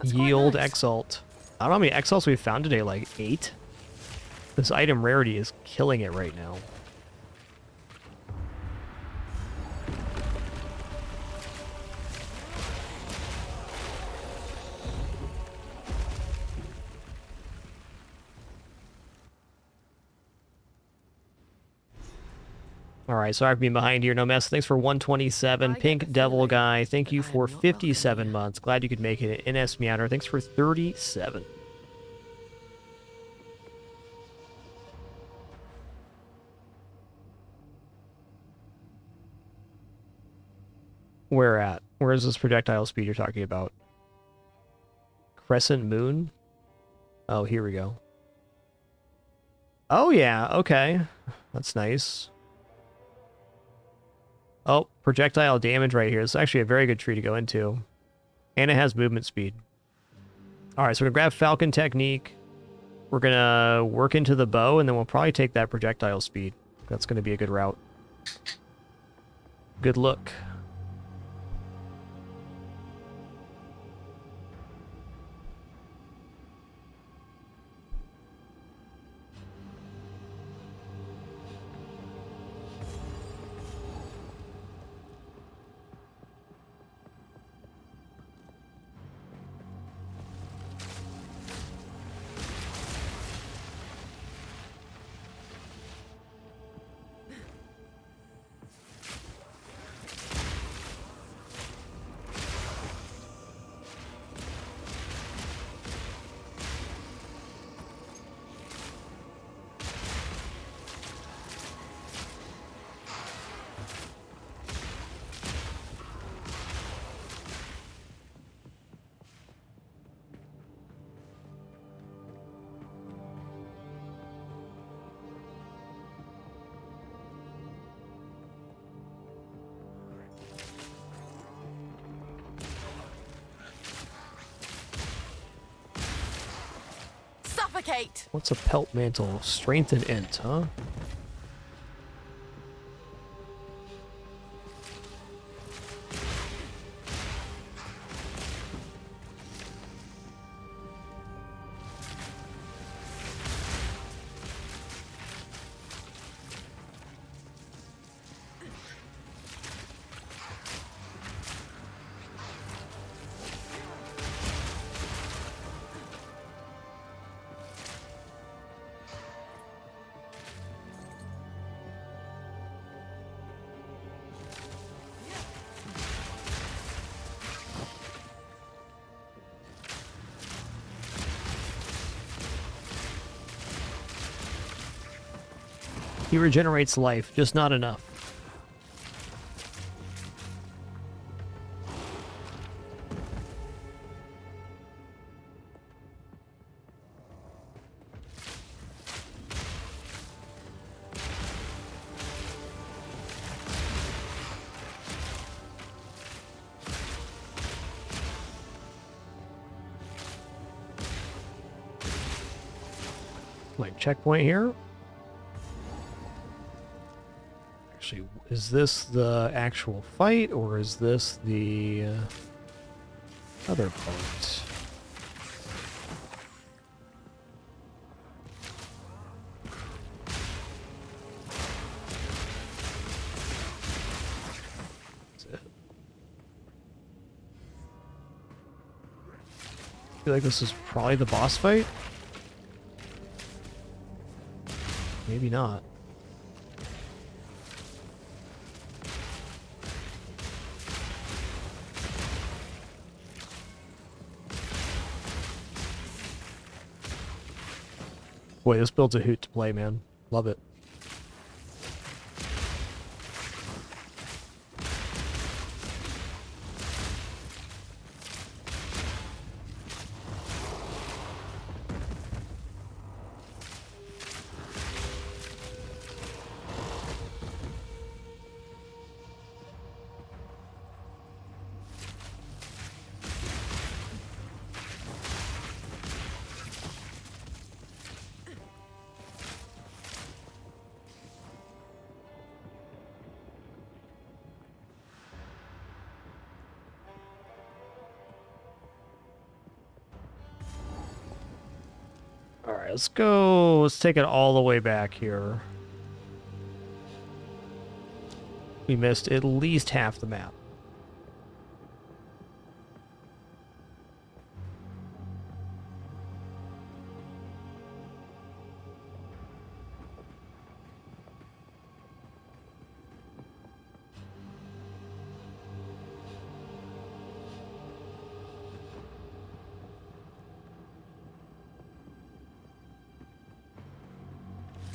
Yield nice. Exalt. I don't know how many Exalts we've found today, like 8? This item rarity is killing it right now. Alright, sorry for being behind here. No mess. Thanks for 127. Pink Devil Guy, thank you for 57 months. Glad you could make it. NS Meowder, thanks for 37. Where at? Where is this projectile speed you're talking about? Crescent Moon? Oh, here we go. Oh yeah, okay. That's nice. Oh, projectile damage right here. It's actually a very good tree to go into. And it has movement speed. Alright, so we're going to grab Falcon Technique. We're going to work into the bow, and then we'll probably take that projectile speed. That's going to be a good route. Good look. Suffocate! What's a pelt mantle? Strength and int, huh? He regenerates life, just not enough. Like checkpoint here. Actually, is this the actual fight, or is this the other part? That's it. I feel like this is probably the boss fight. Maybe not. Boy, this build's a hoot to play, man. Love it. Alright, let's go. Let's take it all the way back here. We missed at least half the map.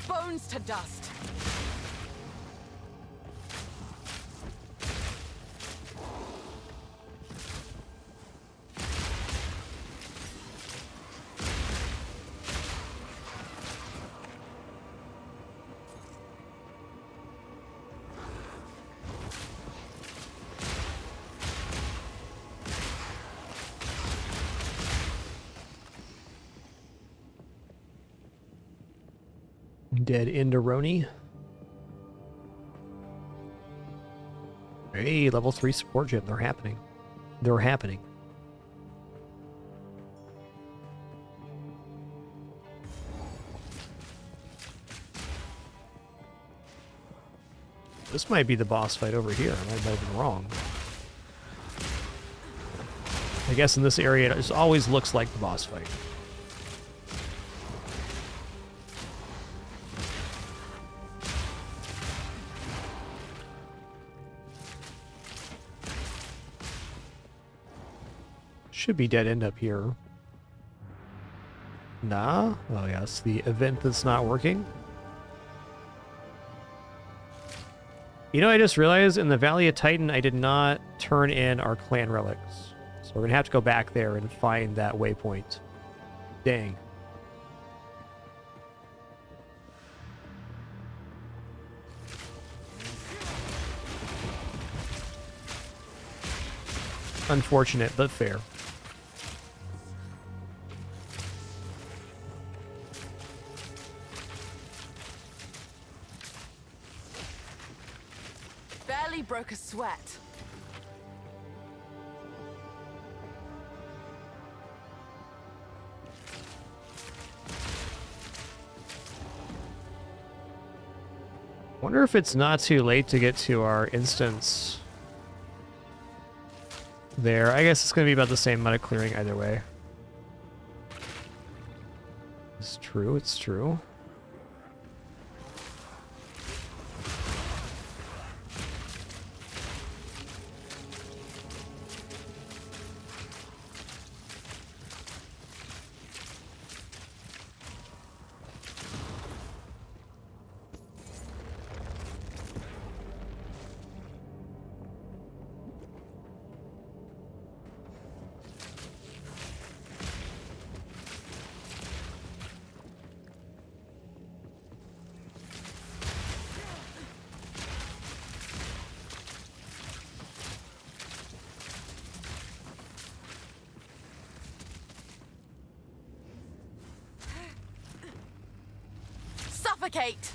Bones to dust. Dead Enderoni. Hey, level 3 support gym. They're happening. They're happening. This might be the boss fight over here. I might have been wrong. I guess in this area, it just always looks like the boss fight. Should be dead end up here. Nah? Oh yes, the event that's not working. You know, I just realized in the Valley of Titan, I did not turn in our clan relics. So we're gonna have to go back there and find that waypoint. Dang. Unfortunate, but fair. Barely broke a sweat. Wonder if it's not too late to get to our instance there. I guess it's going to be about the same amount of clearing either way. It's true, it's true. Suffocate!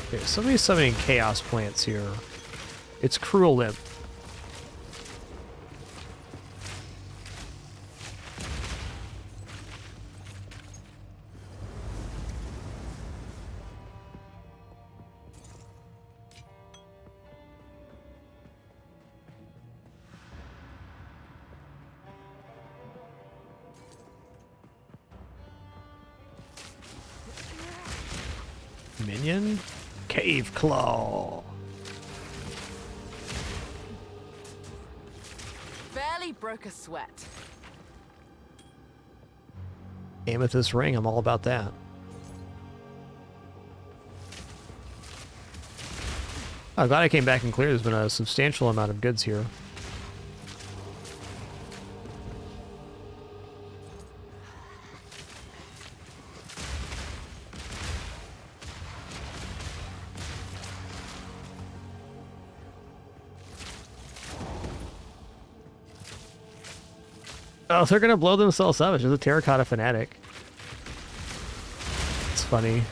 Okay, somebody's summoning chaos plants here. It's Cruel Limp. minion. Cave Claw. Barely broke a sweat. Amethyst ring, I'm all about that. I'm glad I came back and cleared. There's been a substantial amount of goods here. Oh, they're gonna blow themselves up. It's just a terracotta fanatic. It's funny.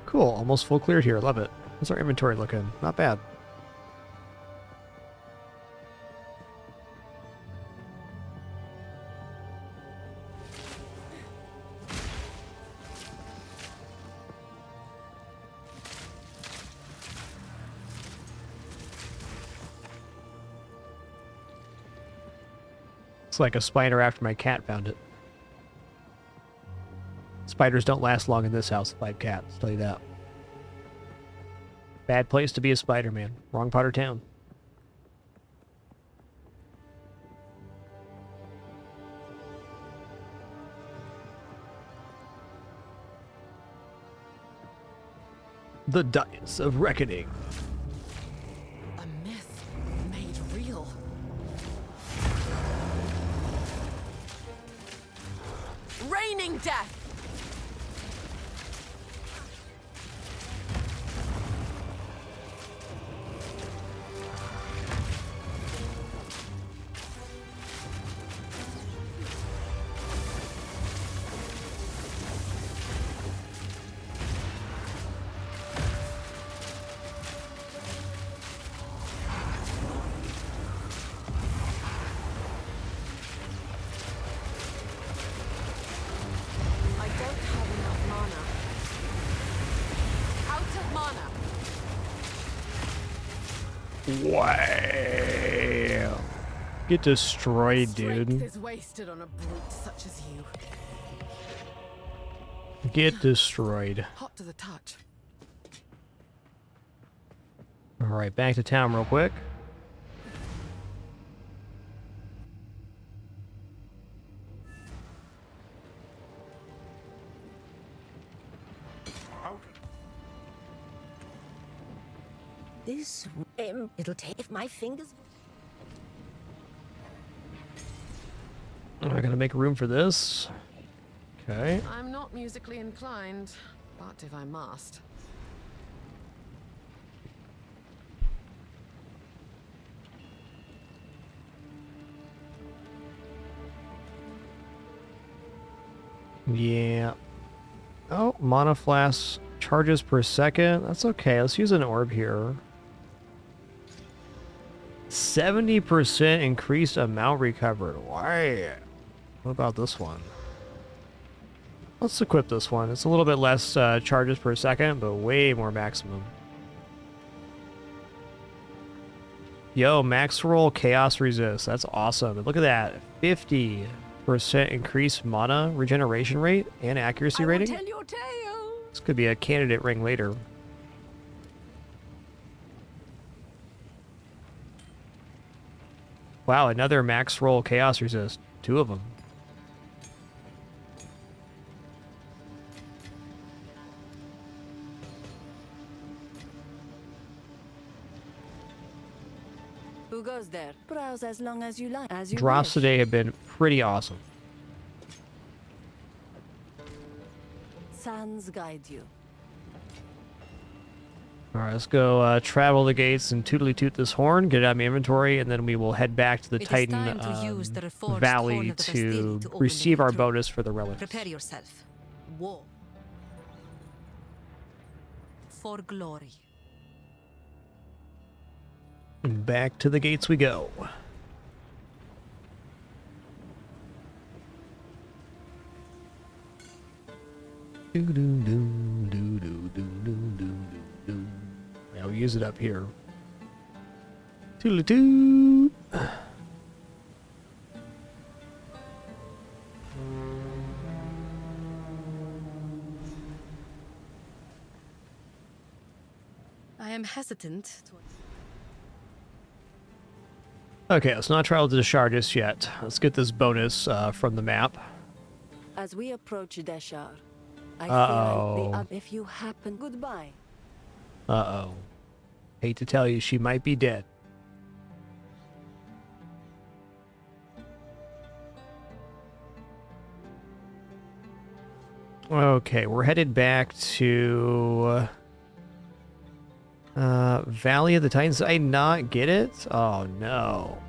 Cool, almost full cleared here. Love it. How's our inventory looking? Not bad. It's like a spider after my cat found it. Spiders don't last long in this house if I have cats, I'll tell you that. Bad place to be a spider, man. Wrong part of town. The Dice of Reckoning. A myth made real. Raining death! Wow. Get destroyed, dude. Strength is wasted on a brute such as you. Get destroyed. Hot to the touch. Alright, back to town real quick. This it'll take if my fingers. Am I gonna make room for this? Okay. I'm not musically inclined, but if I must. Yeah. Oh, mana flask charges per second. That's okay. Let's use an orb here. 70% increased amount recovered. Why? What about this one? Let's equip this one. It's a little bit less charges per second, but way more maximum. Yo, max roll chaos resist. That's awesome. And look at that. 50% increased mana regeneration rate and accuracy rating. Tell your tale. This could be a candidate ring later. Wow, another max roll chaos resist. 2 of them. Who goes there? Browse as long as you like. As you Drops wish. today have been pretty awesome. Sands guide you. Alright, let's go travel the gates and tootly toot this horn, get it out of my inventory, and then we will head back to the It is Titan time to use the reforged horn Valley of the Bastille to to open receive the our gate. bonus for the relics. Prepare yourself. War. For glory. And back to the gates we go. Yeah, we use it up here. Toodle-toot. I am hesitant to... Okay, let's not travel to the Shard just yet. Let's get this bonus from the map. As we approach Deshar, I Uh-oh. feel if you happen... Goodbye. Uh-oh. Hate to tell you, she might be dead. Okay, we're headed back to Valley of the Titans. Did I not get it? Oh no.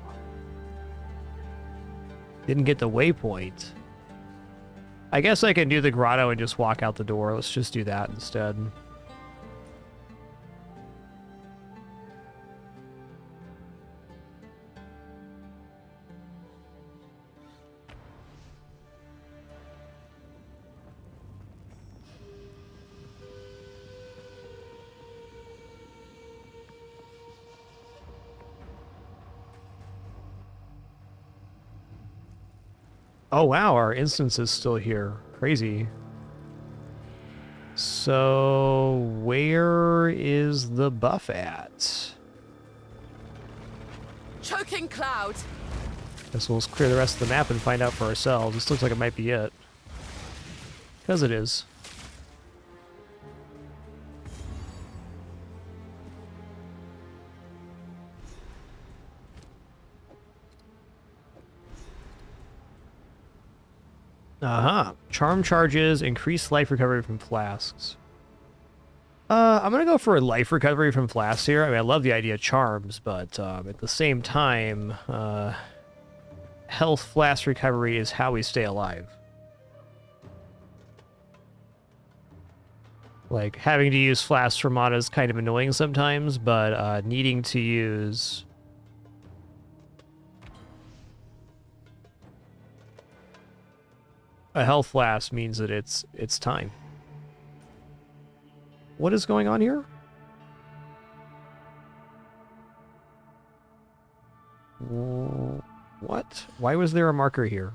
Didn't get the waypoint. I guess I can do the grotto and just walk out the door. Let's just do that instead. Oh wow, our instance is still here. Crazy. So, where is the buff at? Choking cloud. Guess we'll clear the rest of the map and find out for ourselves. This looks like it might be it. Because it is. Uh-huh. Charm charges, increase life recovery from flasks. I'm gonna go for a life recovery from flasks here. I mean, I love the idea of charms, but at the same time, health flask recovery is how we stay alive. Like, having to use flasks for mana is kind of annoying sometimes, but needing to use... a health flask means that it's time. What is going on here? What? Why was there a marker here?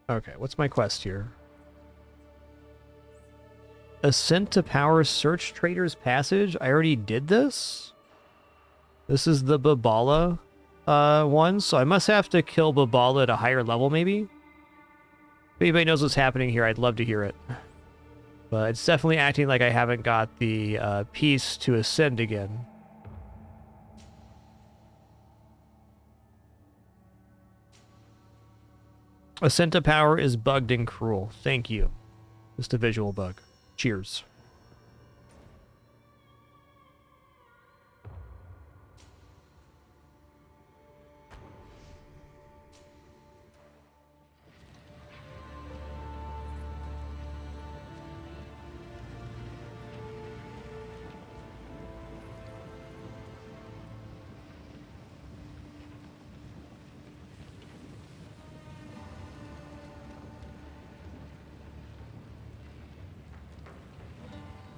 Okay, what's my quest here? Ascent to Power Search Trader's Passage? I already did this? This is the Babala one, so I must have to kill Babala at a higher level, maybe? If anybody knows what's happening here, I'd love to hear it. But it's definitely acting like I haven't got the piece to ascend again. Ascent to Power is bugged and cruel. Thank you. Just a visual bug. Cheers.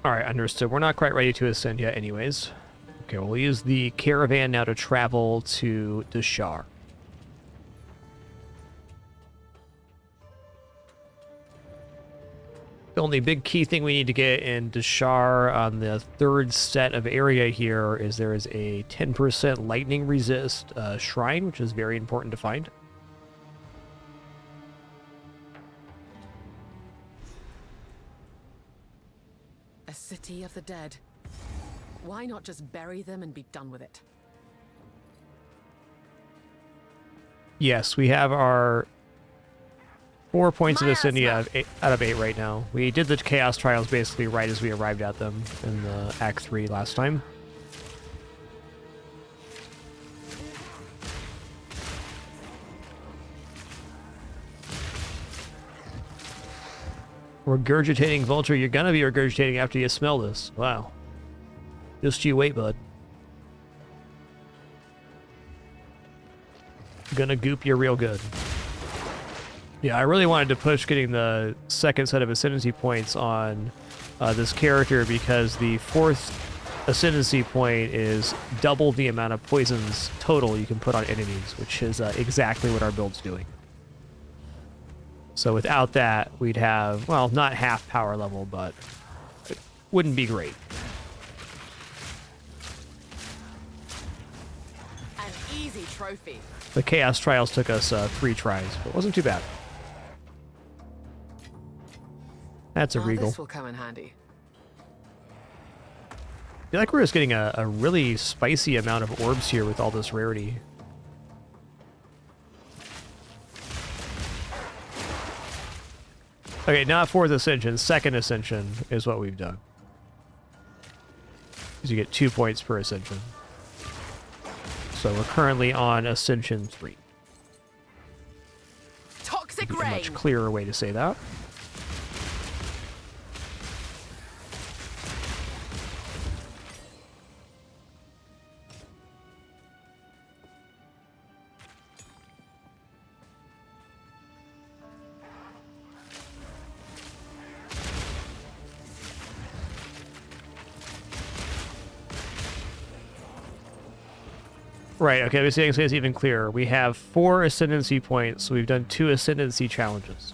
Alright, understood. We're not quite ready to ascend yet anyways. Okay, we'll use the caravan now to travel to Deshar. The only big key thing we need to get in Deshar on the third set of area here is there is a 10% lightning resist shrine, which is very important to find. A city of the dead. Why not just bury them and be done with it? Yes, we have our 4 points of Ascendia out of 8 right now. We did the Chaos Trials basically right as we arrived at them in the Act 3 last time. Regurgitating Vulture, you're gonna be regurgitating after you smell this. Wow. Just you wait, bud. Gonna goop you real good. Yeah, I really wanted to push getting the second set of Ascendancy points on this character because the 4th Ascendancy point is double the amount of poisons total you can put on enemies, which is exactly what our build's doing. So without that, we'd have, well, not half power level, but it wouldn't be great. An easy trophy. The Chaos Trials took us 3 tries, but it wasn't too bad. That's a regal. This will come in handy. I feel like we're just getting a really spicy amount of orbs here with all this rarity. Okay, not 4th Ascension, 2nd Ascension is what we've done. Because you get 2 points per Ascension. So we're currently on Ascension 3. Toxic Maybe a rain. much clearer way to say that. Right, okay, let's say it's even clearer. We have 4 Ascendancy points, so we've done 2 Ascendancy challenges.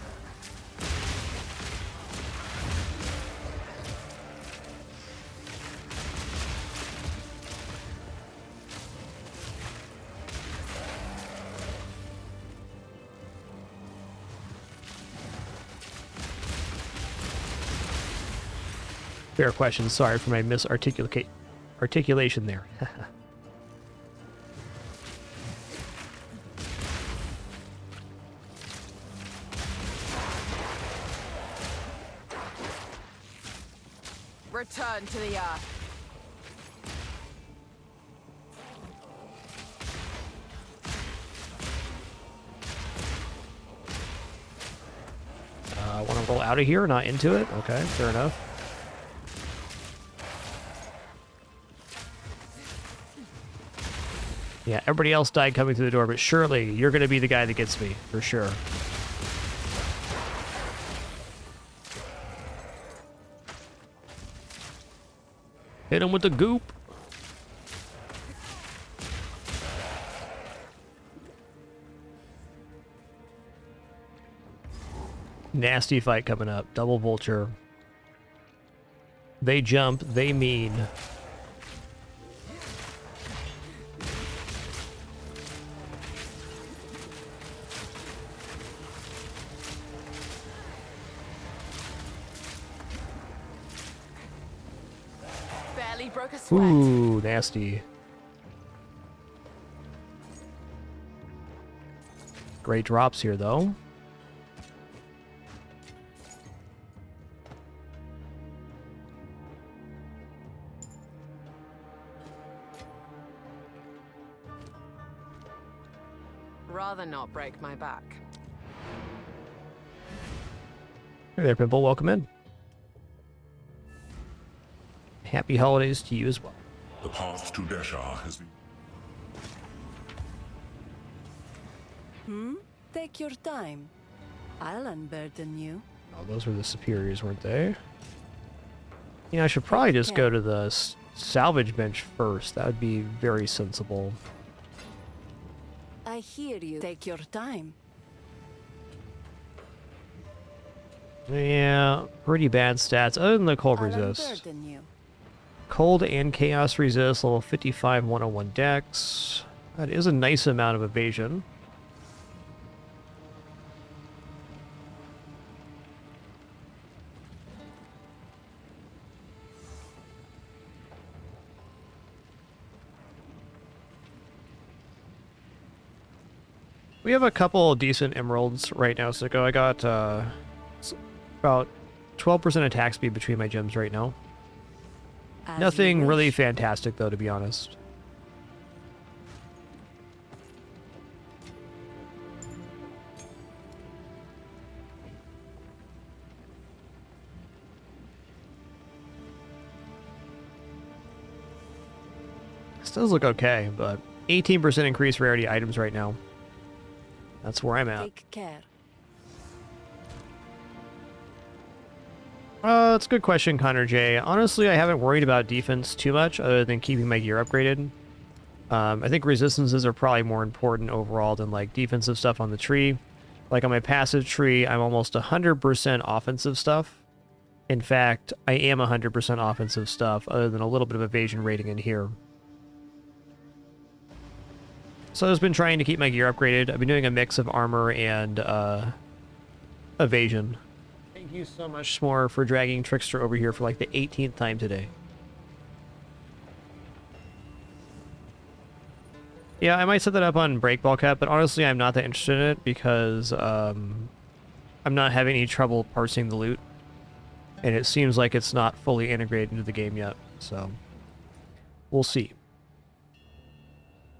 Fair question, sorry for my articulation there. Return to the earth. I want to roll out of here, not into it. Okay, fair enough. Yeah, everybody else died coming through the door, but surely you're going to be the guy that gets me, for sure. Hit him with the goop. Nasty fight coming up. Double Vulture. They jump. They mean. Barely broke a sweat. Ooh, nasty. Great drops here, though. Rather not break my back. Hey there, Pimple. Welcome in. Happy holidays to you as well. The path to Deshar has been... Take your time. I'll unburden you. Oh, those were the superiors, weren't they? Yeah, I should probably just go to the salvage bench first. That would be very sensible. I hear you. Take your time. Yeah, pretty bad stats, other than the cold I'll resist. unburden you. Cold and chaos resist, level 55, 101 dex. That is a nice amount of evasion. We have a couple decent emeralds right now, Sicko. I got about 12% attack speed between my gems right now. Nothing really fantastic, though, to be honest. This does look okay, but 18% increased rarity items right now. That's where I'm at. Take care. That's a good question, Connor J. Honestly, I haven't worried about defense too much, other than keeping my gear upgraded. I think resistances are probably more important overall than, like, defensive stuff on the tree. Like, on my passive tree, I'm almost 100% offensive stuff. In fact, I am 100% offensive stuff, other than a little bit of evasion rating in here. So I've been trying to keep my gear upgraded. I've been doing a mix of armor and evasion. Thank you so much, S'more, for dragging Trickster over here for like the 18th time today. Yeah, I might set that up on Breakball Cap, but honestly I'm not that interested in it because I'm not having any trouble parsing the loot. And it seems like it's not fully integrated into the game yet, so we'll see.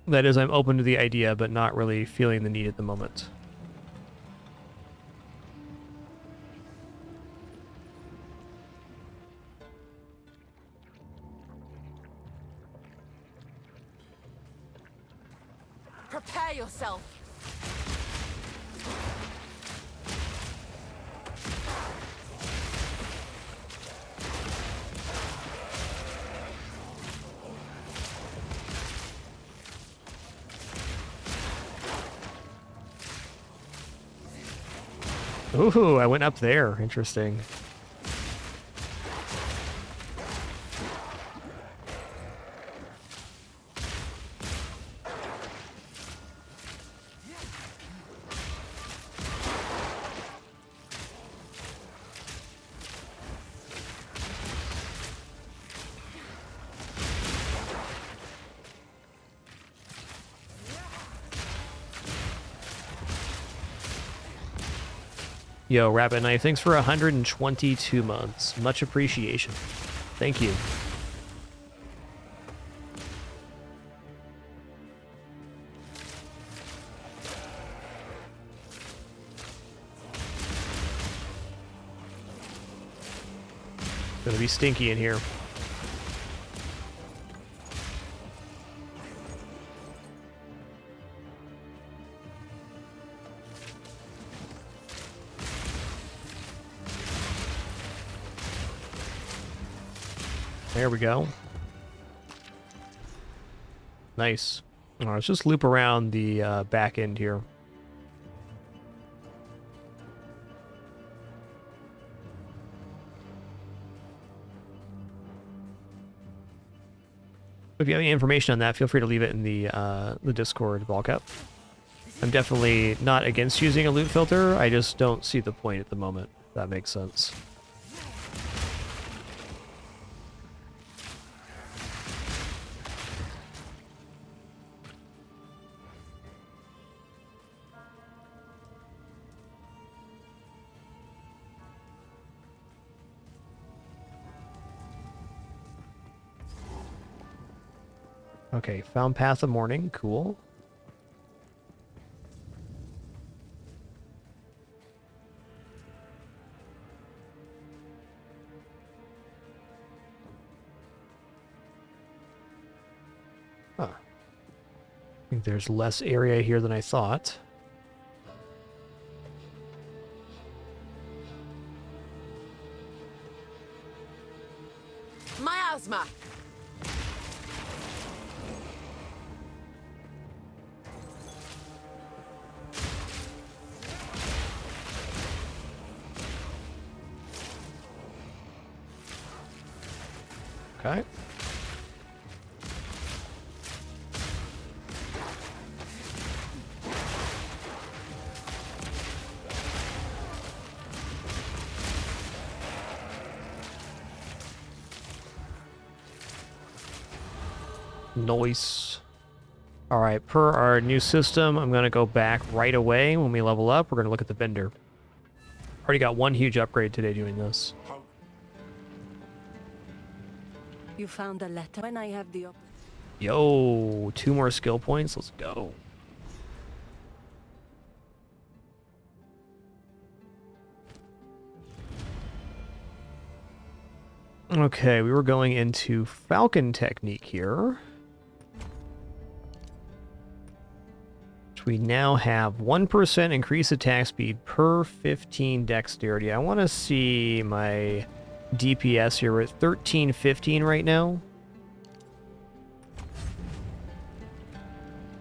That is, I'm open to the idea, but not really feeling the need at the moment. Prepare yourself. Ooh, I went up there. Interesting. Yo, Rabbit Knife, thanks for 122 months. Much appreciation. Thank you. Gonna be stinky in here. There we go. Nice. All right, let's just loop around the back end here. If you have any information on that, feel free to leave it in the Discord, Ballcup. I'm definitely not against using a loot filter. I just don't see the point at the moment, if that makes sense. Okay, found Path of Morning. Cool. Huh. I think there's less area here than I thought. Miasma. Okay. Nice. All right, per our new system, I'm going to go back right away when we level up. We're going to look at the vendor. Already got one huge upgrade today doing this. You found a letter when I have the Yo, 2 more skill points. Let's go. Okay, we were going into Falcon Technique here. Which we now have 1% increased attack speed per 15 dexterity. I want to see my DPS here. We're at 1315 right now.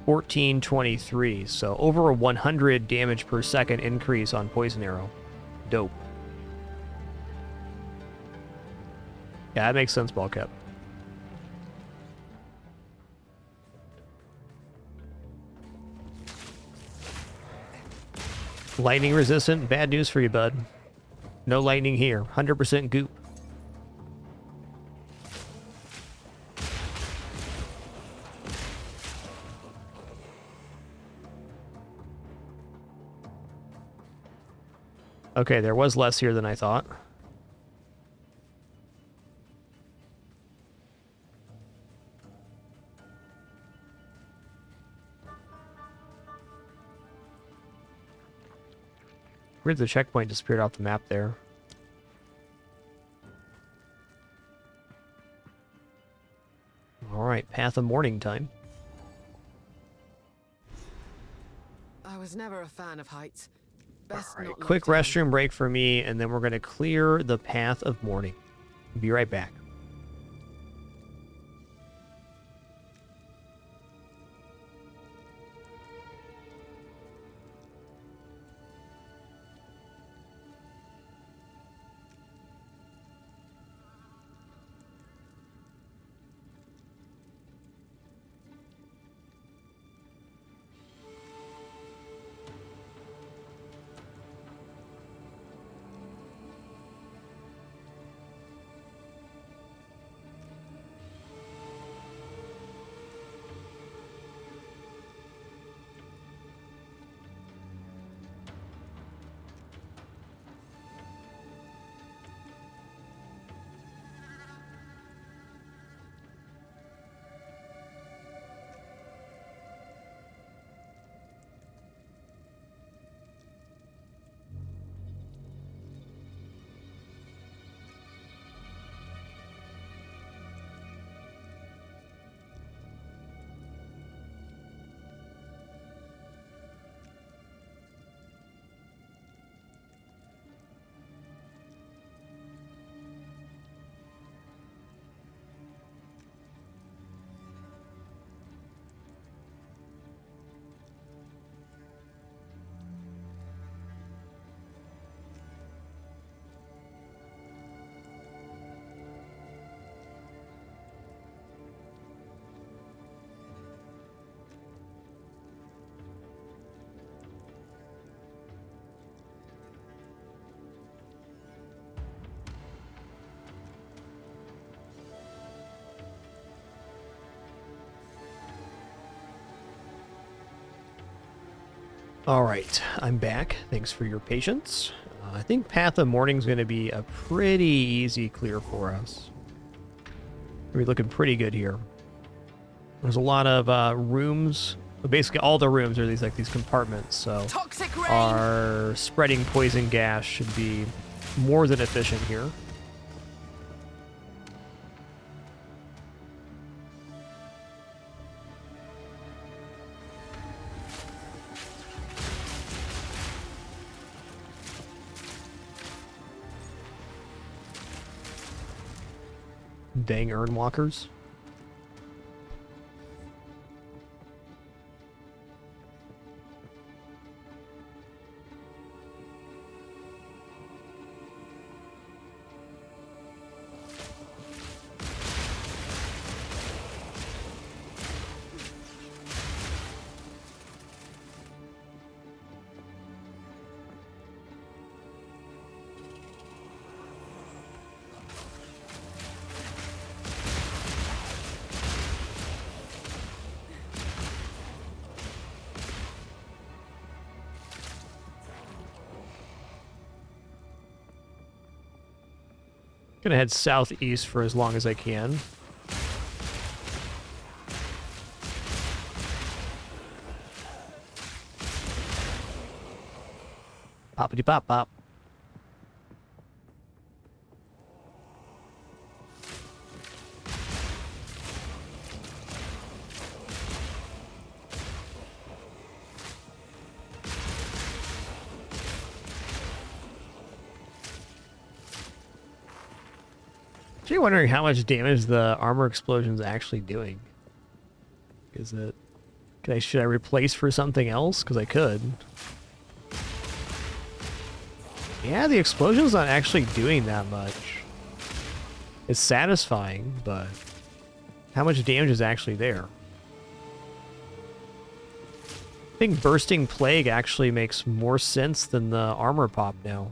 1423, so over a 100 damage per second increase on Poison Arrow. Dope. Yeah, that makes sense, Ballcap. Lightning resistant, bad news for you, bud. No lightning here, 100% goop. Okay, there was less here than I thought. Where'd the checkpoint disappeared off the map there? Alright, Path of Morning time. I was never a fan of heights. Best Alright, not quick look down. restroom break for me, and then we're going to clear the Path of Morning. Be right back. Alright, I'm back. Thanks for your patience. I think Path of Morning is going to be a pretty easy clear for us. We're looking pretty good here. There's a lot of rooms. Basically, all the rooms are these compartments, so Toxic rain. our spreading poison gas should be more than efficient here. Dang Urnwalkers. Gonna head southeast for as long as I can. Poppity pop pop. Actually wondering how much damage the armor explosion's actually doing. Is it... should I replace for something else? Because I could. Yeah, the explosion's not actually doing that much. It's satisfying, but how much damage is actually there? I think Bursting Plague actually makes more sense than the armor pop now.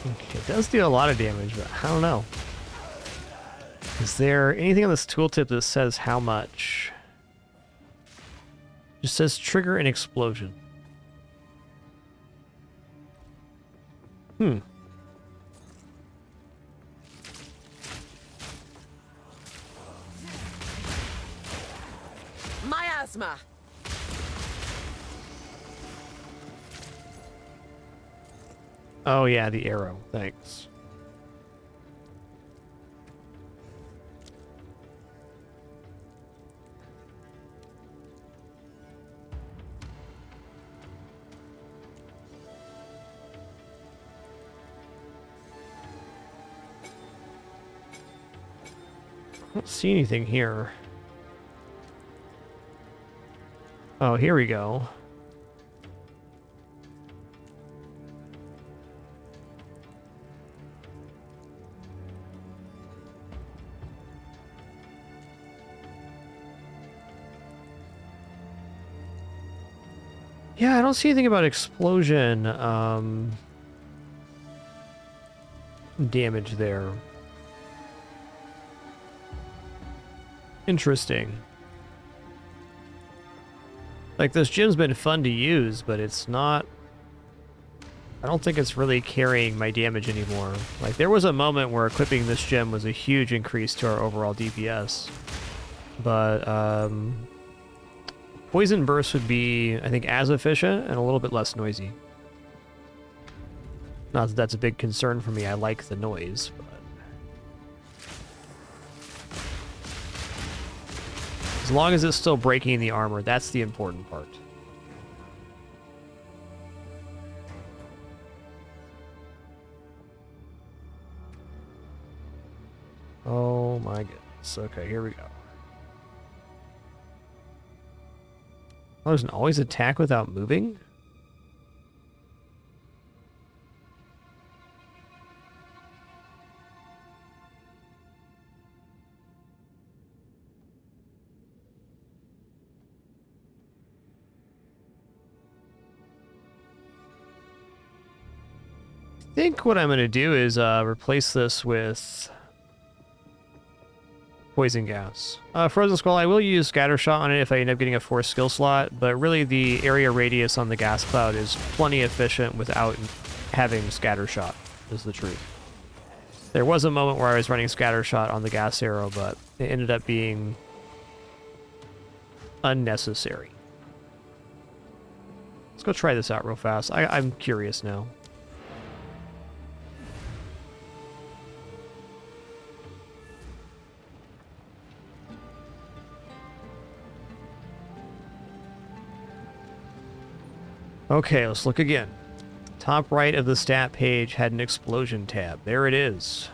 Okay, it does do a lot of damage, but I don't know. Is there anything on this tooltip that says how much? It just says trigger an explosion. Miasma! Oh yeah, the arrow. Thanks. I don't see anything here. Oh, here we go. Yeah, I don't see anything about explosion damage there. Interesting. Like, this gem's been fun to use, but it's not... I don't think it's really carrying my damage anymore. Like, there was a moment where equipping this gem was a huge increase to our overall DPS. But, Poison Burst would be, I think, as efficient and a little bit less noisy. Not that that's a big concern for me. I like the noise, but... as long as it's still breaking the armor, that's the important part. Oh my goodness. Okay, here we go. Oh, there's an always attack without moving? I think what I'm going to do is replace this with poison gas. Frozen Skull, I will use Scattershot on it if I end up getting a 4th skill slot, but really the area radius on the gas cloud is plenty efficient without having Scattershot, is the truth. There was a moment where I was running Scattershot on the gas arrow, but it ended up being unnecessary. Let's go try this out real fast. I'm curious now. Okay, let's look again. Top right of the stat page had an explosion tab. There it is.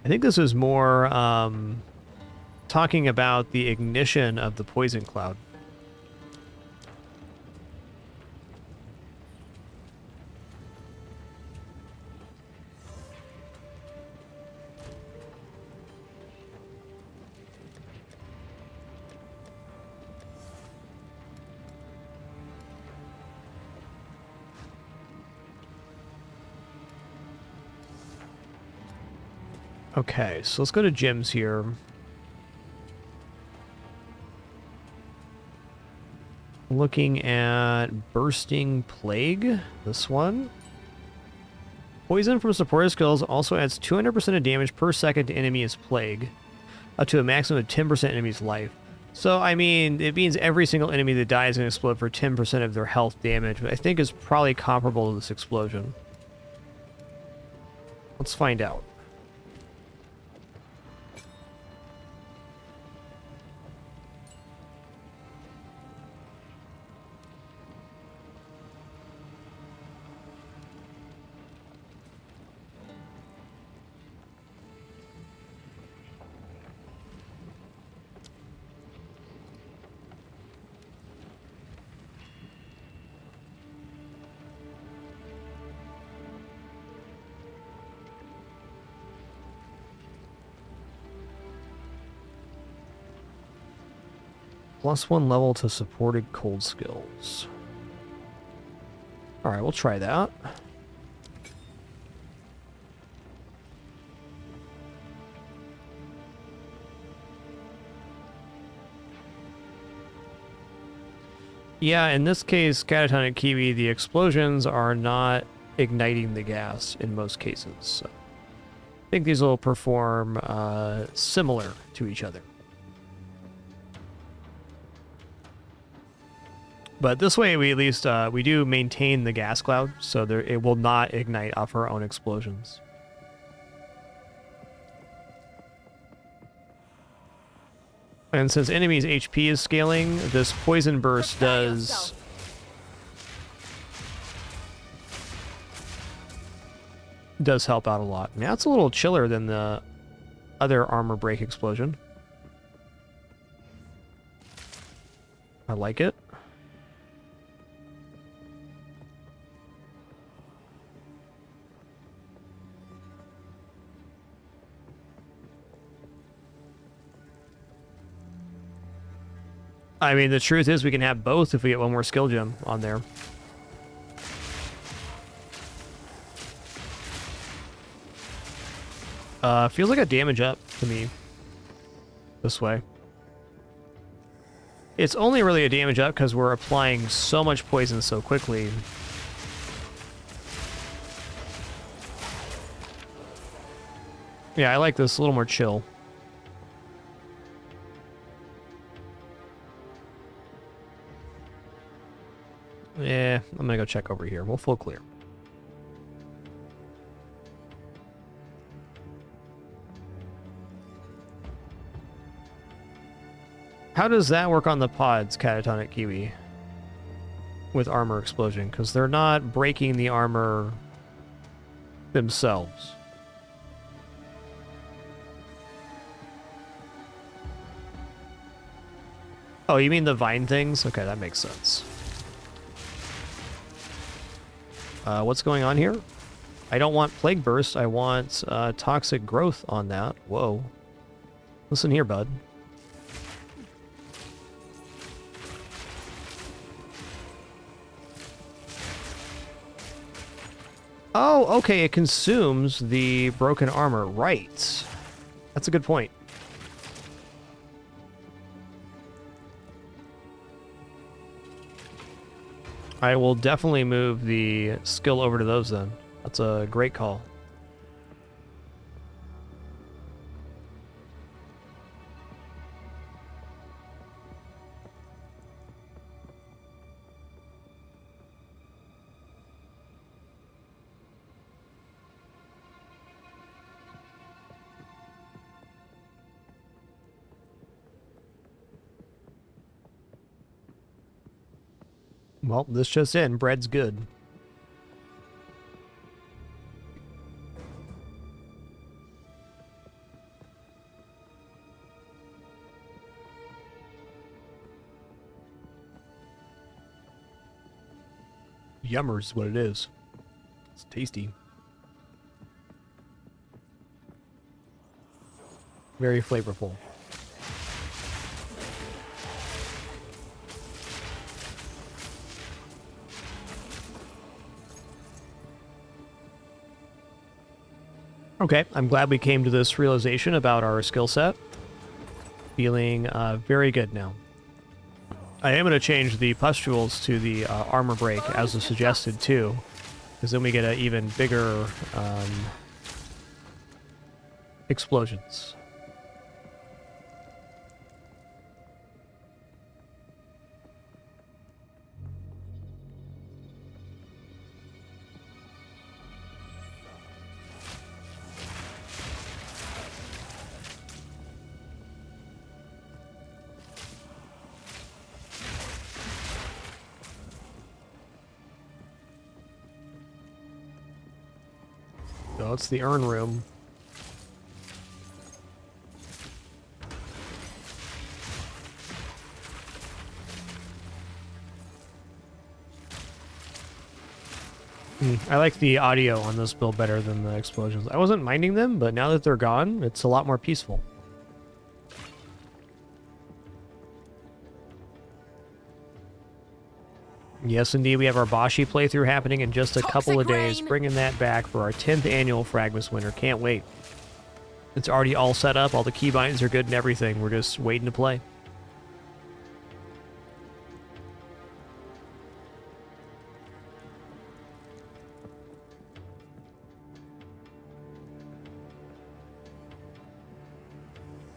I think this is more, talking about the ignition of the poison cloud. Okay, so let's go to gyms here. Looking at Bursting Plague, this one. Poison from supportive skills also adds 200% of damage per second to enemy's plague, up to a maximum of 10% enemy's life. So, I mean, it means every single enemy that dies is going to explode for 10% of their health damage, but I think is probably comparable to this explosion. Let's find out. +1 level to supported cold skills. Alright, we'll try that. Yeah, in this case, Catatonic Kiwi, the explosions are not igniting the gas in most cases. So I think these will perform similar to each other. But this way, we at least we do maintain the gas cloud, so it will not ignite off our own explosions. And since enemy's HP is scaling, this poison burst does help out a lot. Now it's a little chiller than the other armor break explosion. I like it. I mean, the truth is we can have both if we get one more skill gem on there. Feels like a damage up to me. This way. It's only really a damage up because we're applying so much poison so quickly. Yeah, I like this a little more chill. Yeah, I'm gonna go check over here. We'll full clear. How does that work on the pods, Catatonic Kiwi? With armor explosion? Because they're not breaking the armor themselves. Oh, you mean the vine things? Okay, that makes sense. What's going on here? I don't want Plague Burst. I want Toxic Growth on that. Whoa. Listen here, bud. Oh, okay. It consumes the broken armor. Right. That's a good point. I will definitely move the skill over to those then. That's a great call. Well, this just in. Bread's good. Yummers is what it is. It's tasty. Very flavorful. Okay, I'm glad we came to this realization about our skill set. Feeling very good now. I am going to change the pustules to the armor break as was suggested too, because then we get an even bigger explosions. So it's the urn room. I like the audio on this build better than the explosions. I wasn't minding them, but now that they're gone, it's a lot more peaceful. Yes, indeed, we have our Bashi playthrough happening in just a couple of days, bringing that back for our 10th annual FragMas winter. Can't wait. It's already all set up, all the keybinds are good and everything. We're just waiting to play.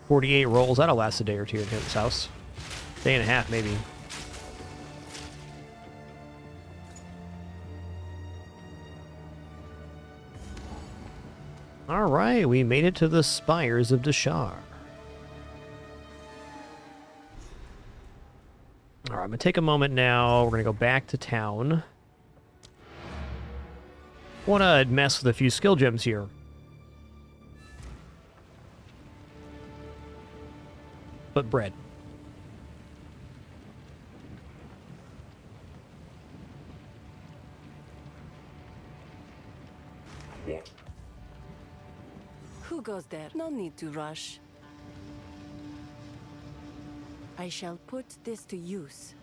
$48 rolls, that'll last a day or two at his house. Day and a half, maybe. All right, we made it to the spires of Deshar. All right, I'm going to take a moment now. We're going to go back to town. Want to mess with a few skill gems here. But bread. What? Who goes there? No need to rush. I shall put this to use.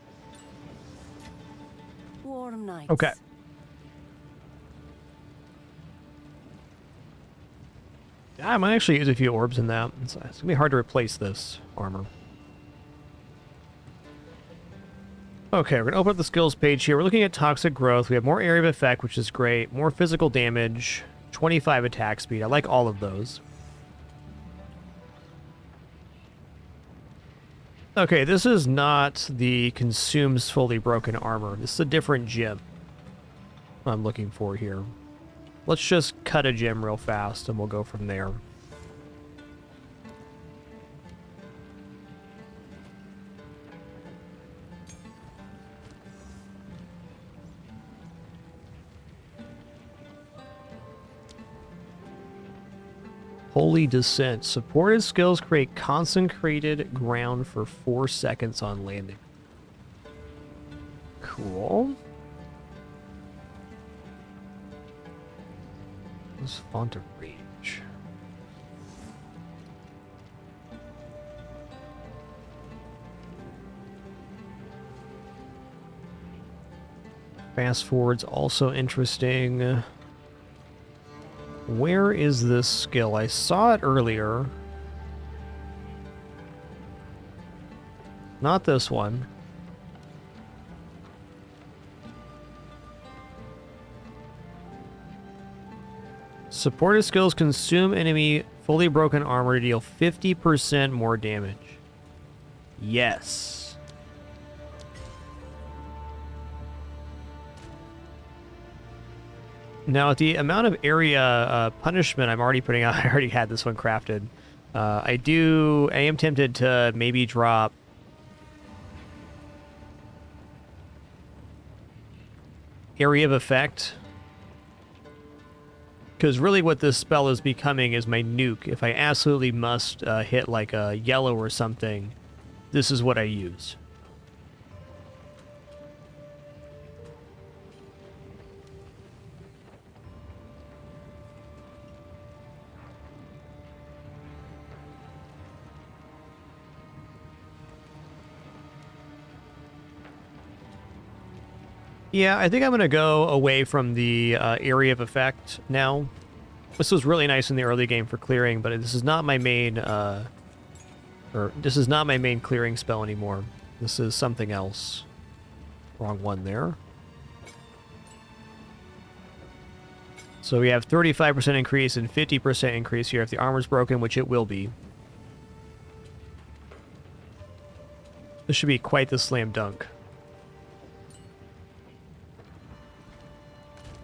Warm nights. Okay. I might actually use a few orbs in that. It's going to be hard to replace this armor. Okay, we're going to open up the skills page here. We're looking at toxic growth. We have more area of effect, which is great. More physical damage. 25 attack speed. I like all of those. Okay, this is not the consumes fully broken armor. This is a different gem I'm looking for here. Let's just cut a gem real fast and we'll go from there. Holy Descent. Supported skills create consecrated ground for 4 seconds on landing. Cool. This font of rage. Fast forward's also interesting. Where is this skill? I saw it earlier. Not this one. Supported skills consume enemy fully broken armor to deal 50% more damage. Yes. Now, at the amount of area punishment I'm already putting out, I already had this one crafted. I am tempted to maybe drop area of effect. Because really what this spell is becoming is my nuke. If I absolutely must hit like a yellow or something, this is what I use. Yeah, I think I'm going to go away from the area of effect now. This was really nice in the early game for clearing, but this is not my main, this is not my main clearing spell anymore. This is something else. Wrong one there. So we have 35% increase and 50% increase here if the armor's broken, which it will be. This should be quite the slam dunk.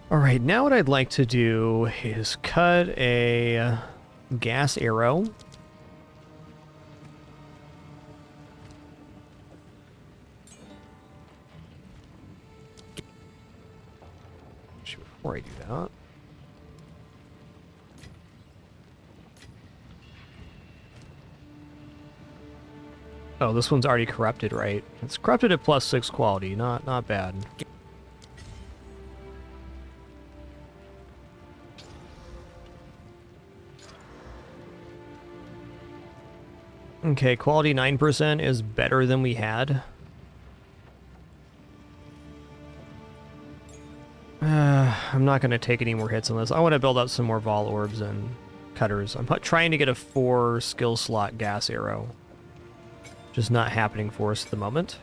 Alright, now what I'd like to do is cut a gas arrow. Before I do that. Oh, this one's already corrupted, right? It's corrupted at +6 quality, not bad. Okay, quality 9% is better than we had. I'm not going to take any more hits on this. I want to build up some more Vol Orbs and Cutters. I'm trying to get a 4 skill slot gas arrow. Just not happening for us at the moment.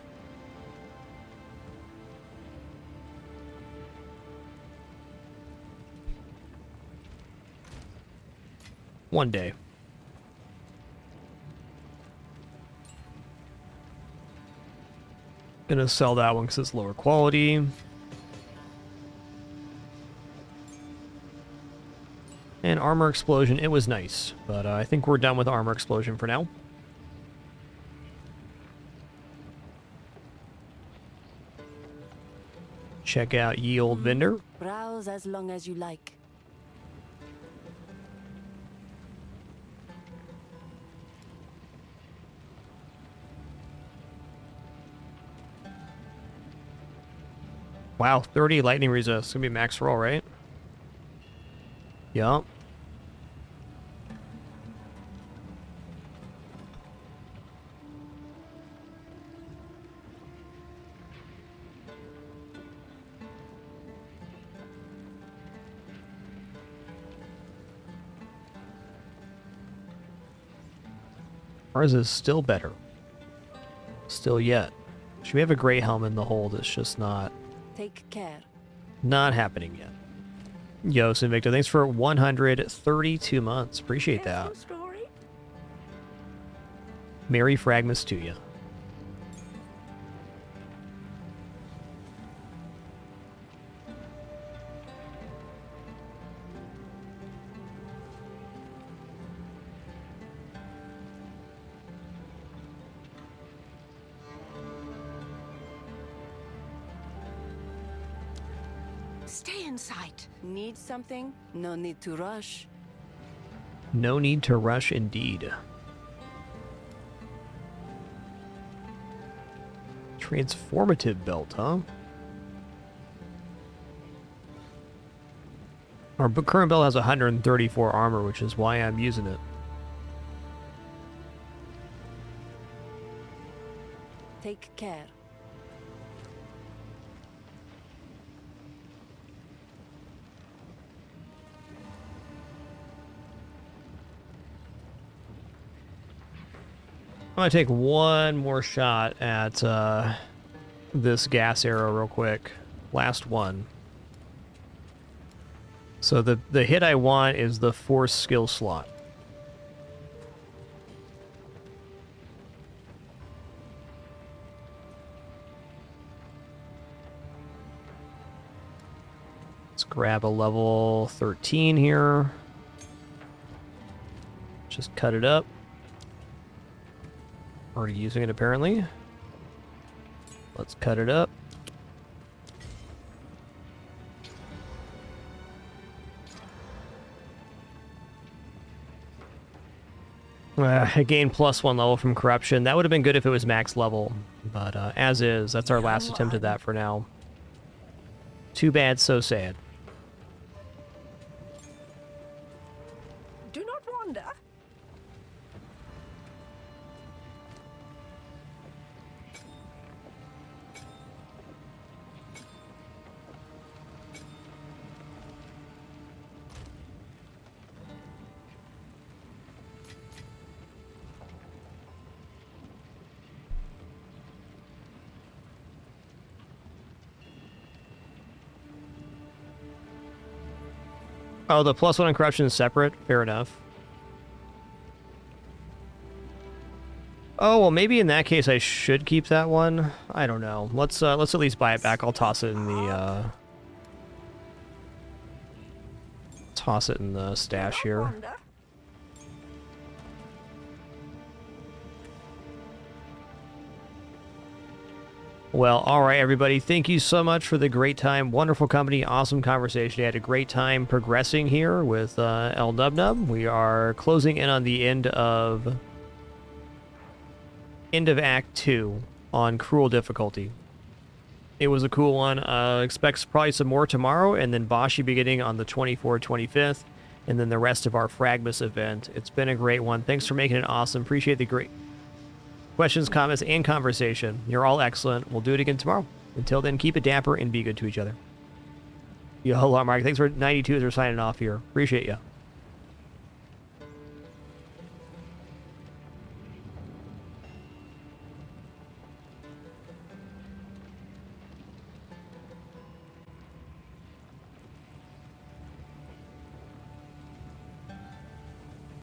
One day. Gonna sell that one because it's lower quality. And armor explosion, it was nice, but I think we're done with armor explosion for now. Check out Ye Old Vendor. Browse as long as you like. Wow, 30 lightning resist. It's gonna be max roll, right? Yup. Ours is still better. Still yet. Should we have a gray helmet in the hold? It's just not Take care. happening yet. Yo, Sinvicta, thanks for 132 months. Appreciate that. Merry FragMas to you. Stay in sight. Need something? No need to rush. No need to rush indeed. Transformative belt, huh? Our current belt has 134 armor, which is why I'm using it. Take care. I'm going to take one more shot at this gas arrow real quick. Last one. So the hit I want is the force skill slot. Let's grab a level 13 here. Just cut it up. Already using it apparently. Let's cut it up. I gained +1 level from corruption. That would have been good if it was max level, but as is, that's our last attempt at that for now. Too bad, so sad. Do not wander. Oh, the +1 on corruption is separate. Fair enough. Oh, well, maybe in that case I should keep that one. I don't know. Let's at least buy it back. I'll toss it in the stash here. Well, all right, everybody. Thank you so much for the great time. Wonderful company. Awesome conversation. I had a great time progressing here with Elnubnub. We are closing in on the end of Act 2 on Cruel difficulty. It was a cool one. Expect probably some more tomorrow, and then Bashi beginning on the 24th, 25th, and then the rest of our Fragmas event. It's been a great one. Thanks for making it awesome. Appreciate the great questions, comments, and conversation. You're all excellent. We'll do it again tomorrow. Until then, keep it dapper and be good to each other. Yo, hello, Mark. Thanks for 92 as we're signing off here. Appreciate you.